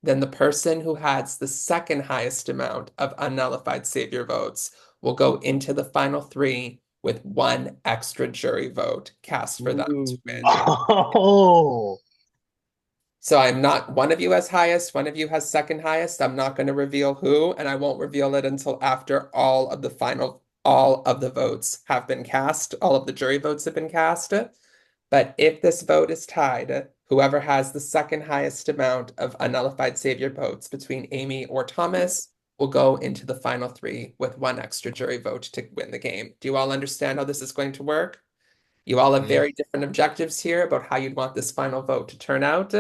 then the person who has the second highest amount of unnullified savior votes will go into the final three with one extra jury vote cast for them to win. Oh. So I'm not, one of you has highest, one of you has second highest. I'm not going to reveal who, and I won't reveal it until after all of the votes have been cast, all of the jury votes have been cast. But if this vote is tied, whoever has the second highest amount of unnullified savior votes between Amy or Thomas will go into the final three with one extra jury vote to win the game. Do you all understand how this is going to work? You all have very different objectives here about how you'd want this final vote to turn out.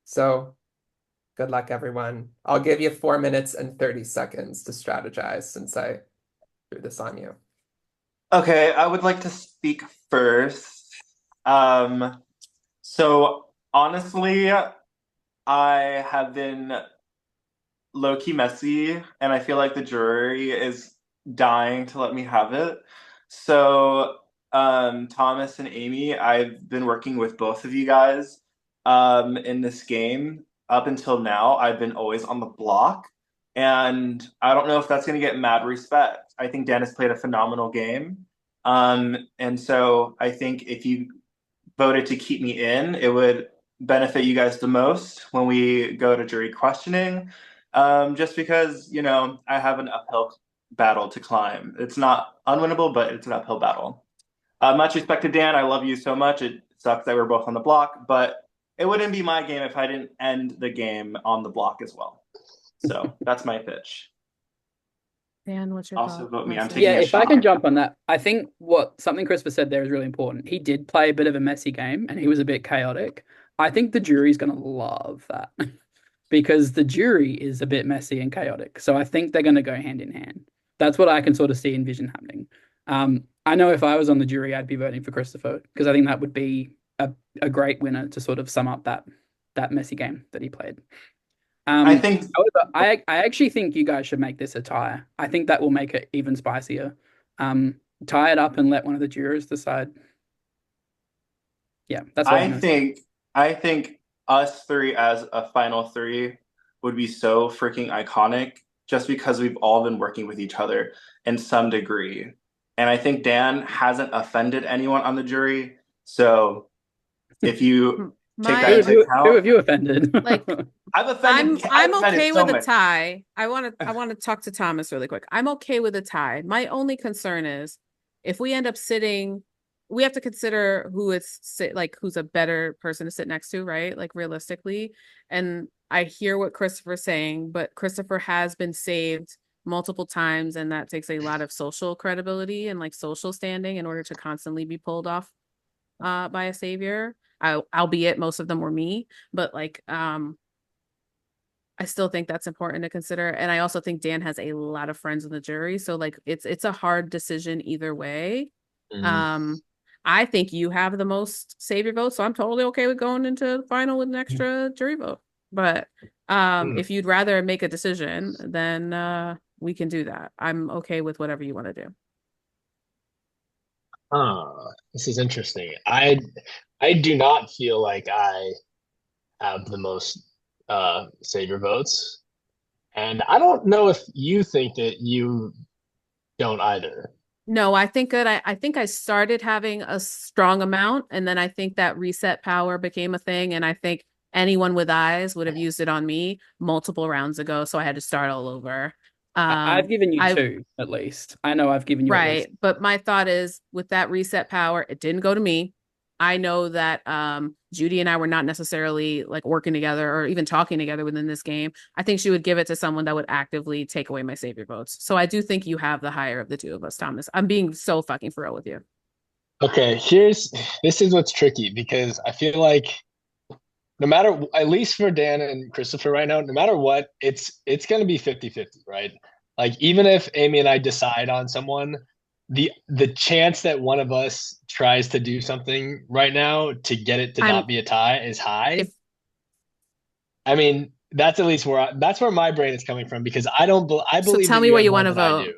So good luck, everyone. I'll give you 4 minutes and 30 seconds to strategize since I threw this on you. Okay, I would like to speak first. So honestly, I have been low-key messy, and I feel like the jury is dying to let me have it. So, Thomas and Amy, I've been working with both of you guys in this game. Up until now, I've been always on the block, and I don't know if that's going to get mad respect. I think Dennis played a phenomenal game. And so I think if you voted to keep me in, it would benefit you guys the most when we go to jury questioning. Just because, I have an uphill battle to climb. It's not unwinnable, but it's an uphill battle. Much respect to Dan. I love you so much. It sucks that we're both on the block, but it wouldn't be my game if I didn't end the game on the block as well. So that's my pitch. Dan, what's your Also thought? vote me. I'm Mercy? taking Yeah, a if I can shot. jump on that, I think something Christopher said there is really important. He did play a bit of a messy game and he was a bit chaotic. I think the jury's going to love that because the jury is a bit messy and chaotic. So I think they're going to go hand in hand. That's what I can sort of see and vision happening. I know if I was on the jury, I'd be voting for Christopher because I think that would be a great winner to sort of sum up that messy game that he played. I think However, I actually think you guys should make this a tie. I think that will make it even spicier. Tie it up and let one of the jurors decide. Yeah, that's what I'm I gonna say. think us three as a final three would be so freaking iconic just because we've all been working with each other in some degree. And I think Dan hasn't offended anyone on the jury. So if you take that into Who account, have you offended? Like, I've offended I'm I've offended okay so with a many. tie. I want to talk to Thomas really quick. I'm okay with a tie. My only concern is if we end up sitting, we have to consider who's a better person to sit next to, right? Like realistically. And I hear what Christopher's saying, but Christopher has been saved multiple times, and that takes a lot of social credibility and like social standing in order to constantly be pulled off by a savior. Albeit most of them were me, but like I still think that's important to consider. And I also think Dan has a lot of friends in the jury. So like it's a hard decision either way. I think you have the most savior votes, so I'm totally okay with going into the final with an extra jury vote. But if you'd rather make a decision, then we can do that. I'm okay with whatever you want to do. This is interesting. I do not feel like I have the most savior votes, and I don't know if you think that you don't either. No, I think that I think I started having a strong amount, and then I think that reset power became a thing, and I think anyone with eyes would have used it on me multiple rounds ago, so I had to start all over. I've given you I two at least. I know I've given you at least. Right, but my thought is with that reset power, it didn't go to me. I know that Judy and I were not necessarily like working together or even talking together within this game. I think she would give it to someone that would actively take away my savior votes. So I do think you have the higher of the two of us, Thomas. I'm being so fucking for real with you. Okay, this is what's tricky because I feel like no matter, at least for Dan and Christopher right now, no matter what, it's going to be 50-50, right? Like even if Amy and I decide on someone, the chance that one of us tries to do something right now to get it to not be a tie is high. I mean, that's at least that's where my brain is coming from because I believe So tell that me you what have you more want to than I vote. do.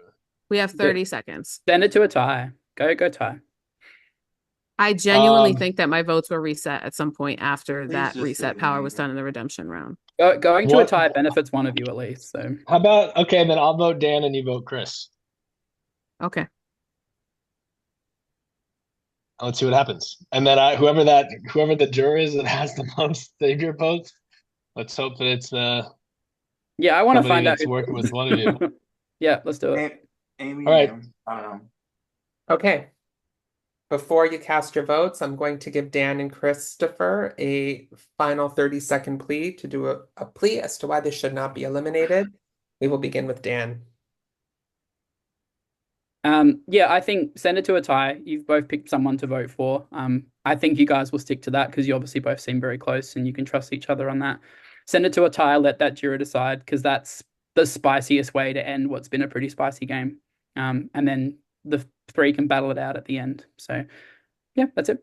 We have 30 seconds. Send it to a tie. Go tie. I genuinely think that my votes were reset at some point after that just reset power was done in the redemption round. Going to a tie benefits one of you at least. So How about okay, then I'll vote Dan and you vote Chris. Okay. Let's see what happens. And then whoever the juror is that has the most savior votes, let's hope that it's yeah, I want to find out that's working with one of you. Yeah, let's do it. Amy, all right. I don't know. Okay. Before you cast your votes, I'm going to give Dan and Christopher a final 30-second plea to do a plea as to why this should not be eliminated. We will begin with Dan. Yeah, I think send it to a tie. You've both picked someone to vote for. I think you guys will stick to that because you obviously both seem very close and you can trust each other on that. Send it to a tie, let that juror decide because that's the spiciest way to end what's been a pretty spicy game. And then the three can battle it out at the end. So yeah, that's it.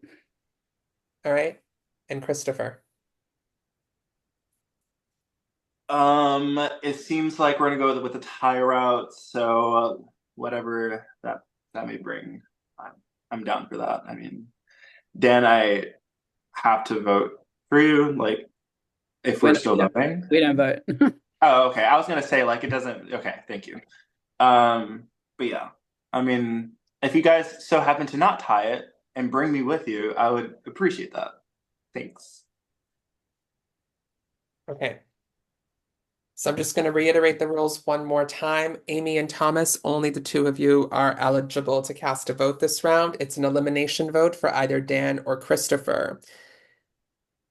All right. And Christopher. It seems like we're gonna go with the tie route, so whatever that may bring, I'm down for that. I mean, Dan, I have to vote for you, like if we're still voting. We don't vote. Oh, okay. I was gonna say like it doesn't. Okay, thank you. But yeah, I mean, if you guys so happen to not tie it and bring me with you, I would appreciate that. Thanks. Okay. So I'm just going to reiterate the rules one more time. Amy and Thomas, only the two of you are eligible to cast a vote this round. It's an elimination vote for either Dan or Christopher.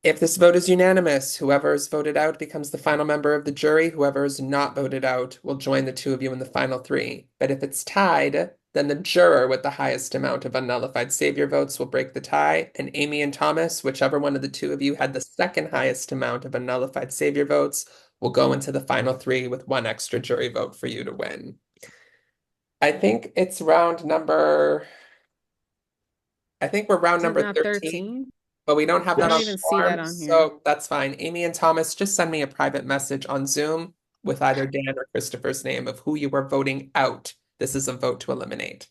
If this vote is unanimous, whoever is voted out becomes the final member of the jury. Whoever is not voted out will join the two of you in the final three. But if it's tied, then the juror with the highest amount of unnullified savior votes will break the tie, and Amy and Thomas, whichever one of the two of you had the second highest amount of unnullified savior votes, will go into the final three with one extra jury vote for you to win. I think it's round number, I think we're round Is it number not 13. 13? But we don't have I that don't on the even see that form, on here. so that's fine. Amy and Thomas, just send me a private message on Zoom with either Dan or Christopher's name of who you were voting out. This is a vote to eliminate.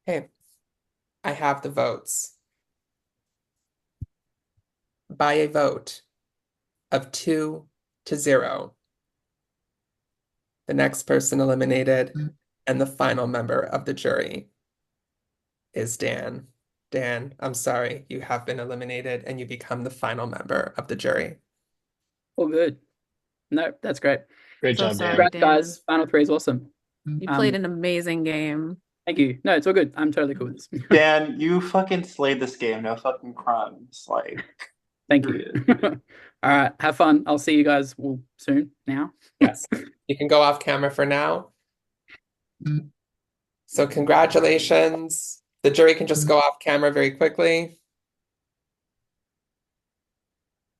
Okay, I have the votes. By a vote of 2-0, the next person eliminated and the final member of the jury is Dan. Dan, I'm sorry, you have been eliminated and you become the final member of the jury. All good. No, that's great. Great So job, Dan. sorry, Congrats, Dan. guys. Final three is awesome. You played an amazing game. Thank you. No, it's all good. I'm totally cool with this. Dan, you fucking slayed this game. No fucking crumbs. Like, Thank you. All right. Have fun. I'll see you guys soon now. Yes, you can go off camera for now. So congratulations. The jury can just go off camera very quickly.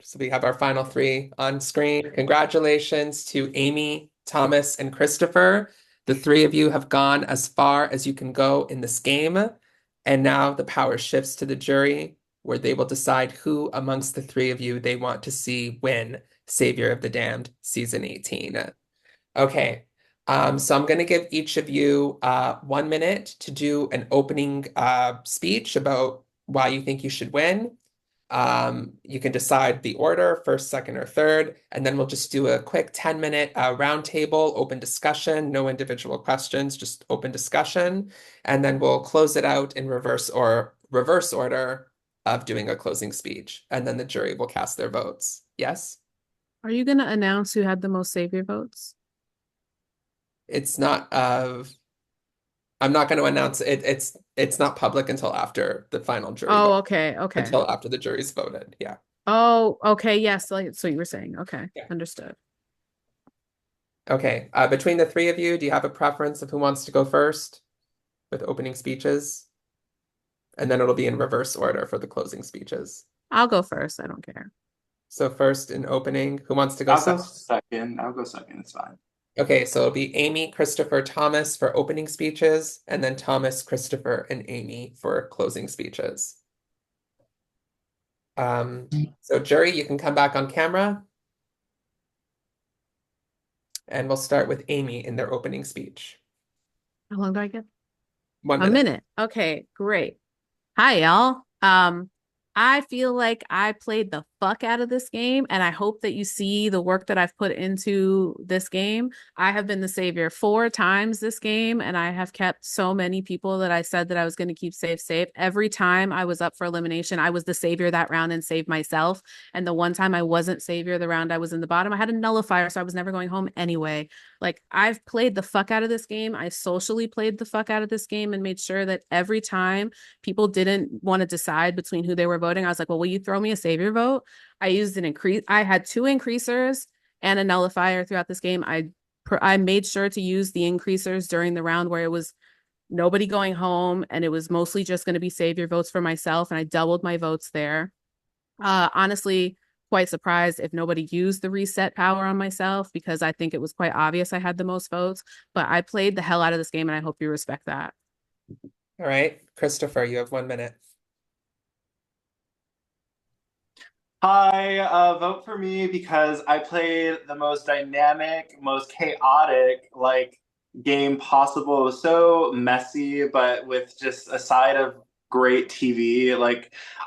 So we have our final three on screen. Congratulations to Amy, Thomas, and Christopher. The three of you have gone as far as you can go in this game. And now the power shifts to the jury, where they will decide who amongst the three of you they want to see win Savior of the Damned Season 18. Okay, so I'm going to give each of you 1 minute to do an opening speech about why you think you should win. You can decide the order, first, second, or third, and then we'll just do a quick 10-minute roundtable, open discussion, no individual questions, just open discussion, and then we'll close it out in reverse order of doing a closing speech, and then the jury will cast their votes. Yes? Are you going to announce who had the most savior votes? It's not I'm not going to announce it. It's not public until after the final jury vote. Oh, okay. Okay. Until after the jury's voted. Yeah. Oh, okay. Yes. Like, so you were saying, okay. Yeah. Understood. Okay. Between the three of you, do you have a preference of who wants to go first with opening speeches? And then it'll be in reverse order for the closing speeches. I'll go first. I don't care. So first in opening, who wants to go I'll go second? second. I'll go second. It's fine. Okay, so it'll be Amy, Christopher, Thomas for opening speeches, and then Thomas, Christopher, and Amy for closing speeches. So jury, you can come back on camera. And we'll start with Amy in their opening speech. How long do I get? 1 A minute. minute. Okay, great. Hi, y'all. I feel like I played the fuck out of this game, and I hope that you see the work that I've put into this game. I have been the savior 4 times this game, and I have kept so many people that I said that I was going to keep safe. Every time I was up for elimination, I was the savior that round and saved myself. And the one time I wasn't savior, the round I was in the bottom, I had a nullifier, so I was never going home anyway. Like, I've played the fuck out of this game. I socially played the fuck out of this game and made sure that every time people didn't want to decide between who they were voting, I was like, well, will you throw me a savior vote? I used an increase. I had 2 increasers and a nullifier throughout this game. I made sure to use the increasers during the round where it was nobody going home and it was mostly just going to be savior votes for myself, and I doubled my votes there. Honestly, quite surprised if nobody used the reset power on myself, because I think it was quite obvious I had the most votes, but I played the hell out of this game and I hope you respect that. All right, Christopher, you have 1 minute. Hi, vote for me because I played the most dynamic, most chaotic game possible. It was so messy, but with just a side of great TV.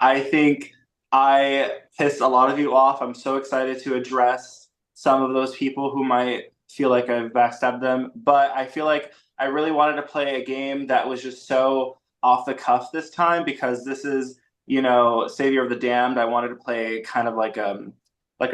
I think I pissed a lot of you off. I'm so excited to address some of those people who might feel like I've backstabbed them. But I feel like I really wanted to play a game that was just so off the cuff this time because this is, Savior of the Damned. I wanted to play kind of like a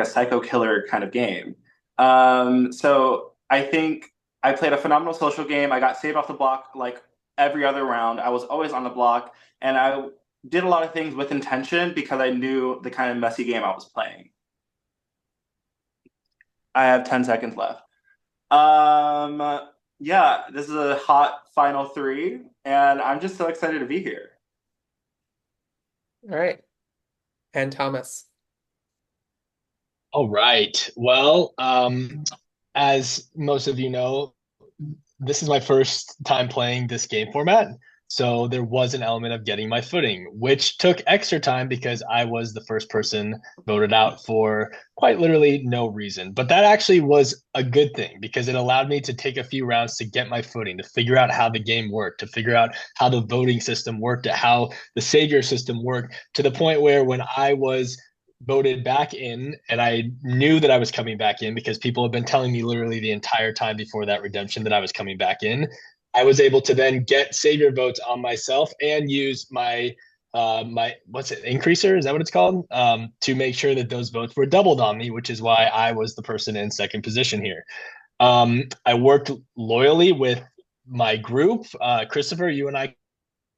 psycho killer kind of game. So I think I played a phenomenal social game. I got saved off the block like every other round. I was always on the block, and I did a lot of things with intention because I knew the kind of messy game I was playing. I have 10 seconds left. Yeah, this is a hot final three, and I'm just so excited to be here. All right. And Thomas. All right. Well, as most of you know, this is my first time playing this game format. So there was an element of getting my footing, which took extra time because I was the first person voted out for quite literally no reason. But that actually was a good thing because it allowed me to take a few rounds to get my footing, to figure out how the game worked, to figure out how the voting system worked, how the Savior system worked, to the point where when I was voted back in and I knew that I was coming back in because people have been telling me literally the entire time before that redemption that I was coming back in. I was able to then get Savior votes on myself and use my what's it, increaser, is that what it's called, to make sure that those votes were doubled on me, which is why I was the person in second position here. I worked loyally with my group. Christopher, you and I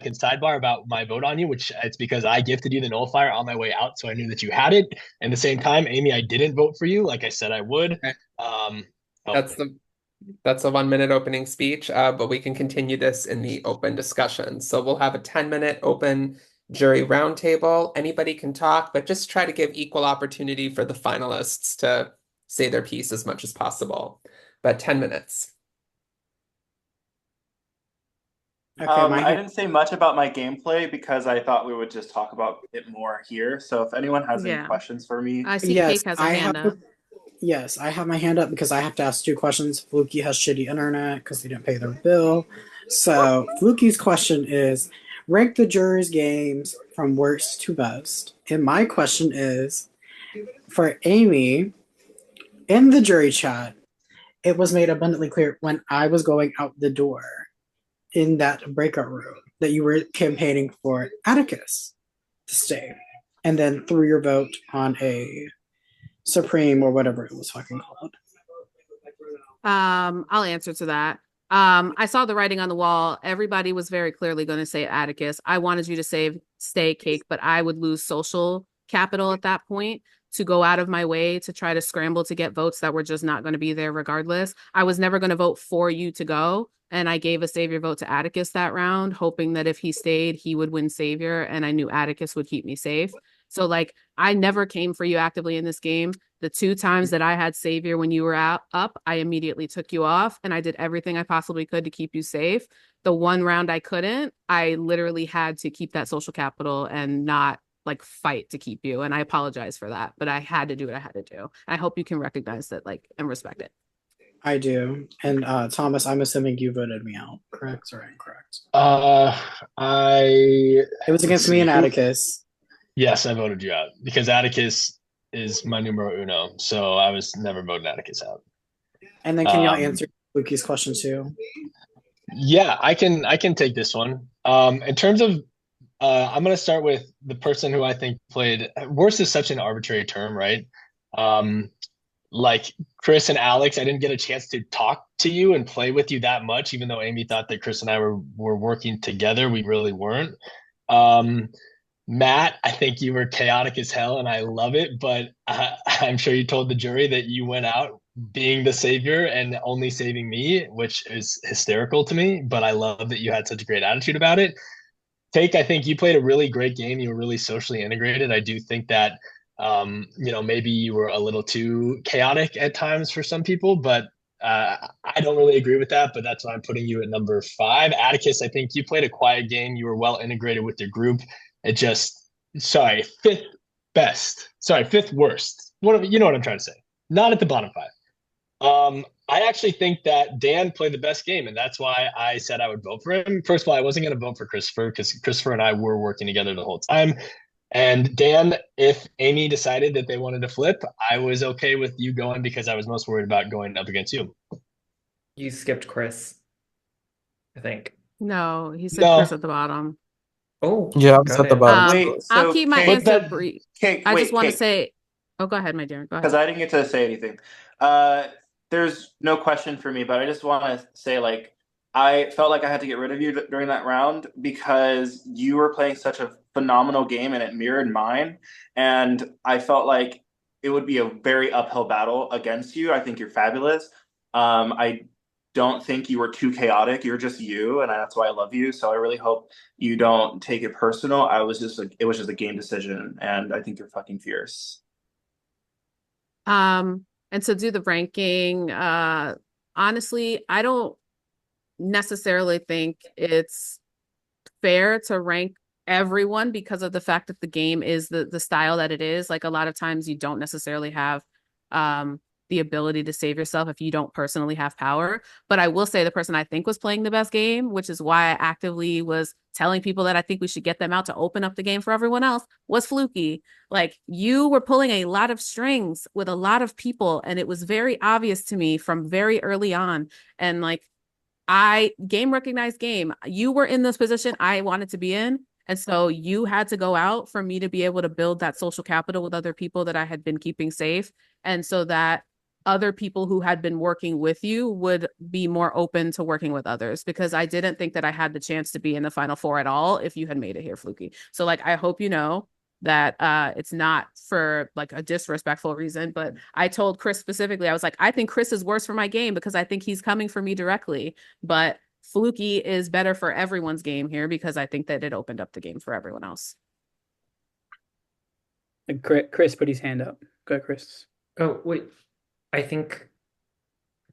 can sidebar about my vote on you, which it's because I gifted you the nullifier on my way out, so I knew that you had it. And the same time, Amy, I didn't vote for you, like I said I would. Okay. That's a 1 minute opening speech, but we can continue this in the open discussion. So we'll have a 10-minute open jury roundtable. Anybody can talk, but just try to give equal opportunity for the finalists to say their piece as much as possible. But 10 minutes. Okay, I didn't say much about my gameplay because I thought we would just talk about it more here. So if anyone has any questions for me. I see Yes, Cake has a hand up. Yes, I have my hand up because I have to ask two questions. Fluky has shitty internet because they didn't pay their bill. So Fluky's question is, rank the jurors' games from worst to best. And my question is, for Amy, in the jury chat, it was made abundantly clear when I was going out the door in that breakout room that you were campaigning for Atticus to stay, and then threw your vote on a Supreme or whatever it was fucking called. I'll answer to that. I saw the writing on the wall. Everybody was very clearly going to say Atticus. I wanted you to stay Cake, but I would lose social capital at that point to go out of my way to try to scramble to get votes that were just not going to be there regardless. I was never going to vote for you to go. And I gave a Savior vote to Atticus that round, hoping that if he stayed, he would win Savior. And I knew Atticus would keep me safe. So I never came for you actively in this game. The 2 times that I had Savior when you were up, I immediately took you off and I did everything I possibly could to keep you safe. The 1 round I couldn't, I literally had to keep that social capital and not fight to keep you. And I apologize for that, but I had to do what I had to do. I hope you can recognize that and respect it. I do. And Thomas, I'm assuming you voted me out, correct or incorrect? It was against me and Atticus. Yes, I voted you out because Atticus is my numero uno, so I was never voting Atticus out. And then can y'all answer Luki's question too? Yeah, I can take this one. In terms of, I'm going to start with the person who I think played. Worst is such an arbitrary term, right? Like Chris and Alex, I didn't get a chance to talk to you and play with you that much, even though Amy thought that Chris and I were working together. We really weren't. Matt, I think you were chaotic as hell, and I love it. But I'm sure you told the jury that you went out being the savior and only saving me, which is hysterical to me. But I love that you had such a great attitude about it. Take, I think you played a really great game. You were really socially integrated. I do think that, maybe you were a little too chaotic at times for some people, but I don't really agree with that. But that's why I'm putting you at number 5. Atticus, I think you played a quiet game. You were well integrated with your group. It just, fifth best. Sorry, fifth worst. You know what I'm trying to say. Not at the bottom 5. I actually think that Dan played the best game, and that's why I said I would vote for him. First of all, I wasn't going to vote for Christopher because Christopher and I were working together the whole time. And Dan, if Amy decided that they wanted to flip, I was okay with you going because I was most worried about going up against you. You skipped Chris, I think. No, he said Chris No. at the bottom. Oh, Yeah, I was got at the it. bottom. Wait, I'll so keep my Cake, answer that brief. Cake, I just wait, want to Cake, say, oh, go ahead, my dear. Go because ahead. I didn't get to say anything. Uh, there's no question for me, but I just want to say, like, I felt like I had to get rid of you during that round because you were playing such a phenomenal game and it mirrored mine. And I felt like it would be a very uphill battle against you. I think you're fabulous. I don't think you were too chaotic. You're just you, and that's why I love you. So I really hope you don't take it personal. It was just a game decision, and I think you're fucking fierce. And to do the ranking, honestly, I don't necessarily think it's fair to rank everyone because of the fact that the game is the style that it is. Like a lot of times you don't necessarily have um the ability to save yourself if you don't personally have power. But I will say the person I think was playing the best game, which is why I actively was telling people that I think we should get them out to open up the game for everyone else, was Fluky. Like you were pulling a lot of strings with a lot of people, and it was very obvious to me from very early on. And like I game recognized game. You were in this position I wanted to be in. And so you had to go out for me to be able to build that social capital with other people that I had been keeping safe. And so that other people who had been working with you would be more open to working with others because I didn't think that I had the chance to be in the final four at all if you had made it here, Fluky. So like I hope you know that it's not for like a disrespectful reason, but I told Chris specifically, I was like, I think Chris is worse for my game because I think he's coming for me directly. But Fluky is better for everyone's game here because I think that it opened up the game for everyone else. Chris put his hand up. Go, Chris. Oh, wait. I think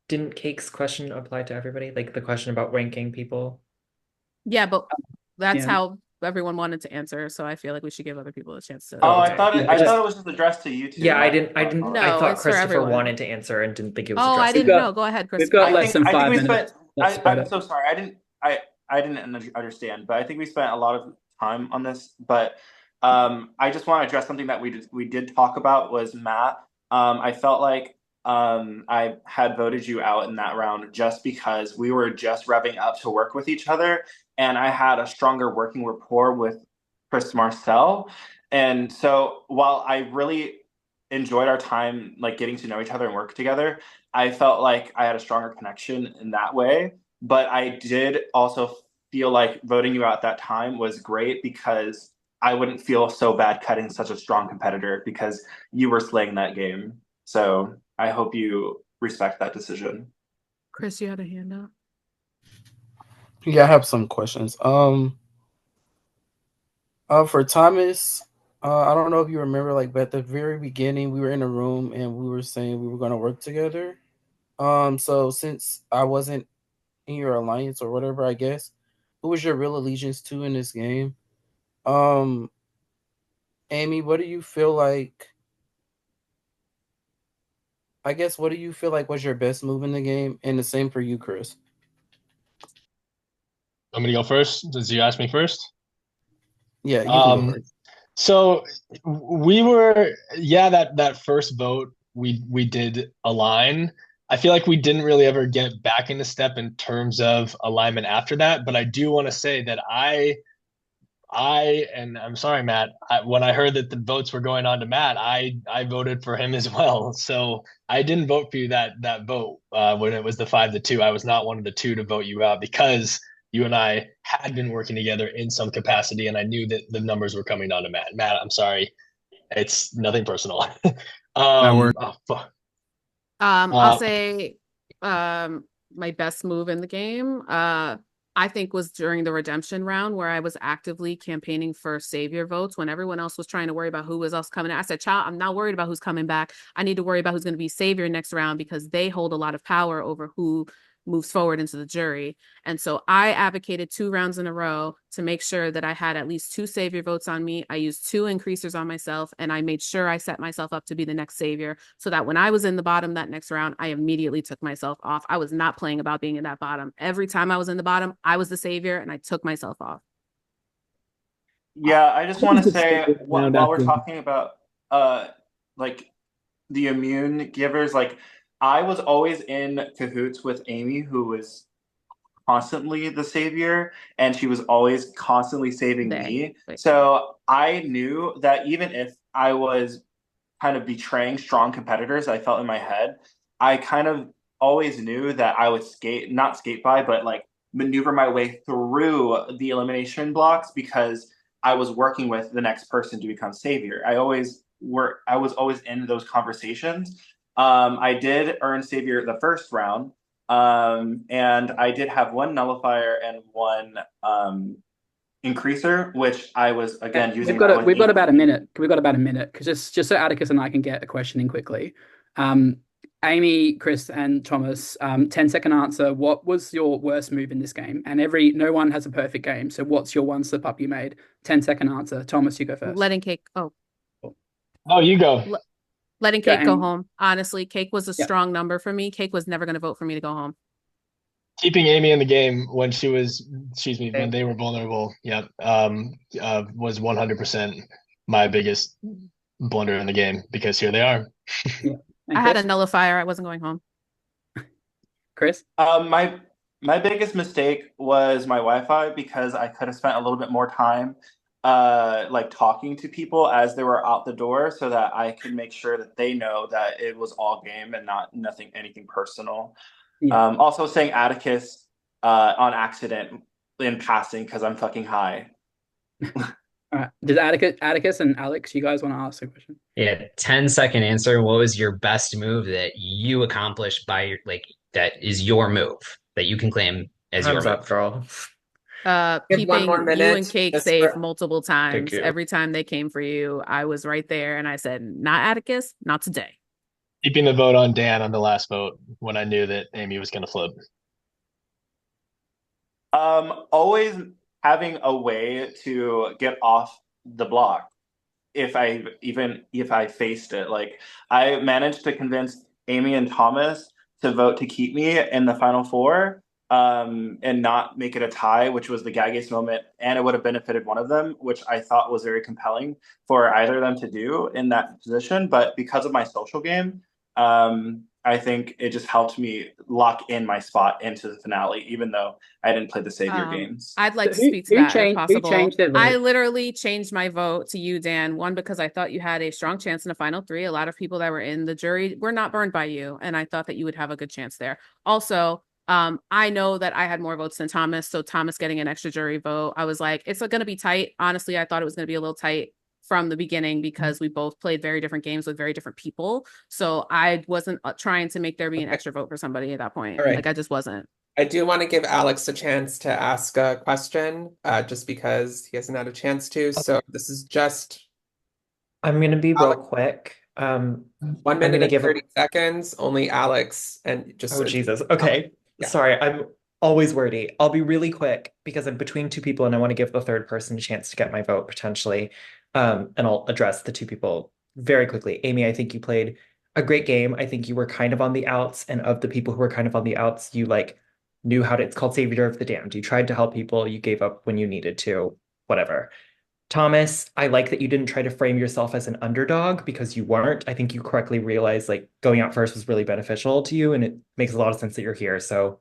didn't Cake's question apply to everybody? Like the question about ranking people? Yeah, but that's Yeah. how everyone wanted to answer. So I feel like we should give other people a chance to. Oh, Oh, okay. I thought it was just addressed to you two. Yeah, I not- didn't. I No, thought it's for Christopher everyone. wanted to answer and didn't think it was Oh, I addressed. didn't know. Go ahead, We've Christopher. got less than I think 5 we minutes. spent. Let's spread I'm it. so sorry. I didn't understand, but I think we spent a lot of time on this. But I just want to address something that we did talk about was Matt. I felt like I had voted you out in that round just because we were just revving up to work with each other, and I had a stronger working rapport with Chris Marcel. And so while I really enjoyed our time, like getting to know each other and work together, I felt like I had a stronger connection in that way. But I did also feel like voting you out at that time was great because I wouldn't feel so bad cutting such a strong competitor because you were slaying that game. So I hope you respect that decision. Chris, you had a hand up. Yeah, I have some questions. For Thomas, I don't know if you remember, like, but at the very beginning, we were in a room and we were saying we were going to work together. So since I wasn't in your alliance or whatever, I guess, who was your real allegiance to in this game? Um, Amy, what do you feel like? I guess what do you feel like was your best move in the game? And the same for you, Chris. I'm gonna go first. Does you ask me first? Yeah, you can go first. So we were, yeah, that first vote we did align. I feel like we didn't really ever get back into step in terms of alignment after that, but I do want to say that and I'm sorry, Matt, when I heard that the votes were going on to Matt, I voted for him as well. So I didn't vote for you that vote when it was the 5-2. I was not one of the two to vote you out because you and I had been working together in some capacity, and I knew that the numbers were coming down to Matt. Matt, I'm sorry, it's nothing personal. That worked. Oh, fuck. I'll say my best move in the game, I think was during the redemption round where I was actively campaigning for savior votes when everyone else was trying to worry about who was else coming. I said, child, I'm not worried about who's coming back. I need to worry about who's going to be savior next round because they hold a lot of power over who moves forward into the jury. And so I advocated 2 rounds in a row to make sure that I had at least 2 savior votes on me. I used 2 increasers on myself, and I made sure I set myself up to be the next savior so that when I was in the bottom that next round, I immediately took myself off. I was not playing about being in that bottom. Every time I was in the bottom, I was the savior and I took myself off. Yeah, I just want to say Round while we're after. talking about like the immune givers, like I was always in cahoots with Amy, who was constantly the savior, and she was always constantly saving me. Wait. So I knew that even if I was kind of betraying strong competitors, I felt in my head, I kind of always knew that I would not skate by, but like maneuver my way through the elimination blocks because I was working with the next person to become savior. I was always in those conversations. I did earn savior the first round, and I did have one nullifier and one increaser, which I was again using We've got about a minute. We've got about a minute because just so Atticus and I can get a question in quickly. Amy, Chris, and Thomas, 10-second answer. What was your worst move in this game? And no one has a perfect game. So what's your one slip up you made? 10-second answer. Thomas, you go first. Letting Cake. Oh, you go. Letting Go, Cake go Amy. home. Honestly, Cake was a Yeah. strong number for me. Cake was never going to vote for me to go home. Keeping Amy in the game when when they were vulnerable, was 100% my biggest blunder in the game because here they are. I had a nullifier. I wasn't going home. Chris? My biggest mistake was my Wi-Fi because I could have spent a little bit more time like talking to people as they were out the door so that I could make sure that they know that it was all game and anything personal. Yeah. Also saying Atticus on accident in passing because I'm fucking high. All right. Does Atticus and Alex, you guys want to ask a question? Yeah, 10-second answer. What was your best move that you accomplished that is your move that you can claim as your Hands move? up, girl. Give one more Keeping you minute, and Cake just safe for- multiple times. you. Every time they came for you, I was right there and I said, not Atticus, not today. Keeping the vote on Dan on the last vote when I knew that Amy was going to flip. Always having a way to get off the block if I faced it. Like I managed to convince Amy and Thomas to vote to keep me in the final four, and not make it a tie, which was the gaggiest moment, and it would have benefited one of them, which I thought was very compelling for either of them to do in that position. But because of my social game, I think it just helped me lock in my spot into the finale, even though I didn't play the savior games. I'd like to Who- speak to who that if changed- who possible. changed their vote? I literally changed my vote to you, Dan. One, because I thought you had a strong chance in the final three. A lot of people that were in the jury were not burned by you, and I thought that you would have a good chance there. Also, I know that I had more votes than Thomas, so Thomas getting an extra jury vote, I was like, it's going to be tight. Honestly, I thought it was going to be a little tight from the beginning because we both played very different games with very different people. So I wasn't trying to make there be an extra vote for somebody at that point. All right. Like I just wasn't. I do want to give Alex a chance to ask a question, just because he hasn't had a chance to. So this is just I'm gonna be real quick. 1 I'm minute gonna and give 30 seconds. Only Alex and just Oh Jesus. Okay. Yeah. Sorry, I'm always wordy. I'll be really quick because I'm between two people and I want to give the third person a chance to get my vote potentially. And I'll address the two people very quickly. Amy, I think you played a great game. I think you were kind of on the outs, and of the people who were kind of on the outs, you knew how to, it's called Savior of the Damned. You tried to help people, you gave up when you needed to, whatever. Thomas, I like that you didn't try to frame yourself as an underdog because you weren't. I think you correctly realized going out first was really beneficial to you, and it makes a lot of sense that you're here. So,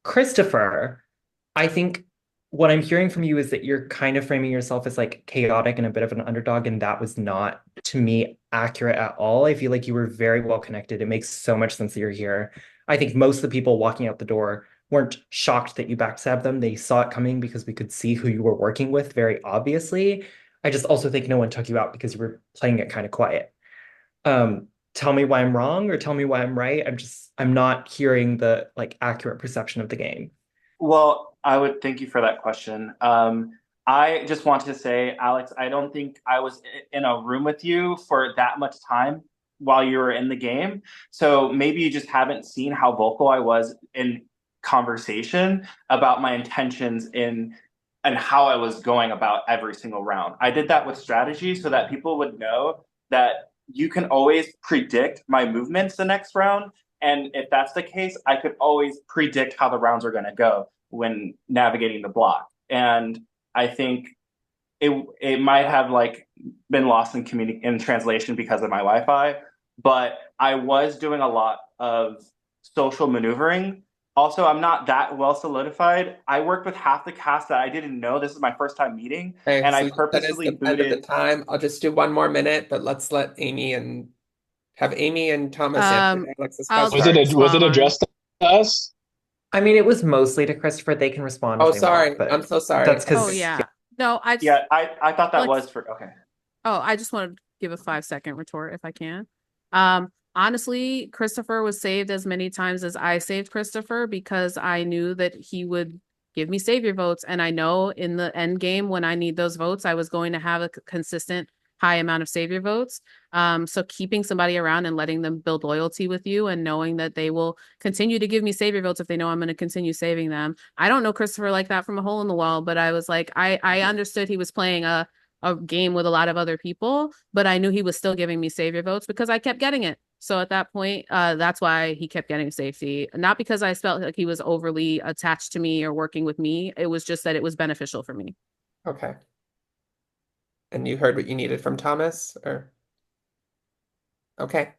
Christopher, I think what I'm hearing from you is that you're kind of framing yourself as chaotic and a bit of an underdog, and that was not, to me, accurate at all. I feel like you were very well connected. It makes so much sense that you're here. I think most of the people walking out the door weren't shocked that you backstabbed them. They saw it coming because we could see who you were working with very obviously. I just also think no one took you out because you were playing it kind of quiet. Tell me why I'm wrong or tell me why I'm right. I'm not hearing the accurate perception of the game. Well, I would thank you for that question. I just want to say, Alex, I don't think I was in a room with you for that much time while you were in the game. So maybe you just haven't seen how vocal I was in conversation about my intentions and how I was going about every single round. I did that with strategy so that people would know that you can always predict my movements the next round. And if that's the case, I could always predict how the rounds are going to go when navigating the block. And I think it might have like been lost in translation because of my Wi-Fi, but I was doing a lot of social maneuvering. Also, I'm not that well solidified. I worked with half the cast that I didn't know. This is my first time meeting, Okay, and I so that is purposely the end of the booted. time. I'll just do one more minute, but let's let Amy and Thomas answer Alex's I'll question. Was it addressed to us? I mean, it was mostly to Christopher. They can respond Oh, if they sorry. want, but I'm so sorry. that's Oh because yeah. No, I just Yeah, I thought that let's was for okay. Oh, I just want to give a 5-second retort if I can. Honestly, Christopher was saved as many times as I saved Christopher because I knew that he would give me savior votes. And I know in the end game, when I need those votes, I was going to have a consistent high amount of savior votes. So keeping somebody around and letting them build loyalty with you and knowing that they will continue to give me savior votes if they know I'm going to continue saving them. I don't know Christopher like that from a hole in the wall, but I was like, I understood he was playing a game with a lot of other people, but I knew he was still giving me savior votes because I kept getting it. So at that point, that's why he kept getting safety. Not because I felt like he was overly attached to me or working with me. It was just that it was beneficial for me. Okay. And you heard what you needed from Thomas, or? Okay.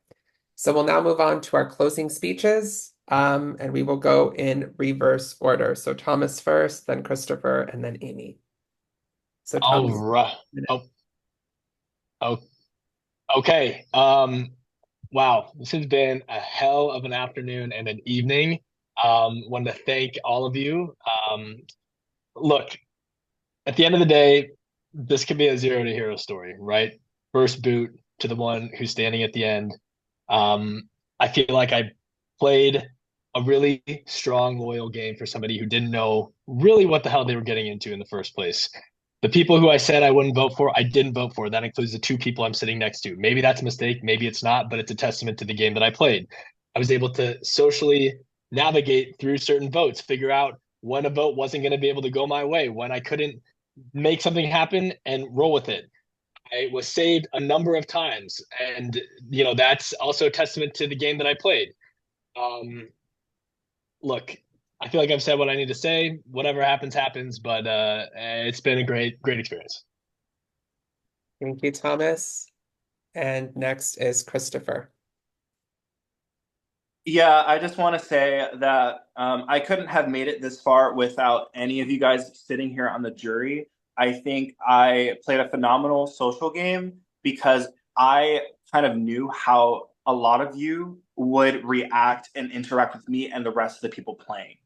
So we'll now move on to our closing speeches, and we will go in reverse order. So Thomas first, then Christopher, and then Amy. So All Thomas. right. Oh, okay. Wow, this has been a hell of an afternoon and an evening. Want to thank all of you. Look, at the end of the day, this could be a zero to hero story, right? First boot to the one who's standing at the end. I feel like I played a really strong, loyal game for somebody who didn't know really what the hell they were getting into in the first place. The people who I said I wouldn't vote for, I didn't vote for. That includes the two people I'm sitting next to. Maybe that's a mistake, maybe it's not, but it's a testament to the game that I played. I was able to socially navigate through certain votes, figure out when a vote wasn't going to be able to go my way, when I couldn't make something happen and roll with it. I was saved a number of times, and that's also a testament to the game that I played. Look, I feel like I've said what I need to say. Whatever happens, happens. But it's been a great experience. Thank you, Thomas. And next is Christopher. Yeah, I just want to say that I couldn't have made it this far without any of you guys sitting here on the jury. I think I played a phenomenal social game because I kind of knew how a lot of you would react and interact with me and the rest of the people playing.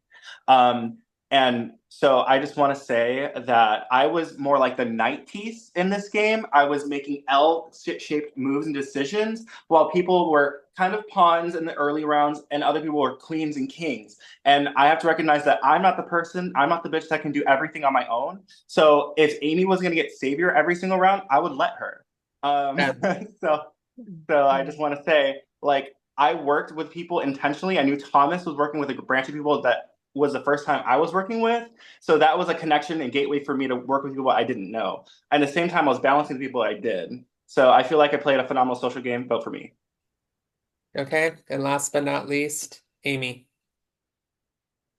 Um, and so I just want to say that I was more like the night piece in this game. I was making L-shaped moves and decisions while people were kind of pawns in the early rounds and other people were queens and kings. And I have to recognize that I'm not the person, I'm not the bitch that can do everything on my own. So if Amy was going to get Savior every single round, I would let her. Yeah. So I just want to say, like, I worked with people intentionally. I knew Thomas was working with a branch of people that was the first time I was working with. So that was a connection and gateway for me to work with people I didn't know. And at the same time, I was balancing the people I did. So I feel like I played a phenomenal social game. Vote for me. Okay. And last but not least, Amy.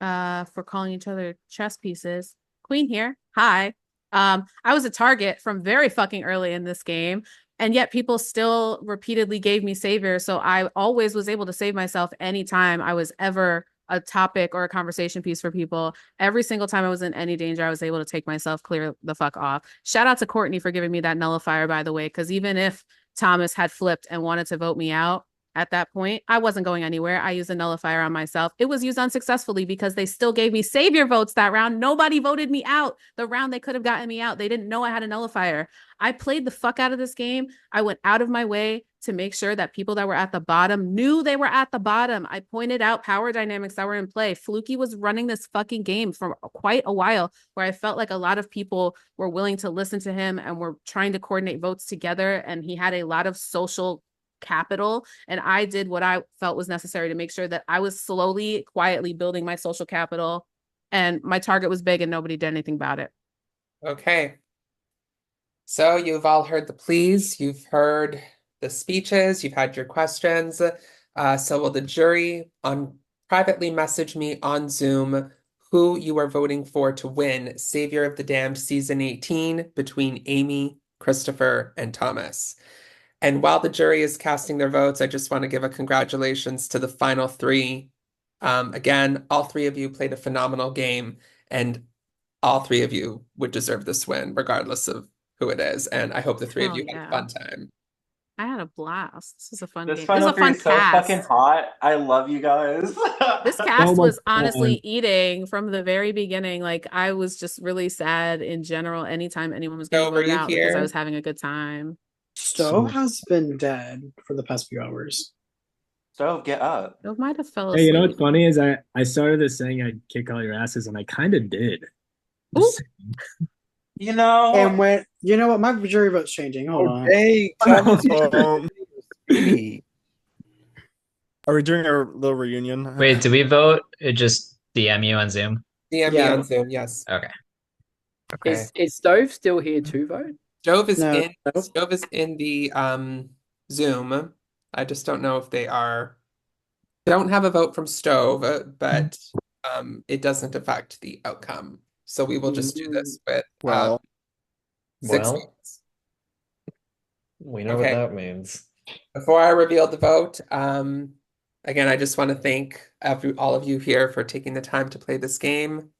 For calling each other chess pieces. Queen here. Hi. I was a target from very fucking early in this game, and yet people still repeatedly gave me savior. So I always was able to save myself anytime I was ever a topic or a conversation piece for people. Every single time I was in any danger, I was able to take myself clear the fuck off. Shout out to Courtney for giving me that nullifier, by the way, because even if Thomas had flipped and wanted to vote me out, at that point, I wasn't going anywhere. I used a nullifier on myself. It was used unsuccessfully because they still gave me savior votes that round. Nobody voted me out. The round they could have gotten me out. They didn't know I had a nullifier. I played the fuck out of this game. I went out of my way to make sure that people that were at the bottom knew they were at the bottom. I pointed out power dynamics that were in play. Fluky was running this fucking game for quite a while where I felt like a lot of people were willing to listen to him and were trying to coordinate votes together. And he had a lot of social capital, and I did what I felt was necessary to make sure that I was slowly, quietly building my social capital, and my target was big and nobody did anything about it. Okay. So you've all heard the pleas, you've heard the speeches, you've had your questions. So will the jury privately message me on Zoom who you are voting for to win Savior of the Damned Season 18 between Amy, Christopher, and Thomas. And while the jury is casting their votes, I just want to give a congratulations to the final three. Again, all three of you played a phenomenal game, and all three of you would deserve this win, regardless of who it is. And I hope the three of Oh, you had a yeah. fun time. I had a blast. This was a fun This game. This is final a three fun is so fucking cast. hot. I love you guys. This So cast much was honestly fun. eating from the very beginning. Like, I was just really sad in general anytime anyone was getting So, were voted you out because I was here? having a good time. Stove has been dead for the past few hours. So get up. It might have fell Hey, you know what's asleep. funny is I started this saying I'd kick all your asses, and I kind of did. Ooh. You know, And when you know what, my jury vote's changing. Hold on. Hey, Thomas, Sweetie. Are we doing our little reunion? Wait, do we vote? It just DM you on Zoom? DM me Yeah. on Zoom, yes. Okay. Okay. Is Stove still here to vote? Stove is No. in the Zoom. I just don't know if they are. Don't have a vote from Stove, but it doesn't affect the outcome. So we will just do this with Well, 6 Well, votes. we know what Okay. that means. Before I reveal the vote, again, I just want to thank all of you here for taking the time to play this game.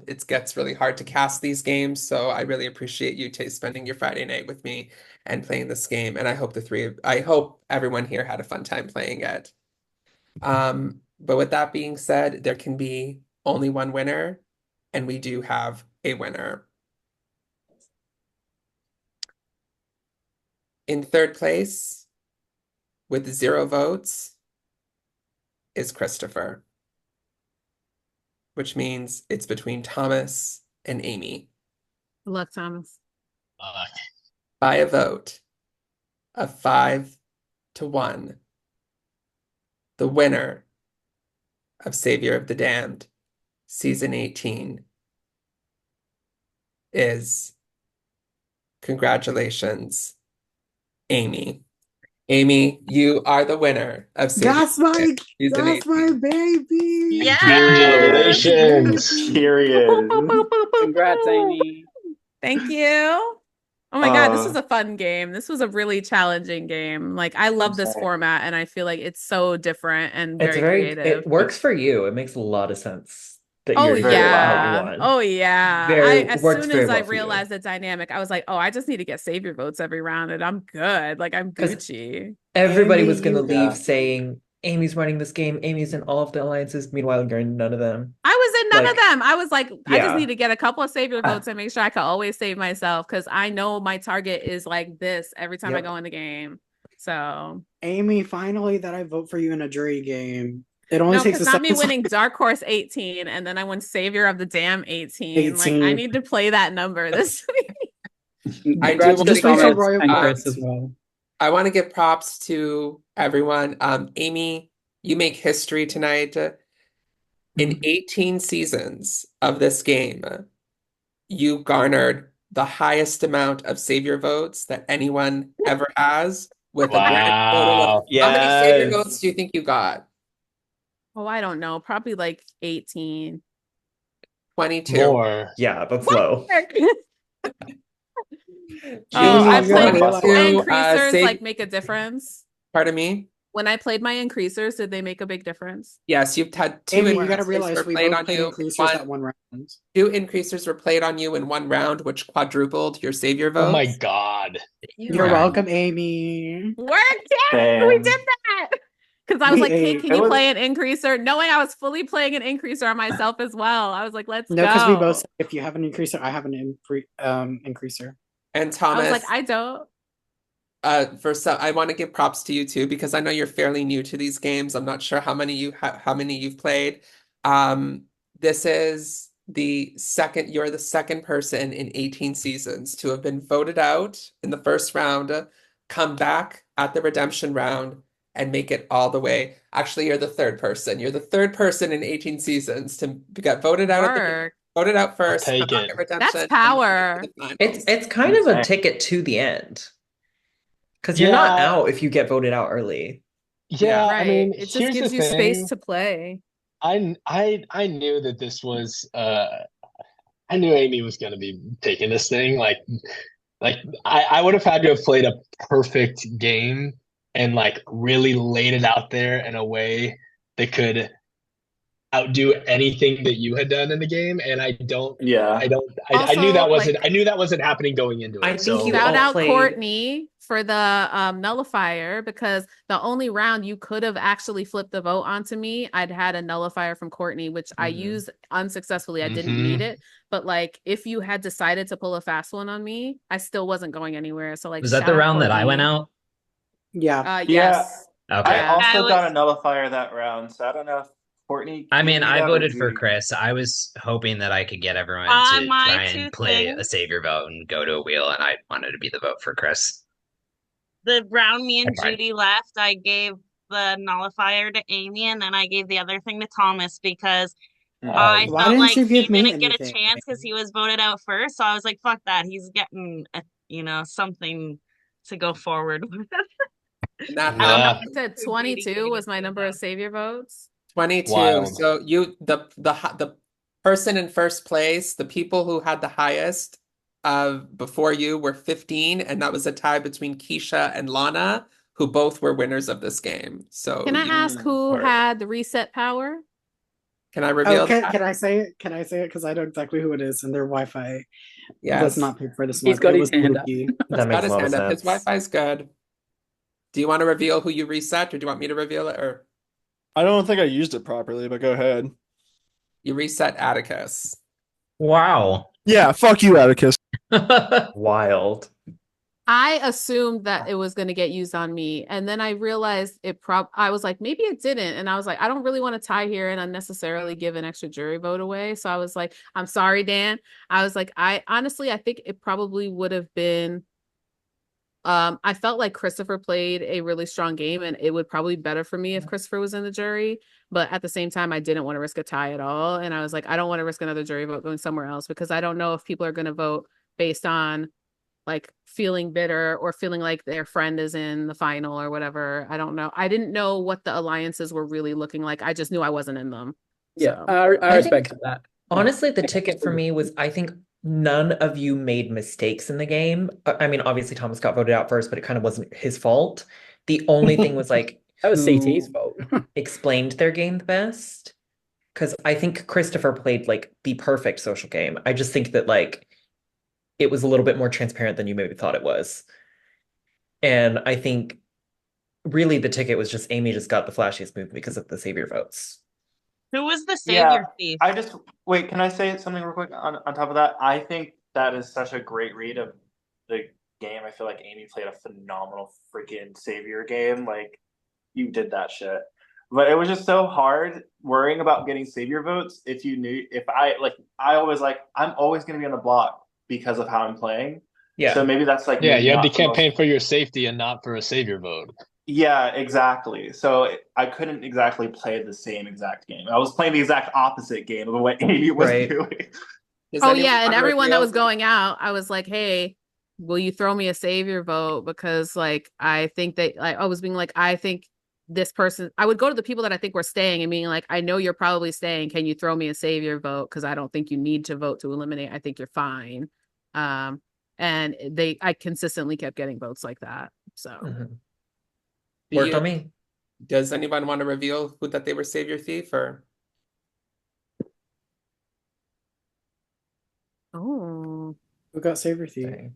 It gets really hard to cast these games, so I really appreciate you spending your Friday night with me and playing this game. And I hope everyone here had a fun time playing it. But with that being said, there can be only one winner, and we do have a winner. In third place, with 0 votes, is Christopher, which means it's between Thomas and Amy. Good luck, Thomas. By a vote of 5-1, the winner of Savior of the Damned, Season 18, is, congratulations, Amy. Amy, you are the winner of Savior That's of the my Damned, Season that's 18. my baby. Yeah. Congratulations. Period. Congrats, Amy. Thank you. Oh my God, this was a fun game. This was a really challenging game. Like, I love this format, and I feel like it's so different and It's very very, creative. it works for you. It makes a lot of sense that Oh you're here and that you yeah. won. Oh yeah. As Works soon very as I well for you. realized the dynamic, I was like, oh, I just need to get savior votes every round and I'm good. Like, I'm 'Cause Gucci. Everybody Amy, was gonna you leave saying Amy's running this game, Amy's in all of the alliances, meanwhile you're in none of them. I was in none of Like, them. I was like, I just yeah. need to get a couple of savior votes and make sure I can always save myself because I know my target is like this every time I Yep. go in the game. So Amy, finally that I vote for you in a jury game. It only no, takes because a not me second. winning Dark Horse 18 and then I won Savior of the Damn 18. Like, I 18. need to play that number this week. I do Congrats want to to Just wait till give, Thomas Royal and um, Chris as as well. I want to give props to everyone. Amy, you make history tonight. In 18 seasons of this game, you garnered the highest amount of savior votes that anyone ever has, with a grand total of Wow. how many savior Yes. votes do you think you got? Oh, I don't know. Probably like 18. 22. More. Yeah, that's low. Oh, Amy, I you gotta played realize- my To, increasers like make a difference. Pardon me? When I played my increasers, did they make a big difference? Yes, you've had 2 Amy, you gotta increasers realize were we played both on played you. increasers that one round. 2 increasers were played on you in 1 round, which quadrupled your savior Oh my votes. God. You're welcome, Amy. Work it! We did that! Because I was like, hey, can you play an increaser? Knowing I was fully playing an increaser on myself as well. I was like, let's No, go. because we both said if you have an increaser, I have an increaser. And I Thomas, was like, I don't. I want to give props to you too because I know you're fairly new to these games. I'm not sure how many you've played. This is you're the second person in 18 seasons to have been voted out in the first round, come back at the redemption round, and make it all the way. Actually, you're the third person. You're the third person in 18 seasons to get voted out voted out first, come take back it. at redemption. That's power. It's kind of a ticket to the end. Because you're not out if you get voted out early. Yeah, Right. I mean, It just here's gives the you space thing. to play. I knew that this was I knew Amy was gonna be taking this thing. Like I would have had to have played a perfect game and like really laid it out there in a way that could outdo anything that you had done in the game. And Yeah. I knew Also, that wasn't like, happening going into I it. think you So shout all out played. Courtney for the nullifier, because the only round you could have actually flipped the vote onto me, I'd had a nullifier from Courtney, which I used unsuccessfully. I didn't need it. But like, if you had decided to pull a fast one on me, I still wasn't going anywhere. So like, Was that shout the out round that I went Courtney. out? Yeah. Yeah. Yes. I Okay. Yeah. I also got was a nullifier that round, so I don't know if Courtney I gave mean, me I that or voted for Judy. Chris. I was hoping that I could get everyone to my try two and play a things. savior vote and go to a wheel, and I wanted to be the vote for Chris. The round me I and tried. Judy left, I gave the nullifier to Amy, and then I gave the other thing to Thomas because I Why felt didn't like you he give me didn't get a anything? chance because he was voted out first. So I was like, "Fuck that! He's getting, something to go forward with." And that I happened. yeah, said For Judy 22 getting was it my to number of him. savior votes. 22. wild. So the person in first place, the people who had the highest before you were 15, and that was a tie between Keisha and Lana, who both were winners of this game. So Can I you ask who were. had the reset power? Can I Oh, reveal can that? can I say it? Can I say it? Because I know exactly who it is, and their Wi-Fi does Yes. not pay for the He's smart. got It his was hand up. Mookie. He's That got makes a his lot of hand up. His sense. Wi-Fi's good. Do you want to reveal who you reset, or do you want me to reveal it? Or I don't think I used it properly, but go ahead. you reset Atticus. Wow. Yeah, fuck you, Atticus. Wild. I assumed that it was going to get used on me. And then I realized I was like, maybe it didn't. And I was like, I don't really want to tie here and unnecessarily give an extra jury vote away. So I was like, I'm sorry, Dan. I was like, I think it probably would have been, I felt like Christopher played a really strong game, and it would probably be better for me if Christopher was in the jury. But at the same time, I didn't want to risk a tie at all. And I was like, I don't want to risk another jury vote going somewhere else, because I don't know if people are going to vote based on like feeling bitter or feeling like their friend is in the final or whatever. I don't know. I didn't know what the alliances were really looking like. I just knew I wasn't in them. Yeah, So I I think respect that. honestly, the ticket for me was I think none of you made mistakes in the game. I mean, obviously Thomas got voted out first, but it kind of wasn't his fault. The only thing was like That was CT's who fault. explained their game the best. Because I think Christopher played like the perfect social game. I just think that like it was a little bit more transparent than you maybe thought it was. And I think really the ticket was just Amy just got the flashiest move because of the savior votes. Who was the Yeah, savior thief? I just wait. Can I say something real quick on top of that? I think that is such a great read of the game. I feel like Amy played a phenomenal freaking savior game. Like you did that shit, but it was just so hard worrying about getting savior votes. If you knew, if I like, I always like, I'm always going to be on the block because of how I'm playing. Yeah. So maybe that's like Yeah, maybe you had to not the most. campaign for your safety and not for a savior vote. Yeah, exactly. So I couldn't exactly play the same exact game. I was playing the exact opposite game of what Amy was Right. doing. Does oh anyone yeah, and want to everyone that reveal was going out, I was like, hey, will you throw me a savior vote? Because like I think that like I was being like, I think this person, I would go to the people that I think were staying and being like, I know you're probably staying. Can you throw me a savior vote? Because I don't think you need to vote to eliminate. I think you're fine. And I consistently kept getting votes like that. So Mhm. Do Worked you, on me. does anyone want to reveal who that they were savior thief or? oh, Who got Savior Thief? Dang.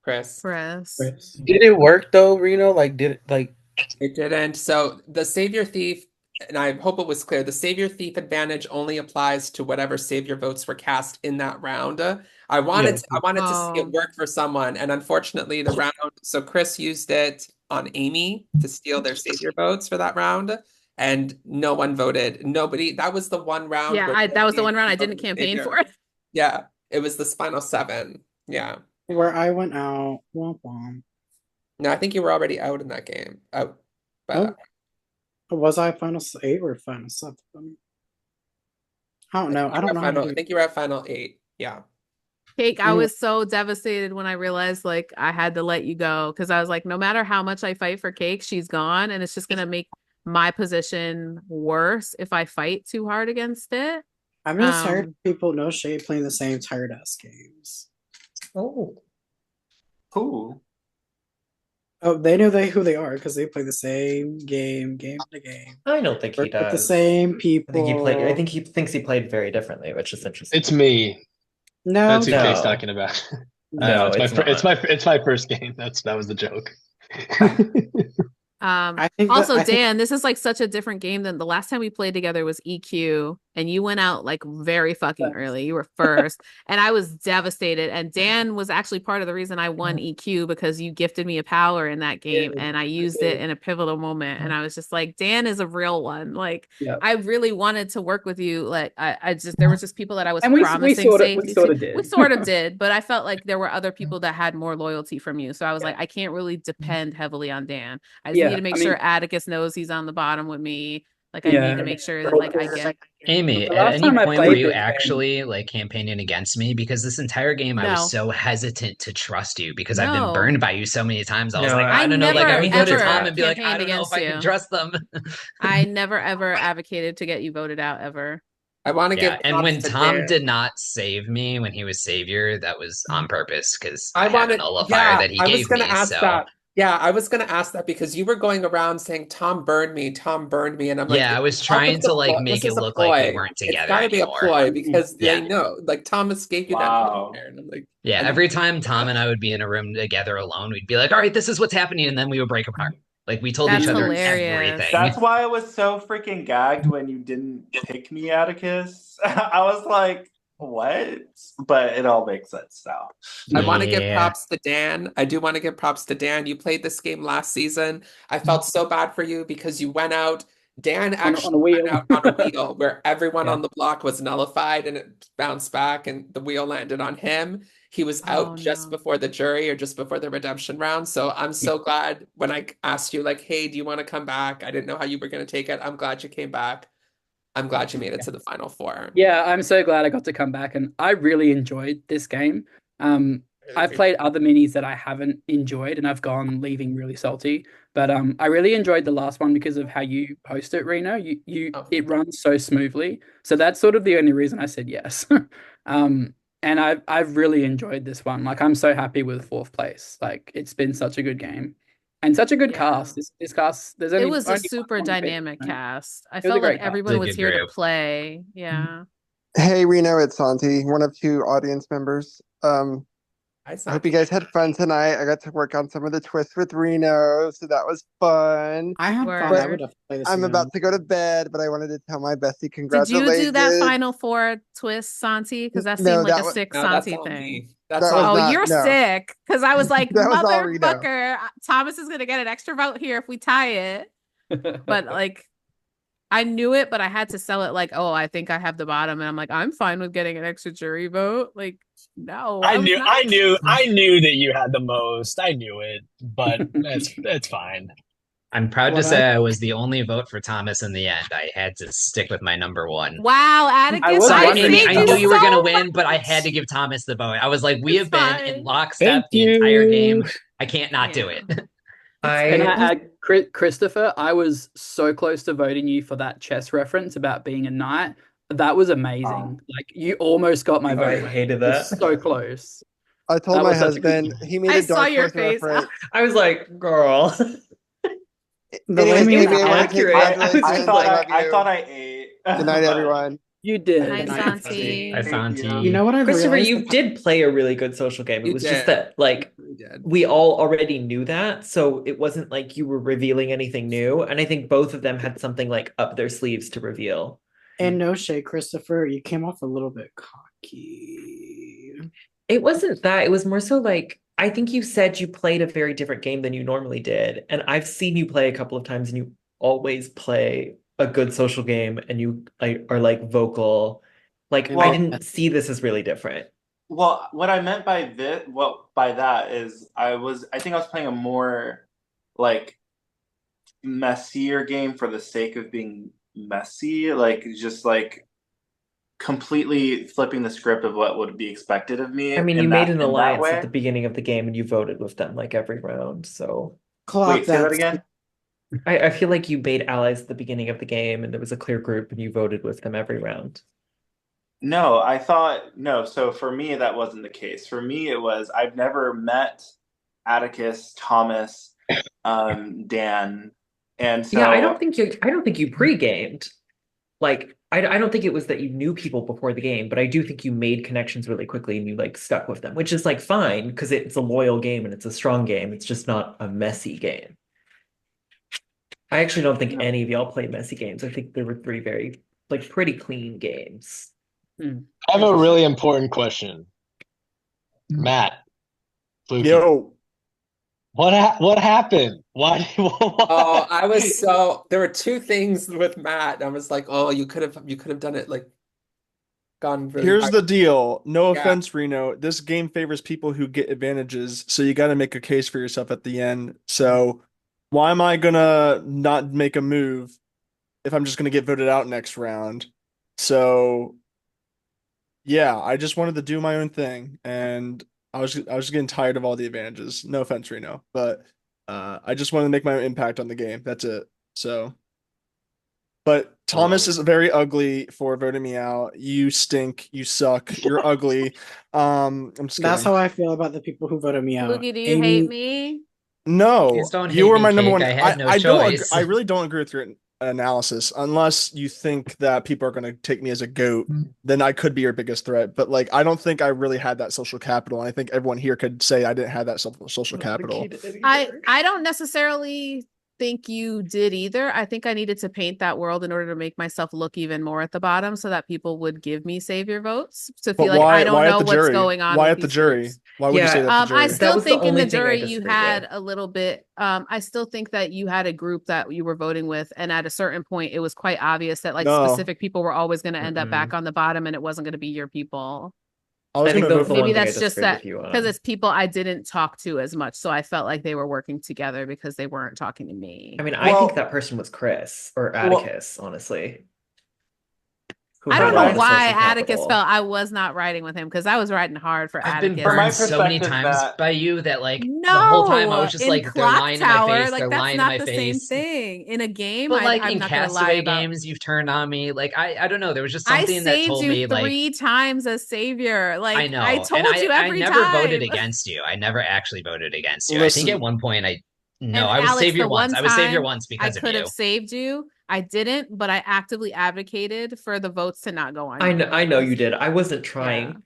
Chris? press. Chris. Did it work though, Reno? Like, did it like? It didn't. So the savior thief, and I hope it was clear, the savior thief advantage only applies to whatever savior votes were cast in that round. I wanted Yeah. to see it Oh, work for someone, and unfortunately the round, so Chris used it on Amy to steal their savior votes for that round, and no one voted. Nobody, that was the one round where yeah, that was the nobody one round I actually didn't voted campaign savior. for. Yeah, it was the Spinal Seven. Yeah. Where I went out. Womp womp. No, I think you were already out in that game. Out. But Oh, was I Final 8 or Final 7? I don't know. I don't know how to I do. think you were at Final Eight. Yeah. Cake, I Anyway, was so devastated when I realized like I had to let you go, because I was like, no matter how much I fight for Cake, she's gone, and it's just gonna make my position worse if I fight too hard against it. I'm just tired of people, no shade, playing the same tired ass games. Oh. Who? Oh, they know who they are because they play the same game to game. I don't think he Work with the does. same people. I think he thinks he played very differently, which is interesting. It's me. No, That's who No. Kay's talking about. No, it's my first game. That was the joke. Also, Dan, this is like such a different game than the last time we played together was EQ, and you went out like very fucking early. You were first, and I was devastated. And Dan was actually part of the reason I won EQ because you gifted me a power in that game, and I used it in a pivotal moment. And I was just like, Dan is a real one. Like, I really wanted to work with you. Like, I just there was just people that I was promising safety. We sort of did. We sort of did, but I felt like there were other people that had more loyalty from you. So I was like, I can't really depend heavily on Dan. I just need to make sure Atticus knows he's on the bottom with me. Like I need to make sure that like I get Amy, The at last any time I point were played you this actually like campaigning against me? Because this entire game I No. was so hesitant to trust you because I've been No. burned by you so many times. I was No, like, I I don't know, like I never, would go to ever Tom and be like, I campaigned don't know if against I you. can trust them. I never ever advocated to get you voted out ever. I want to Yeah, give and props when to Tom Dan. did not save me when he was Savior, that was on purpose because I I had a wanted, nullifier that he I was gave gonna me. ask So that. Yeah, I was gonna ask that because you were going around saying Tom burned me, and I'm like, yeah, I was it's trying to like this make it is a look like we ploy. weren't It's together got to be a anymore. ploy because Yeah. they know, like Thomas gave you that nullifier, and I'm like, Yeah, every time Tom and I would be in a room together alone, we'd be like, all right, this is what's happening. And then we would break apart. Like we told That's each other hilarious. everything. That's why I was so freaking gagged when you didn't pick me, Atticus. I was like, what? But it all makes sense now. I want to give props to Dan. I do want to give props to Dan. You played this game last season. I felt so bad for you because you went out. Dan actually went out on a wheel where everyone on the block was nullified and it bounced back and the wheel landed on him. He was out just before the jury or just before the redemption round. So I'm so glad when I asked you, like, hey, do you want to come back? I didn't know how you were going to take it. I'm glad you came back. I'm glad you made it to the final four. Yeah, I'm so glad I got to come back, and I really enjoyed this game. I've played other minis that I haven't enjoyed, and I've gone leaving really salty. But I really enjoyed the last one because of how you host it, Reno. It runs so smoothly, so that's sort of the only reason I said yes. And I've really enjoyed this one. Like I'm so happy with fourth place. Like it's been such a good game. And such a good cast. This cast, there's only It was a only super one dynamic right? cast. I It was a felt like great cast. everyone It was a was good here to group. play. Yeah. Hey Reno, it's Santi, one of two audience members. I hope you guys had fun tonight. I got to work on some of the twists with Reno, so that was fun. I had fun. But I would have to play this I'm again. about to go to bed, but I wanted to tell my bestie Did congratulations. you do that final four twist, Santi? Because that No, seemed like that a was- sick no, that's Santi all thing. me. That was Oh, not- you're no. sick. Because I was like, That was all Reno. motherfucker, Thomas is gonna get an extra vote here if we tie it. But like, I knew it, but I had to sell it like, oh, I think I have the bottom, and I'm like, I'm fine with getting an extra jury vote. Like, no, I was knew, not. I knew that you had the most. I knew it, but it's fine. I'm proud to What say I- I was the only vote for Thomas in the end. I had to stick with my number one. Wow, Atticus, Sorry, I Amy, saved I you knew you were so gonna win, but I had to give Thomas the vote. I was like, we have been in lockstep Thank the entire you. game. I can't not do it. Can I add, Christopher, I was so close to voting you for that chess reference about being a knight. That was amazing. Like you almost got my Oh, vote. I hated It was that. so close. I told That my was such a good husband, game. he made I a saw Dark your Horse face. reference. I was like, girl. The way Anyways, me Amy, and I want to say accurate. I was congratulations. just like- I love you. I thought I ate. Good night, but- everyone. You did. Night, Santi. Hi, Santi. You know what I Christopher, realized? you did play a really good social game. It You was did. just that, like, You did. we all already knew that, so it wasn't like you were revealing anything new. And I think both of them had something like up their sleeves to reveal. And no shade, Christopher, you came off a little bit cocky. It wasn't that. It was more so like, I think you said you played a very different game than you normally did. And I've seen you play a couple of times, and you always play a good social game, and you are like vocal. Like, I didn't see this as really different. Well, what I meant by that is I think I was playing a more like messier game for the sake of being messy, like just like completely flipping the script of what would be expected of me. I mean, you in made that- an in that alliance way. at the beginning of the game, and you voted with them like every round. So Clock Wait, say that that. again. I feel like you made allies at the beginning of the game and there was a clear group and you voted with them every round. No, I thought no. So for me, that wasn't the case. For me, it was I've never met Atticus, Thomas, Dan, and Yeah, so I don't think you pre-gamed. Like I don't think it was that you knew people before the game, but I do think you made connections really quickly and you like stuck with them, which is like fine because it's a loyal game and it's a strong game. It's just not a messy game. I actually don't think any of y'all played messy games. I think there were three very like pretty clean games. Hmm. I have a really important question. Matt, Fluky, Yo, what happened? Why? Oh, What? I was so there were two things with Matt. I was like, oh, you could have done it like gone really here's hard. the deal. No Yeah. offense, Reno. This game favors people who get advantages, so you got to make a case for yourself at the end. So why am I gonna not make a move if I'm just gonna get voted out next round? So yeah, I just wanted to do my own thing, and I was just getting tired of all the advantages. No offense, Reno, but I just wanted to make my own impact on the game. That's it. So, but I love Thomas it. is very ugly for voting me out. You stink. You suck. You're ugly. I'm just That's kidding. how I feel about the people who voted me out. Fluky, do you hate Amy, me? Please No, don't you hate were me, my number Cake. one. I I had no I don't agree, choice. I really don't agree with your analysis unless you think that people are going to take me as a goat. Then I could be your biggest threat. But like, I don't think I really had that social capital. And I think everyone here could say I didn't have that social I don't think he capital. did either. I don't necessarily think you did either. I think I needed to paint that world in order to make myself look even more at the bottom so that people would give me savior votes to But feel like I don't why at know the what's jury? going on Why with at the these jury? groups. Why would you say that at the I jury? That still was the think in only the thing I jury you disagreed had with. a little bit. I still think that you had a group that you were voting with, and at a certain point, it was quite obvious that like No. specific people were always going to end up back Mm-mm. on the bottom, and it wasn't going to be your people. I I was think gonna that vote was the for Maybe one thing I that's just disagreed that with you because on. it's people I didn't talk to as much, so I felt like they were working together because they weren't talking to me. I mean, I think well, that person was Chris or well, Atticus, honestly, who I had don't from know all my the why social Atticus felt capital. I was not riding with him because I was riding hard for I've been from Atticus. my burned so many perspective, times Matt, by you that like the whole time I No, was just in like, they're Clock lying to my Tower, face, like they're that's lying to not my the same face. thing. In a game, But like I'm in not gonna lie Castaway about. games, you've turned on me. Like I don't know. There was just I something that saved told you me like 3 times as savior. I Like I know, and told you I every never voted time. against you. I never actually voted against you. I think at listen. one point I no, And I was Alex, savior the once. one I was savior time once I because of could have you. saved you, I didn't, but I actively advocated for the votes to not go on you I know you because did. I wasn't yeah, trying.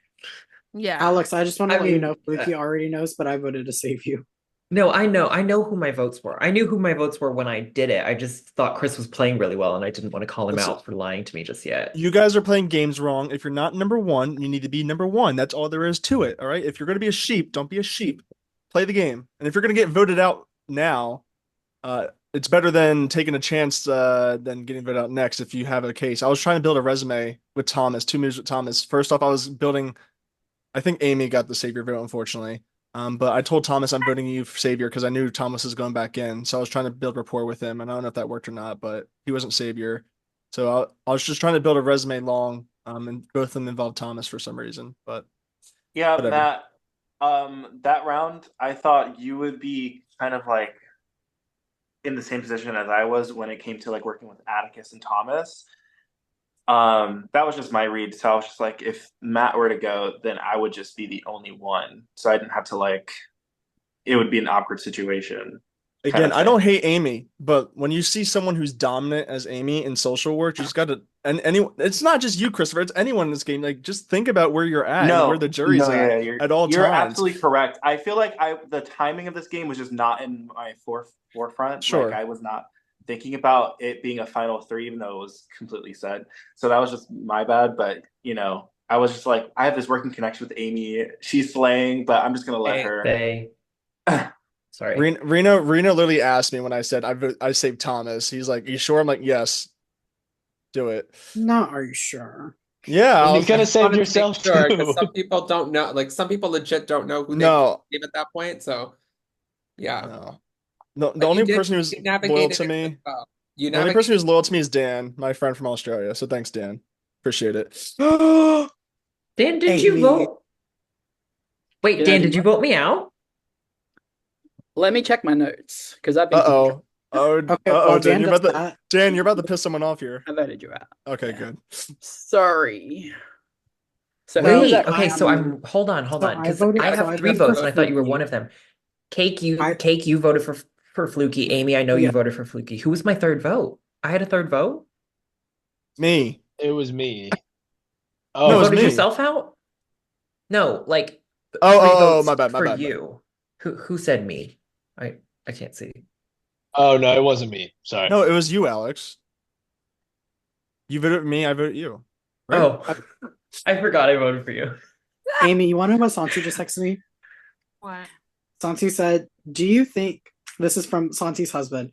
yeah. Alex, I just want to I let you know, mean, Fluky already knows, but I voted to save you. no, I know who my votes were. I knew who my votes were when I did it. I just thought Chris was playing really well, and I didn't want to call him Listen, out for lying to me just yet. you guys are playing games wrong. If you're not number one, you need to be number one. That's all there is to it. All right. If you're gonna be a sheep, don't be a sheep. Play the game. And if you're gonna get voted out now, it's better than taking a chance than getting voted out next if you have a case. I was trying to build a resume with Thomas, 2 moves with Thomas. First off, I was building. I think Amy got the savior vote, unfortunately. But I told Thomas I'm voting you for savior because I knew Thomas is going back in. So I was trying to build rapport with him, and I don't know if that worked or not, but he wasn't savior. So I was just trying to build a resume long, and both of them involved Thomas for some reason. But yeah, whatever. Matt, that round, I thought you would be kind of like in the same position as I was when it came to like working with Atticus and Thomas. That was just my read. So I was just like, if Matt were to go, then I would just be the only one. So I didn't have to like, it would be an awkward situation kind Again, of I thing. don't hate Amy, but when you see someone who's dominant as Amy in social work, you just got to, and anyone, it's not just you, Christopher, it's anyone in this game. Like, just think about where you're at and where the jury's Yeah, at all you're times. absolutely correct. I feel like the timing of this game was just not in my forefront. Like Sure. I was not thinking about it being a final three, even though it was completely said. So that was just my bad. But I was just like, I have this working connection with Amy. She's slaying, but I'm just gonna let her. They, sorry. Reno literally asked me when I said I saved Thomas. He's like, "You sure?" I'm like, "Yes, do it." No, are you sure? Yeah, And I you could have saved Wanted to make yourself sure too. because some people don't know, like some people legit don't know who they no, gave at that point. So yeah, no, no. The but only person who's you loyal navigated to it really me, well. You the only person navigated. who's loyal to me is Dan, my friend from Australia. So thanks, Dan. Appreciate it. Dan, did you Amy, vote? Wait, did I Dan, do did you what? vote me out? Let me check my notes because I've been keeping track. Uh-oh. Oh, Okay, uh-oh, while Dan, Dan you're does about to that, Dan, you're about to piss someone off here. I voted you out. Okay, Yeah. good. Sorry. So who was Wait, that? okay, so Um, hold on, so I because voted. I So have I three voted for votes and I thought you were one Fluky. of them. I Cake, you voted for Fluky. Amy, I know you yeah. voted for Fluky. Who was my third vote? I had a third vote? Me. It was me. No, You it was Oh, voted me. yourself out? No, like Oh, three my votes bad, my for bad, my bad. you. Who said me? I can't see. oh no, it wasn't me. Sorry. No, it was you, Alex. You voted me, I voted you. Right? Oh, I forgot I voted for you. Amy, you want to know what Santi just texted me? What? Santi said, "Do you think this is from Santi's husband?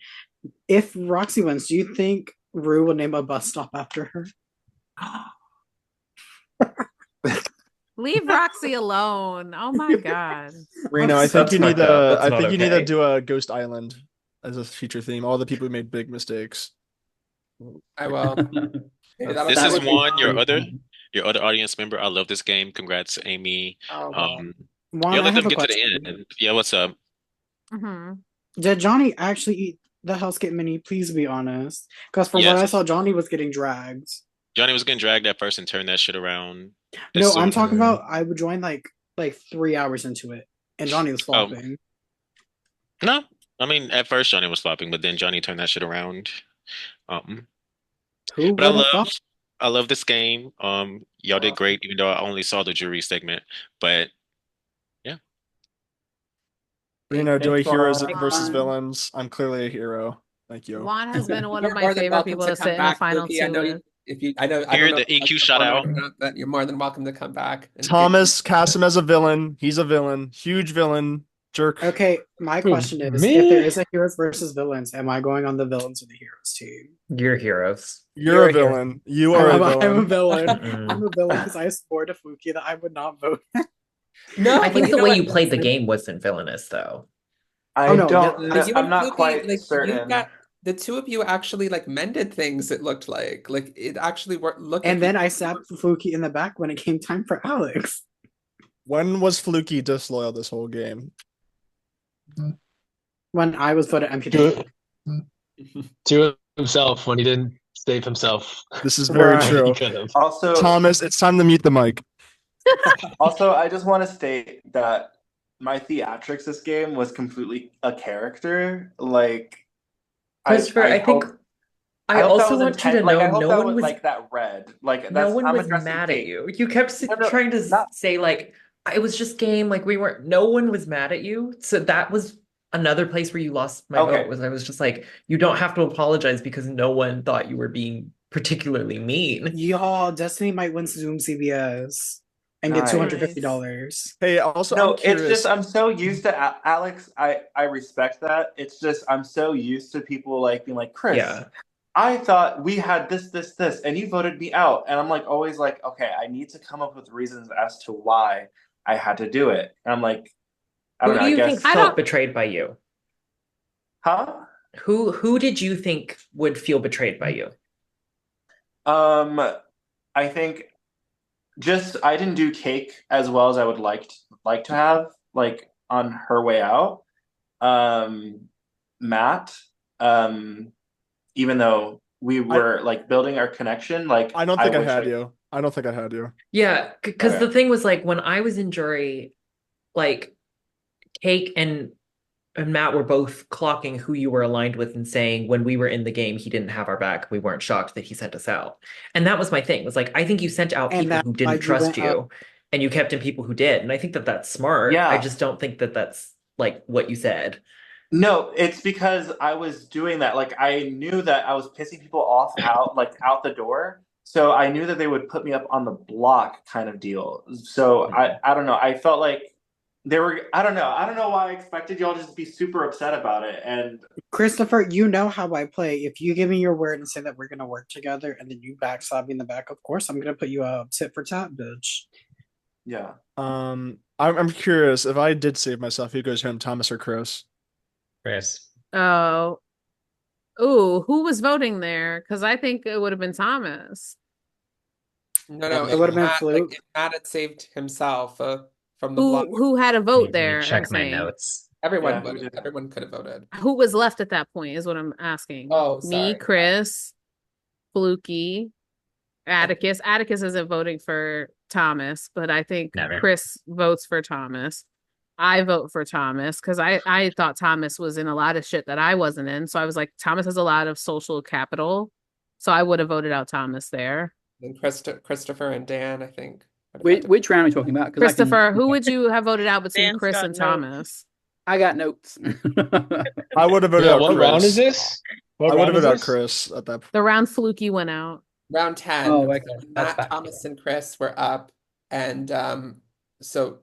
If Roxy wins, do you think Rue will name a bus stop after her?" Leave Roxy alone. Oh my God. Reno, I think That's you need fucked up. to That's I not think you need to okay. do a Ghost Island as a feature theme. All the people who made big mistakes. I will. Maybe that'll This That is would be be Juan, really fun. your other audience member. I love this game. Congrats, Amy. Oh, Um, Juan, yeah, I let have them a get to the question. end. Yeah, what's up? Hmm. Did Johnny actually eat the Hellskate Mini? Please be honest. Because from what I saw, Yes. Johnny was getting dragged. Johnny was getting dragged at first and turned that shit around as No, I'm soon. talking about I would join like 3 hours into it, and Johnny was Oh, flopping. no. I mean, at first Johnny was flopping, but then Johnny turned that shit around. Um, Who but would have thought? I love this game. Y'all did great, even though I only saw the jury segment. But yeah. Reno, do I Thanks, heroes Juan. versus villains? I'm clearly a hero. Thank you. Juan has been one of You're my more than favorite welcome people to to come sit in the back, final Fluky. I two know with. I don't Here, know the if that's EQ the shout format out. or not, but you're more than welcome to come back in future. Thomas, cast him as a villain. He's a villain. Huge villain. Jerk. Okay, my Who, question is, if there me? is a heroes versus villains, am I going on the villains or the heroes team? You're heroes. You're a villain. You are a I'm a villain. villain. Mm-mm. I'm a villain because I swore to Fluky that I would not vote. No, I but think you the know way what? you played the game wasn't villainous, though. Oh I no, yes, don't But know. you I'm and not Fluky, quite like you certain. got the two of you actually like mended things, it looked like it actually worked. Look at and you. then I stabbed Fluky in the back when it came time for Alex. When was Fluky disloyal this whole game? When I was voted amputee. To himself when he didn't save himself. This is very When he true. could have. Also, Thomas, it's time to mute the mic. Also, I just want to state that my theatrics this game was completely a character. Like, Christopher, I think hope I that also was want you intent. to Like, know I hope no that one was was like that read. Like no that's one I'm was addressing mad at Kate. you. You kept No, trying to not say like it was just game, like we weren't. No one was mad at you. So that was another place where you lost my vote. okay. Was I was just like, you don't have to apologize because no one thought you were being particularly mean. Y'all, Destiny might win Zoom CBS and get Nice. $250. Hey, also, I'm No, it's just curious. I'm so used to Alex. I respect that. It's just I'm so used to people like being like, Chris, Yeah. I thought we had this, and you voted me out. And I'm like always like, okay, I need to come up with reasons as to why I had to do it. And I'm like, I don't Who know, do I you think guess felt betrayed by you? Huh? Who did you think would feel betrayed by you? I think just I didn't do Cake as well as I would like to have, like on her way out. Matt, even though we were like building our connection, like I don't think I wish had you. I don't think I had you. Yeah, because Okay. the thing was like when I was in jury, like Cake and Matt were both clocking who you were aligned with and saying when we were in the game, he didn't have our back. We weren't shocked that he sent us out. And that was my thing. Was like, I think you sent out And people that's who why didn't you trust went up. you and you kept in people who did. And I think that that's smart. I Yeah. just don't think that that's like what you said. No, it's because I was doing that. Like I knew that I was pissing people off out the door. So I knew that they would put me up on the block kind of deal. So I don't know. I felt like they were I don't know. I don't know why I expected y'all to just be super upset about it. And Christopher, you know how I play. If you give me your word and say that we're gonna work together, and then you backstab me in the back, of course I'm gonna put you up tit for tat, bitch. yeah. I'm curious if I did save myself, who goes home, Thomas or Chris? Chris. Oh, ooh, who was voting there? Because I think it would have been Thomas. No, It would have been Fluke. if Matt had saved himself from the block. Who had a vote Let me there? I'm check my saying. notes. Everyone Yeah, who voted. did? Everyone could have voted. Who was left at that point is what I'm asking. Oh, Me, sorry. Chris, Fluky, Atticus. Atticus isn't voting for Thomas, but I think Never. Chris votes for Thomas. I vote for Thomas because I thought Thomas was in a lot of shit that I wasn't in. So I was like, Thomas has a lot of social capital. So I would have voted out Thomas there. And Christopher and Dan, I think. Which round are we talking about? Because I can. Christopher, who would you have voted out between Dan's Chris got and notes. Thomas? I got notes. I would have voted Yeah, out what Chris. round is this? What I would round have is voted out this? Chris at that point. The round Fluky went out. Round 10. Oh, okay. So That's Matt, back. Thomas, and Chris were up, and so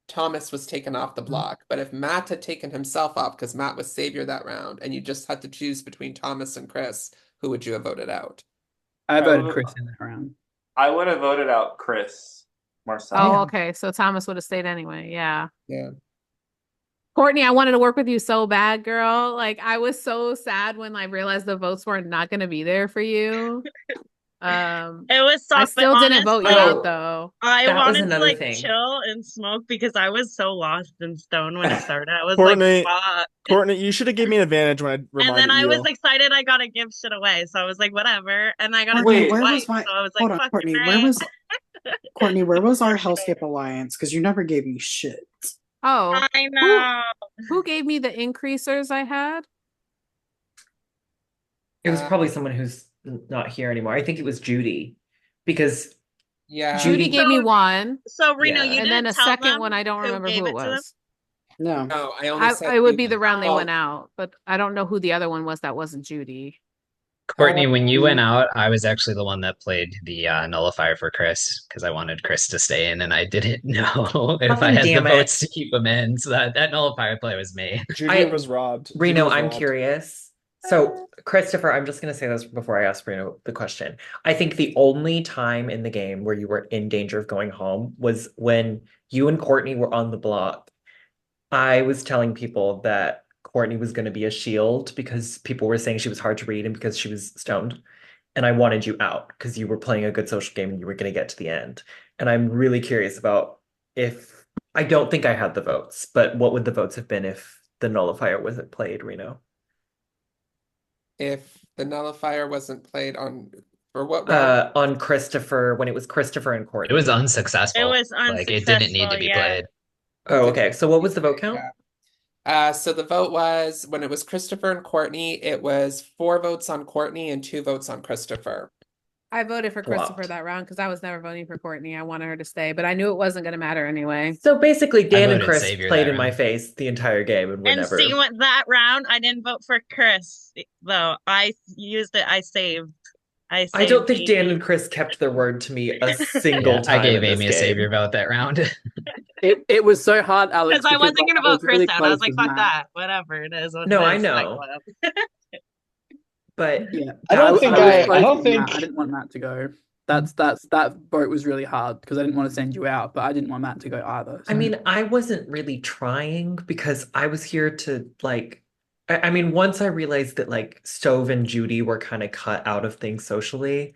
Thomas was taken off the block. But if Matt had taken himself off, because Matt was savior that round, and you just had to choose between Thomas and Chris, who would you have voted out? I I voted would- Chris in that round. I would have voted out Chris Marcel. Oh, okay. So Thomas would have stayed anyway. Yeah. Yeah. Courtney, I wanted to work with you so bad, girl. Like I was so sad when I realized the votes were not going to be there for you. It was I soft, but still didn't vote you honestly, out though. I That was wanted to another like thing. chill and smoke because I was so lost in stone when it started. I was Courtney, like, fuck. Courtney, you should have given me an advantage when I And reminded then I you. was excited I got to give shit away. So I was like, whatever. And I got to Courtney, do where twice. was my So I was like, hold on, fucking Courtney, right. Courtney, where was our Hellscape Alliance? Because you never gave me shit. Oh, I know. who gave me the increasers I had? It was probably someone who's not here anymore. I think it was Judy, because Yeah. Judy gave me one. So Reno, Yeah. you And didn't then a tell second them one, I don't who remember gave who it it to them? was. No. No, I only said It would you- be the round they Oh, went out, but I don't know who the other one was that wasn't Judy. Courtney, when you went out, I was actually the one that played the nullifier for Chris because I wanted Chris to stay in, and I didn't know if I Fucking had the damn it. votes to keep him in. So that nullifier play was me. Judy was robbed. Judy Reno, was I'm robbed. curious. So, Christopher, I'm just going to say this before I ask Reno the question. I think the only time in the game where you were in danger of going home was when you and Courtney were on the block. I was telling people that Courtney was going to be a shield because people were saying she was hard to read and because she was stoned. And I wanted you out because you were playing a good social game and you were going to get to the end. And I'm really curious about if I don't think I had the votes, but what would the votes have been if the nullifier wasn't played, Reno? If the nullifier wasn't played on for what round? On Christopher, when it was Christopher and Courtney. It was unsuccessful. It was Like it didn't need to unsuccessful, be yeah. played. Oh, okay. So what was the vote count? So the vote was when it was Christopher and Courtney, it was 4 votes on Courtney and 2 votes on Christopher. I voted for Christopher Flopped. that round because I was never voting for Courtney. I wanted her to stay, but I knew it wasn't going to matter anyway. So basically, Dan and voted Chris Saviour played that in my round. face the entire game and were And never. see, what that round, I didn't vote for Chris, though. I used it. I saved. I don't think Amy. Dan and Chris kept their word to me a single Yeah, time I gave in this Amy a game. savior vote that round. It was so hard, Alex. Because I wasn't going to vote Chris really out. I was close like, with fuck Matt. that. Whatever it is. What No, it I is. know. Like, But Yeah, I don't think was I close don't with think Matt. I didn't want Matt to go. That vote was really hard because I didn't want to send you out, but I didn't want Matt to go either. I mean, I wasn't really trying because I was here to like. I mean, once I realized that like Stove and Judy were kind of cut out of things socially,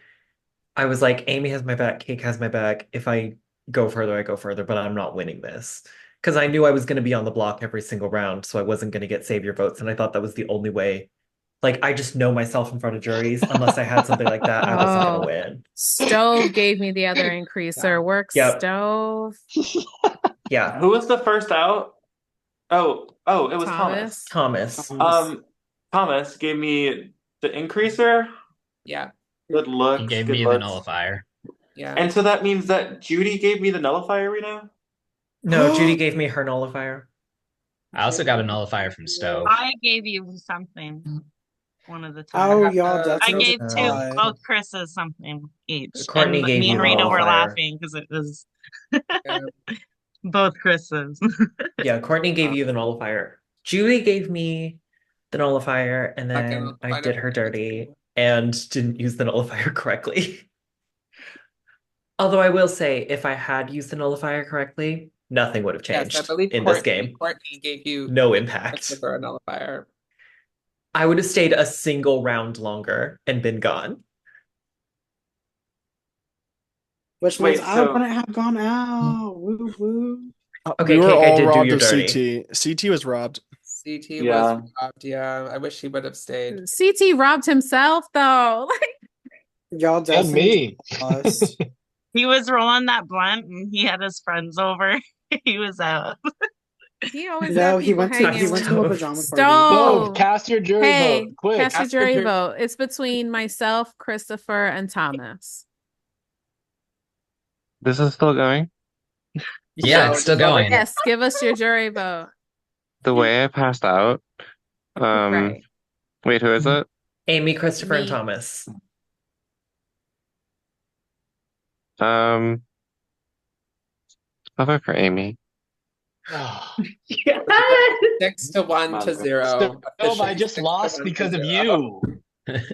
I was like, Amy has my back, Cake has my back. If I go further, I go further, but I'm not winning this. Because I knew I was going to be on the block every single round, so I wasn't going to get savior votes, and I thought that was the only way. Like, I just know myself in front of juries. Unless I had something like that, I wasn't going to win. Stove gave me the other increaser. Work Yep. Stove. Yeah. Who was the first out? Oh, it was Thomas. Thomas. Thomas gave me the increaser. Yeah. Good looks. He gave good me the looks. nullifier. Yeah. And so that means that Judy gave me the nullifier, Reno? No, Judy gave me her nullifier. I also got a nullifier from Stove. I gave you something one of the Oh, times. y'all, that's I what gave it's two, called. both Chris's something each. Courtney and gave me you and the Reno were nullifier. laughing because it was both Chris's. Yeah, Courtney gave you the nullifier. Judy gave me the nullifier, and then I did her dirty and didn't use the nullifier correctly. Although I will say, if I had used the nullifier correctly, nothing would have Yes, I changed believe in this game. Courtney gave you No impact. Christopher a nullifier. I would have stayed a single round longer and been gone. Which Wait, means I so- wouldn't have gone out. Woo woo. Okay, we were Cake, I all did do robbed your of dirty. CT. CT was robbed. CT Yeah. was robbed. Yeah, I wish he would have stayed. CT robbed himself though. Y'all And definitely me. us. He was rolling that blunt and he had his friends over. He was out. He always No, got he people went to hanging with a him. pajama party. Stove, Stove. cast your jury Hey, vote, quick. cast your Cast your jury jury- vote. It's between myself, Christopher, and Thomas. This is still going. Yeah, No, it's still just over going. here. Yes, give us your jury vote. The way I passed out. Right. Wait, who is it? Amy, Christopher, and Me. Thomas. Um, I'll vote for Amy. Yes! 6-1-0. Stove, I Officially just lost 6-1-0. because of you.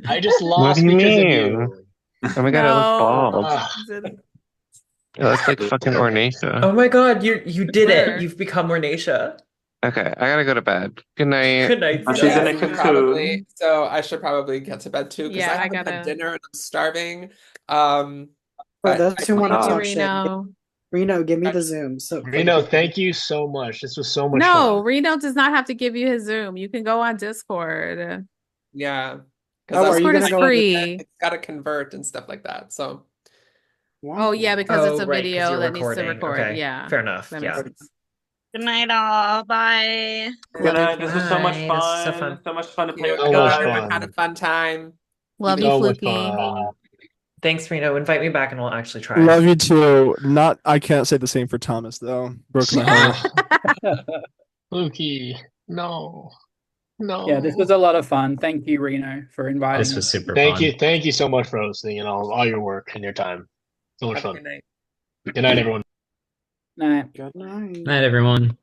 I just What lost do you because of mean? you. Oh my god, I look No. bald. Ah, It looks like fucking Ornacia. Oh my God, you did Where? it. You've become Ornacia. Okay, I gotta go to bed. Good night. Good night, She's Yeah, in a you cocoon. probably. So I should probably get to bed too because Yeah, I I haven't had gotta. dinner and I'm starving. For But those I who want to Thank you, talk shit, Reno. Reno, give me the Zoom. So for the Reno, people. thank you so much. This was so much No, fun. Reno does not have to give you his Zoom. You can go on Discord. yeah, because Oh, are you Discord gonna is go? free. it's got to convert and stuff like that. So Oh yeah, because it's Oh, a right, because video you're that needs to recording. record. Okay, Yeah, fair enough. that makes Yeah. sense. Good night, all. Bye. Good night. This was so much Bye. This was so fun. fun. So much fun to play with So you much guys. everyone had a fun. fun time. Love Even you, So much Fluky. fun. Thanks, Reno. Invite me back and we'll actually try. Love you too. Not, I can't say the same for Thomas though. Broke my heart. Lukey, no. No. Yeah, this was a lot of fun. Thank you, Reno, for inviting This was us. super Thank fun. you. Thank you so much for hosting and all your work and your time. So much Have a fun. good night. Good night, everyone. Night. Good night. Night, everyone.